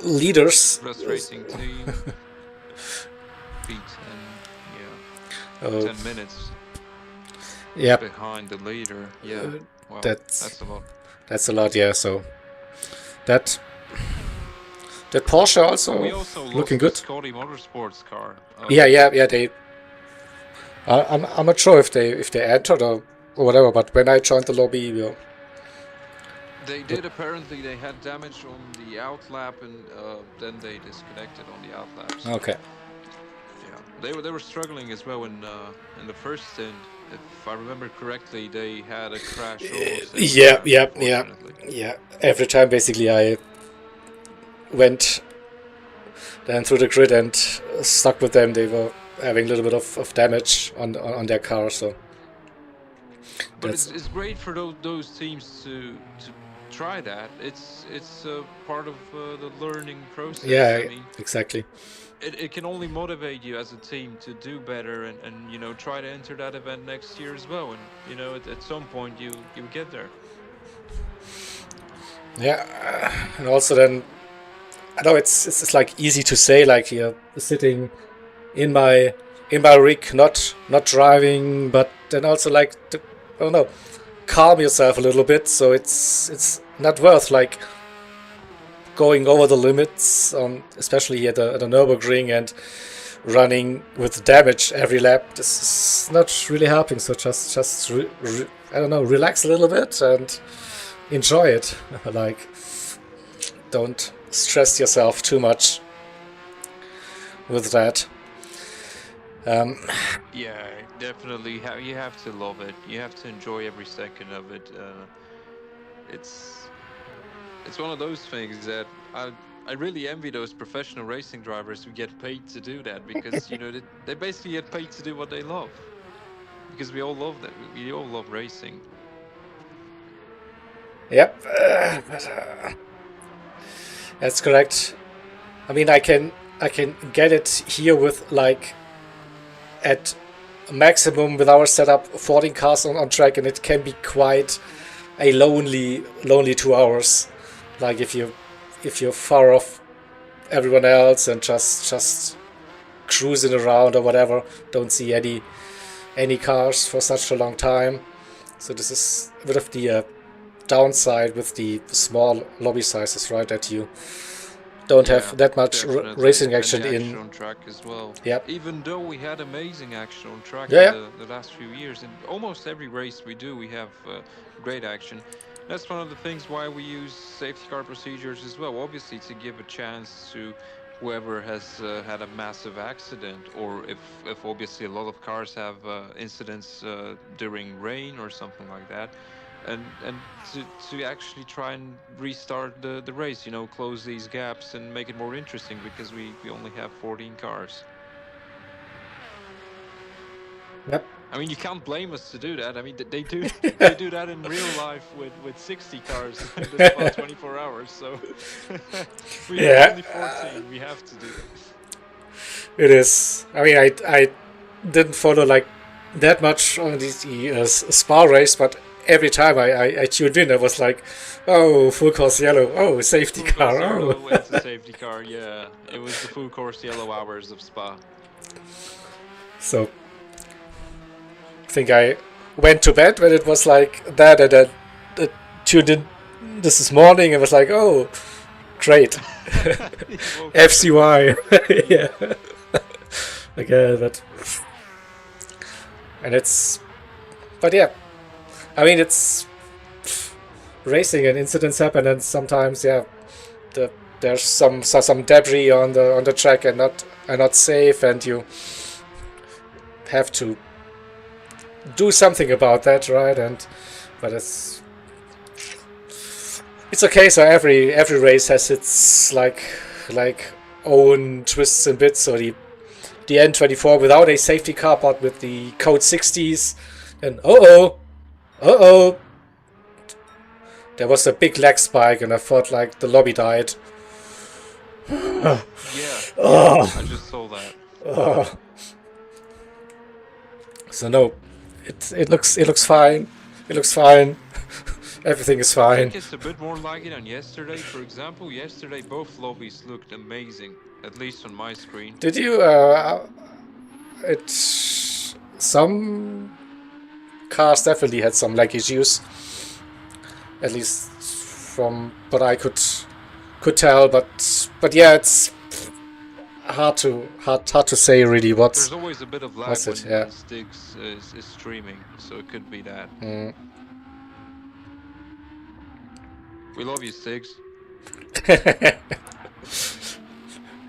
leaders. Plus racing team. P10, yeah. 10 minutes. Yeah. Behind the leader, yeah. Wow, that's a lot. That's a lot, yeah. So that Porsche also, we also looking lost good. The Scotty Motorsports car. Yeah. They. I'm not sure if they entered or whatever, but when I joined the lobby, they did. Apparently, they had damage on the outlap, and then they disconnected on the outlap. So, okay. Yeah, they were struggling as well in the first stint. If I remember correctly, they had a crash. Yeah. Every time, basically, I went then through the grid and stuck with them, they were having a little bit of damage on their car. So, but it's great for those teams to try that. It's part of the learning process. Yeah, I mean, exactly. It can only motivate you as a team to do better and try to enter that event next year as well, and at some point you get there. Yeah, and also then I know it's like easy to say, like here sitting in my rig, not driving, but then also like I don't know, calm yourself a little bit. So it's not worth like going over the limits, especially here at the Nürburgring, and running with damage every lap. This is not really helping. So just I don't know, relax a little bit and enjoy it. Like, don't stress yourself too much with that. Yeah, definitely. You have to love it. You have to enjoy every second of it. It's one of those things that I really envy those professional racing drivers who get paid to do that, because they basically get paid to do what they love. Because we all love that. We all love racing. Yep, that's correct. I mean, I can get it here with like at maximum with our setup 14 cars on track, and it can be quite a lonely 2 hours. Like if you're far off everyone else and just cruising around or whatever, don't see any cars for such a long time. So this is a bit of the downside with the small lobby sizes, right? That you don't have that much racing action in on track as well. Yep. Even though we had amazing action on track in the last few years, in almost every race we do, we have great action. That's one of the things why we use safety car procedures as well. Obviously, to give a chance to whoever has had a massive accident, or if obviously a lot of cars have incidents during rain or something like that. And to actually try and restart the race, close these gaps and make it more interesting, because we only have 14 cars. Yep. I mean, you can't blame us to do that. I mean, they do that in real life with 60 cars in the Spa 24 hours. So we have only 14. We have to do it. It is. I mean, I didn't follow like that much on the Spa race, but every time I tuned in, I was like, oh, full course yellow, oh, safety car, oh. It's a safety car, yeah. It was the full course yellow hours of Spa. So, I think I went to bed when it was like that, and then tuned in this morning and was like, oh, great. FCY. Yeah. Okay, but yeah. I mean, it's racing and incidents happen, and sometimes, yeah, there's some debris on the track and not safe, and you have to do something about that, right? But it's okay. So every race has its like own twists and bits. So the N24 without a safety car, but with the code 60s, and there was a big lag spike, and I thought like the lobby died. Yeah, I just saw that. So no, it looks fine. It looks fine. Everything is fine. I think it's a bit more like it on yesterday. For example, yesterday both lobbies looked amazing, at least on my screen. Did you? Some cars definitely had some lag issues, at least from what I could tell. But yeah, it's hard to say really what. There's always a bit of lag when Styx is streaming, so it could be that. We love you, Styx.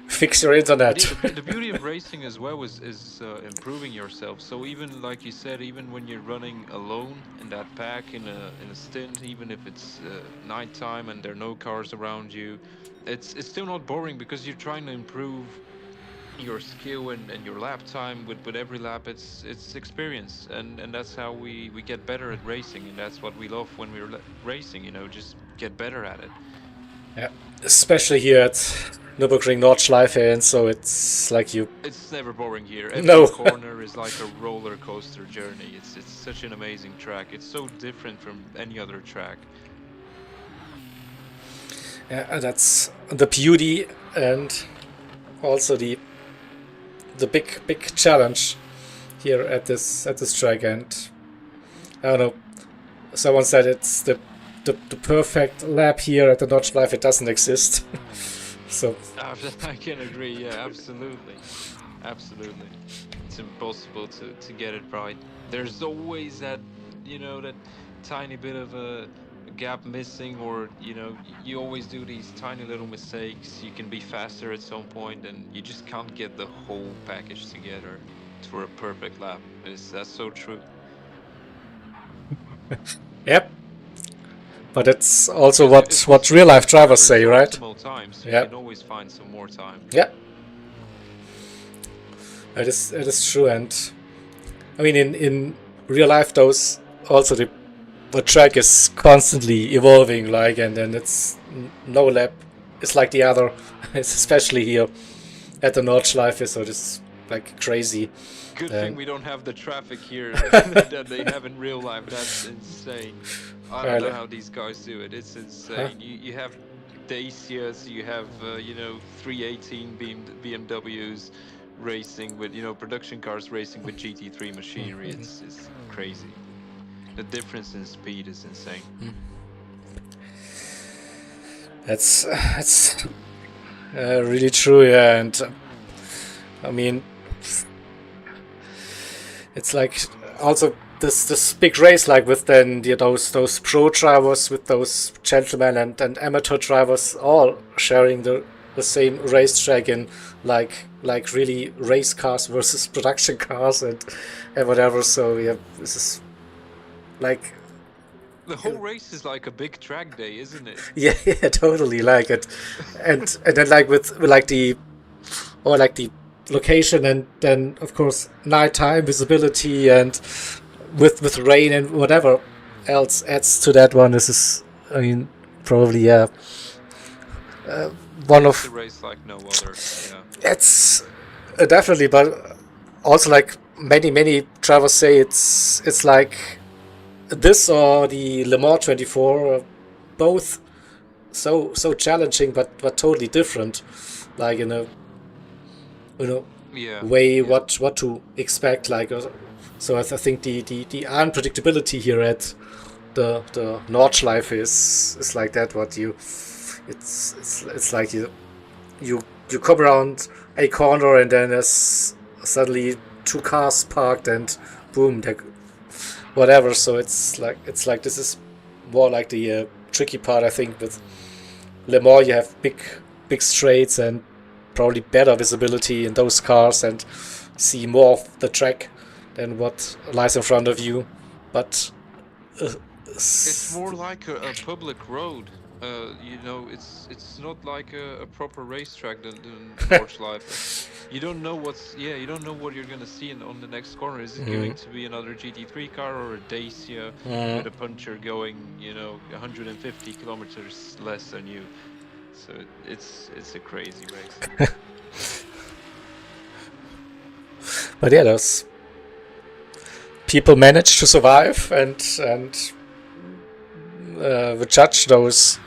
Fix your internet. The beauty of racing as well is improving yourself. So even like you said, even when you're running alone in that pack in a stint, even if it's nighttime and there are no cars around you, it's still not boring, because you're trying to improve your skill and your lap time with every lap. It's experience, and that's how we get better at racing, and that's what we love when we're racing. Just get better at it. Yeah, especially here at Nürburgring Nordschleife, and so it's like It's never boring here. Every corner is like a roller coaster journey. It's such an amazing track. It's so different from any other track. Yeah, that's the beauty, and also the big challenge here at this track. And I don't know, someone said it's the perfect lap here at the Nordschleife. It doesn't exist. So I can agree. Yeah, absolutely, absolutely. It's impossible to get it right. There's always that, that tiny bit of a gap missing, or you always do these tiny little mistakes. You can be faster at some point, and you just can't get the whole package together for a perfect lap. That's so true. yep. But it's also Because if we what see real life those drivers drivers' say, right? optimal times, we Yeah. can always find some more time. Yeah. It is true, and I mean in real life, those also the track is constantly evolving, like, and then it's no lap is like the other. It's especially here at the Nordschleife, so it's like crazy. Good thing we don't have the traffic here that they have in real life. That's insane. I don't know how these guys do it. It's insane. You have Dacias, you have 318 BMWs racing with production cars racing with GT3 machinery. It's crazy. The difference in speed is insane. That's really true, yeah. And I mean, it's like also this big race, like with then those pro drivers, with those gentlemen and amateur drivers all sharing the same racetrack in like really race cars versus production cars and whatever. So yeah, this is like the whole race is like a big track day, isn't it? Yeah, totally like it, and then like with like the location, and then of course nighttime visibility, and with rain and whatever else adds to that one. This is, I mean, probably one of the race like no other. Yeah, it's definitely, but also like many drivers say it's like this or the Le Mans 24, both so challenging, but totally different, like in a way what to expect, like. So I think the unpredictability here at the Nordschleife is like that. What you it's like you come around a corner, and then there's suddenly two cars parked, and boom, whatever. So it's like this is more like the tricky part, I think. With Le Mans, you have big straights and probably better visibility in those cars, and see more of the track than what lies in front of you. But it's more like a public road. It's not like a proper racetrack than Nordschleife. You don't know you don't know what you're gonna see on the next corner. Is it going to be another GT3 car or a Dacia with a puncher going 150 kilometers less than you? So it's a crazy race. But yeah, those people manage to survive and judge those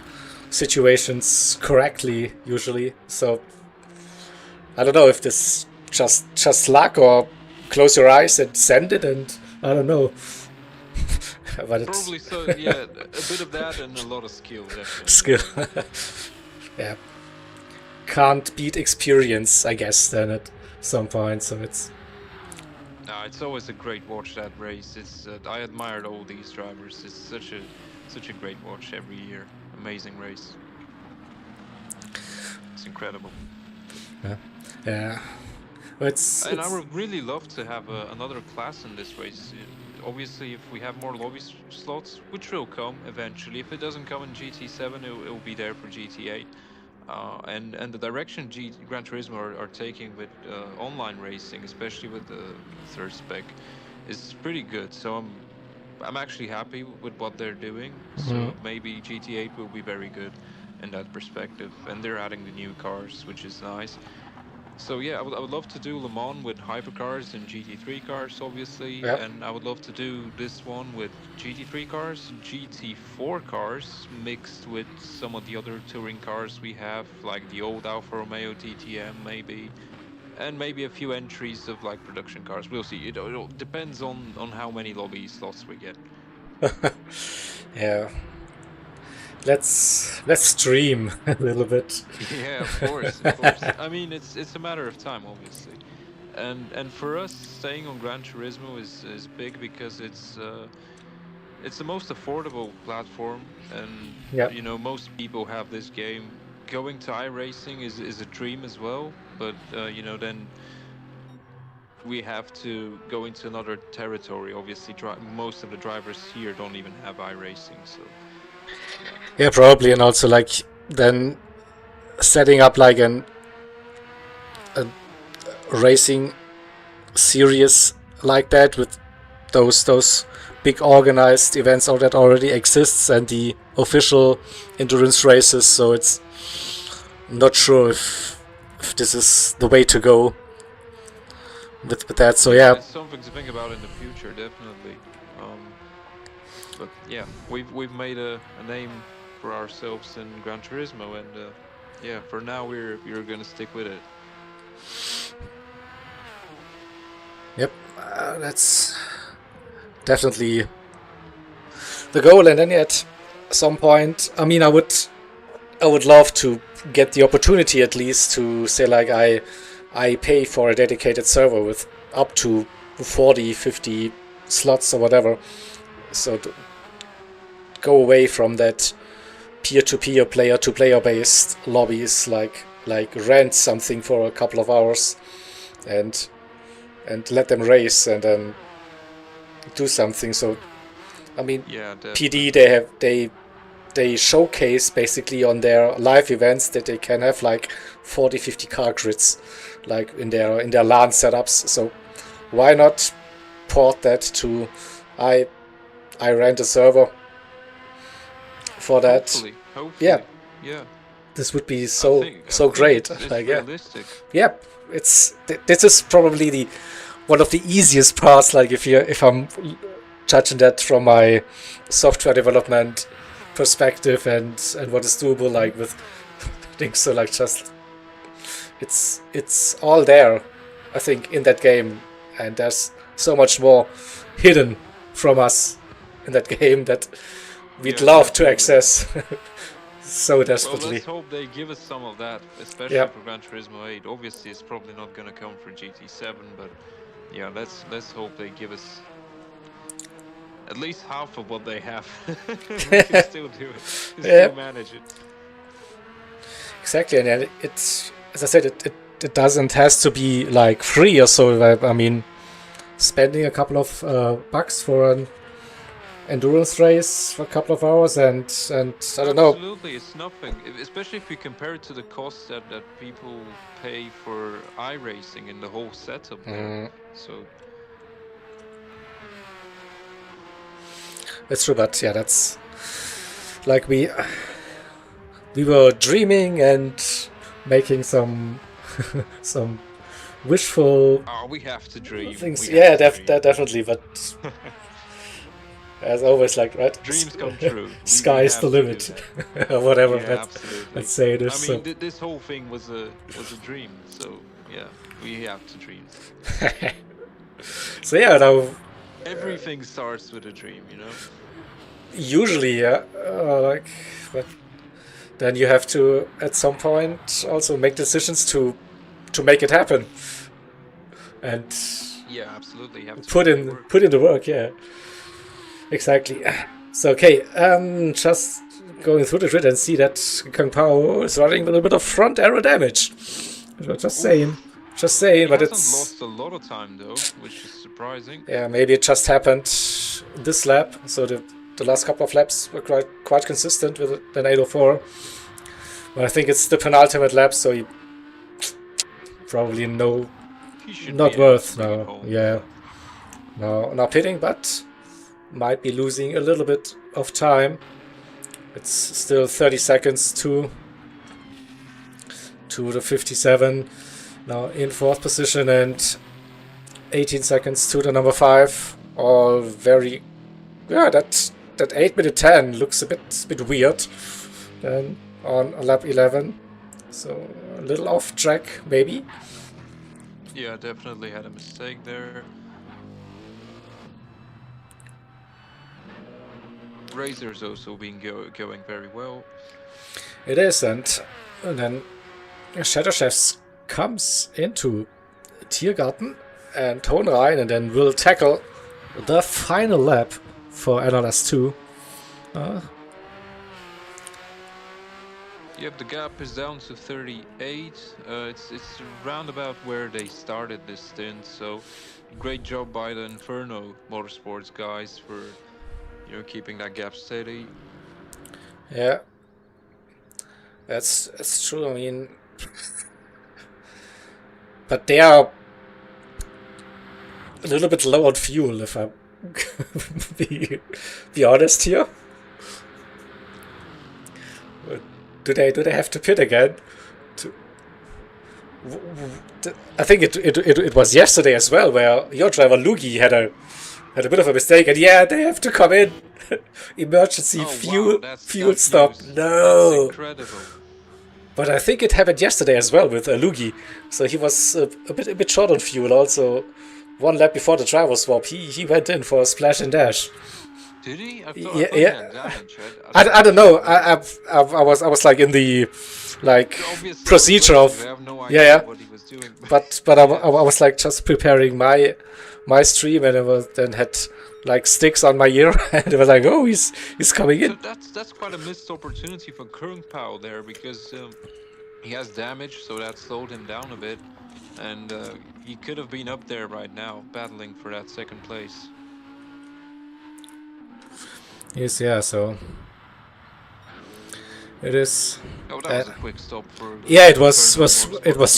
situations correctly usually. So I don't know if this just luck, or close your eyes and send it, and I don't know. But it's probably so. Yeah, a bit of that and a lot of skill, definitely. Skill. Yeah. Can't beat experience, I guess, then at some point. So it's. No, it's always a great watch, that race. It's I admired all these drivers. It's such a great watch every year. Amazing race. It's incredible. Yeah. And I would really love to have another class in this race. Obviously, if we have more lobby slots, which will come eventually. If it doesn't come in GT7, it will be there for GT8. And the direction Gran Turismo are taking with online racing, especially with the third spec, is pretty good. So I'm actually happy with what they're doing. So maybe GT8 will be very good in that perspective. And they're adding the new cars, which is nice. So yeah, I would love to do Le Mans with hypercars and GT3 cars, obviously, and I would love to do this one with GT3 cars, GT4 cars, mixed with some of the other touring cars we have, like the old Alfa Romeo DTM maybe, and maybe a few entries of like production cars. We'll see. It all depends on how many lobby slots we get. Yeah. Let's stream a little bit. Yeah, of course, of course. I mean, it's a matter of time, obviously. And for us, staying on Gran Turismo is big because it's the most affordable platform, and Yeah. most people have this game. Going to iRacing is a dream as well, but then we have to go into another territory. Obviously, most of the drivers here don't even have iRacing, so yeah. Yeah, probably, and also like then setting up like a racing series like that with those big organized events that already exists and the official endurance races. So it's not sure if this is the way to go with that. So Yeah, yeah, it's something to think about in the future, definitely. But yeah, we've made a name for ourselves in Gran Turismo, and yeah, for now we're gonna stick with it. yep, that's definitely the goal. And then at some point, I mean, I would love to get the opportunity at least to say like I pay for a dedicated server with up to 40, 50 slots or whatever. So to go away from that peer-to-peer, player-to-player based lobbies, like rent something for a couple of hours and let them race and then do something. So I mean, Yeah, PD definitely. they showcase basically on their live events that they can have like 40, 50 car grids like in their LAN setups. So why not port that to I I rent a server for that. Hopefully, Yeah, hopefully. Yeah, this would be I so think I so think great. it's Like yeah, realistic. yeah. This is probably the one of the easiest parts. Like if I'm judging that from my software development perspective and what is doable, like with things. So like just it's all there. I think in that game, and there's so much more hidden from us in that game that we'd Yeah, love to definitely. access so Well, desperately. let's hope they give us some of that, Yeah. especially for Gran Turismo 8. Obviously, it's probably not gonna come for GT7, but yeah, let's hope they give us at least half of what they have. We can still do it. We can Yeah, still manage it. exactly. And it's as I said, it doesn't has to be like free or so. I mean, spending a couple of bucks for an endurance race for a couple of hours and I don't know. Absolutely, it's nothing. Especially if you compare it to the cost that people pay for iRacing and the whole setup there. Mm, So that's true, but yeah, that's like we were dreaming and making some wishful we have to dream. things. We have Yeah, to dream. definitely. But as always, like right, Dreams come true. We sky's the have to do limit, that. or whatever. Yeah, Let's absolutely. say it is. I So mean, this whole thing was a dream. So yeah, we have to dream. so yeah, now Everything starts with a dream. usually yeah, like but then you have to at some point also make decisions to make it happen and Yeah, absolutely. You have to put in the work. put in the work. Yeah, exactly. So okay, just going through the grid and see that Kung Pao is running with a bit of front arrow damage. Just saying, Oof. just saying, He but hasn't it's lost a lot of time though, which is surprising. yeah, maybe it just happened this lap. So the last couple of laps were quite consistent with an 804. But I think it's the penultimate lap, so he probably He should not be able to worth bring it now. home. Yeah, Yeah. no, not hitting, but might be losing a little bit of time. It's still 30 seconds to the 57. Now in fourth position and 18 seconds to the number 5. All very yeah. That 8 minute 10 looks a bit weird. Then on lap 11, so a little off track maybe. Yeah, definitely had a mistake there. Razor's also been going very well. It is, and then Shadow Chefs comes into Tiergarten and Hohenrhein, and then will tackle the final lap for NLS2. Yep, the gap is down to 38. It's round about where they started this stint. So, great job by the Inferno Motorsports guys for keeping that gap steady. Yeah, that's true. I mean, but they are a little bit low on fuel, if I be honest here. Do they have to pit again? I think it was yesterday as well, where your driver Lugi had a bit of a mistake, and yeah, they have to come in. Emergency fuel stop. News. No, that's incredible. But I think it happened yesterday as well with Lugi. So he was a bit short on fuel. Also, one lap before the driver swap, he went in for a splash and dash. Did he? I thought Yeah, he had yeah. damage. I don't know. I was like in the Obviously procedure I of have no idea yeah. what he was doing. But I was like just preparing my stream, and I then had like sticks on my ear, and it was like, oh, he's coming in. So that's quite a missed opportunity for Kung Pao there, because he has damage, so that slowed him down a bit, and he could have been up there right now battling for that second place. Yes, yeah. So it is. Oh, that was a quick stop for. Yeah, it was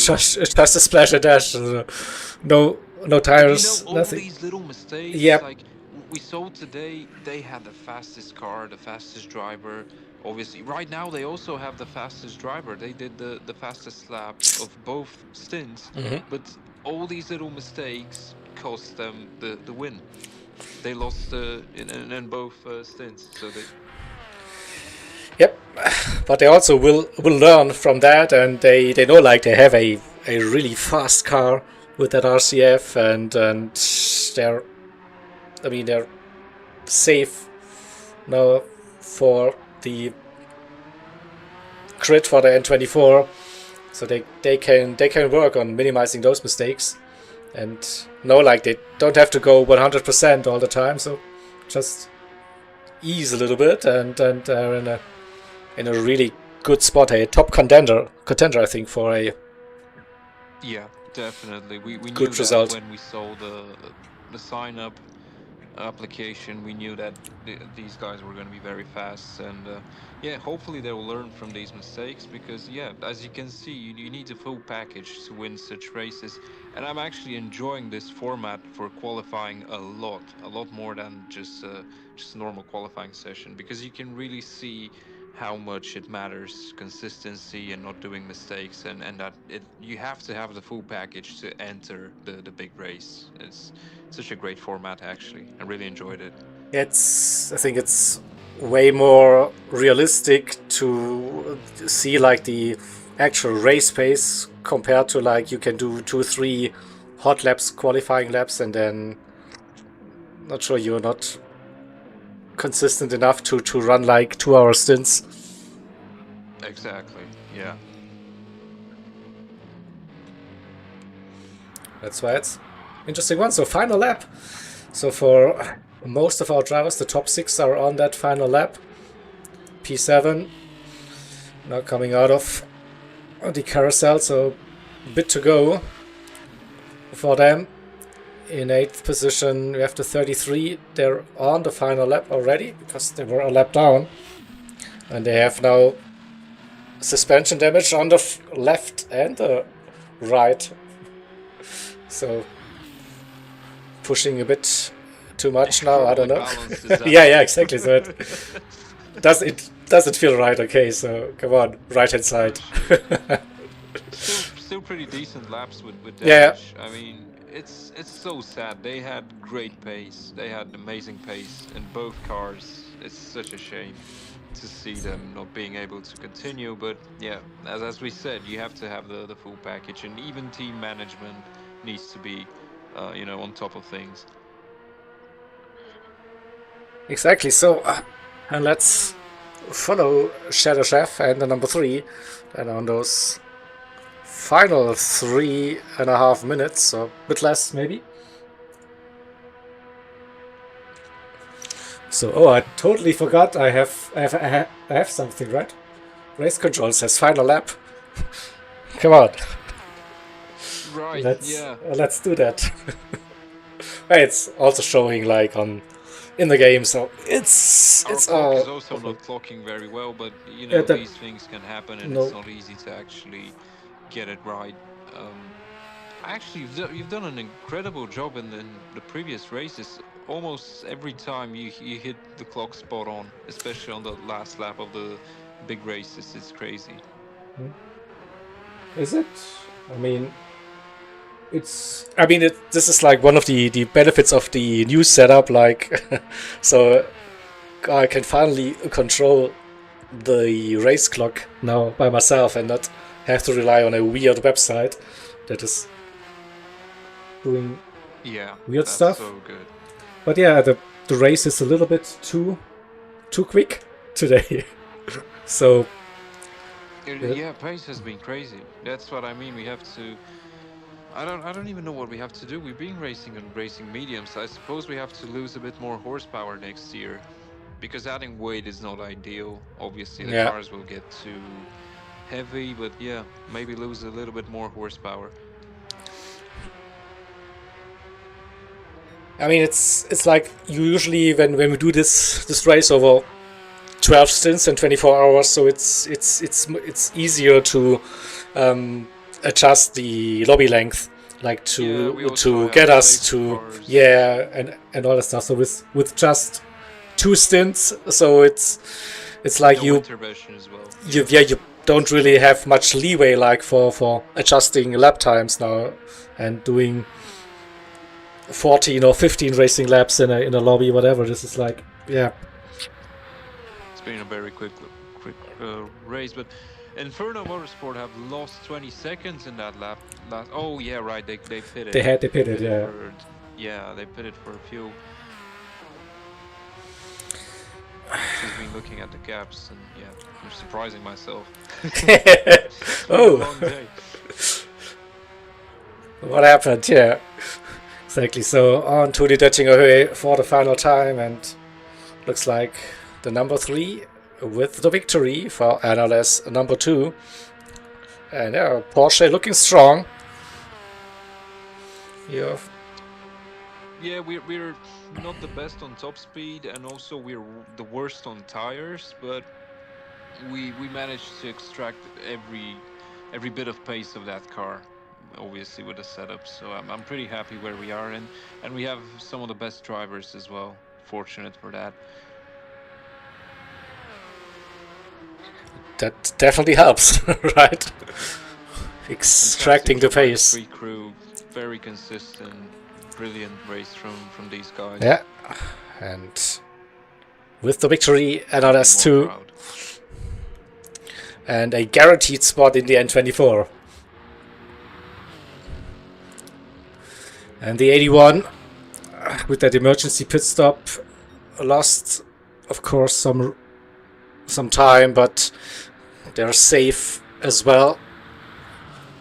just a splash and dash. No tires, all nothing. These little mistakes. Yep. Like we saw today, they had the fastest car, the fastest driver. Obviously, right now they also have the fastest driver. They did the fastest lap of both stints, but all these little mistakes cost them the win. They lost in both stints, so they. Yep, but they also will learn from that, and they know like they have a really fast car with that RCF, and they're safe now for the grid for the N24, so they can work on minimizing those mistakes, and know like they don't have to go 100% all the time, so just ease a little bit, and they're in a really good spot, a top contender I think for a definitely. We good knew that result when we saw the sign up application. We knew that these guys were going to be very fast, and hopefully they will learn from these mistakes, because as you can see, you need a full package to win such races. And I'm actually enjoying this format for qualifying a lot more than just a normal qualifying session, because you can really see how much it matters, consistency and not doing mistakes, and that you have to have the full package to enter the big race. It's such a great format, actually. I really enjoyed it. I think it's way more realistic to see like the actual race pace compared to like you can do 2-3 hot laps, qualifying laps, and then not sure you're not consistent enough to run like 2-hour stints. Exactly, yeah. That's why it's interesting one. So final lap. So for most of our drivers, the top 6 are on that final lap. P7 now coming out of the carousel, so a bit to go for them. In 8th position, we have the 33. They're on the final lap already because they were a lap down. And they have now suspension damage on the left and the right. So pushing a bit too much now, I don't know. yeah, exactly. So it doesn't feel right. Okay, so come on, right-hand side. still pretty decent laps with damage. Yeah. I mean, it's so sad. They had great pace. They had amazing pace in both cars. It's such a shame to see them not being able to continue. But as we said, you have to have the full package, and even team management needs to be on top of things. Exactly. So And let's follow Shadow Chef and the number 3, and on those final 3.5 minutes, or a bit less maybe. So, oh, I totally forgot I have something, right? Race control says final lap. Come on. Right, Let's do that. It's also showing like in the game, so it's Our clock is also not clocking very well, but you know, these things can happen, and it's not easy to actually get it right. Actually, you've done an incredible job in the previous races. Almost every time you hit the clock spot on, especially on the last lap of the big races. It's crazy. Is it? I mean, this is like one of the benefits of the new setup, like, so I can finally control the race clock now by myself and not have to rely on a weird website that is doing weird stuff. So good. But yeah, the race is a little bit too quick today. So yeah, pace has been crazy. That's what I mean. We have to. I don't even know what we have to do. We've been racing on racing mediums. I suppose we have to lose a bit more horsepower next year, because adding weight is not ideal. Obviously, the cars will get too heavy, but yeah, maybe lose a little bit more horsepower. I mean, it's like usually when we do this race over 12 stints in 24 hours, so it's easier to adjust the lobby length, like to get us to and all that stuff. So with just 2 stints, so it's like you don't really have much leeway like for adjusting lap times now and doing 14 or 15 racing laps in a lobby, whatever. This is like, yeah. It's been a very quick race, but Inferno Motorsport have lost 20 seconds in that lap. Oh yeah, right. They pitted. They pitted, yeah. Yeah, they pitted for fuel. Just been looking at the gaps, and yeah, I'm surprising myself. Oh. Long day. What happened? Yeah. Exactly. So on to the Döttinger for the final time, and looks like the number 3 with the victory for NLS number 2. And yeah, Porsche looking strong. Yeah, we're not the best on top speed, and also we're the worst on tires, but we managed to extract every bit of pace of that car, obviously with the setup. So I'm pretty happy where we are, and we have some of the best drivers as well. Fortunate for that. That definitely helps, right? Extracting the pace. Free crew, very consistent, brilliant race from these guys. Yeah, and with the victory, NLS 2, and a guaranteed spot in the N24. And the 81, with that emergency pit stop, lost, of course, some time, but they're safe as well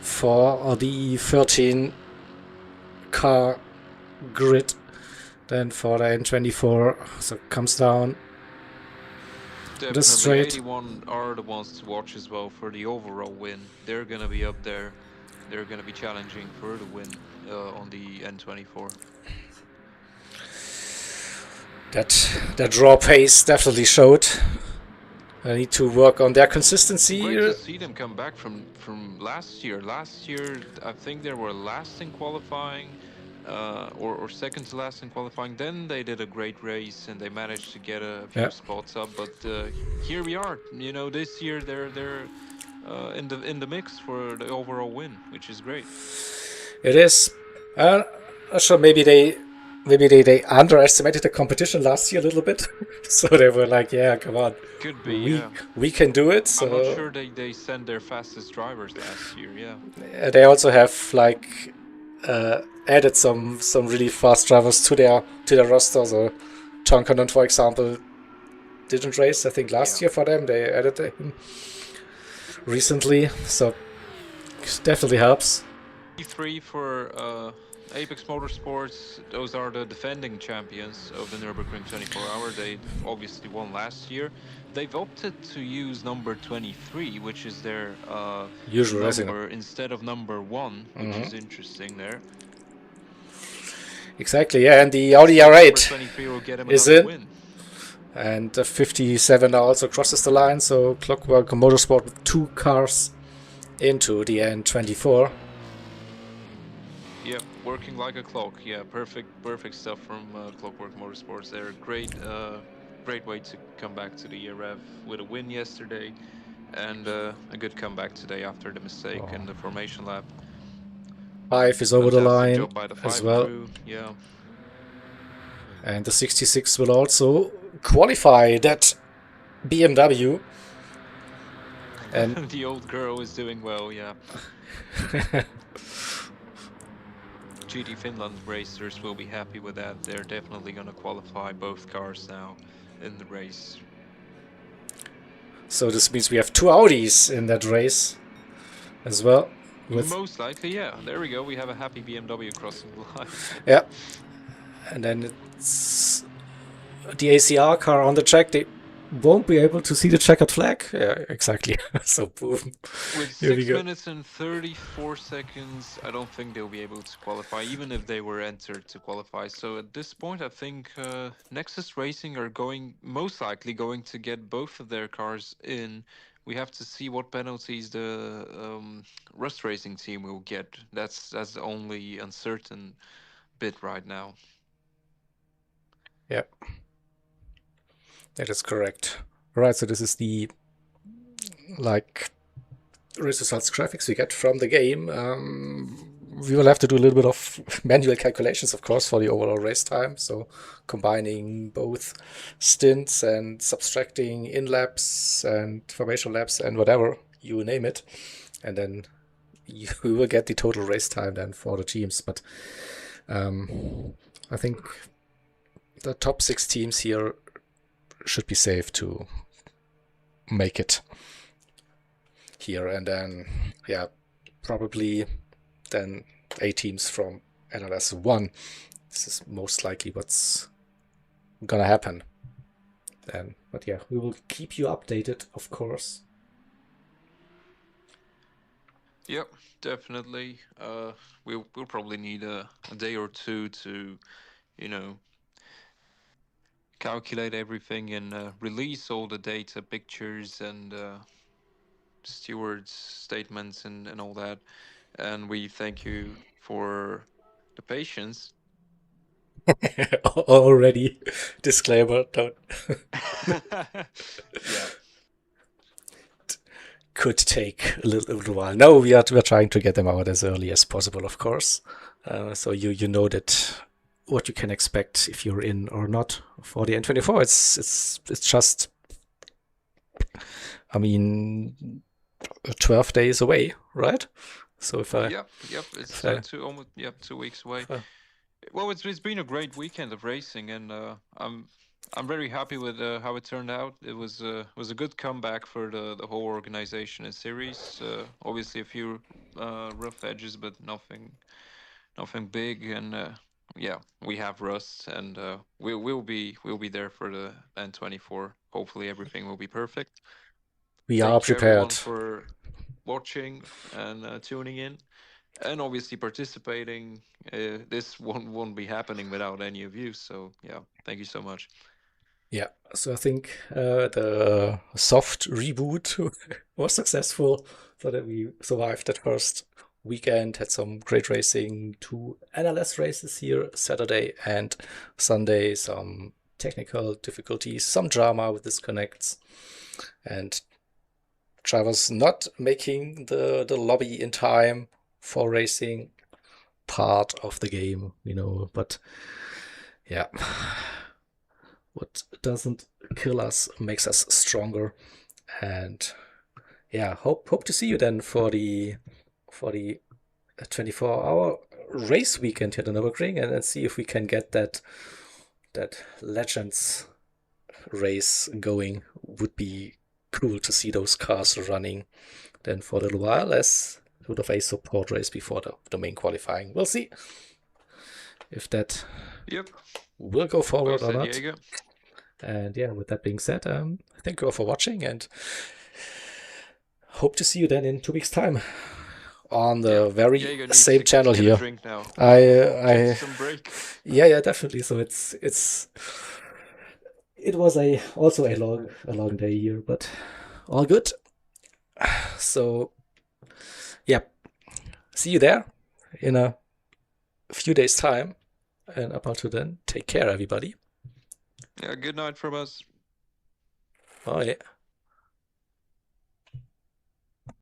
for the 13 car grid. Then for the N24, so it comes down the straight. 81 are the ones to watch as well for the overall win. They're gonna be up there. They're gonna be challenging for the win on the N24. That raw pace definitely showed. I need to work on their consistency. Great to see them come back from last year. Last year, I think they were last in qualifying, or second to last in qualifying. Then they did a great race and they managed to get a few spots up. But here we are. You know, this year they're in the mix for the overall win, which is great. It is. Not sure. Maybe they underestimated the competition last year a little bit. So they were like, yeah, come on. Could be, we can do it. So I'm not sure they sent their fastest drivers last year, yeah. They also have like added some really fast drivers to their roster. So John Cannon, for example, didn't race, I think, last year for them. They added him recently, so it definitely helps. E3 for Apex Motorsports, those are the defending champions of the Nürburgring 24-hour. They obviously won last year. They've opted to use number 23, which is their Usual racing. number, instead of number 1, which is interesting there. Exactly, yeah, and the Audi R8 23 will get him is another in. win. And the 57 also crosses the line, so Clockwork Motorsport with 2 cars into the N24. Yep, working like a clock. Yeah, perfect stuff from Clockwork Motorsports. They're great way to come back to the ERF with a win yesterday, and a good comeback today after the mistake in the formation lap. 5 is over the line job by the 5 as well. crew. Yeah. And the 66 will also qualify that BMW. And the old girl is doing well, yeah. GT Finland racers will be happy with that. They're definitely going to qualify both cars now in the race. So this means we have 2 Audis in that race as well. Most likely, yeah. There we go. We have a happy BMW crossing the line. Yeah. And then it's the ACR car on the track. They won't be able to see the checkered flag. Yeah, exactly. So boom. With 6 minutes and 34 seconds, I don't think they'll be able to qualify, even if they were entered to qualify. So at this point, I think Nexus Racing are most likely going to get both of their cars in. We have to see what penalties the Rust Racing team will get. That's the only uncertain bit right now. Yeah. That is correct. Right, so this is the race results graphics we get from the game. We will have to do a little bit of manual calculations, of course, for the overall race time. So combining both stints and subtracting in laps and formation laps and whatever, you name it. And then we will get the total race time then for the teams. But I think the top 6 teams here should be safe to make it here. And then, yeah, probably then 8 teams from NLS 1. This is most likely what's gonna happen then. But yeah, we will keep you updated, of course. Yep, definitely. We'll probably need a day or two to, calculate everything and release all the data, pictures, and stewards' statements and all that. And we thank you for the patience. Already, disclaimer, don't. Yeah. Could take a little while. No, we are trying to get them out as early as possible, of course. So you know that what you can expect if you're in or not for the N24. It's just, I mean, 12 days away, right? So if I yep, it's 2 weeks away. Well, it's been a great weekend of racing, and I'm very happy with how it turned out. It was a good comeback for the whole organization and series. Obviously, a few rough edges, but nothing big. And yeah, we have Rust, and we'll be there for the N24. Hopefully, everything will be perfect. We are prepared. Thank you everyone for watching and tuning in, and obviously participating. This won't be happening without any of you. So yeah, thank you so much. Yeah, so I think the soft reboot was successful, so that we survived that first weekend, had some great racing, 2 NLS races here, Saturday and Sunday, some technical difficulties, some drama with disconnects, and drivers not making the lobby in time for racing, part of the game, but yeah. What doesn't kill us makes us stronger. And yeah, hope to see you then for the 24-hour race weekend here at Nürburgring, and see if we can get that Legends race going. Would be cool to see those cars running then for a little while as sort of a support race before the main qualifying. We'll see if that will go forward or not. Diego. And yeah, with that being said, thank you all for watching and hope to see you then in 2 weeks' time on the very same channel here. I some break. Yeah, definitely. So it was also a long day here, but all good. So yeah, see you there in a few days' time, and up until then, take care, everybody. Yeah, good night from us. Bye.